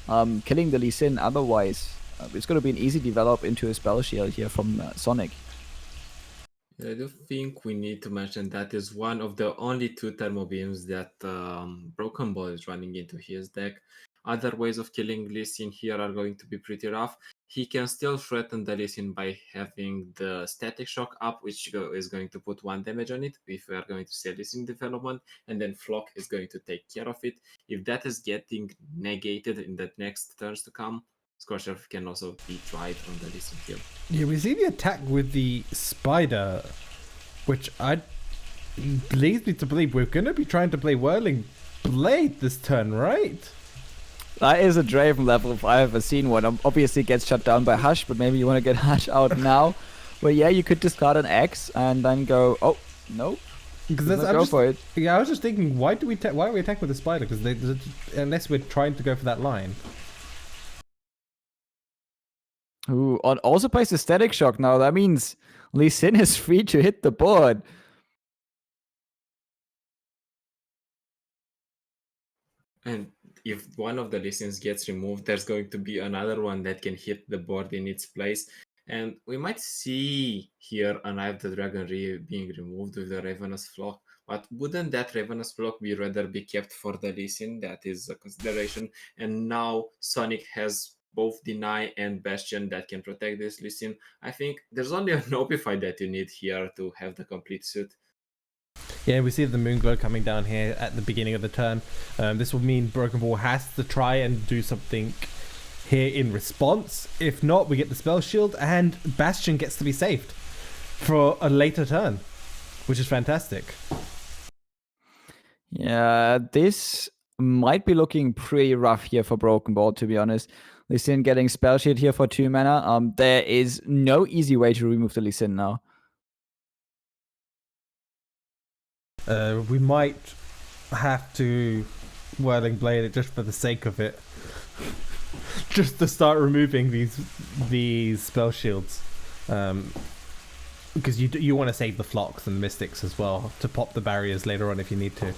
killing the Lee Sin otherwise. it's going to be an easy develop into a spell shield here from Sonic. I do think we need to mention that is one of the only two thermo beams that Broken Ball is running into his deck. Other ways of killing Lee Sin here are going to be pretty rough. He can still threaten the Lee Sin by having the Static Shock up, which is going to put 1 damage on it if we are going to see Lee Sin development, and then Flock is going to take care of it. If that is getting negated in the next turns to come, Scorcher can also be tried on the Lee Sin here. Yeah, we see the attack with the spider, which leads me to believe we're going to be trying to play Whirling Blade this turn, right? That is a Draven level if I ever seen one. Obviously gets shut down by Hush, but maybe you want to get Hush out now. But yeah, you could discard an X and then go, oh, no. Go for it. Yeah, I was just thinking, why are we attacking with the spider? Because unless we're trying to go for that line. Ooh, also plays the Static Shock now. That means Lee Sin is free to hit the board. And if one of the Lee Sins gets removed, there's going to be another one that can hit the board in its place. And we might see here a Knife the Dragon being removed with the Ravenous Flock. But wouldn't that Ravenous Flock be rather be kept for the Lee Sin? That is a consideration. And now Sonic has both Deny and Bastion that can protect this Lee Sin. I think there's only an Opify that you need here to have the complete suit. Yeah, we see the Moonglow coming down here at the beginning of the turn. This will mean Broken Ball has to try and do something here in response. If not, we get the Spell Shield and Bastion gets to be saved for a later turn, which is fantastic. Yeah, this might be looking pretty rough here for Broken Ball, to be honest. Lee Sin getting Spell Shield here for 2 mana. There is no easy way to remove the Lee Sin now. We might have to Whirling Blade it just for the sake of it. Just to start removing these spell shields. Because you want to save the Flocks and the Mystics as well to pop the barriers later on if you need to.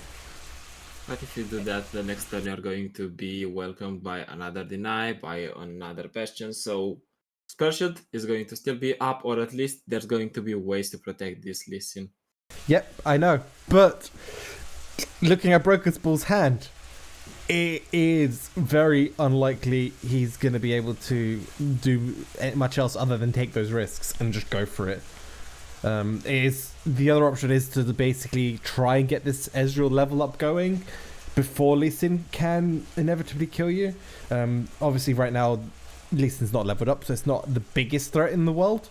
But if you do that, the next turn you're going to be welcomed by another Deny, by another Bastion. So Spell Shield is going to still be up, or at least there's going to be ways to protect this Lee Sin. Yep, I know. But looking at Broken Ball's hand, it is very unlikely he's going to be able to do much else other than take those risks and just go for it. The other option is to basically try and get this Ezreal level up going before Lee Sin can inevitably kill you. Obviously, right now, Lee Sin's not leveled up, so it's not the biggest threat in the world.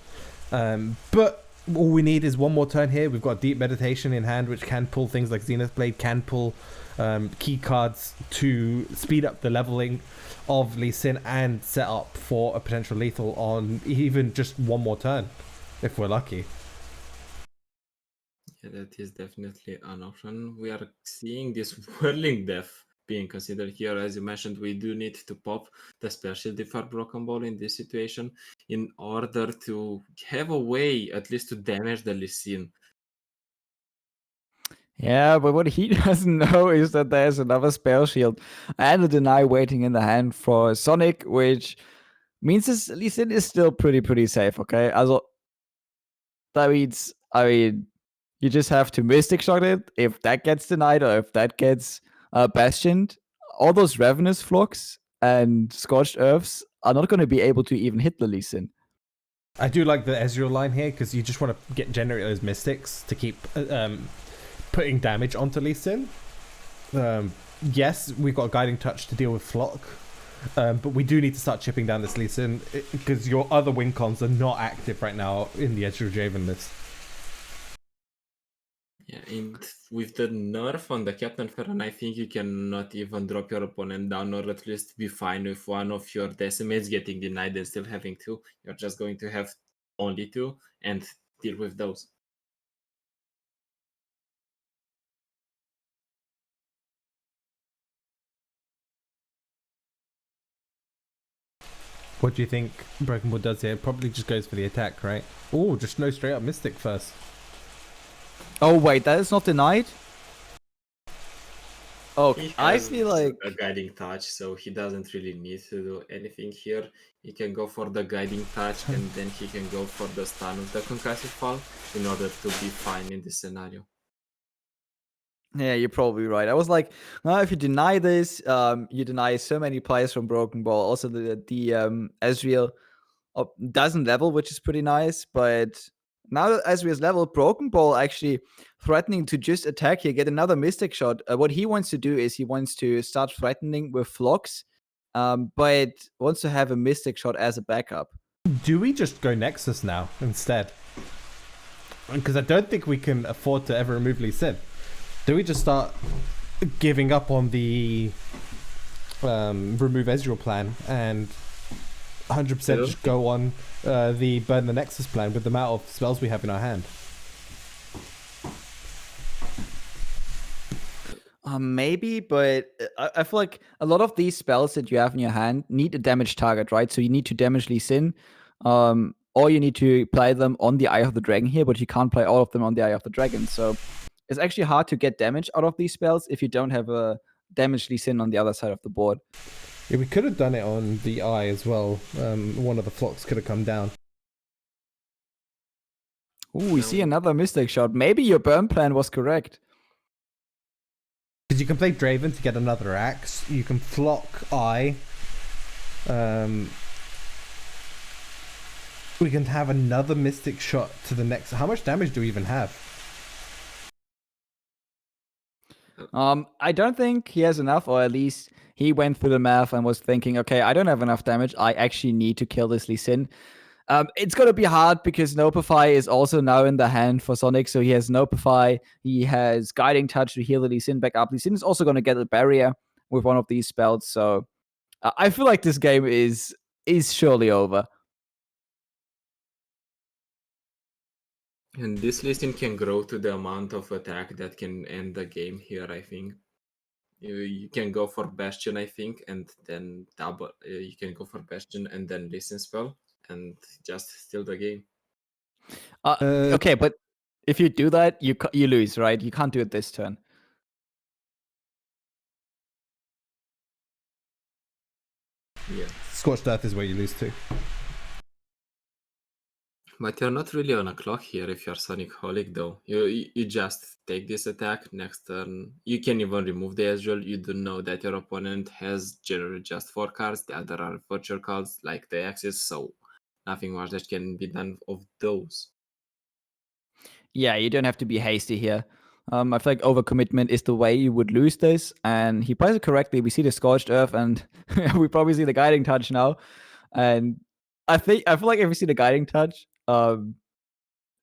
But all we need is one more turn here. We've got Deep Meditation in hand, which can pull things like Zenith Blade, can pull key cards to speed up the leveling of Lee Sin and set up for a potential lethal on even just one more turn, if we're lucky. Yeah, that is definitely an option. We are seeing this Whirling Death being considered here. As you mentioned, we do need to pop the special for Broken Ball in this situation in order to have a way at least to damage the Lee Sin. Yeah, but what he doesn't know is that there's another Spell Shield and a Deny waiting in the hand for Sonic, which means this Lee Sin is still pretty safe, okay? Also, that means, you just have to Mystic Shot it. If that gets denied or if that gets Bastioned, all those Ravenous Flocks and Scorched Earths are not going to be able to even hit the Lee Sin. I do like the Ezreal line here because you just want to generate those Mystics to keep putting damage onto Lee Sin. Yes, we've got a Guiding Touch to deal with Flock, but we do need to start chipping down this Lee Sin because your other win cons are not active right now in the Ezreal Draven list. Yeah, and with the nerf on the Captain Ferran, I think you cannot even drop your opponent down, or at least be fine with one of your decimates getting denied and still having 2. You're just going to have only 2 and deal with those. What do you think Broken Ball does here? Probably just goes for the attack, right? Oh, just no straight up Mystic first. Oh, wait, that is not denied? Oh, He I has feel like a guiding touch, so he doesn't really need to do anything here. He can go for the guiding touch, and then he can go for the stun of the concussive fall in order to be fine in this scenario. yeah, you're probably right. I was like, well, if you deny this, you deny so many players from Broken Ball. Also, the Ezreal doesn't level, which is pretty nice. But now that Ezreal's leveled, Broken Ball actually threatening to just attack here, get another Mystic Shot. What he wants to do is he wants to start threatening with Flocks, but wants to have a Mystic Shot as a backup. Do we just go Nexus now instead? Because I don't think we can afford to ever remove Lee Sin. Do we just start giving up on the remove Ezreal plan and 100% just go on the burn the Nexus plan with the amount of spells we have in our hand? Maybe, but I feel like a lot of these spells that you have in your hand need a damage target, right? So you need to damage Lee Sin, or you need to play them on the Eye of the Dragon here, but you can't play all of them on the Eye of the Dragon. So it's actually hard to get damage out of these spells if you don't have a damage Lee Sin on the other side of the board. Yeah, we could have done it on the Eye as well. One of the Flocks could have come down. Ooh, we see another Mystic Shot. Maybe your burn plan was correct. Because you can play Draven to get another axe. You can Flock Eye. We can have another Mystic Shot to the next. How much damage do we even have? I don't think he has enough, or at least he went through the math and was thinking, okay, I don't have enough damage. I actually need to kill this Lee Sin. It's going to be hard because Nopify is also now in the hand for Sonic. So he has Nopify. He has Guiding Touch to heal the Lee Sin back up. Lee Sin is also going to get a barrier with one of these spells. So I feel like this game is surely over. And this listing can grow to the amount of attack that can end the game here, I think. You can go for Bastion, I think, and then double. You can go for Bastion and then Listen Spell and just steal the game. Okay, but if you do that, you lose, right? You can't do it this turn. Yeah. Scorched Earth is where you lose to. But you're not really on a clock here if you're Sonic Holic, though. You just take this attack next turn. You can even remove the Ezreal. You do know that your opponent has generally just 4 cards. The other are virtual cards like the Axis, so nothing much that can be done of those. Yeah, you don't have to be hasty here. I feel like overcommitment is the way you would lose this, and he plays it correctly. We see the Scorched Earth, and we probably see the Guiding Touch now. And I feel like if we see the Guiding Touch,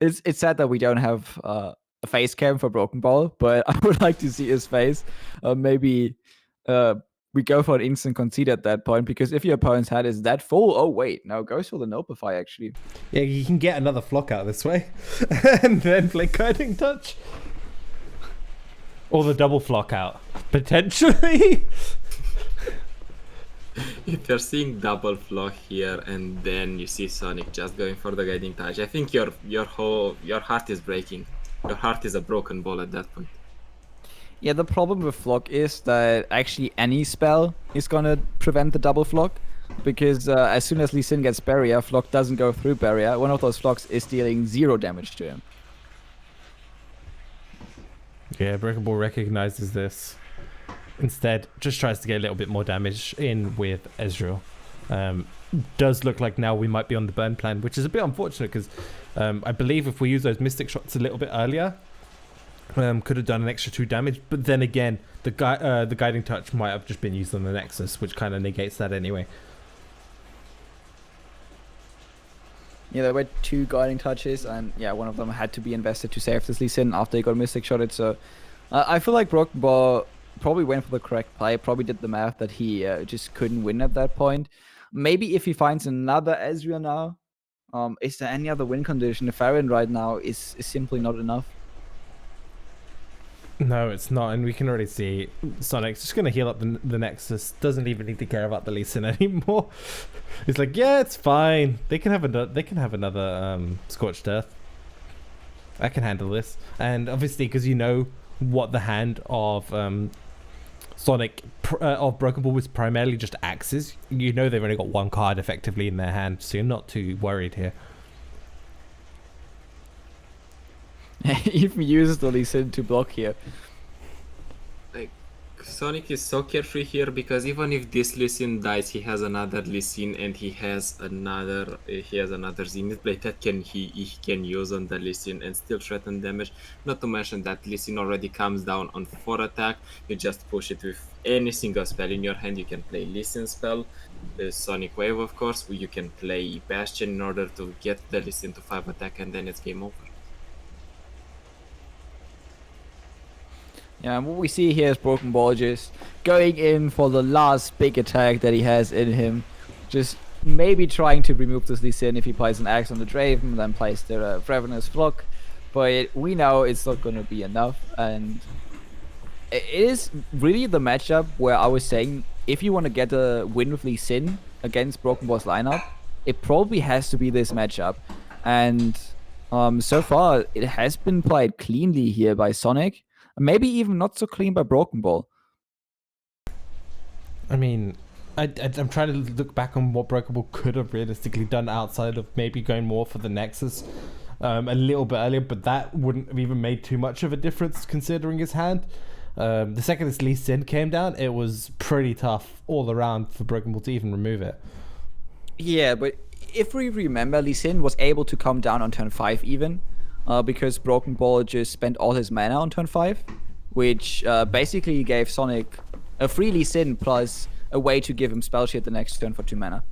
it's sad that we don't have a face cam for Broken Ball, but I would like to see his face. Maybe we go for an instant concede at that point, because if your opponent's head is that full, oh wait, no, goes for the Nopify actually. Yeah, you can get another Flock out this way, and then play Guiding Touch. Or the double Flock out, potentially. If you're seeing double Flock here and then you see Sonic just going for the Guiding Touch, I think your heart is breaking. Your heart is a broken ball at that point. Yeah, the problem with Flock is that actually any spell is gonna prevent the double Flock, because as soon as Lee Sin gets barrier, Flock doesn't go through barrier. One of those Flocks is dealing 0 damage to him. Yeah, Broken Ball recognizes this. Instead, just tries to get a little bit more damage in with Ezreal. Does look like now we might be on the burn plan, which is a bit unfortunate because I believe if we use those Mystic Shots a little bit earlier, could have done an extra 2 damage. But then again, the Guiding Touch might have just been used on the Nexus, which kind of negates that anyway. Yeah, there were 2 Guiding Touches, and yeah, one of them had to be invested to save this Lee Sin after he got Mystic Shotted. So I feel like Broken Ball probably went for the correct play, probably did the math that he just couldn't win at that point. Maybe if he finds another Ezreal now, is there any other win condition? The Pharyn right now is simply not enough. No, it's not, and we can already see Sonic's just going to heal up the Nexus. Doesn't even need to care about the Lee Sin anymore. It's like, yeah, it's fine. They can have another Scorched Earth. I can handle this. And obviously, because you know what the hand of Sonic of Broken Ball was primarily just axes. You know they've only got one card effectively in their hand, so you're not too worried here. Even uses the Lee Sin to block here. Like, Sonic is so carefree here because even if this Lee Sin dies, he has another Lee Sin and he has another Zenith Blade that he can use on the Lee Sin and still threaten damage. Not to mention that Lee Sin already comes down on 4 attack. You just push it with any single spell in your hand. You can play Lee Sin spell, the Sonic Wave, of course. You can play Bastion in order to get the Lee Sin to 5 attack, and then it's game over. Yeah, and what we see here is Broken Ball just going in for the last big attack that he has in him. Just maybe trying to remove this Lee Sin if he plays an Axe on the Draven, then plays the Ravenous Flock. But we know it's not going to be enough. And it is really the matchup where I was saying, if you want to get a win with Lee Sin against Broken Ball's lineup, it probably has to be this matchup. And so far, it has been played cleanly here by Sonic. Maybe even not so clean by Broken Ball. I mean, I'm trying to look back on what Broken Ball could have realistically done outside of maybe going more for the Nexus a little bit earlier, but that wouldn't have even made too much of a difference considering his hand. The second this Lee Sin came down, it was pretty tough all around for Broken Ball to even remove it. Yeah, but if we remember, Lee Sin was able to come down on turn 5 even. Because Broken Ball just spent all his mana on turn 5, which basically gave Sonic a free Lee Sin plus a way to give him spell shield the next turn for 2 mana.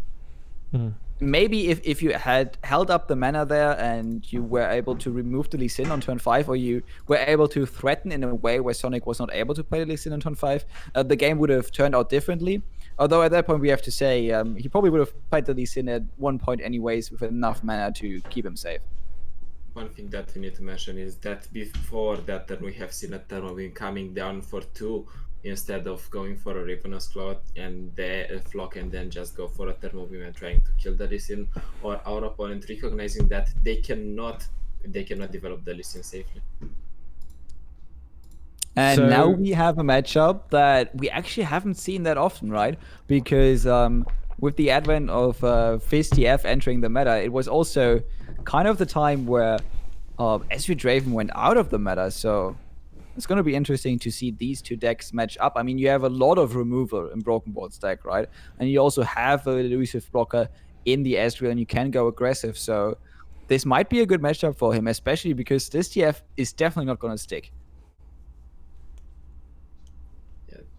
Maybe if you had held up the mana there and you were able to remove the Lee Sin on turn 5, or you were able to threaten in a way where Sonic was not able to play the Lee Sin on turn 5, the game would have turned out differently. Although at that point we have to say he probably would have played the Lee Sin at one point anyways with enough mana to keep him safe. One thing that we need to mention is that before that turn we have seen a Thermobin coming down for 2 instead of going for a Ravenous Flock and then just go for a Thermobin and trying to kill the Lee Sin, or our opponent recognizing that they cannot develop the Lee Sin safely. And So- now we have a matchup that we actually haven't seen that often, right? Because with the advent of Fizz TF entering the meta, it was also kind of the time where SV Draven went out of the meta. So it's going to be interesting to see these two decks match up. I mean, you have a lot of removal in Broken Ball's deck, right? And you also have a elusive blocker in the Ezreal, and you can go aggressive. So this might be a good matchup for him, especially because this TF is definitely not going to stick.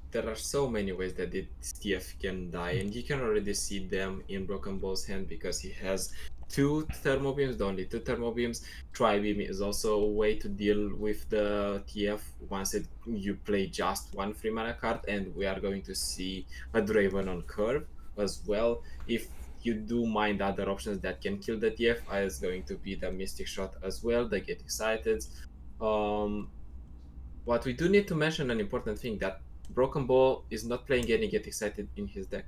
There are so many ways that this TF can die, and you can already see them in Broken Ball's hand because he has 2 Thermobeams, only 2 Thermobeams. Tri-Beam is also a way to deal with the TF once you play just 1 free mana card, and we are going to see a Draven on curve as well. If you do mind other options that can kill the TF, is going to be the Mystic Shot as well, the Get Excited. But we do need to mention an important thing, that Broken Ball is not playing any Get Excited in his deck.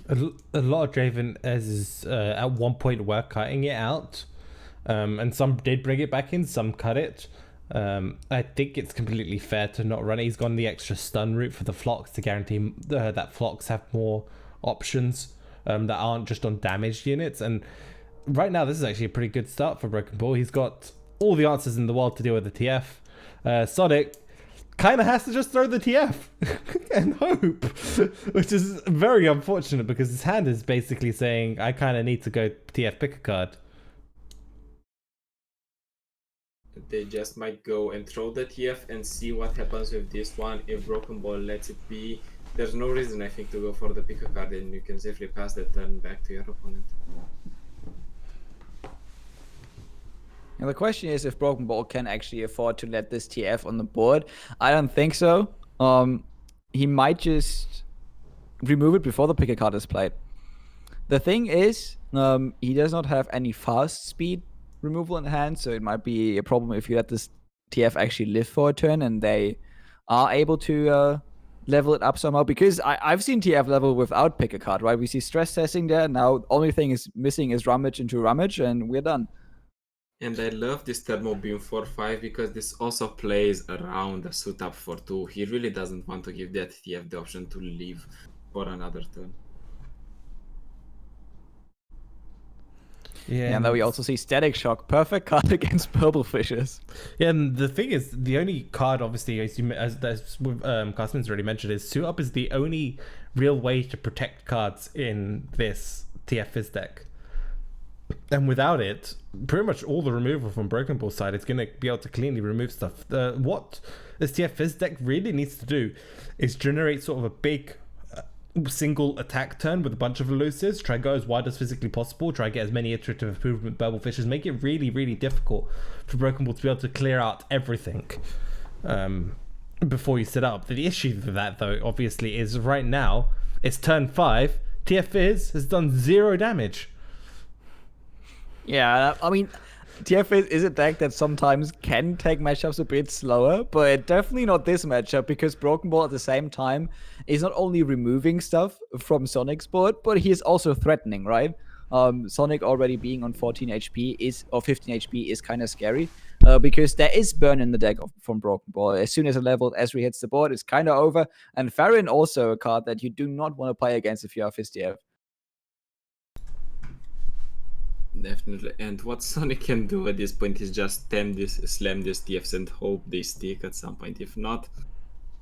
A lot of Draven is at one point were cutting it out, and some did bring it back in, some cut it. I think it's completely fair to not run it. He's gone the extra stun route for the Flocks to guarantee that Flocks have more options that aren't just on damaged units. And right now, this is actually a pretty good start for Broken Ball. He's got all the answers in the world to deal with the TF. Sonic kind of has to just throw the TF and hope, which is very unfortunate because his hand is basically saying, I kind of need to go TF pick a card. They just might go and throw the TF and see what happens with this one. If Broken Ball lets it be, there's no reason, I think, to go for the pick a card, and you can safely pass the turn back to your opponent. And the question is if Broken Ball can actually afford to let this TF on the board. I don't think so. He might just remove it before the picker card is played. The thing is, he does not have any fast speed removal in hand, so it might be a problem if you let this TF actually live for a turn and they are able to level it up somehow. Because I've seen TF level without pick a card, right? We see stress testing there. Now, only thing is missing is Rummage into Rummage, and we're done. And I love this Thermo Beam 4-5 because this also plays around the suit up for 2. He really doesn't want to give that TF the option to leave for another turn. Yeah, and then we also see Static Shock, perfect card against Purple Fishes. Yeah, and the thing is, the only card, obviously, as Cosman's already mentioned, is Suit Up is the only real way to protect cards in this TF Fizz deck. And without it, pretty much all the removal from Broken Ball's side is going to be able to cleanly remove stuff. What this TF Fizz deck really needs to do is generate sort of a big single attack turn with a bunch of elusives, try to go as wide as physically possible, try to get as many iterative improvement Purple Fishes, make it really, really difficult for Broken Ball to be able to clear out everything before you set up. The issue with that, though, obviously, is right now, it's turn 5, TF Fizz has done 0 damage. Yeah, I mean, TF is a deck that sometimes can take matchups a bit slower, but definitely not this matchup, because Broken Ball at the same time is not only removing stuff from Sonic's board, but he is also threatening, right? Sonic already being on 14 HP or 15 HP is kind of scary, because there is burn in the deck from Broken Ball. As soon as a leveled Esri hits the board, it's kind of over. And Farron also a card that you do not want to play against if you are FizTF. Definitely. And what Sonic can do at this point is just slam these TFs and hope they stick at some point. If not,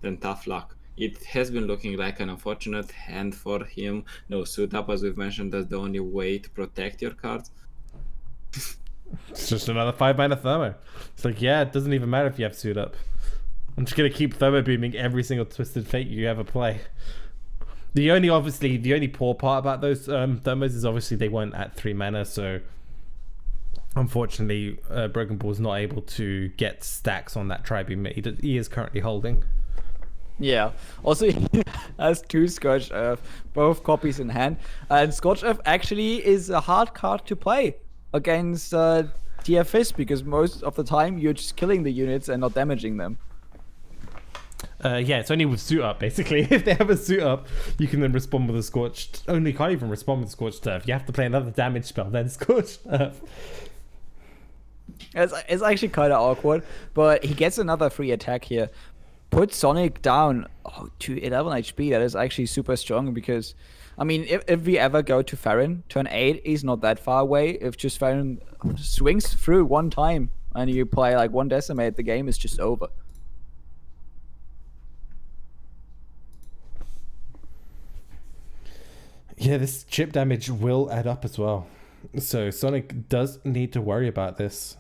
then tough luck. It has been looking like an unfortunate hand for him. No suit up, as we've mentioned, that's the only way to protect your cards. It's just another 5-mana Thermo. It's like, yeah, it doesn't even matter if you have suit up. I'm just going to keep Thermo Beaming every single Twisted Fate you ever play. The only poor part about those Thermos is obviously they weren't at 3 mana, so unfortunately Broken Ball's not able to get stacks on that Tri-Beam he is currently holding. Yeah, also he has 2 Scorched Earth, both copies in hand, and Scorched Earth actually is a hard card to play against TFS, because most of the time you're just killing the units and not damaging them. Yeah, it's only with suit up, basically. If they have a suit up, you can then respond with a Scorched. Only you can't even respond with Scorched Earth. You have to play another damage spell, then Scorched Earth. It's actually kind of awkward, but he gets another free attack here. Put Sonic down to 11 HP. That is actually super strong, because, I mean, if we ever go to Farron, turn 8 is not that far away. If just Farron swings through one time and you play like 1 Decimate, the game is just over. Yeah, this chip damage will add up as well. So Sonic does need to worry about this.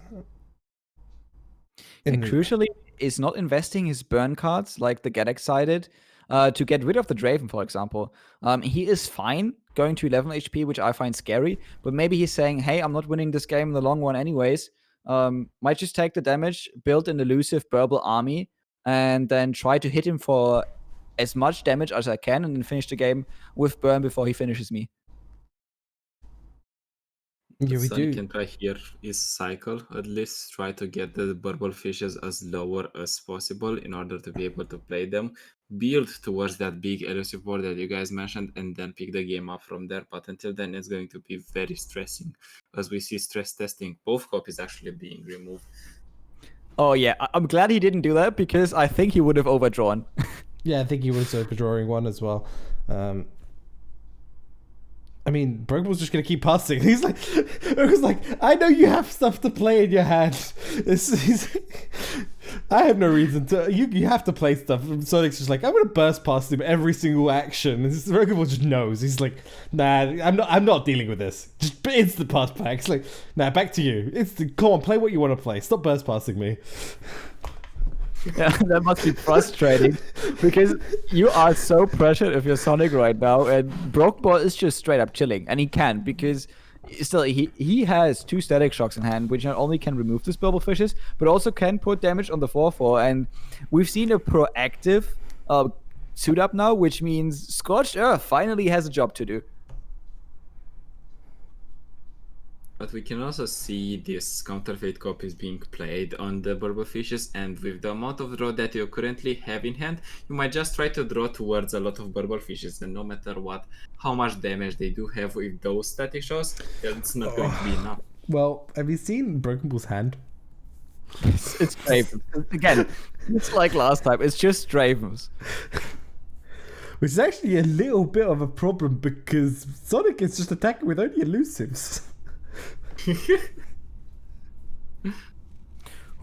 And crucially, is not investing his burn cards like the Get Excited to get rid of the Draven, for example. He is fine going to 11 HP, which I find scary, but maybe he's saying, hey, I'm not winning this game in the long run anyways. Might just take the damage, build an elusive Burble army, and then try to hit him for as much damage as I can, and then finish the game with burn before he finishes me. Yeah, we Sonic do. can try here is cycle, at least try to get the Purple Fishes as lower as possible in order to be able to play them. Build towards that big elusive board that you guys mentioned, and then pick the game up from there. But until then, it's going to be very stressing, as we see stress testing both copies actually being removed. Oh yeah, I'm glad he didn't do that, because I think he would have overdrawn. Yeah, I think he was overdrawing one as well. I mean, Broken Ball's just gonna keep passing. He's like, it was like, I know you have stuff to play in your hand. I have no reason to. You have to play stuff. And Sonic's just like, I'm gonna burst past him every single action. And Broken Ball just knows. He's like, nah, I'm not dealing with this. Just instant pass back. It's like, nah, back to you. Come on, play what you want to play. Stop burst passing me. Yeah, that must be frustrating, because you are so pressured if you're Sonic right now, and Broken Ball is just straight up chilling, and he can, because still he has 2 Static Shocks in hand, which not only can remove the Purple Fishes, but also can put damage on the 4/4, and we've seen a proactive suit up now, which means Scorched Earth finally has a job to do. But we can also see these counterfeit copies being played on the Purple Fishes, and with the amount of draw that you currently have in hand, you might just try to draw towards a lot of Purple Fishes, and no matter what, how much damage they do have with those static shots, it's not going to be enough. Well, have you seen Broken Ball's hand? It's Dravens. Again, it's like last time. It's just Dravens. Which is actually a little bit of a problem because Sonic is just attacking with only elusives.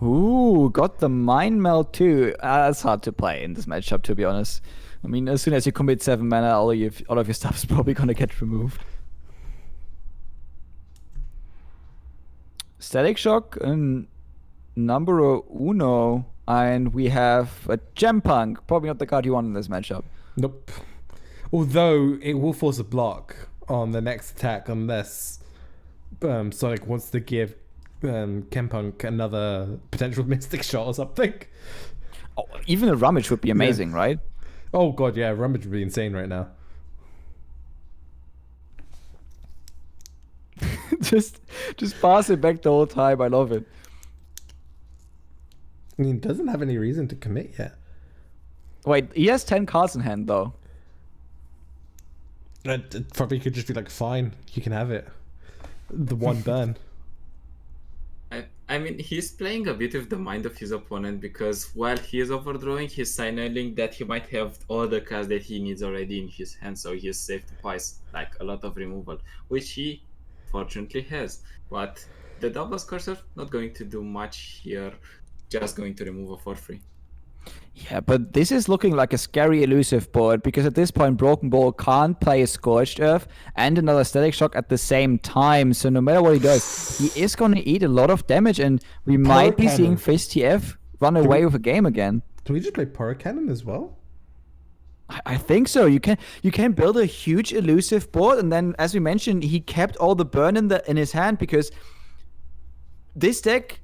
Ooh, got the Mind Meld too. That's hard to play in this matchup, to be honest. I mean, as soon as you commit 7 mana, all of your stuff is probably gonna get removed. Static Shock and numero uno, and we have a Gem Punk. Probably not the card you want in this matchup. Nope. Although it will force a block on the next attack unless Sonic wants to give Kempunk another potential Mystic Shot or something. Oh, even a Rummage would be amazing, right? Oh god, yeah, Rummage would be insane right now. just pass it back the whole time. I love it. I mean, doesn't have any reason to commit yet. Wait, he has 10 cards in hand though. It probably could just be like, fine, you can have it. The one burn. I mean, he's playing a bit with the mind of his opponent because while he is overdrawing, he's signaling that he might have all the cards that he needs already in his hand, so he's safe to pass like a lot of removal, which he fortunately has. But the double cursor not going to do much here, just going to remove a for free. Yeah, but this is looking like a scary elusive board because at this point Broken Ball can't play a Scorched Earth and another Static Shock at the same time. So no matter what he does, he is going to eat a lot of damage, and we might be seeing Fizz TF run away with a game again. Do we just play Pyro Cannon as well? I think so. You can build a huge elusive board, and then as we mentioned, he kept all the burn in his hand because this deck,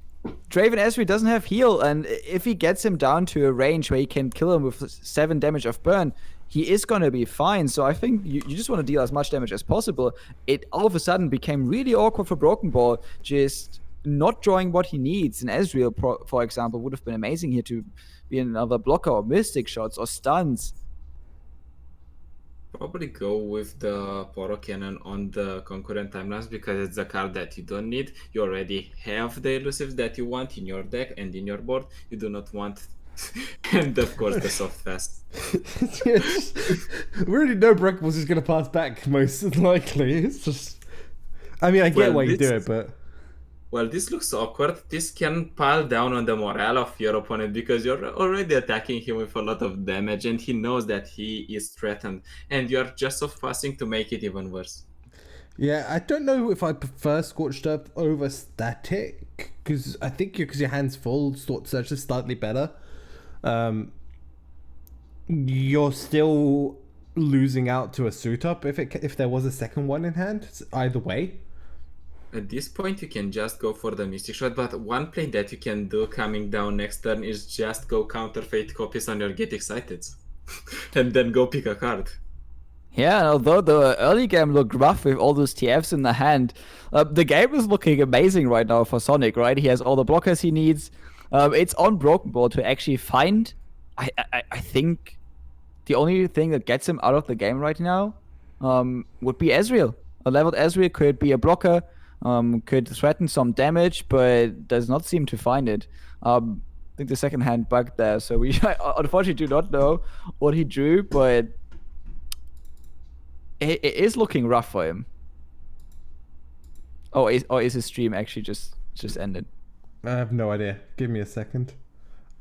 Draven Esri doesn't have heal, and if he gets him down to a range where he can kill him with 7 damage of burn, he is going to be fine. So I think you just want to deal as much damage as possible. It all of a sudden became really awkward for Broken Ball, just not drawing what he needs. And Ezreal, for example, would have been amazing here to be another blocker or Mystic Shots or stuns. Probably go with the Poro Cannon on the concurrent timelines because it's a card that you don't need. You already have the elusives that you want in your deck and in your board. You do not want, and of course the soft fast. We already know Broken Ball's just gonna pass back most likely. It's just, I mean, I get why you do it, but. Well, this looks awkward. This can pile down on the morale of your opponent because you're already attacking him with a lot of damage and he knows that he is threatened and you're just soft passing to make it even worse. Yeah, I don't know if I prefer Scorched Earth over Static because I think because your hand's full, Sword Search is slightly better. You're still losing out to a suit up if there was a second one in hand. Either way. At this point, you can just go for the Mystic Shot, but one play that you can do coming down next turn is just go counter Fate copies on your Get Excited. And then go pick a card. Yeah, although the early game looked rough with all those TFs in the hand, the game is looking amazing right now for Sonic, right? He has all the blockers he needs. It's on Broken Ball to actually find, I think, the only thing that gets him out of the game right now would be Ezreal. A leveled Ezreal could be a blocker. Could threaten some damage, but does not seem to find it. I think the second hand bugged there, so we unfortunately do not know what he drew, but it is looking rough for him. Is his stream actually just ended? I have no idea. Give me a second.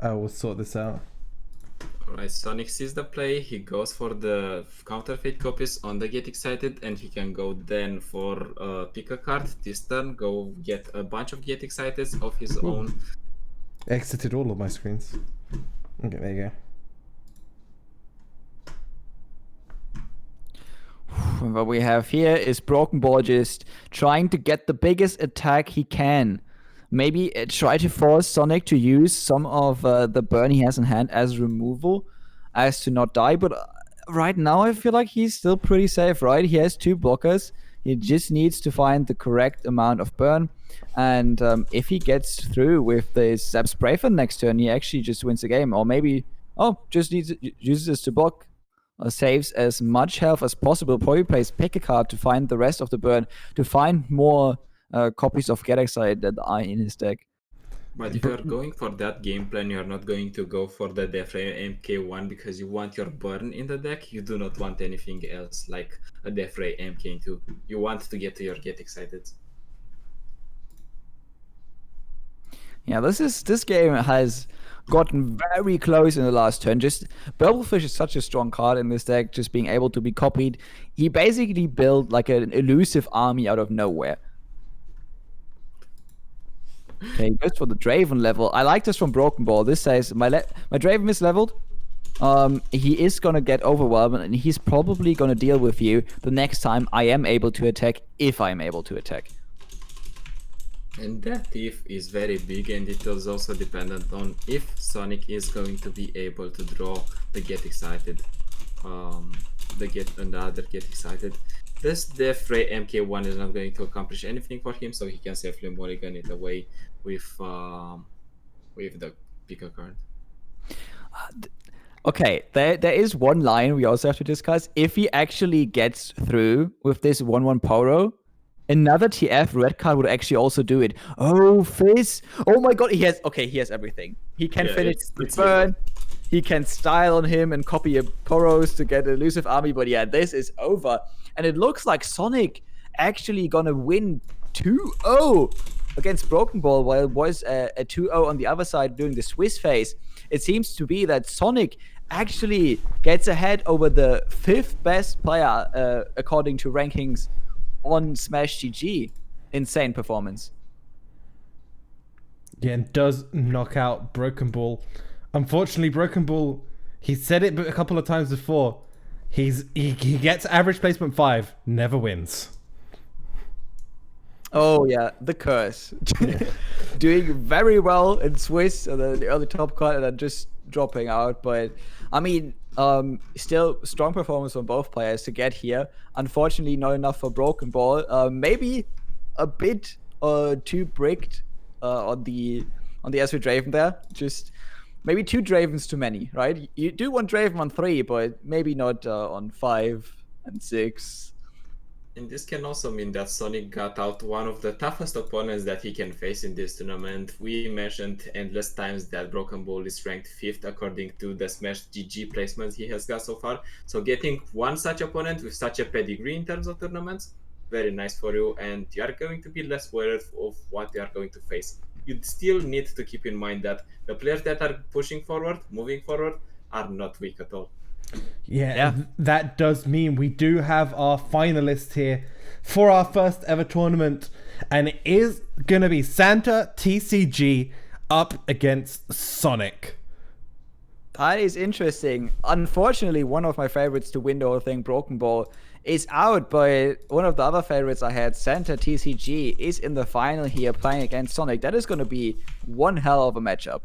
I will sort this out. Alright, Sonic sees the play, he goes for the counter Fate copies on the Get Excited, and he can go then for pick a card this turn, go get a bunch of Get Exciteds of his own. Exited all of my screens. Okay, there you go. What we have here is Broken Ball just trying to get the biggest attack he can. Maybe try to force Sonic to use some of the burn he has in hand as removal, as to not die. But right now, I feel like he's still pretty safe, right? He has 2 blockers. He just needs to find the correct amount of burn. And if he gets through with the Zap Spray for next turn, he actually just wins the game. Or maybe, just uses this to block. Saves as much health as possible. Probably plays pick a card to find the rest of the burn, to find more copies of Get Excited that are in his deck. But if you're going for that game plan, you're not going to go for the Defray MK1 because you want your burn in the deck. You do not want anything else like a Defray MK2. You want to get to your Get Excited. Yeah, this game has gotten very close in the last turn. Just Burblefish is such a strong card in this deck, just being able to be copied. He basically built like an elusive army out of nowhere. Okay, he goes for the Draven level. I like this from Broken Ball. This says my Draven is leveled. He is gonna get overwhelmed, and he's probably gonna deal with you the next time I am able to attack, if I'm able to attack. And that if is very big, and it is also dependent on if Sonic is going to be able to draw the Get Excited, the other Get Excited. This Defray MK1 is not going to accomplish anything for him, so he can safely mulligan it away with the picker card. Okay, there is one line we also have to discuss. If he actually gets through with this 1/1 Poro, another TF red card would actually also do it. Oh, Fizz! Oh my god, he has everything. He can finish the burn. He can style on him and copy a Poros to get an elusive army, but yeah, this is over. And it looks like Sonic actually gonna win 2-0 against Broken Ball, while it was a 2-0 on the other side during the Swiss phase. It seems to be that Sonic actually gets ahead over the 5th best player according to rankings on Smash GG. Insane performance. Yeah, and does knock out Broken Ball. Unfortunately, Broken Ball, he said it a couple of times before. He gets average placement 5, never wins. Oh yeah, the curse. Doing very well in Swiss and then the early top card, and then just dropping out. But I mean, still strong performance from both players to get here. Unfortunately, not enough for Broken Ball. Maybe a bit too bricked on the SV Draven there. Just maybe 2 Dravens too many, right? You do want Draven on 3, but maybe not on 5 and 6. And this can also mean that Sonic got out one of the toughest opponents that he can face in this tournament. We mentioned endless times that Broken Ball is ranked 5th according to the Smash GG placements he has got so far. So getting one such opponent with such a pedigree in terms of tournaments, very nice for you, and you are going to be less worried of what you are going to face. You still need to keep in mind that the players that are pushing forward, moving forward, are not weak at all. Yeah, that does mean we do have our finalists here for our first ever tournament, and it is going to be Santa TCG up against Sonic. That is interesting. Unfortunately, one of my favorites to win the whole thing, Broken Ball, is out, but one of the other favorites I had, Santa TCG, is in the final here playing against Sonic. That is going to be one hell of a matchup.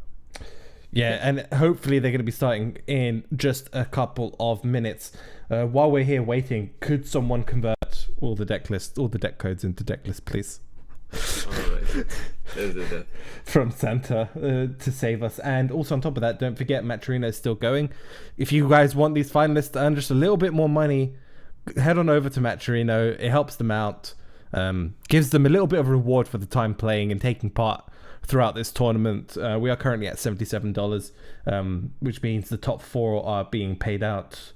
Yeah, and hopefully they're going to be starting in just a couple of minutes. While we're here waiting, could someone convert all the deck codes into deck lists, please? Alright, let's do that. From Santa to save us. And also on top of that, don't forget Maturino is still going. If you guys want these finalists to earn just a little bit more money, head on over to Maturino. It helps them out, gives them a little bit of reward for the time playing and taking part throughout this tournament. We are currently at $77, which means the top 4 are being paid out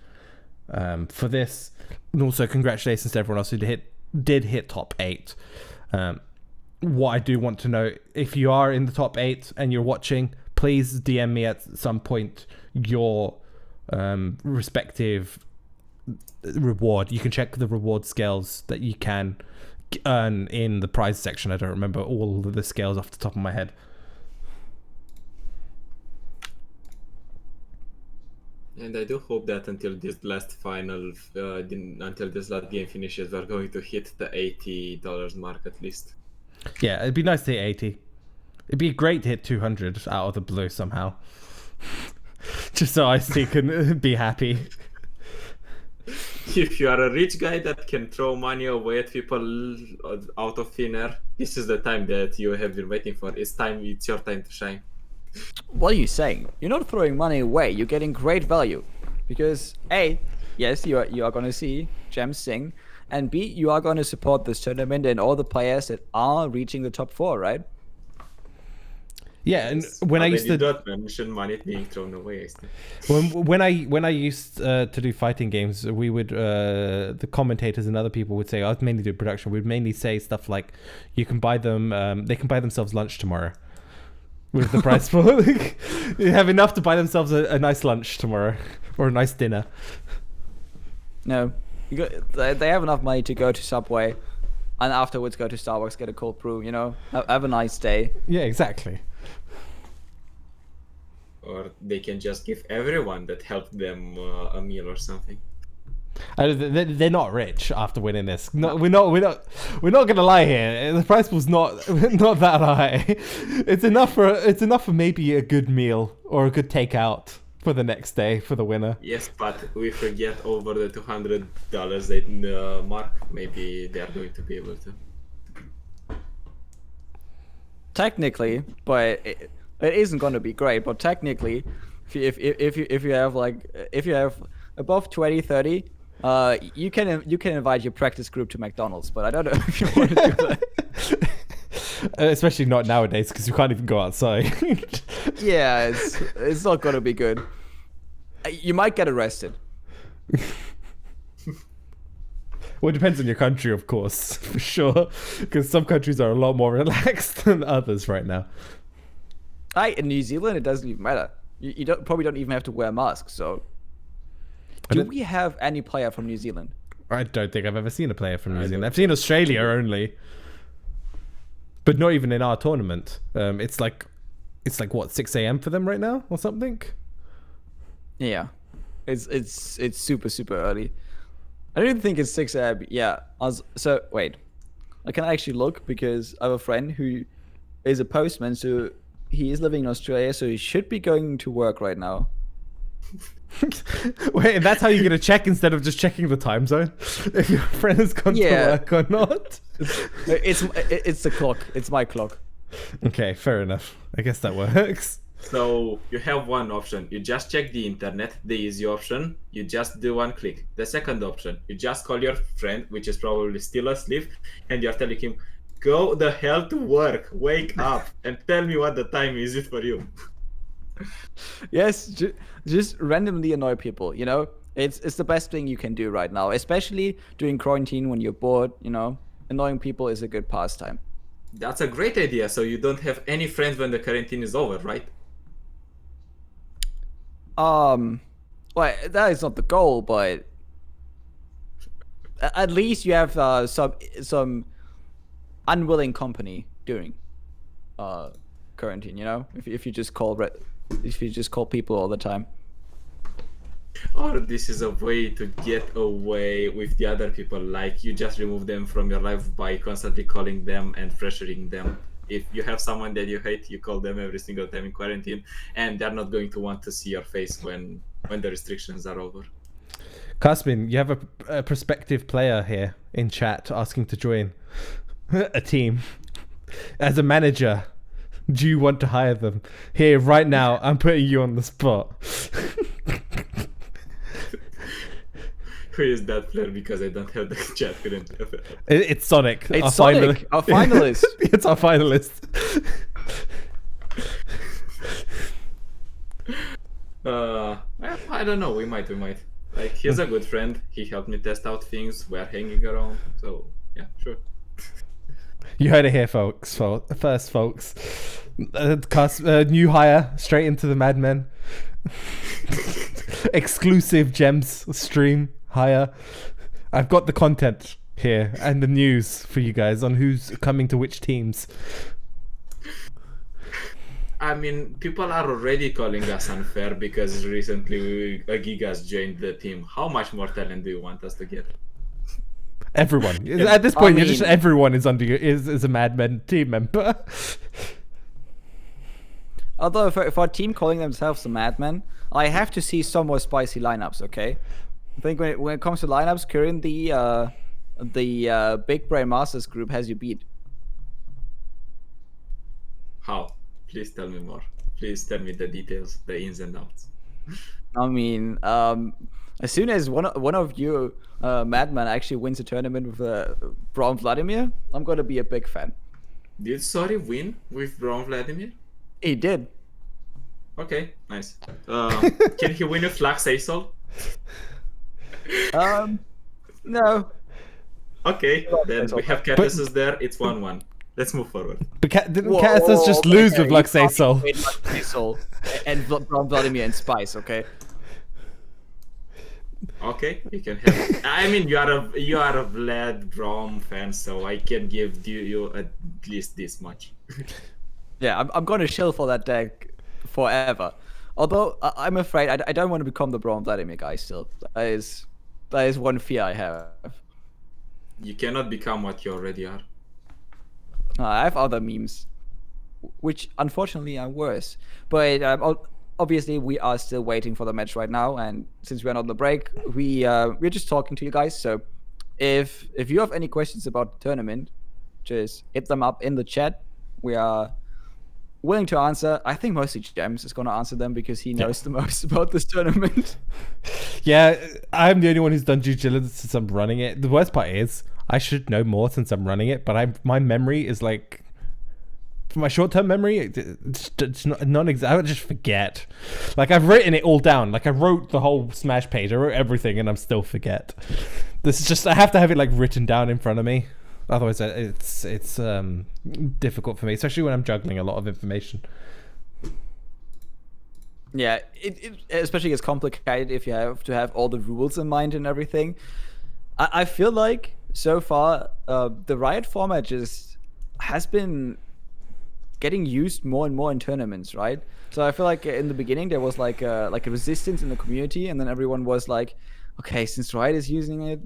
for this. And also congratulations to everyone else who did hit top 8. What I do want to know, if you are in the top 8 and you're watching, please DM me at some point your respective reward. You can check the reward scales that you can earn in the prize section. I don't remember all of the scales off the top of my head. And I do hope that until this last game finishes, we're going to hit the $80 mark at least. Yeah, it'd be nice to hit 80. It'd be great to hit 200 out of the blue somehow. Just so IC can be happy. If you are a rich guy that can throw money away at people out of thin air, this is the time that you have been waiting for. It's your time to shine. What are you saying? You're not throwing money away. You're getting great value. Because, A, yes, you are going to see Gems Sing. and B, you are going to support this tournament and all the players that are reaching the top 4, right? Yeah, and when I used to don't mention money being thrown away, I think. when I used to do fighting games, we would the commentators and other people would say, I was mainly doing production. We'd mainly say stuff like, you can buy them, they can buy themselves lunch tomorrow with the price for you have enough to buy themselves a nice lunch tomorrow or a nice dinner. No, they have enough money to go to Subway, and afterwards go to Starbucks, get a cold brew. You know, have a nice day. Yeah, exactly. Or they can just give everyone that helped them a meal or something. They're not rich after winning this. No, we're not gonna lie here. The price pool's not that high. It's enough for maybe a good meal or a good takeout for the next day for the winner. Yes, but we forget over the $200 they mark. Maybe they are going to be able to. Technically, but it isn't going to be great. But technically, if you have above 20, 30, you can invite your practice group to McDonald's. But I don't know if you want to do that. Especially not nowadays, because you can't even go outside. Yeah, it's not going to be good. You might get arrested. Well, it depends on your country, of course, for sure, because some countries are a lot more relaxed than others right now. In New Zealand, it doesn't even matter. You probably don't even have to wear masks. So, do we have any player from New Zealand? I don't think I've ever seen a player from New Zealand. I've seen Australia only, but not even in our tournament. It's like what, 6 a.m. for them right now or something. Yeah, it's super early. I don't even think it's 6 a.m. Yeah, so wait, I can actually look because I have a friend who is a postman, so he is living in Australia, so he should be going to work right now. Wait, and that's how you're gonna check instead of just checking the time zone if your friend has gone to work or not? It's the clock. It's my clock. Okay, fair enough. I guess that works. So you have one option. You just check the internet, the easy option. You just do one click. The second option, you just call your friend, which is probably still asleep, and you're telling him, go the hell to work, wake up, and tell me what the time is it for you. Yes, just randomly annoy people, you know? It's the best thing you can do right now, especially during quarantine when you're bored, you know? Annoying people is a good pastime. That's a great idea, so you don't have any friends when the quarantine is over, right? Well, that is not the goal, but at least you have some unwilling company during quarantine. You know, if you just call people all the time. Or this is a way to get away with the other people, like you just remove them from your life by constantly calling them and pressuring them. If you have someone that you hate, you call them every single time in quarantine, and they're not going to want to see your face when the restrictions are over. Kasmin, you have a prospective player here in chat asking to join a team. As a manager, do you want to hire them? Here, right now, I'm putting you on the spot. Who is that player? Because I don't have the chat currently. It's Sonic. It's Sonic, our finalist. It's our finalist. I don't know. We might. Like, he's a good friend. He helped me test out things. We're hanging around. So, yeah, sure. You heard it here, folks. First, folks. New hire, straight into the Madmen. Exclusive gems stream hire. I've got the content here and the news for you guys on who's coming to which teams. I mean, people are already calling us unfair because recently a Gigas joined the team. How much more talent do you want us to get? Everyone. At this point, everyone is is a Madmen team member. Although if our team calling themselves the Madmen, I have to see some more spicy lineups. Okay, I think when it comes to lineups, Kirin, the Big Brain Masters group has you beat. How? Please tell me more. Please tell me the details, the ins and outs. I mean, As soon as one of you madman actually wins a tournament with Braun Vladimir, I'm gonna be a big fan. Did Sorry win with Braun Vladimir? He did. Okay, nice. Can he win with Flax Asol? No. Okay, then we have Catasus there. It's 1-1. Let's move forward. But didn't Cassius just lose with Lux Asol? And Braun Vladimir and Spice, okay? Okay, you can have. I mean, you are a Vlad Brom fan, so I can give you at least this much. Yeah, I'm gonna chill for that deck forever. Although I'm afraid I don't want to become the Braun Vladimir guy still. That is one fear I have. You cannot become what you already are. I have other memes, which unfortunately are worse. But obviously, we are still waiting for the match right now, and since we're not on the break, we're just talking to you guys. So, if you have any questions about the tournament, just hit them up in the chat. We are willing to answer. I think mostly James is going to answer them because he knows the most about this tournament. Yeah, I'm the only one who's done due diligence since I'm running it. The worst part is I should know more since I'm running it, but my memory is like, for my short-term memory, it's not exact. I just forget. Like, I've written it all down. Like, I wrote the whole Smash page. I wrote everything, and I'm still forget. This is just, I have to have it like written down in front of me. Otherwise, it's difficult for me, especially when I'm juggling a lot of information. Yeah, it especially gets complicated if you have to have all the rules in mind and everything. I feel like so far the Riot format just has been getting used more and more in tournaments, right? So I feel like in the beginning there was like a resistance in the community, and then everyone was like, okay, since Riot is using it,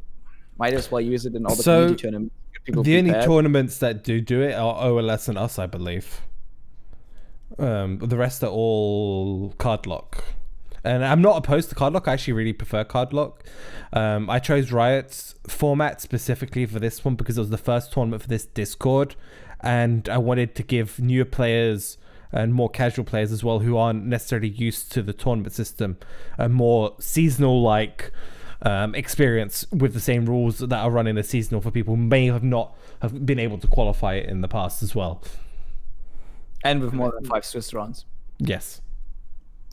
might as well use it in all the community tournaments. The only tournaments that do it are OLS and us, I believe. The rest are all card lock. And I'm not opposed to card lock. I actually really prefer card lock. I chose Riot's format specifically for this one because it was the first tournament for this Discord. And I wanted to give newer players and more casual players as well who aren't necessarily used to the tournament system a more seasonal-like experience with the same rules that are run in a seasonal for people who may have not have been able to qualify it in the past as well. And with more than 5 Swiss rounds. Yes.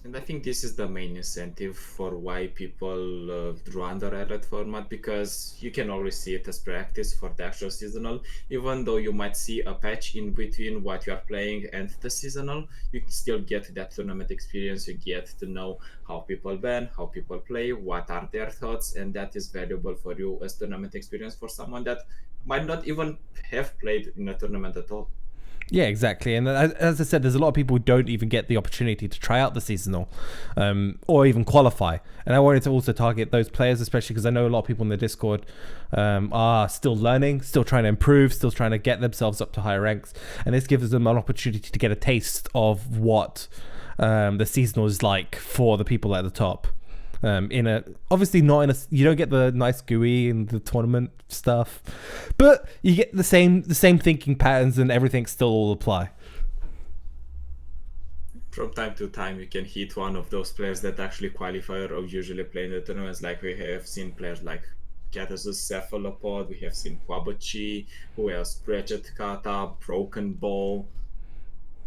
And I think this is the main incentive for why people run the Riot format, because you can always see it as practice for the actual seasonal. Even though you might see a patch in between what you are playing and the seasonal, you still get that tournament experience. You get to know how people ban, how people play, what are their thoughts, and that is valuable for you as tournament experience for someone that might not even have played in a tournament at all. Yeah, exactly. And as I said, there's a lot of people who don't even get the opportunity to try out the seasonal or even qualify. And I wanted to also target those players, especially because I know a lot of people in the Discord are still learning, still trying to improve, still trying to get themselves up to higher ranks. And this gives them an opportunity to get a taste of what the seasonal is like for the people at the top. Obviously not in a, you don't get the nice GUI and the tournament stuff, but you get the same thinking patterns and everything still all apply. From time to time you can hit one of those players that actually qualify or usually play in the tournaments. Like we have seen players like Catasus Cephalopod, we have seen Kwabachi, who else? Pratchett Kata, Broken Ball.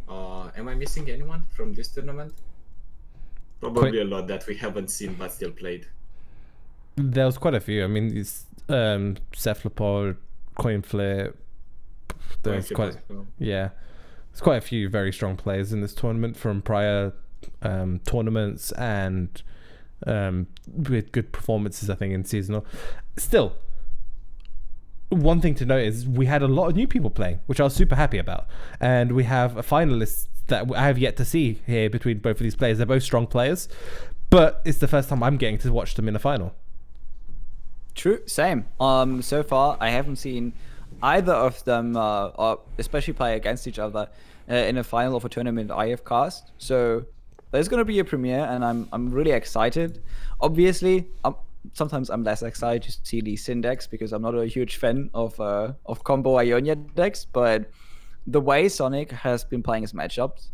Am I missing anyone from this tournament? Probably a lot that we haven't seen but still played. There was quite a few. I mean, it's Cephalopod, Coin Flip. There's quite a few very strong players in this tournament from prior tournaments and with good performances, I think, in seasonal. Still, one thing to note is we had a lot of new people playing, which I was super happy about, and we have a finalist that I have yet to see here between both of these players. They're both strong players, but it's the first time I'm getting to watch them in a final. True, same. So far I haven't seen either of them, or especially play against each other in a final of a tournament I have cast. So there's gonna be a premiere, and I'm really excited. Obviously, sometimes I'm less excited to see the Sin decks because I'm not a huge fan of combo Ionia decks, but the way Sonic has been playing his matchups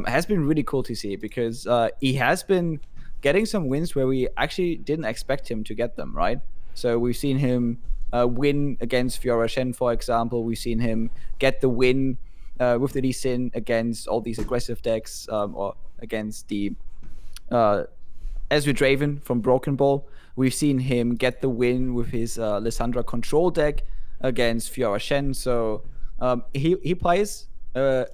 has been really cool to see, because he has been getting some wins where we actually didn't expect him to get them, right? So we've seen him win against Fiora Shen, for example. We've seen him get the win with the Lee Sin against all these aggressive decks, or against the Ezreal Draven from Broken Ball. We've seen him get the win with his Lissandra control deck against Fiora Shen. So he plays a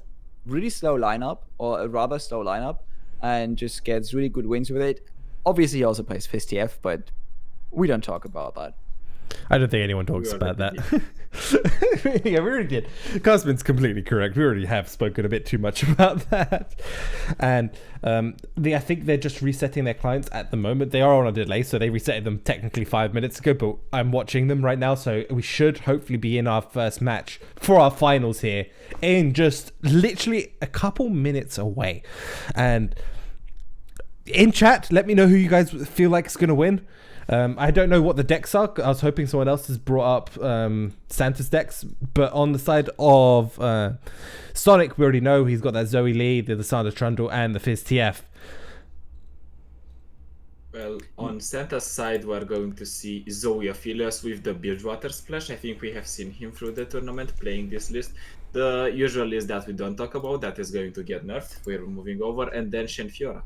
really slow lineup, or a rather slow lineup, and just gets really good wins with it. Obviously, he also plays FizTF, but we don't talk about that. I don't think anyone talks about that. Yeah, we already did. Cosman's completely correct. We already have spoken a bit too much about that. And I think they're just resetting their clients at the moment. They are on a delay, so they reset them technically 5 minutes ago, but I'm watching them right now, so we should hopefully be in our first match for our finals here in just literally a couple minutes away. And in chat, let me know who you guys feel like is going to win. I don't know what the decks are. I was hoping someone else has brought up Santa's decks, but on the side of Sonic, we already know he's got that Zoe Lee, the Lissandra Trundle, and the FizTF. Well, on Santa's side, we're going to see Zoe Aphelios with the Bilgewater Splash. I think we have seen him through the tournament playing this list. The usual list that we don't talk about, that is going to get nerfed. We're moving over, and then Shen Fiora.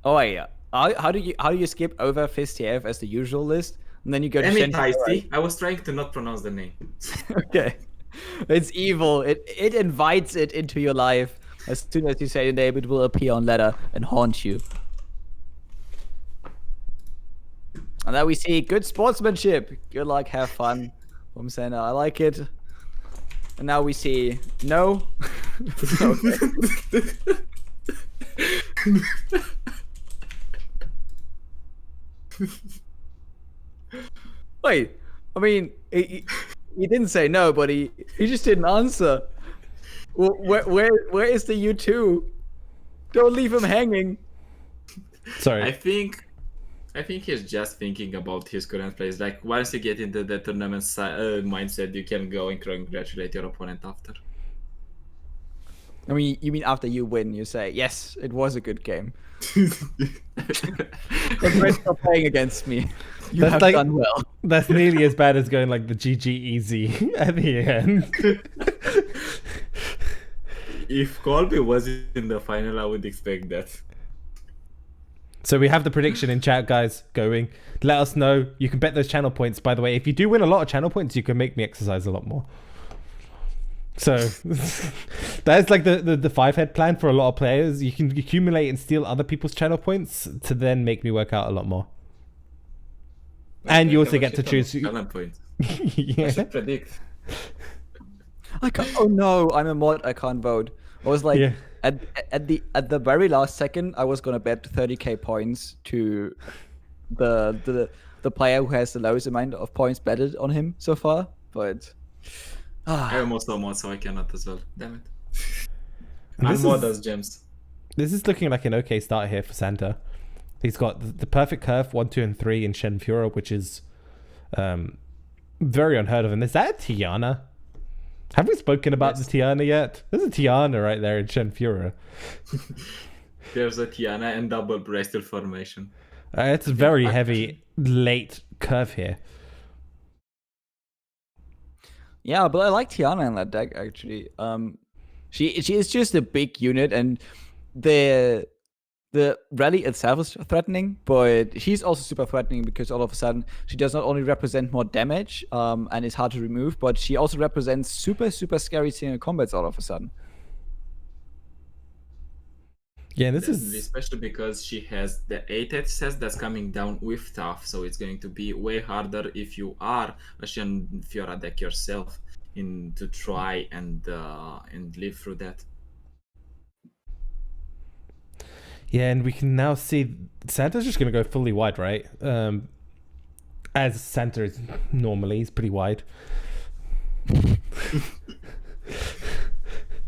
Oh yeah. How do you skip over FizTF as the usual list, and then you go to Shen Shen? I was trying to not pronounce the name. Okay, it's evil. It invites it into your life. As soon as you say the name, it will appear on ladder and haunt you. And then we see good sportsmanship. Good luck, have fun from Senna. I like it. And now we see no. Wait, I mean, he didn't say no, but he just didn't answer. Where is the U2? Don't leave him hanging. Sorry. I think he's just thinking about his current place. Like, once you get into the tournament mindset, you can go and congratulate your opponent after. I mean, you mean after you win, you say, yes, it was a good game. Congrats for playing against me. You have done well. That's nearly as bad as going like the GG easy at the end. If Colby was in the final, I would expect that. So we have the prediction in chat, guys, going. Let us know. You can bet those channel points, by the way. If you do win a lot of channel points, you can make me exercise a lot more. So that's like the 5-head plan for a lot of players. You can accumulate and steal other people's channel points to then make me work out a lot more. And you also get to choose. Channel points. Yeah. I should predict. I can't. Oh no, I'm a mod. I can't vote. I was like, at the very last second, I was gonna bet 30k points to the player who has the lowest amount of points betted on him so far, but. I am also mod, so I cannot as well. Damn it. I'm mod as gems. This is looking like an okay start here for Santa. He's got the perfect curve 1, 2, and 3 in Shen Fiora, which is very unheard of. And is that a Tiana? Have we spoken about the Tiana yet? There's a Tiana right there in Shen Fiora. There's a Tiana and double breasted formation. It's a very heavy late curve here. Yeah, but I like Tiana in that deck actually. She is just a big unit, and the rally itself is threatening, but she's also super threatening because all of a sudden she does not only represent more damage and is hard to remove, but she also represents super scary single combats all of a sudden. Yeah, this is especially because she has the 8 access that's coming down with tough, so it's going to be way harder if you are a Shen Fiora deck yourself to try and live through that. Yeah, and we can now see Santa's just going to go fully wide, right? As Santa is normally, he's pretty wide.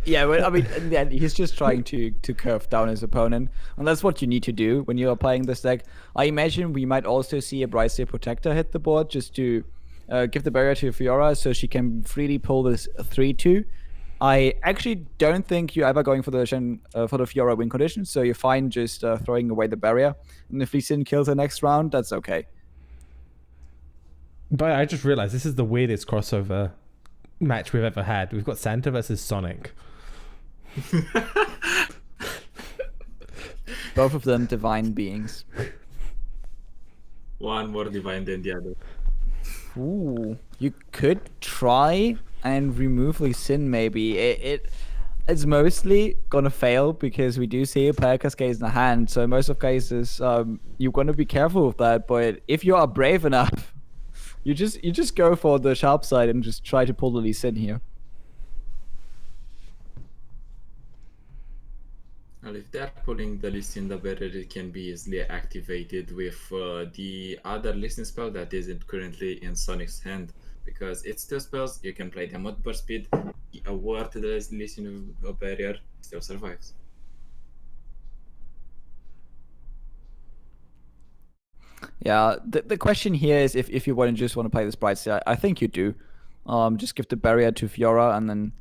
Yeah, well, I mean, in the end, he's just trying to curve down his opponent, and that's what you need to do when you are playing this deck. I imagine we might also see a Brightsteel Protector hit the board just to give the barrier to Fiora so she can freely pull this 3-2. I actually don't think you're ever going for the Fiora win condition, so you're fine just throwing away the barrier. And if Lee Sin kills the next round, that's okay. But I just realized this is the weirdest crossover match we've ever had. We've got Santa versus Sonic. Both of them divine beings. One more divine than the other. Ooh, you could try and remove Lee Sin maybe. It's mostly gonna fail because we do see a player cascade in the hand. So in most of cases, you're gonna be careful with that. But if you are brave enough, you just go for the sharp side and just try to pull the Lee Sin here. Well, if they're pulling the list in the barrier, it can be easily activated with the other listening spell that isn't currently in Sonic's hand. Because it's two spells, you can play them at burst speed, a word to the listening barrier still survives. Yeah, the question here is if you just want to play this bright side, I think you do. Just give the barrier to Fiora and then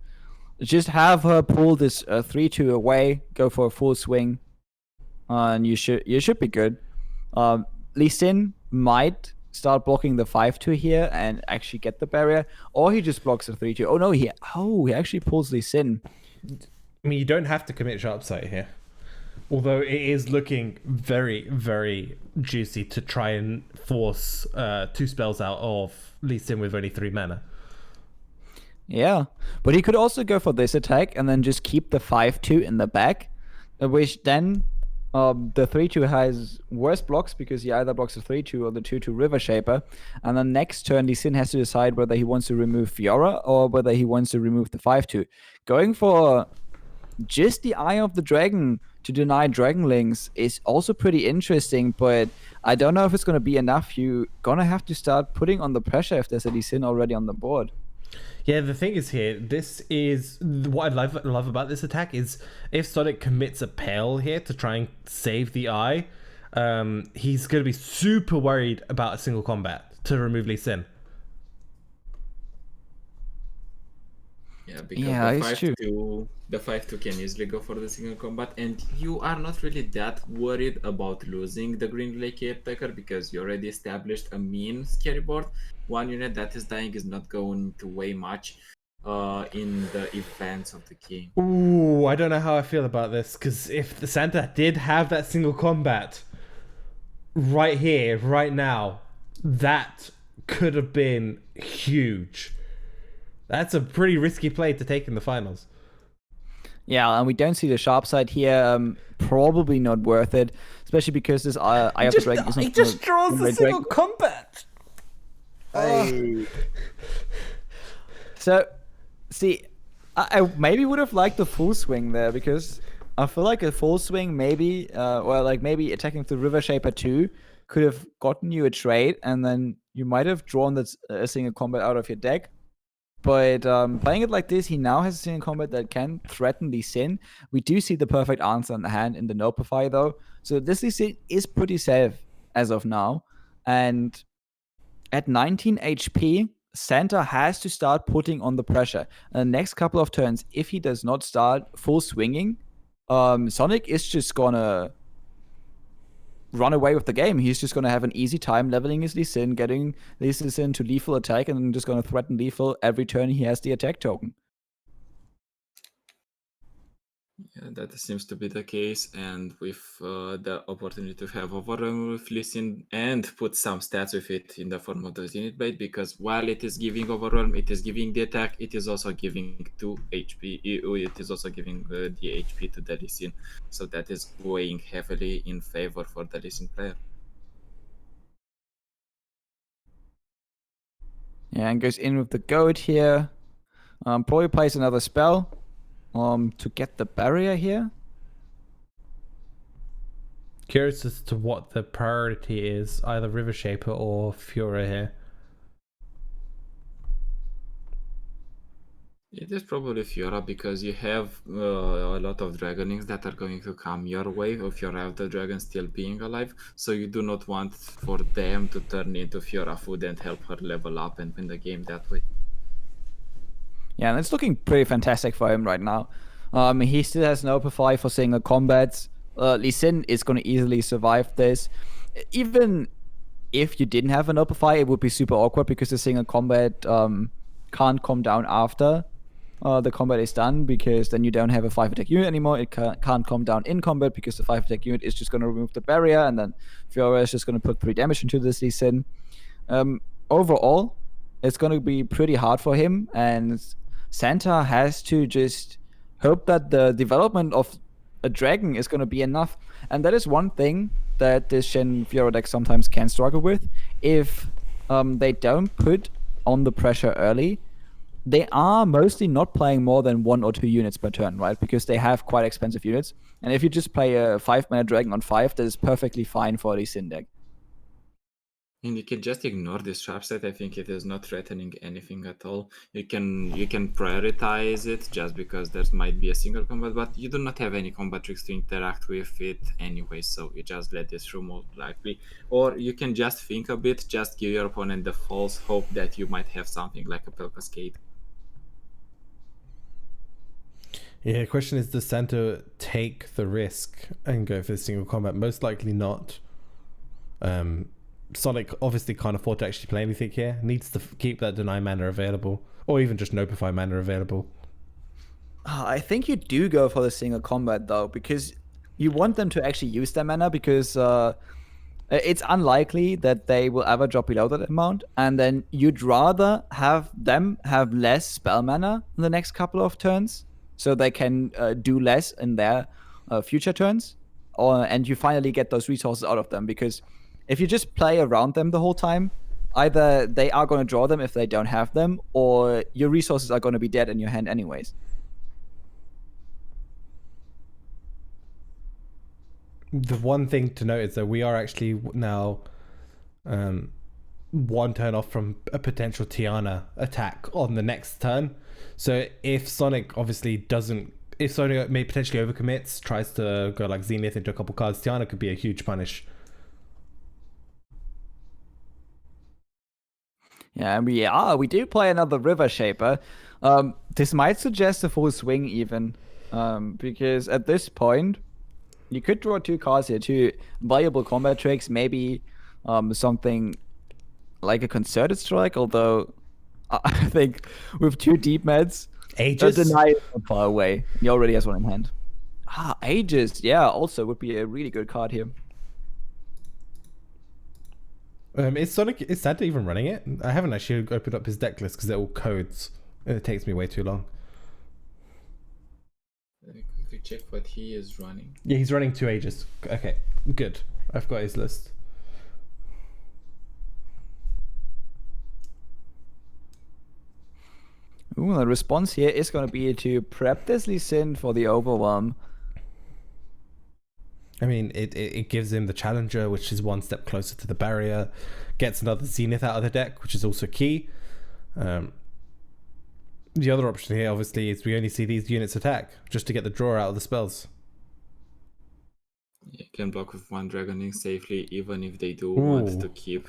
just have her pull this 3-2 away, go for a full swing, and you should be good. Lee Sin might start blocking the 5-2 here and actually get the barrier, or he just blocks the 3-2. Oh no, he actually pulls Lee Sin. I mean, you don't have to commit sharp sight here. Although it is looking very, very juicy to try and force 2 spells out of Lee Sin with only 3 mana. Yeah, but he could also go for this attack and then just keep the 5-2 in the back, which then the 3-2 has worse blocks because he either blocks the 3-2 or the 2-2 River Shaper. And then next turn, Lee Sin has to decide whether he wants to remove Fiora or whether he wants to remove the 5-2. Going for just the Eye of the Dragon to deny Dragonlings is also pretty interesting, but I don't know if it's going to be enough. You're going to have to start putting on the pressure if there's a Lee Sin already on the board. Yeah, the thing is here, this is what I love about this attack is if Sonic commits a Pale here to try and save the Eye, he's going to be super worried about a single combat to remove Lee Sin. Yeah, because the 5-2 can easily go for the single combat, and you are not really that worried about losing the Green Relay Caretaker because you already established a mean scary board. One unit that is dying is not going to weigh much in the events of the game. Ooh, I don't know how I feel about this, because if the Santa did have that single combat right here, right now, that could have been huge. That's a pretty risky play to take in the finals. Yeah, and we don't see the sharp side here. Probably not worth it, especially because this Eye of the Dragon is not. He just draws the single combat. So, see, I maybe would have liked the full swing there because I feel like a full swing maybe, maybe attacking the River Shaper 2 could have gotten you a trade, and then you might have drawn a single combat out of your deck. But playing it like this, he now has a single combat that can threaten Lee Sin. We do see the perfect answer in the hand in the Notify, though. So this Lee Sin is pretty safe as of now. And at 19 HP, Santa has to start putting on the pressure. And the next couple of turns, if he does not start full swinging, Sonic is just gonna run away with the game. He's just going to have an easy time leveling his Lee Sin, getting Lee Sin to lethal attack, and then just going to threaten lethal every turn he has the attack token. Yeah, that seems to be the case, and with the opportunity to have overrun with Lee Sin and put some stats with it in the form of the Zenith Blade, because while it is giving overrun, it is giving the attack, it is also giving 2 HP, it is also giving the HP to the Lee Sin, so that is weighing heavily in favor for the Lee Sin player. Yeah, and goes in with the goat here. Probably plays another spell. To get the barrier here. Curious as to what the priority is, either River Shaper or Fiora here. It is probably Fiora because you have a lot of Dragonings that are going to come your way if you have the dragon still being alive, so you do not want for them to turn into Fiora food and help her level up and win the game that way. Yeah, and it's looking pretty fantastic for him right now. He still has no Opify for single combats. Lee Sin is going to easily survive this. Even if you didn't have an Opify, it would be super awkward because the single combat can't come down after the combat is done, because then you don't have a 5 attack unit anymore. It can't come down in combat because the 5 attack unit is just going to remove the barrier, and then Fiora is just going to put 3 damage into this Lee Sin. Overall, it's going to be pretty hard for him, and Santa has to just hope that the development of a dragon is going to be enough. And that is one thing that this Shen Fiora deck sometimes can struggle with. If they don't put on the pressure early, they are mostly not playing more than 1 or 2 units per turn, right? Because they have quite expensive units. And if you just play a 5-mana dragon on 5, that is perfectly fine for the Sin deck. And you can just ignore this trap set. I think it is not threatening anything at all. You can prioritize it just because there might be a single combat, but you do not have any combat tricks to interact with it anyway, so you just let this through most likely. Or you can just think a bit, just give your opponent the false hope that you might have something like a Pell Cascade. Yeah, the question is, does Santa take the risk and go for the single combat? Most likely not. Sonic obviously can't afford to actually play anything here. Needs to keep that deny mana available, or even just notify mana available. I think you do go for the single combat though, because you want them to actually use their mana, because it's unlikely that they will ever drop below that amount, and then you'd rather have them have less spell mana in the next couple of turns, so they can do less in their future turns, and you finally get those resources out of them. Because if you just play around them the whole time, either they are going to draw them if they don't have them, or your resources are going to be dead in your hand anyways. The one thing to note is that we are actually now 1 turn off from a potential Tiana attack on the next turn. So if Sonic obviously doesn't, if Sonic may potentially overcommits, tries to go like Zenith into a couple cards, Tiana could be a huge punish. Yeah, and we do play another River Shaper. This might suggest a full swing even, because at this point, you could draw 2 cards here, 2 valuable combat tricks, maybe something like a Concerted Strike, although I think with 2 deep meds, Aegis? Deny is not far away. He already has one in hand. Aegis, yeah, also would be a really good card here. Is Santa even running it? I haven't actually opened up his deck list because they're all codes, and it takes me way too long. Let me quickly check what he is running. Yeah, he's running 2 Aegis. Okay, good. I've got his list. Ooh, the response here is going to be to prep this Lee Sin for the Overwhelm. I mean, it gives him the Challenger, which is 1 step closer to the barrier. Gets another Zenith out of the deck, which is also key. The other option here, obviously, is we only see these units attack, just to get the draw out of the spells. You can block with 1 Dragoning safely, even if they do want to keep.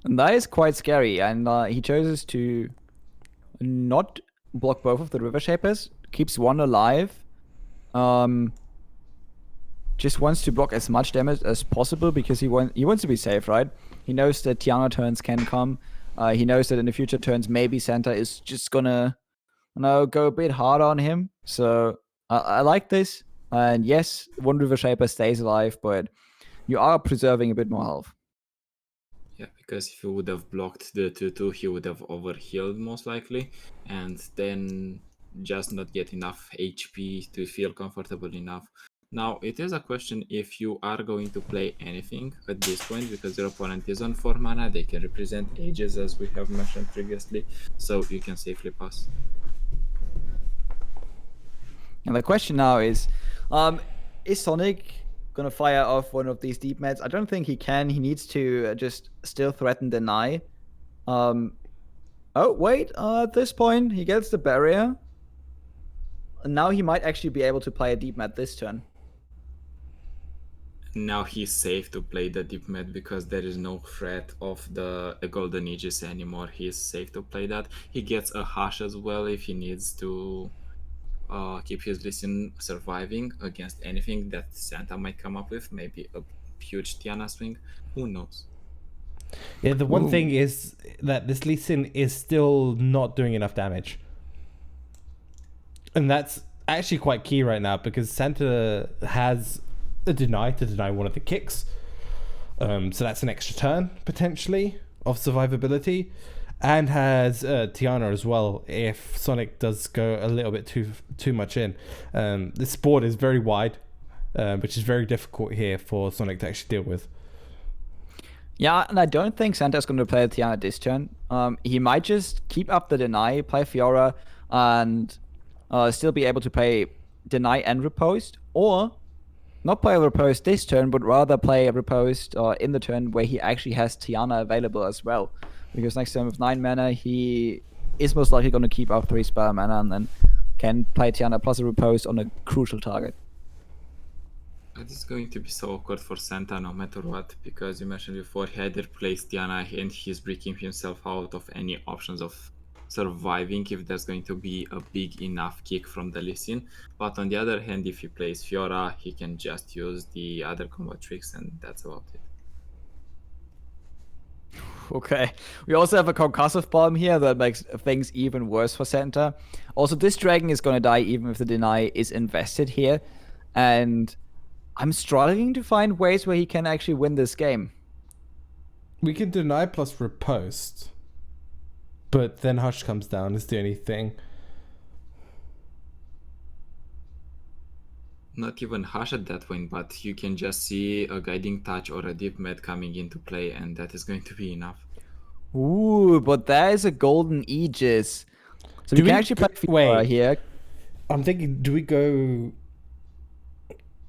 And that is quite scary, and he chooses to not block both of the River Shapers, keeps 1 alive, just wants to block as much damage as possible because he wants to be safe, right? He knows that Tiana turns can come. He knows that in the future turns, maybe Santa is just gonna, go a bit hard on him. So I like this. And yes, 1 River Shaper stays alive, but you are preserving a bit more health. Yeah, because if he would have blocked the 2/2, he would have overhealed most likely, and then just not get enough HP to feel comfortable enough. Now, it is a question if you are going to play anything at this point, because your opponent is on 4 mana, they can represent Ages as we have mentioned previously, so you can safely pass. And the question now is Sonic gonna fire off one of these deep meds? I don't think he can. He needs to just still threaten deny. Oh wait, at this point he gets the barrier. And now he might actually be able to play a deep med this turn. Now he's safe to play the deep mid because there is no threat of the golden aegis anymore. He's safe to play that. He gets a hush as well if he needs to keep his listen surviving against anything that Santa might come up with. Maybe a huge Tiana swing. Who knows? Yeah, the one thing is that this Lee Sin is still not doing enough damage. And that's actually quite key right now because Santa has a deny to deny one of the kicks. So that's an extra turn, potentially, of survivability. And has Tiana as well if Sonic does go a little bit too much in. This board is very wide, which is very difficult here for Sonic to actually deal with. Yeah, and I don't think Santa's going to play Tiana this turn. He might just keep up the deny, play Fiora, and still be able to play deny and riposte, or not play riposte this turn, but rather play riposte in the turn where he actually has Tiana available as well. Because next turn with 9 mana, he is most likely going to keep up 3 spell mana and then can play Tiana plus a riposte on a crucial target. It is going to be so awkward for Santa no matter what, because you mentioned before he either plays Tiana and he's breaking himself out of any options of surviving if there's going to be a big enough kick from the Lee Sin. But on the other hand, if he plays Fiora, he can just use the other combo tricks and that's about it. Okay, we also have a concussive bomb here that makes things even worse for Santa. Also, this dragon is going to die even if the deny is invested here. And I'm struggling to find ways where he can actually win this game. We can deny plus riposte. But then Hush comes down is the only thing. Not even Hush at that point, but you can just see a guiding touch or a deep med coming into play, and that is going to be enough. Ooh, but there is a golden aegis. So we can actually play Fiora here. I'm thinking, do we go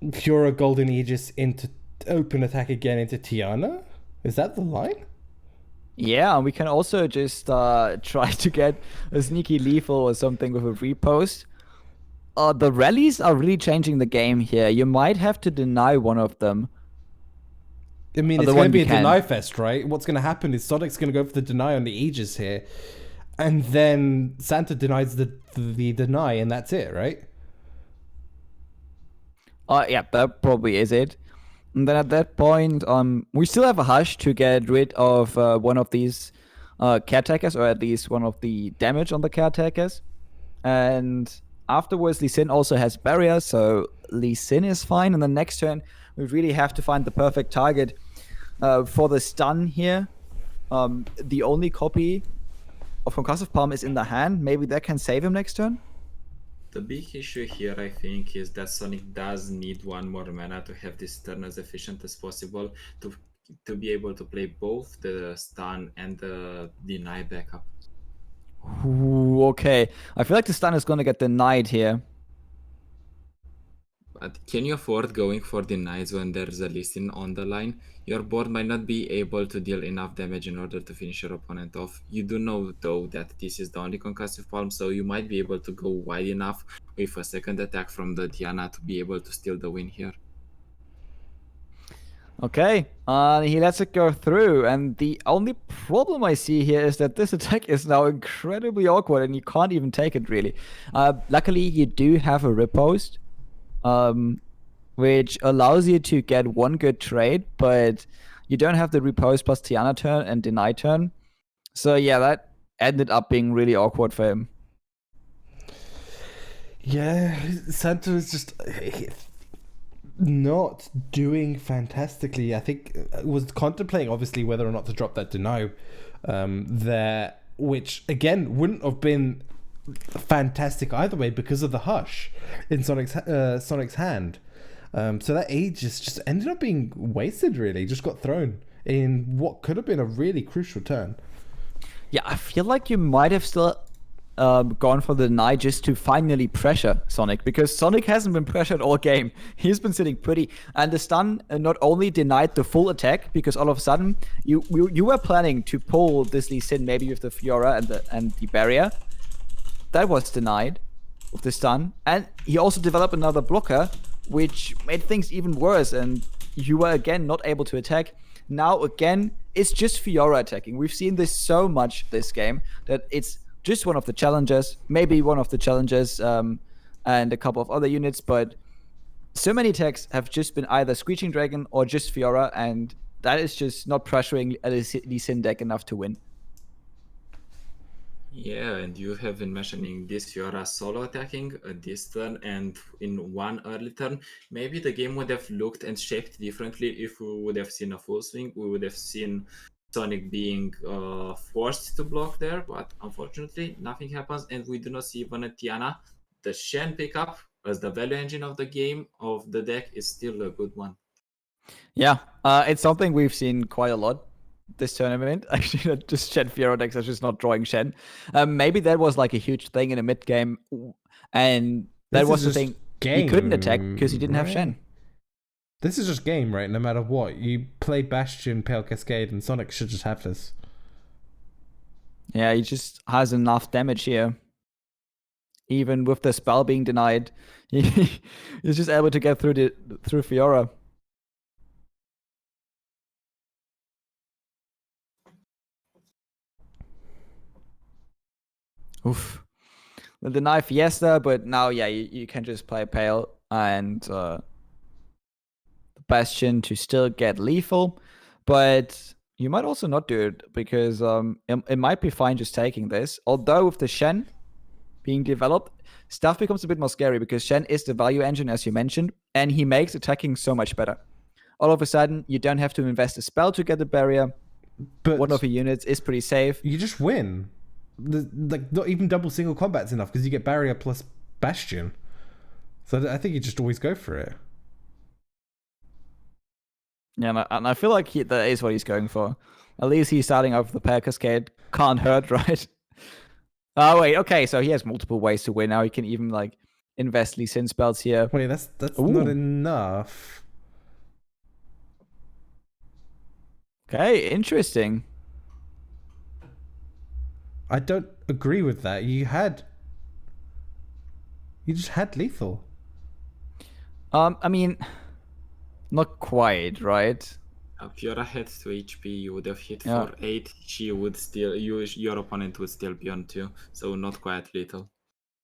Fiora Golden Aegis into open attack again into Tiana? Is that the line? Yeah, and we can also just try to get a sneaky lethal or something with a repost. The rallies are really changing the game here. You might have to deny one of them. I mean, it's going to be a deny fest, right? What's going to happen is Sonic's going to go for the deny on the Aegis here. And then Santa denies the deny, and that's it, right? Yeah, that probably is it. And then at that point, we still have a Hush to get rid of one of these caretakers, or at least one of the damage on the caretakers. And afterwards, Lee Sin also has barrier, so Lee Sin is fine. And the next turn, we really have to find the perfect target for the stun here. The only copy of Concussive Palm is in the hand. Maybe that can save him next turn. The big issue here, I think, is that Sonic does need one more mana to have this turn as efficient as possible to be able to play both the stun and the deny backup. Ooh, okay. I feel like the stun is going to get denied here. But can you afford going for denies when there's a Lee Sin on the line? Your board might not be able to deal enough damage in order to finish your opponent off. You do know, though, that this is the only concussive palm, so you might be able to go wide enough with a second attack from the Tiana to be able to steal the win here. Okay, he lets it go through, and the only problem I see here is that this attack is now incredibly awkward, and you can't even take it, really. Luckily, you do have a riposte, which allows you to get one good trade, but you don't have the riposte plus Tiana turn and deny turn. So yeah, that ended up being really awkward for him. Yeah, Santa is just not doing fantastically. I think was contemplating obviously whether or not to drop that deny there, which again wouldn't have been fantastic either way because of the Hush in Sonic's hand. So that Aegis just ended up being wasted, really. Just got thrown in what could have been a really crucial turn. Yeah, I feel like you might have still gone for the deny just to finally pressure Sonic, because Sonic hasn't been pressured all game. He's been sitting pretty, and the stun not only denied the full attack, because all of a sudden you were planning to pull this Lee Sin maybe with the Fiora and the barrier. That was denied with the stun, and he also developed another blocker, which made things even worse. And you were again not able to attack. Now again, it's just Fiora attacking. We've seen this so much this game that it's just one of the challengers, maybe one of the challengers, and a couple of other units, but so many attacks have just been either Screeching Dragon or just Fiora, and that is just not pressuring a Lee Sin deck enough to win. Yeah, and you have been mentioning this Fiora solo attacking this turn and in one early turn. Maybe the game would have looked and shaped differently if we would have seen a full swing. We would have seen Sonic being forced to block there, but unfortunately nothing happens, and we do not see even a Tiana. The Shen pickup as the value engine of the game, of the deck, is still a good one. Yeah, it's something we've seen quite a lot this tournament. Actually, not just Shen Fiora decks are just not drawing Shen. Maybe that was like a huge thing in the mid game, and that This was is the just thing. He couldn't attack game, because he didn't have right? Shen. This is just game, right? No matter what. You play Bastion, Pale Cascade, and Sonic should just have this. Yeah, he just has enough damage here. Even with the spell being denied, he's just able to get through Fiora. Oof. With the knife, Fiesta, but now, yeah, you can just play Pale and the Bastion to still get lethal. But you might also not do it because it might be fine just taking this. Although with the Shen being developed, stuff becomes a bit more scary because Shen is the value engine, as you mentioned, and he makes attacking so much better. All of a sudden, you don't have to invest a spell to get the barrier. But One of your units is pretty safe. you just win. Like, not even double single combat's enough because you get barrier plus Bastion. So I think you just always go for it. Yeah, and I feel like that is what he's going for. At least he's starting off with the Pair Cascade. Can't hurt, right? Oh, wait, okay, so he has multiple ways to win. Now he can even, like, invest Lee Sin spells here. Wait, that's Ooh. not enough. Okay, interesting. I don't agree with that. You just had lethal. I mean, not quite, right? Fiora had 2 HP, you would have hit Yeah. for 8, she would still, your opponent would still be on 2, so not quite little.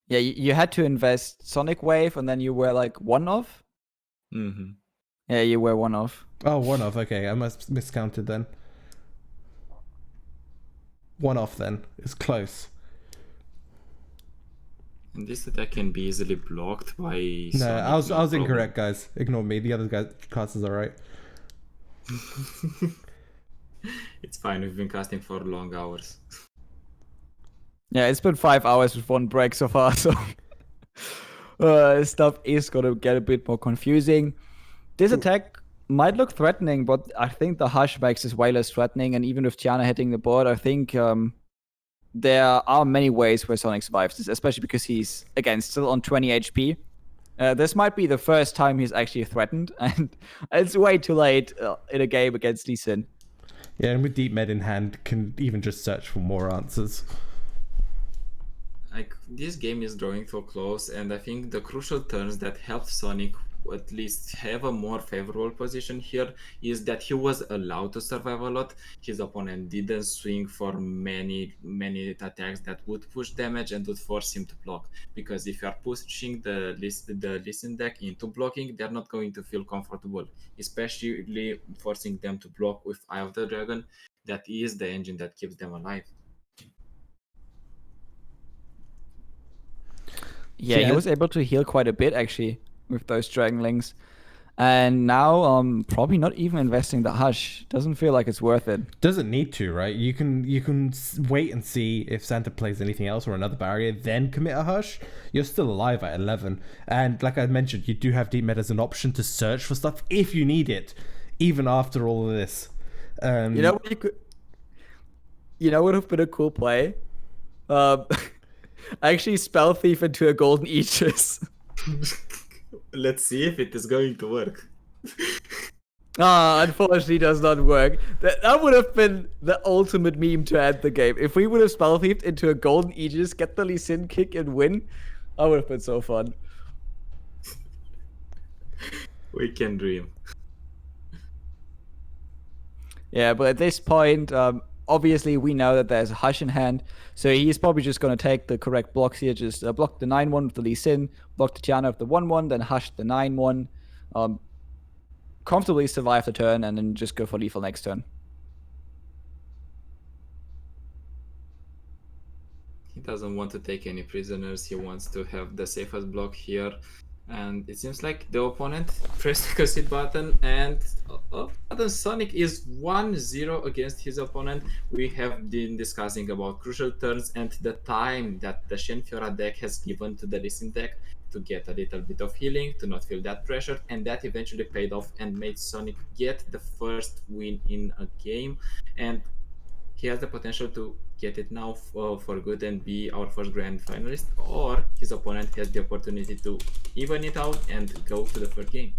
Yeah, you had to invest Sonic Wave, and then you were, like, one off? Mm-hmm. Yeah, you were one off. Oh, one off. Okay, I must miscounted then. One off then. It's close. And this attack can be easily blocked by No, Sonic, I was no problem. incorrect, guys. Ignore me. The other guys' classes are right. It's fine, we've been casting for long hours. Yeah, it's been 5 hours with one break so far, so stuff is gonna get a bit more confusing. This attack might look threatening, but I think the Hush makes this way less threatening, and even with Tiana hitting the board, I think there are many ways where Sonic survives this, especially because he's, again, still on 20 HP. This might be the first time he's actually threatened, and it's way too late in a game against Lee Sin. Yeah, and with Deep Med in hand, can even just search for more answers. Like, this game is drawing so close, and I think the crucial turns that help Sonic at least have a more favorable position here is that he was allowed to survive a lot. His opponent didn't swing for many attacks that would push damage and would force him to block, because if you are pushing the listen deck into blocking, they're not going to feel comfortable, especially forcing them to block with Eye of the Dragon. That is the engine that keeps them alive. Yeah, he was able to heal quite a bit, actually, with those Dragonlings. And now, probably not even investing the Hush. Doesn't feel like it's worth it. Doesn't need to, right? You can wait and see if Santa plays anything else or another barrier, then commit a Hush. You're still alive at 11. And like I mentioned, you do have Deep Med as an option to search for stuff if you need it, even after all of this. You know what what would have been a cool play? Actually spell thief into a golden Aegis. Let's see if it is going to work. Unfortunately does not work. That would have been the ultimate meme to end the game. If we would have spell thiefed into a golden Aegis, get the Lee Sin kick and win, that would have been so fun. We can dream. Yeah, but at this point, obviously we know that there's a Hush in hand, so he's probably just going to take the correct blocks here. Just block the 9-1 with the Lee Sin, block the Tiana with the 1-1, then Hush the 9-1, comfortably survive the turn, and then just go for lethal next turn. He doesn't want to take any prisoners. He wants to have the safest block here. And it seems like the opponent pressed the concede button, and Sonic is 1-0 against his opponent. We have been discussing about crucial turns and the time that the Shen Fiora deck has given to the Lee Sin deck to get a little bit of healing, to not feel that pressure, and that eventually paid off and made Sonic get the first win in a game. And he has the potential to get it now for good and be our first grand finalist, or his opponent has the opportunity to even it out and go to the third game.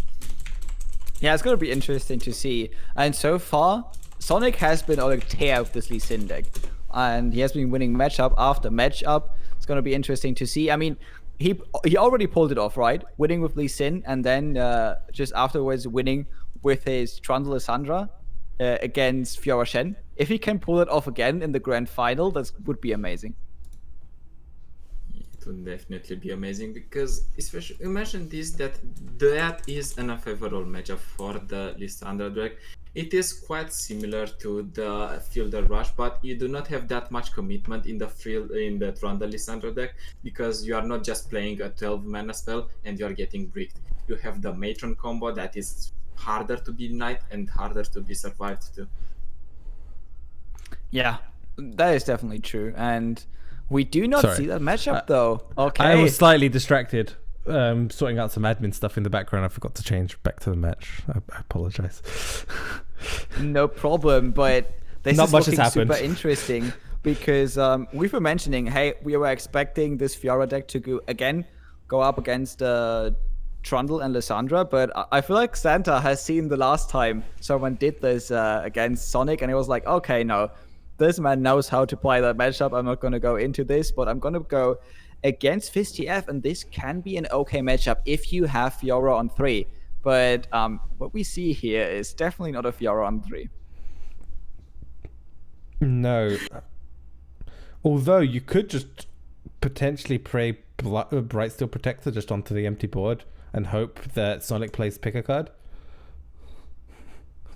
Yeah, it's going to be interesting to see. And so far, Sonic has been on a tear with this Lee Sin deck. And he has been winning matchup after matchup. It's going to be interesting to see. I mean, he already pulled it off, right? Winning with Lee Sin, and then just afterwards winning with his Trundle Lissandra against Fiora Shen. If he can pull it off again in the grand final, that would be amazing. It would definitely be amazing, because especially you mentioned this, that is an unfavorable matchup for the Lissandra deck. It is quite similar to the Fielder Rush, but you do not have that much commitment in the Trundle Lissandra deck, because you are not just playing a 12 mana spell and you are getting bricked. You have the Matron combo that is harder to be denied and harder to be survived too. Yeah, that is definitely true. And we do not see that matchup, though. Okay. I was slightly distracted, sorting out some admin stuff in the background. I forgot to change back to the match. I apologize. No problem, but this Not is much has looking happened. super interesting because we were mentioning, hey, we were expecting this Fiora deck to go up against Trundle and Lissandra, but I feel like Santa has seen the last time someone did this against Sonic, and he was like, okay, no, this man knows how to play that matchup. I'm not going to go into this, but I'm going to go against FizzTF, and this can be an okay matchup if you have Fiora on 3. But what we see here is definitely not a Fiora on 3. No. Although you could just potentially play Brightsteel Protector just onto the empty board and hope that Sonic plays pick a card.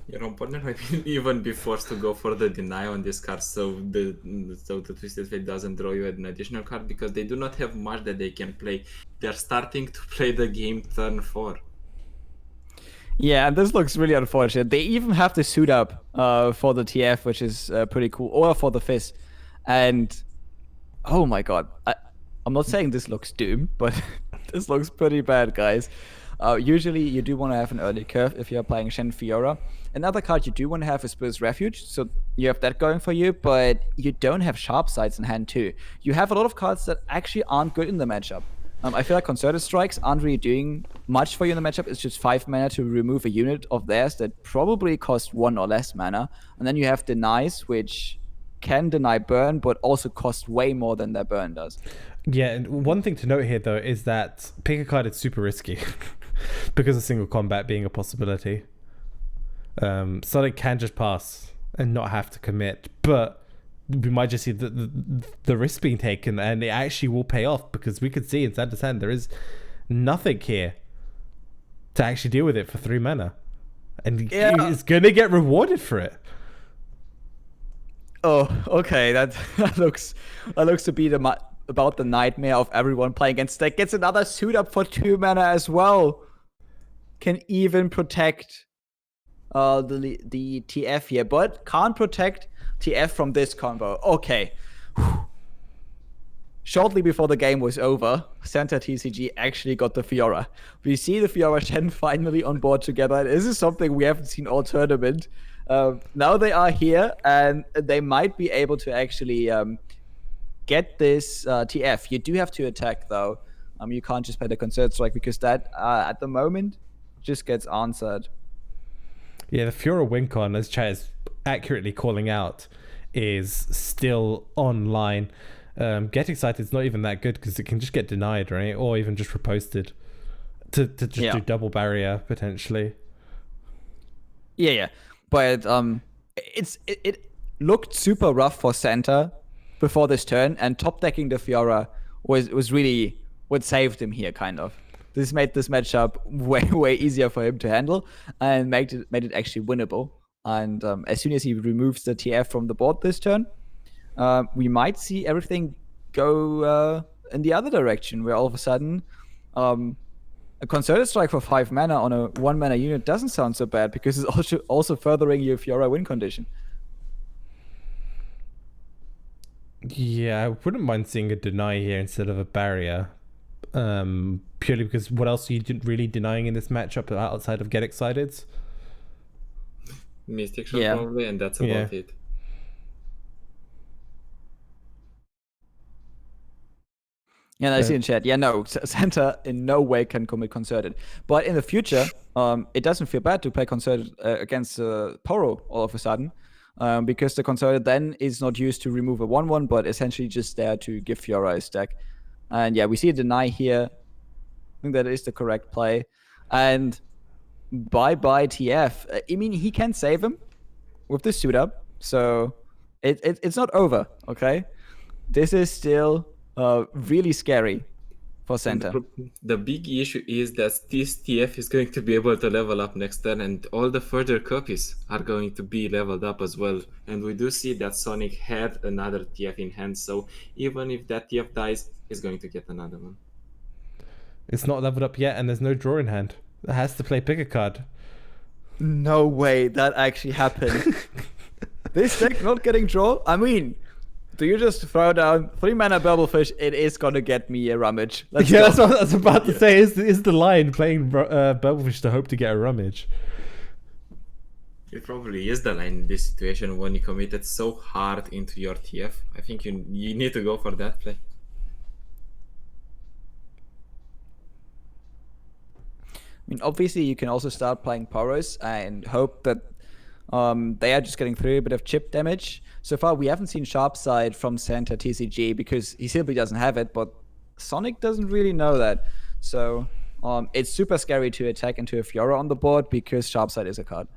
Your opponent might even be forced to go for the deny on this card, so the Twisted Fate doesn't draw you an additional card, because they do not have much that they can play. They're starting to play the game turn 4. Yeah, and this looks really unfortunate. They even have to suit up for the TF, which is pretty cool, or for the Fizz. And oh my god, I'm not saying this looks doomed, but this looks pretty bad, guys. Usually you do want to have an early curve if you're playing Shen Fiora. Another card you do want to have is Spirit's Refuge, so you have that going for you, but you don't have Sharp Sights in hand too. You have a lot of cards that actually aren't good in the matchup. I feel like Concerted Strikes aren't really doing much for you in the matchup. It's just 5 mana to remove a unit of theirs that probably cost 1 or less mana. And then you have Denies, which can deny burn, but also cost way more than their burn does. Yeah, and one thing to note here, though, is that pick a card is super risky because of single combat being a possibility. Sonic can just pass and not have to commit, but we might just see the risk being taken, and it actually will pay off, because we could see in Santa's hand there is nothing here to actually deal with it for 3 mana, and it's gonna get rewarded for it. Oh, okay, that looks to be about the nightmare of everyone playing against deck. Gets another suit up for 2 mana as well. Can even protect the TF here, but can't protect TF from this combo. Okay. Shortly before the game was over, Santa TCG actually got the Fiora. We see the Fiora Shen finally on board together. This is something we haven't seen all tournament. Now they are here, and they might be able to actually get this TF. You do have to attack, though. You can't just play the Concerted Strike, because that, at the moment, just gets answered. Yeah, the Fiora Wincon, as Chad is accurately calling out, is still online. Get Excited is not even that good, because it can just get denied, right? Or even just reposted to just do double barrier, potentially. Yeah. But it looked super rough for Santa before this turn, and top decking the Fiora was really what saved him here, kind of. This made this matchup way easier for him to handle and made it actually winnable. And as soon as he removes the TF from the board this turn, we might see everything go in the other direction, where all of a sudden a concerted strike for 5 mana on a 1 mana unit doesn't sound so bad, because it's also furthering your Fiora win condition. Yeah, I wouldn't mind seeing a deny here instead of a barrier. Purely because what else are you really denying in this matchup outside of Get Excited? Mystic Shot probably, and that's about it. Yeah, I see in chat. Yeah, no, Santa in no way can commit concerted. But in the future, it doesn't feel bad to play concerted against Poro all of a sudden, because the concerted then is not used to remove a 1/1, but essentially just there to give Fiora a stack. And yeah, we see a deny here. I think that is the correct play. And bye TF. I mean, he can save him with the suit up, so it's not over. Okay, this is still really scary for Santa. The big issue is that this TF is going to be able to level up next turn, and all the further copies are going to be leveled up as well. And we do see that Sonic had another TF in hand, so even if that TF dies, he's going to get another one. It's not leveled up yet, and there's no draw in hand. It has to play pick a card. No way that actually happened. This deck not getting draw? I mean, do you just throw down 3 mana Bubblefish? It is gonna get me a Rummage. Let's go. That's what I was about to say. Is the line playing Bubblefish to hope to get a Rummage? It probably is the line in this situation when you committed so hard into your TF. I think you need to go for that play. I mean, obviously, you can also start playing Poros and hope that they are just getting through a bit of chip damage. So far, we haven't seen Sharp Side from Santa TCG because he simply doesn't have it, but Sonic doesn't really know that. So it's super scary to attack into a Fiora on the board because Sharp Side is a card.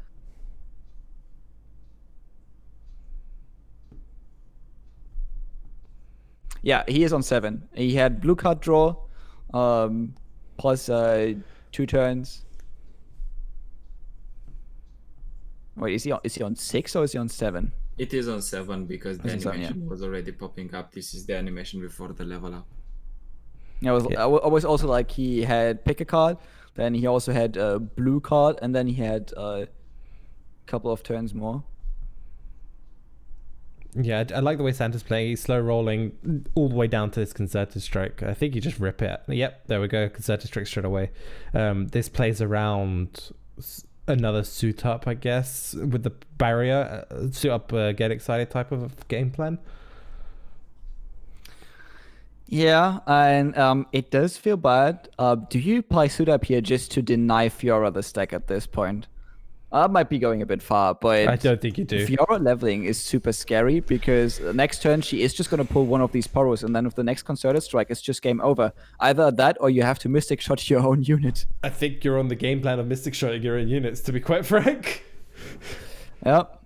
Yeah, he is on 7. He had blue card draw, plus 2 turns. Wait, is he on 6 or is he on 7? It is on 7 because the animation was already popping up. This is the animation before the level up. I was also like, he had pick a card, then he also had a blue card, and then he had a couple of turns more. Yeah, I like the way Santa's playing. He's slow rolling all the way down to this Concerted Strike. I think you just rip it. Yep, there we go. Concerted Strike straight away. This plays around another suit up, I guess, with the barrier. Suit up, get excited type of game plan. Yeah, and it does feel bad. Do you play suit up here just to deny Fiora the stack at this point? I might be going a bit far, but I don't think you do. Fiora leveling is super scary because next turn she is just going to pull one of these Poros, and then with the next Concerted Strike, it's just game over. Either that or you have to Mystic Shot your own unit. I think you're on the game plan of Mystic Shotting your own units, to be quite frank. Yep.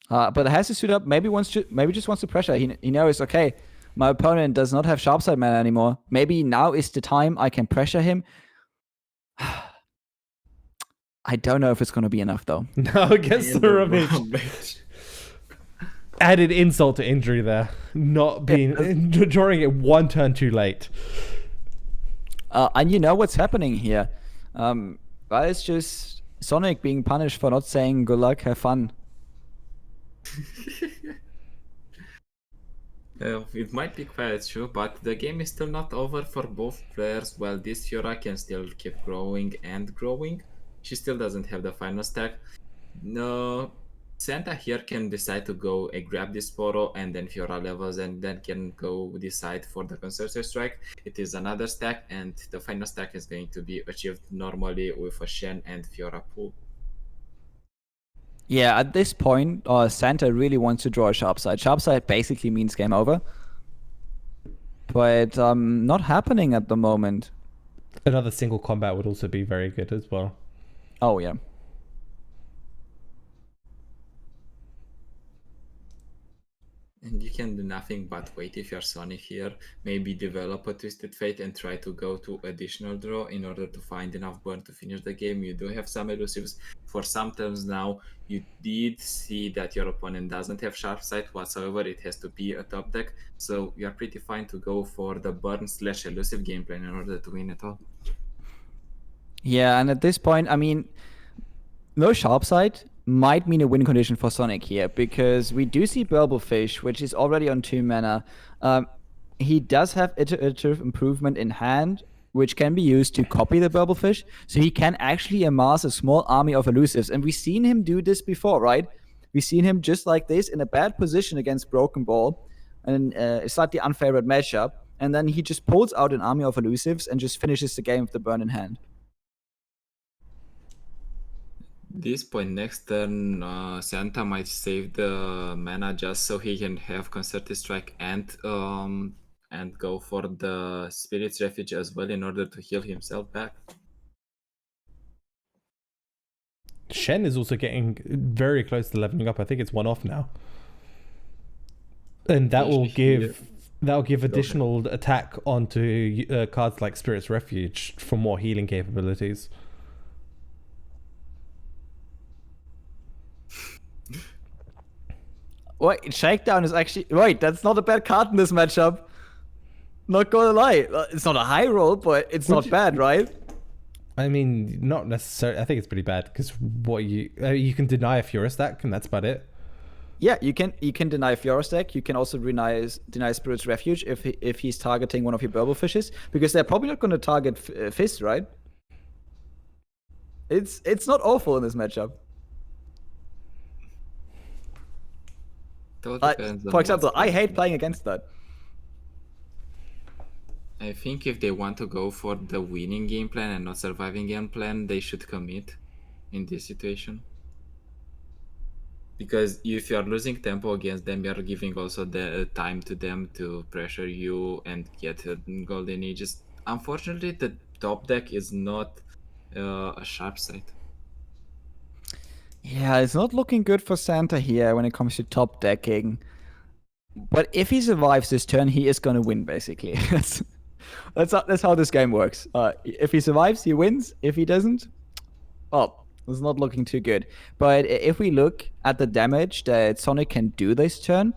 But it has to suit up. Maybe just wants to pressure. He knows, okay, my opponent does not have Sharp Side mana anymore. Maybe now is the time I can pressure him. I don't know if it's going to be enough, though. No, against the Rummage. Added insult to injury there. Not being... drawing it 1 turn too late. And you know what's happening here. That is just Sonic being punished for not saying good luck, have fun. It might be quite true, but the game is still not over for both players. While this Fiora can still keep growing and growing, she still doesn't have the final stack. No, Santa here can decide to go grab this Poro, and then Fiora levels, and then can go decide for the Concerted Strike. It is another stack, and the final stack is going to be achieved normally with a Shen and Fiora pull. Yeah, at this point, Santa really wants to draw a Sharp Side. Sharp Side basically means game over. But not happening at the moment. Another single combat would also be very good as well. Oh, yeah. And you can do nothing but wait if you're Sonic here, maybe develop a Twisted Fate and try to go to additional draw in order to find enough burn to finish the game. You do have some elusives. For some turns now, you did see that your opponent doesn't have Sharp Sight whatsoever. It has to be a top deck, so you're pretty fine to go for the burn/elusive game plan in order to win it all. Yeah, and at this point, I mean, no Sharp Sight might mean a win condition for Sonic here, because we do see Burblefish, which is already on 2 mana. He does have iterative improvement in hand, which can be used to copy the Burblefish, so he can actually amass a small army of elusives. And we've seen him do this before, right? We've seen him just like this in a bad position against Broken Ball, and a slightly unfavored matchup, and then he just pulls out an army of elusives and just finishes the game with the burn in hand. This point next turn, Santa might save the mana just so he can have Concerted Strike and go for the Spirit's Refuge as well in order to heal himself back. Shen is also getting very close to leveling up. I think it's 1 off now, and that'll give additional attack onto cards like Spirit's Refuge for more healing capabilities. Wait, Shakedown is actually... Wait, that's not a bad card in this matchup. Not gonna lie. It's not a high roll, but it's not bad, right? I mean, not necessarily. I think it's pretty bad, because what you can deny a Fura stack, and that's about it. Yeah, you can deny Fiora stack. You can also deny Spirit's Refuge if he's targeting one of your Burblephishes, because they're probably not going to target Fist, right? It's not awful in this matchup. For example, I hate playing against that. I think if they want to go for the winning game plan and not surviving game plan, they should commit in this situation. Because if you are losing tempo against them, you are giving also the time to them to pressure you and get golden ages. Unfortunately, the top deck is not a Sharp Sight. Yeah, it's not looking good for Santa here when it comes to top decking. But if he survives this turn, he is going to win, basically. That's how this game works. If he survives, he wins. If he doesn't, well, it's not looking too good. But if we look at the damage that Sonic can do this turn,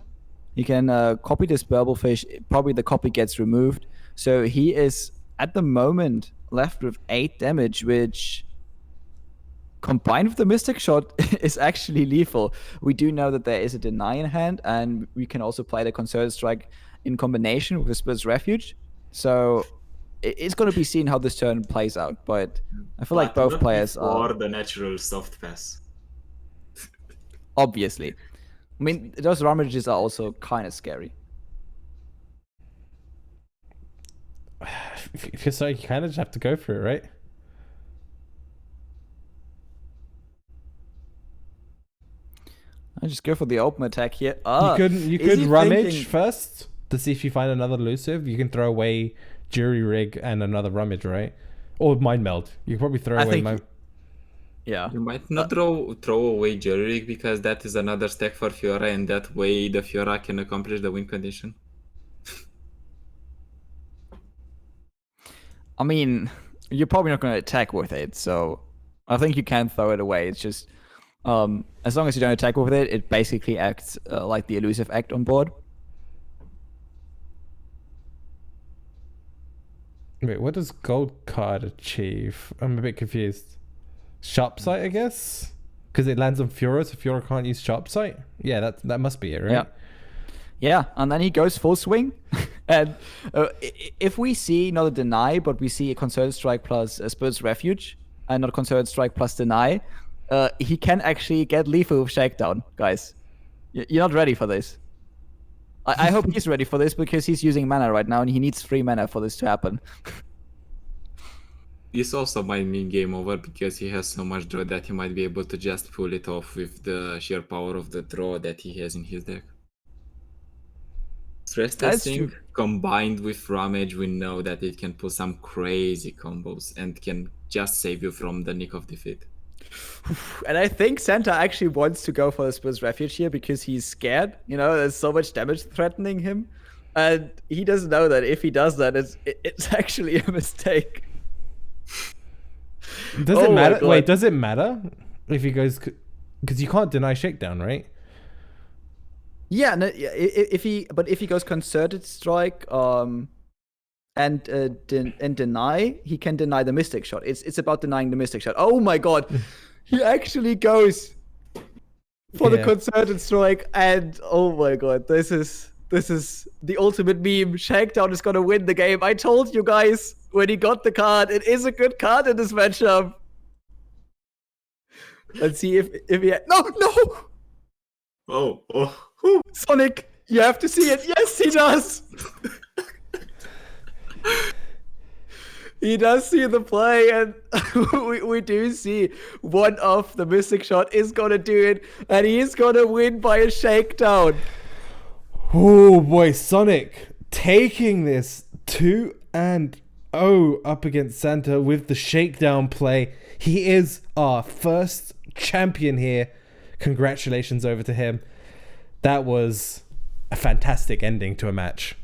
he can copy this Burblefish. Probably the copy gets removed. So he is, at the moment, left with 8 damage, which... combined with the Mystic Shot is actually lethal. We do know that there is a Deny in hand, and we can also play the Concerted Strike in combination with the Spirit's Refuge. So it's going to be seen how this turn plays out, but I feel like both players are... Or the natural soft pass. Obviously. I mean, those ramages are also kind of scary. If you're so, you kind of just have to go for it, right? I just go for the open attack here. You could rummage first to see if you find another elusive. You can throw away Jury Rig and another rummage, right? Or Mind Meld. You can probably throw away Mind... Yeah. You might not throw away Jury Rig, because that is another stack for Fiora, and that way the Fiora can accomplish the win condition. I mean, you're probably not going to attack with it, so I think you can throw it away. It's just... as long as you don't attack with it, it basically acts like the elusive act on board. Wait, what does Gold Card achieve? I'm a bit confused. Sharp Sight, I guess? Because it lands on Fiora, so Fiora can't use Sharp Sight? Yeah, that must be it, right? Yeah. Yeah, and then he goes full swing. And if we see not a Deny, but we see a Concerted Strike plus a Spirit's Refuge, and not a Concerted Strike plus Deny, he can actually get lethal with Shakedown, guys. You're not ready for this. I hope he's ready for this, because he's using mana right now, and he needs 3 mana for this to happen. This also might mean game over, because he has so much draw that he might be able to just pull it off with the sheer power of the draw that he has in his deck. Stress testing combined with Ramage, we know that it can pull some crazy combos and can just save you from the nick of defeat. And I think Santa actually wants to go for the Swiss Refuge here because he's scared. You know, there's so much damage threatening him. And he doesn't know that if he does that, it's actually a mistake. Does Oh it my matter? God. Wait, does it matter if he goes? Because you can't deny shakedown, right? Yeah, no, yeah, if he goes concerted strike, and deny, he can deny the mystic shot. It's about denying the mystic shot. Oh my God, he actually goes for the Yeah. concerted strike, and oh my God, this is the ultimate meme. Shakedown is gonna win the game. I told you guys when he got the card. It is a good card in this matchup. Let's see if he no. Oh. Sonic, you have to see it. Yes, he does. He does see the play, and we do see one of the mystic shot is gonna do it, and he is gonna win by a shakedown. Oh boy, Sonic taking this 2-0 up against Santa with the shakedown play. He is our first champion here. Congratulations over to him. That was a fantastic ending to a match.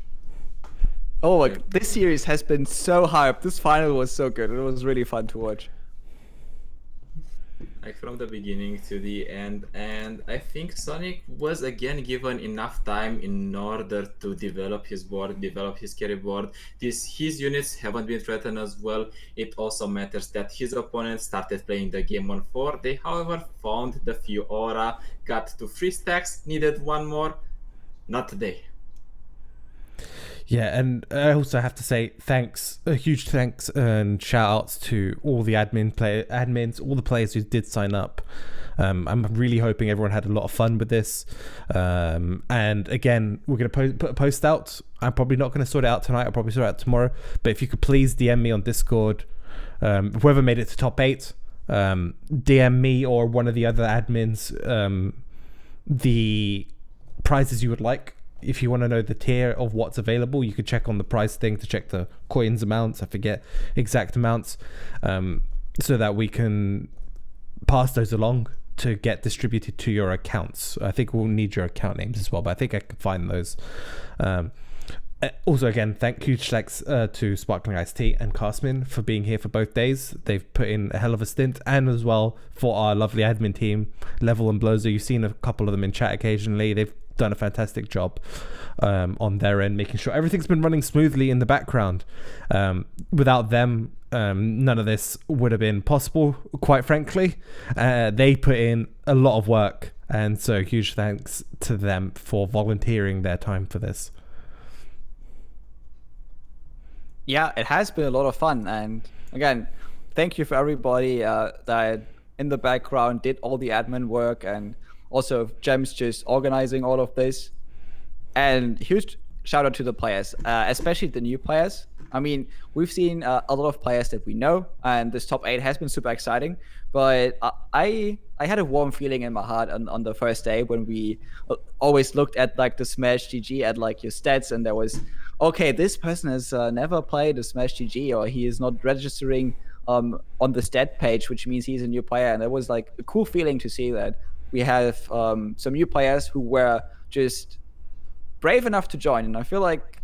Oh my! This series has been so hyped. This final was so good. It was really fun to watch. Like from the beginning to the end, and I think Sonic was again given enough time in order to develop his board, develop his carry board. His units haven't been threatened as well. It also matters that his opponent started playing the game on 4. They, however, found the few aura, got to 3 stacks, needed 1 more. Not today. Yeah, and I also have to say a huge thanks and shout outs to all the admins, all the players who did sign up. I'm really hoping everyone had a lot of fun with this. And again, we're going to put a post out. I'm probably not going to sort it out tonight. I'll probably sort it out tomorrow. But if you could please DM me on Discord, whoever made it to top 8, DM me or one of the other admins the prizes you would like. If you want to know the tier of what's available, you could check on the price thing to check the coins amounts. I forget exact amounts, so that we can pass those along to get distributed to your accounts. I think we'll need your account names as well, but I think I can find those. Also, again, huge thanks to Sparkling Iced Tea and Castmin for being here for both days. They've put in a hell of a stint, and as well for our lovely admin team, Level and Blozer. You've seen a couple of them in chat occasionally. They've done a fantastic job on their end, making sure everything's been running smoothly in the background. Without them, none of this would have been possible, quite frankly. They put in a lot of work, and so huge thanks to them for volunteering their time for this. Yeah, it has been a lot of fun, and again, thank you for everybody that in the background did all the admin work, and also Gems just organizing all of this. And huge shout out to the players, especially the new players. I mean, we've seen a lot of players that we know, and this top 8 has been super exciting. But I had a warm feeling in my heart on the first day when we always looked at like the Smash GG at like your stats, and there was, okay, this person has never played a Smash GG, or he is not registering on the stat page, which means he's a new player. And it was like a cool feeling to see that we have some new players who were just brave enough to join. And I feel like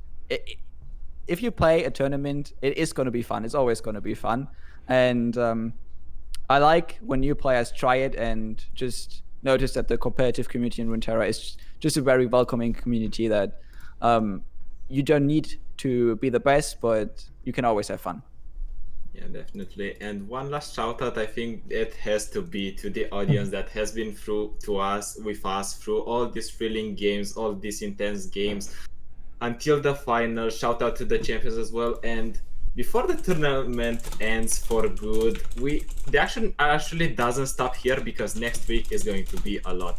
if you play a tournament, it is going to be fun. It's always going to be fun. And I like when new players try it and just notice that the competitive community in Runeterra is just a very welcoming community that you don't need to be the best, but you can always have fun. Yeah, definitely. And one last shout out, I think it has to be to the audience that has been with us through all these thrilling games, all these intense games until the final. Shout out to the champions as well. And before the tournament ends for good, the action actually doesn't stop here, because next week is going to be a lot.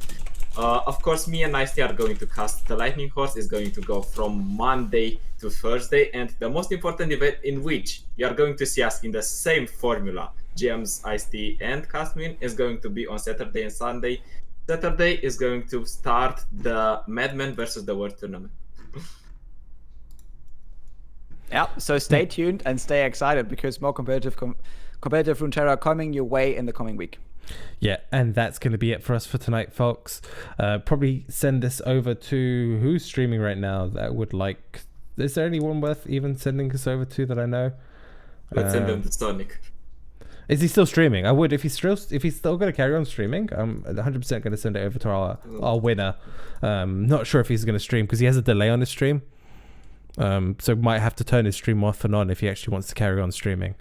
Of course, me and Ice are going to cast the Lightning Horse. Is going to go from Monday to Thursday, and the most important event in which you are going to see us in the same formula, James, Ice and Castmin, is going to be on Saturday and Sunday. Saturday is going to start the Madman versus the World Tournament. Yeah, so stay tuned and stay excited because more competitive Runeterra coming your way in the coming week. Yeah, and that's going to be it for us for tonight, folks. Probably send this over to who's streaming right now that would like. Is there anyone worth even sending this over to that I know? Let's send them to Sonic. Is he still streaming? I would if he's still going to carry on streaming. I'm 100% going to send it over to our winner. Not sure if he's going to stream because he has a delay on his stream. So might have to turn his stream off and on if he actually wants to carry on streaming.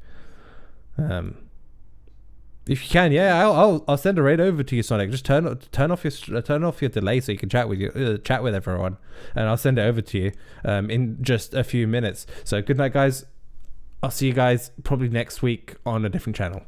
If you can, yeah, I'll send a raid over to you, Sonic. Just turn off your delay so you can chat with everyone, and I'll send it over to you in just a few minutes. So good night, guys. I'll see you guys probably next week on a different channel.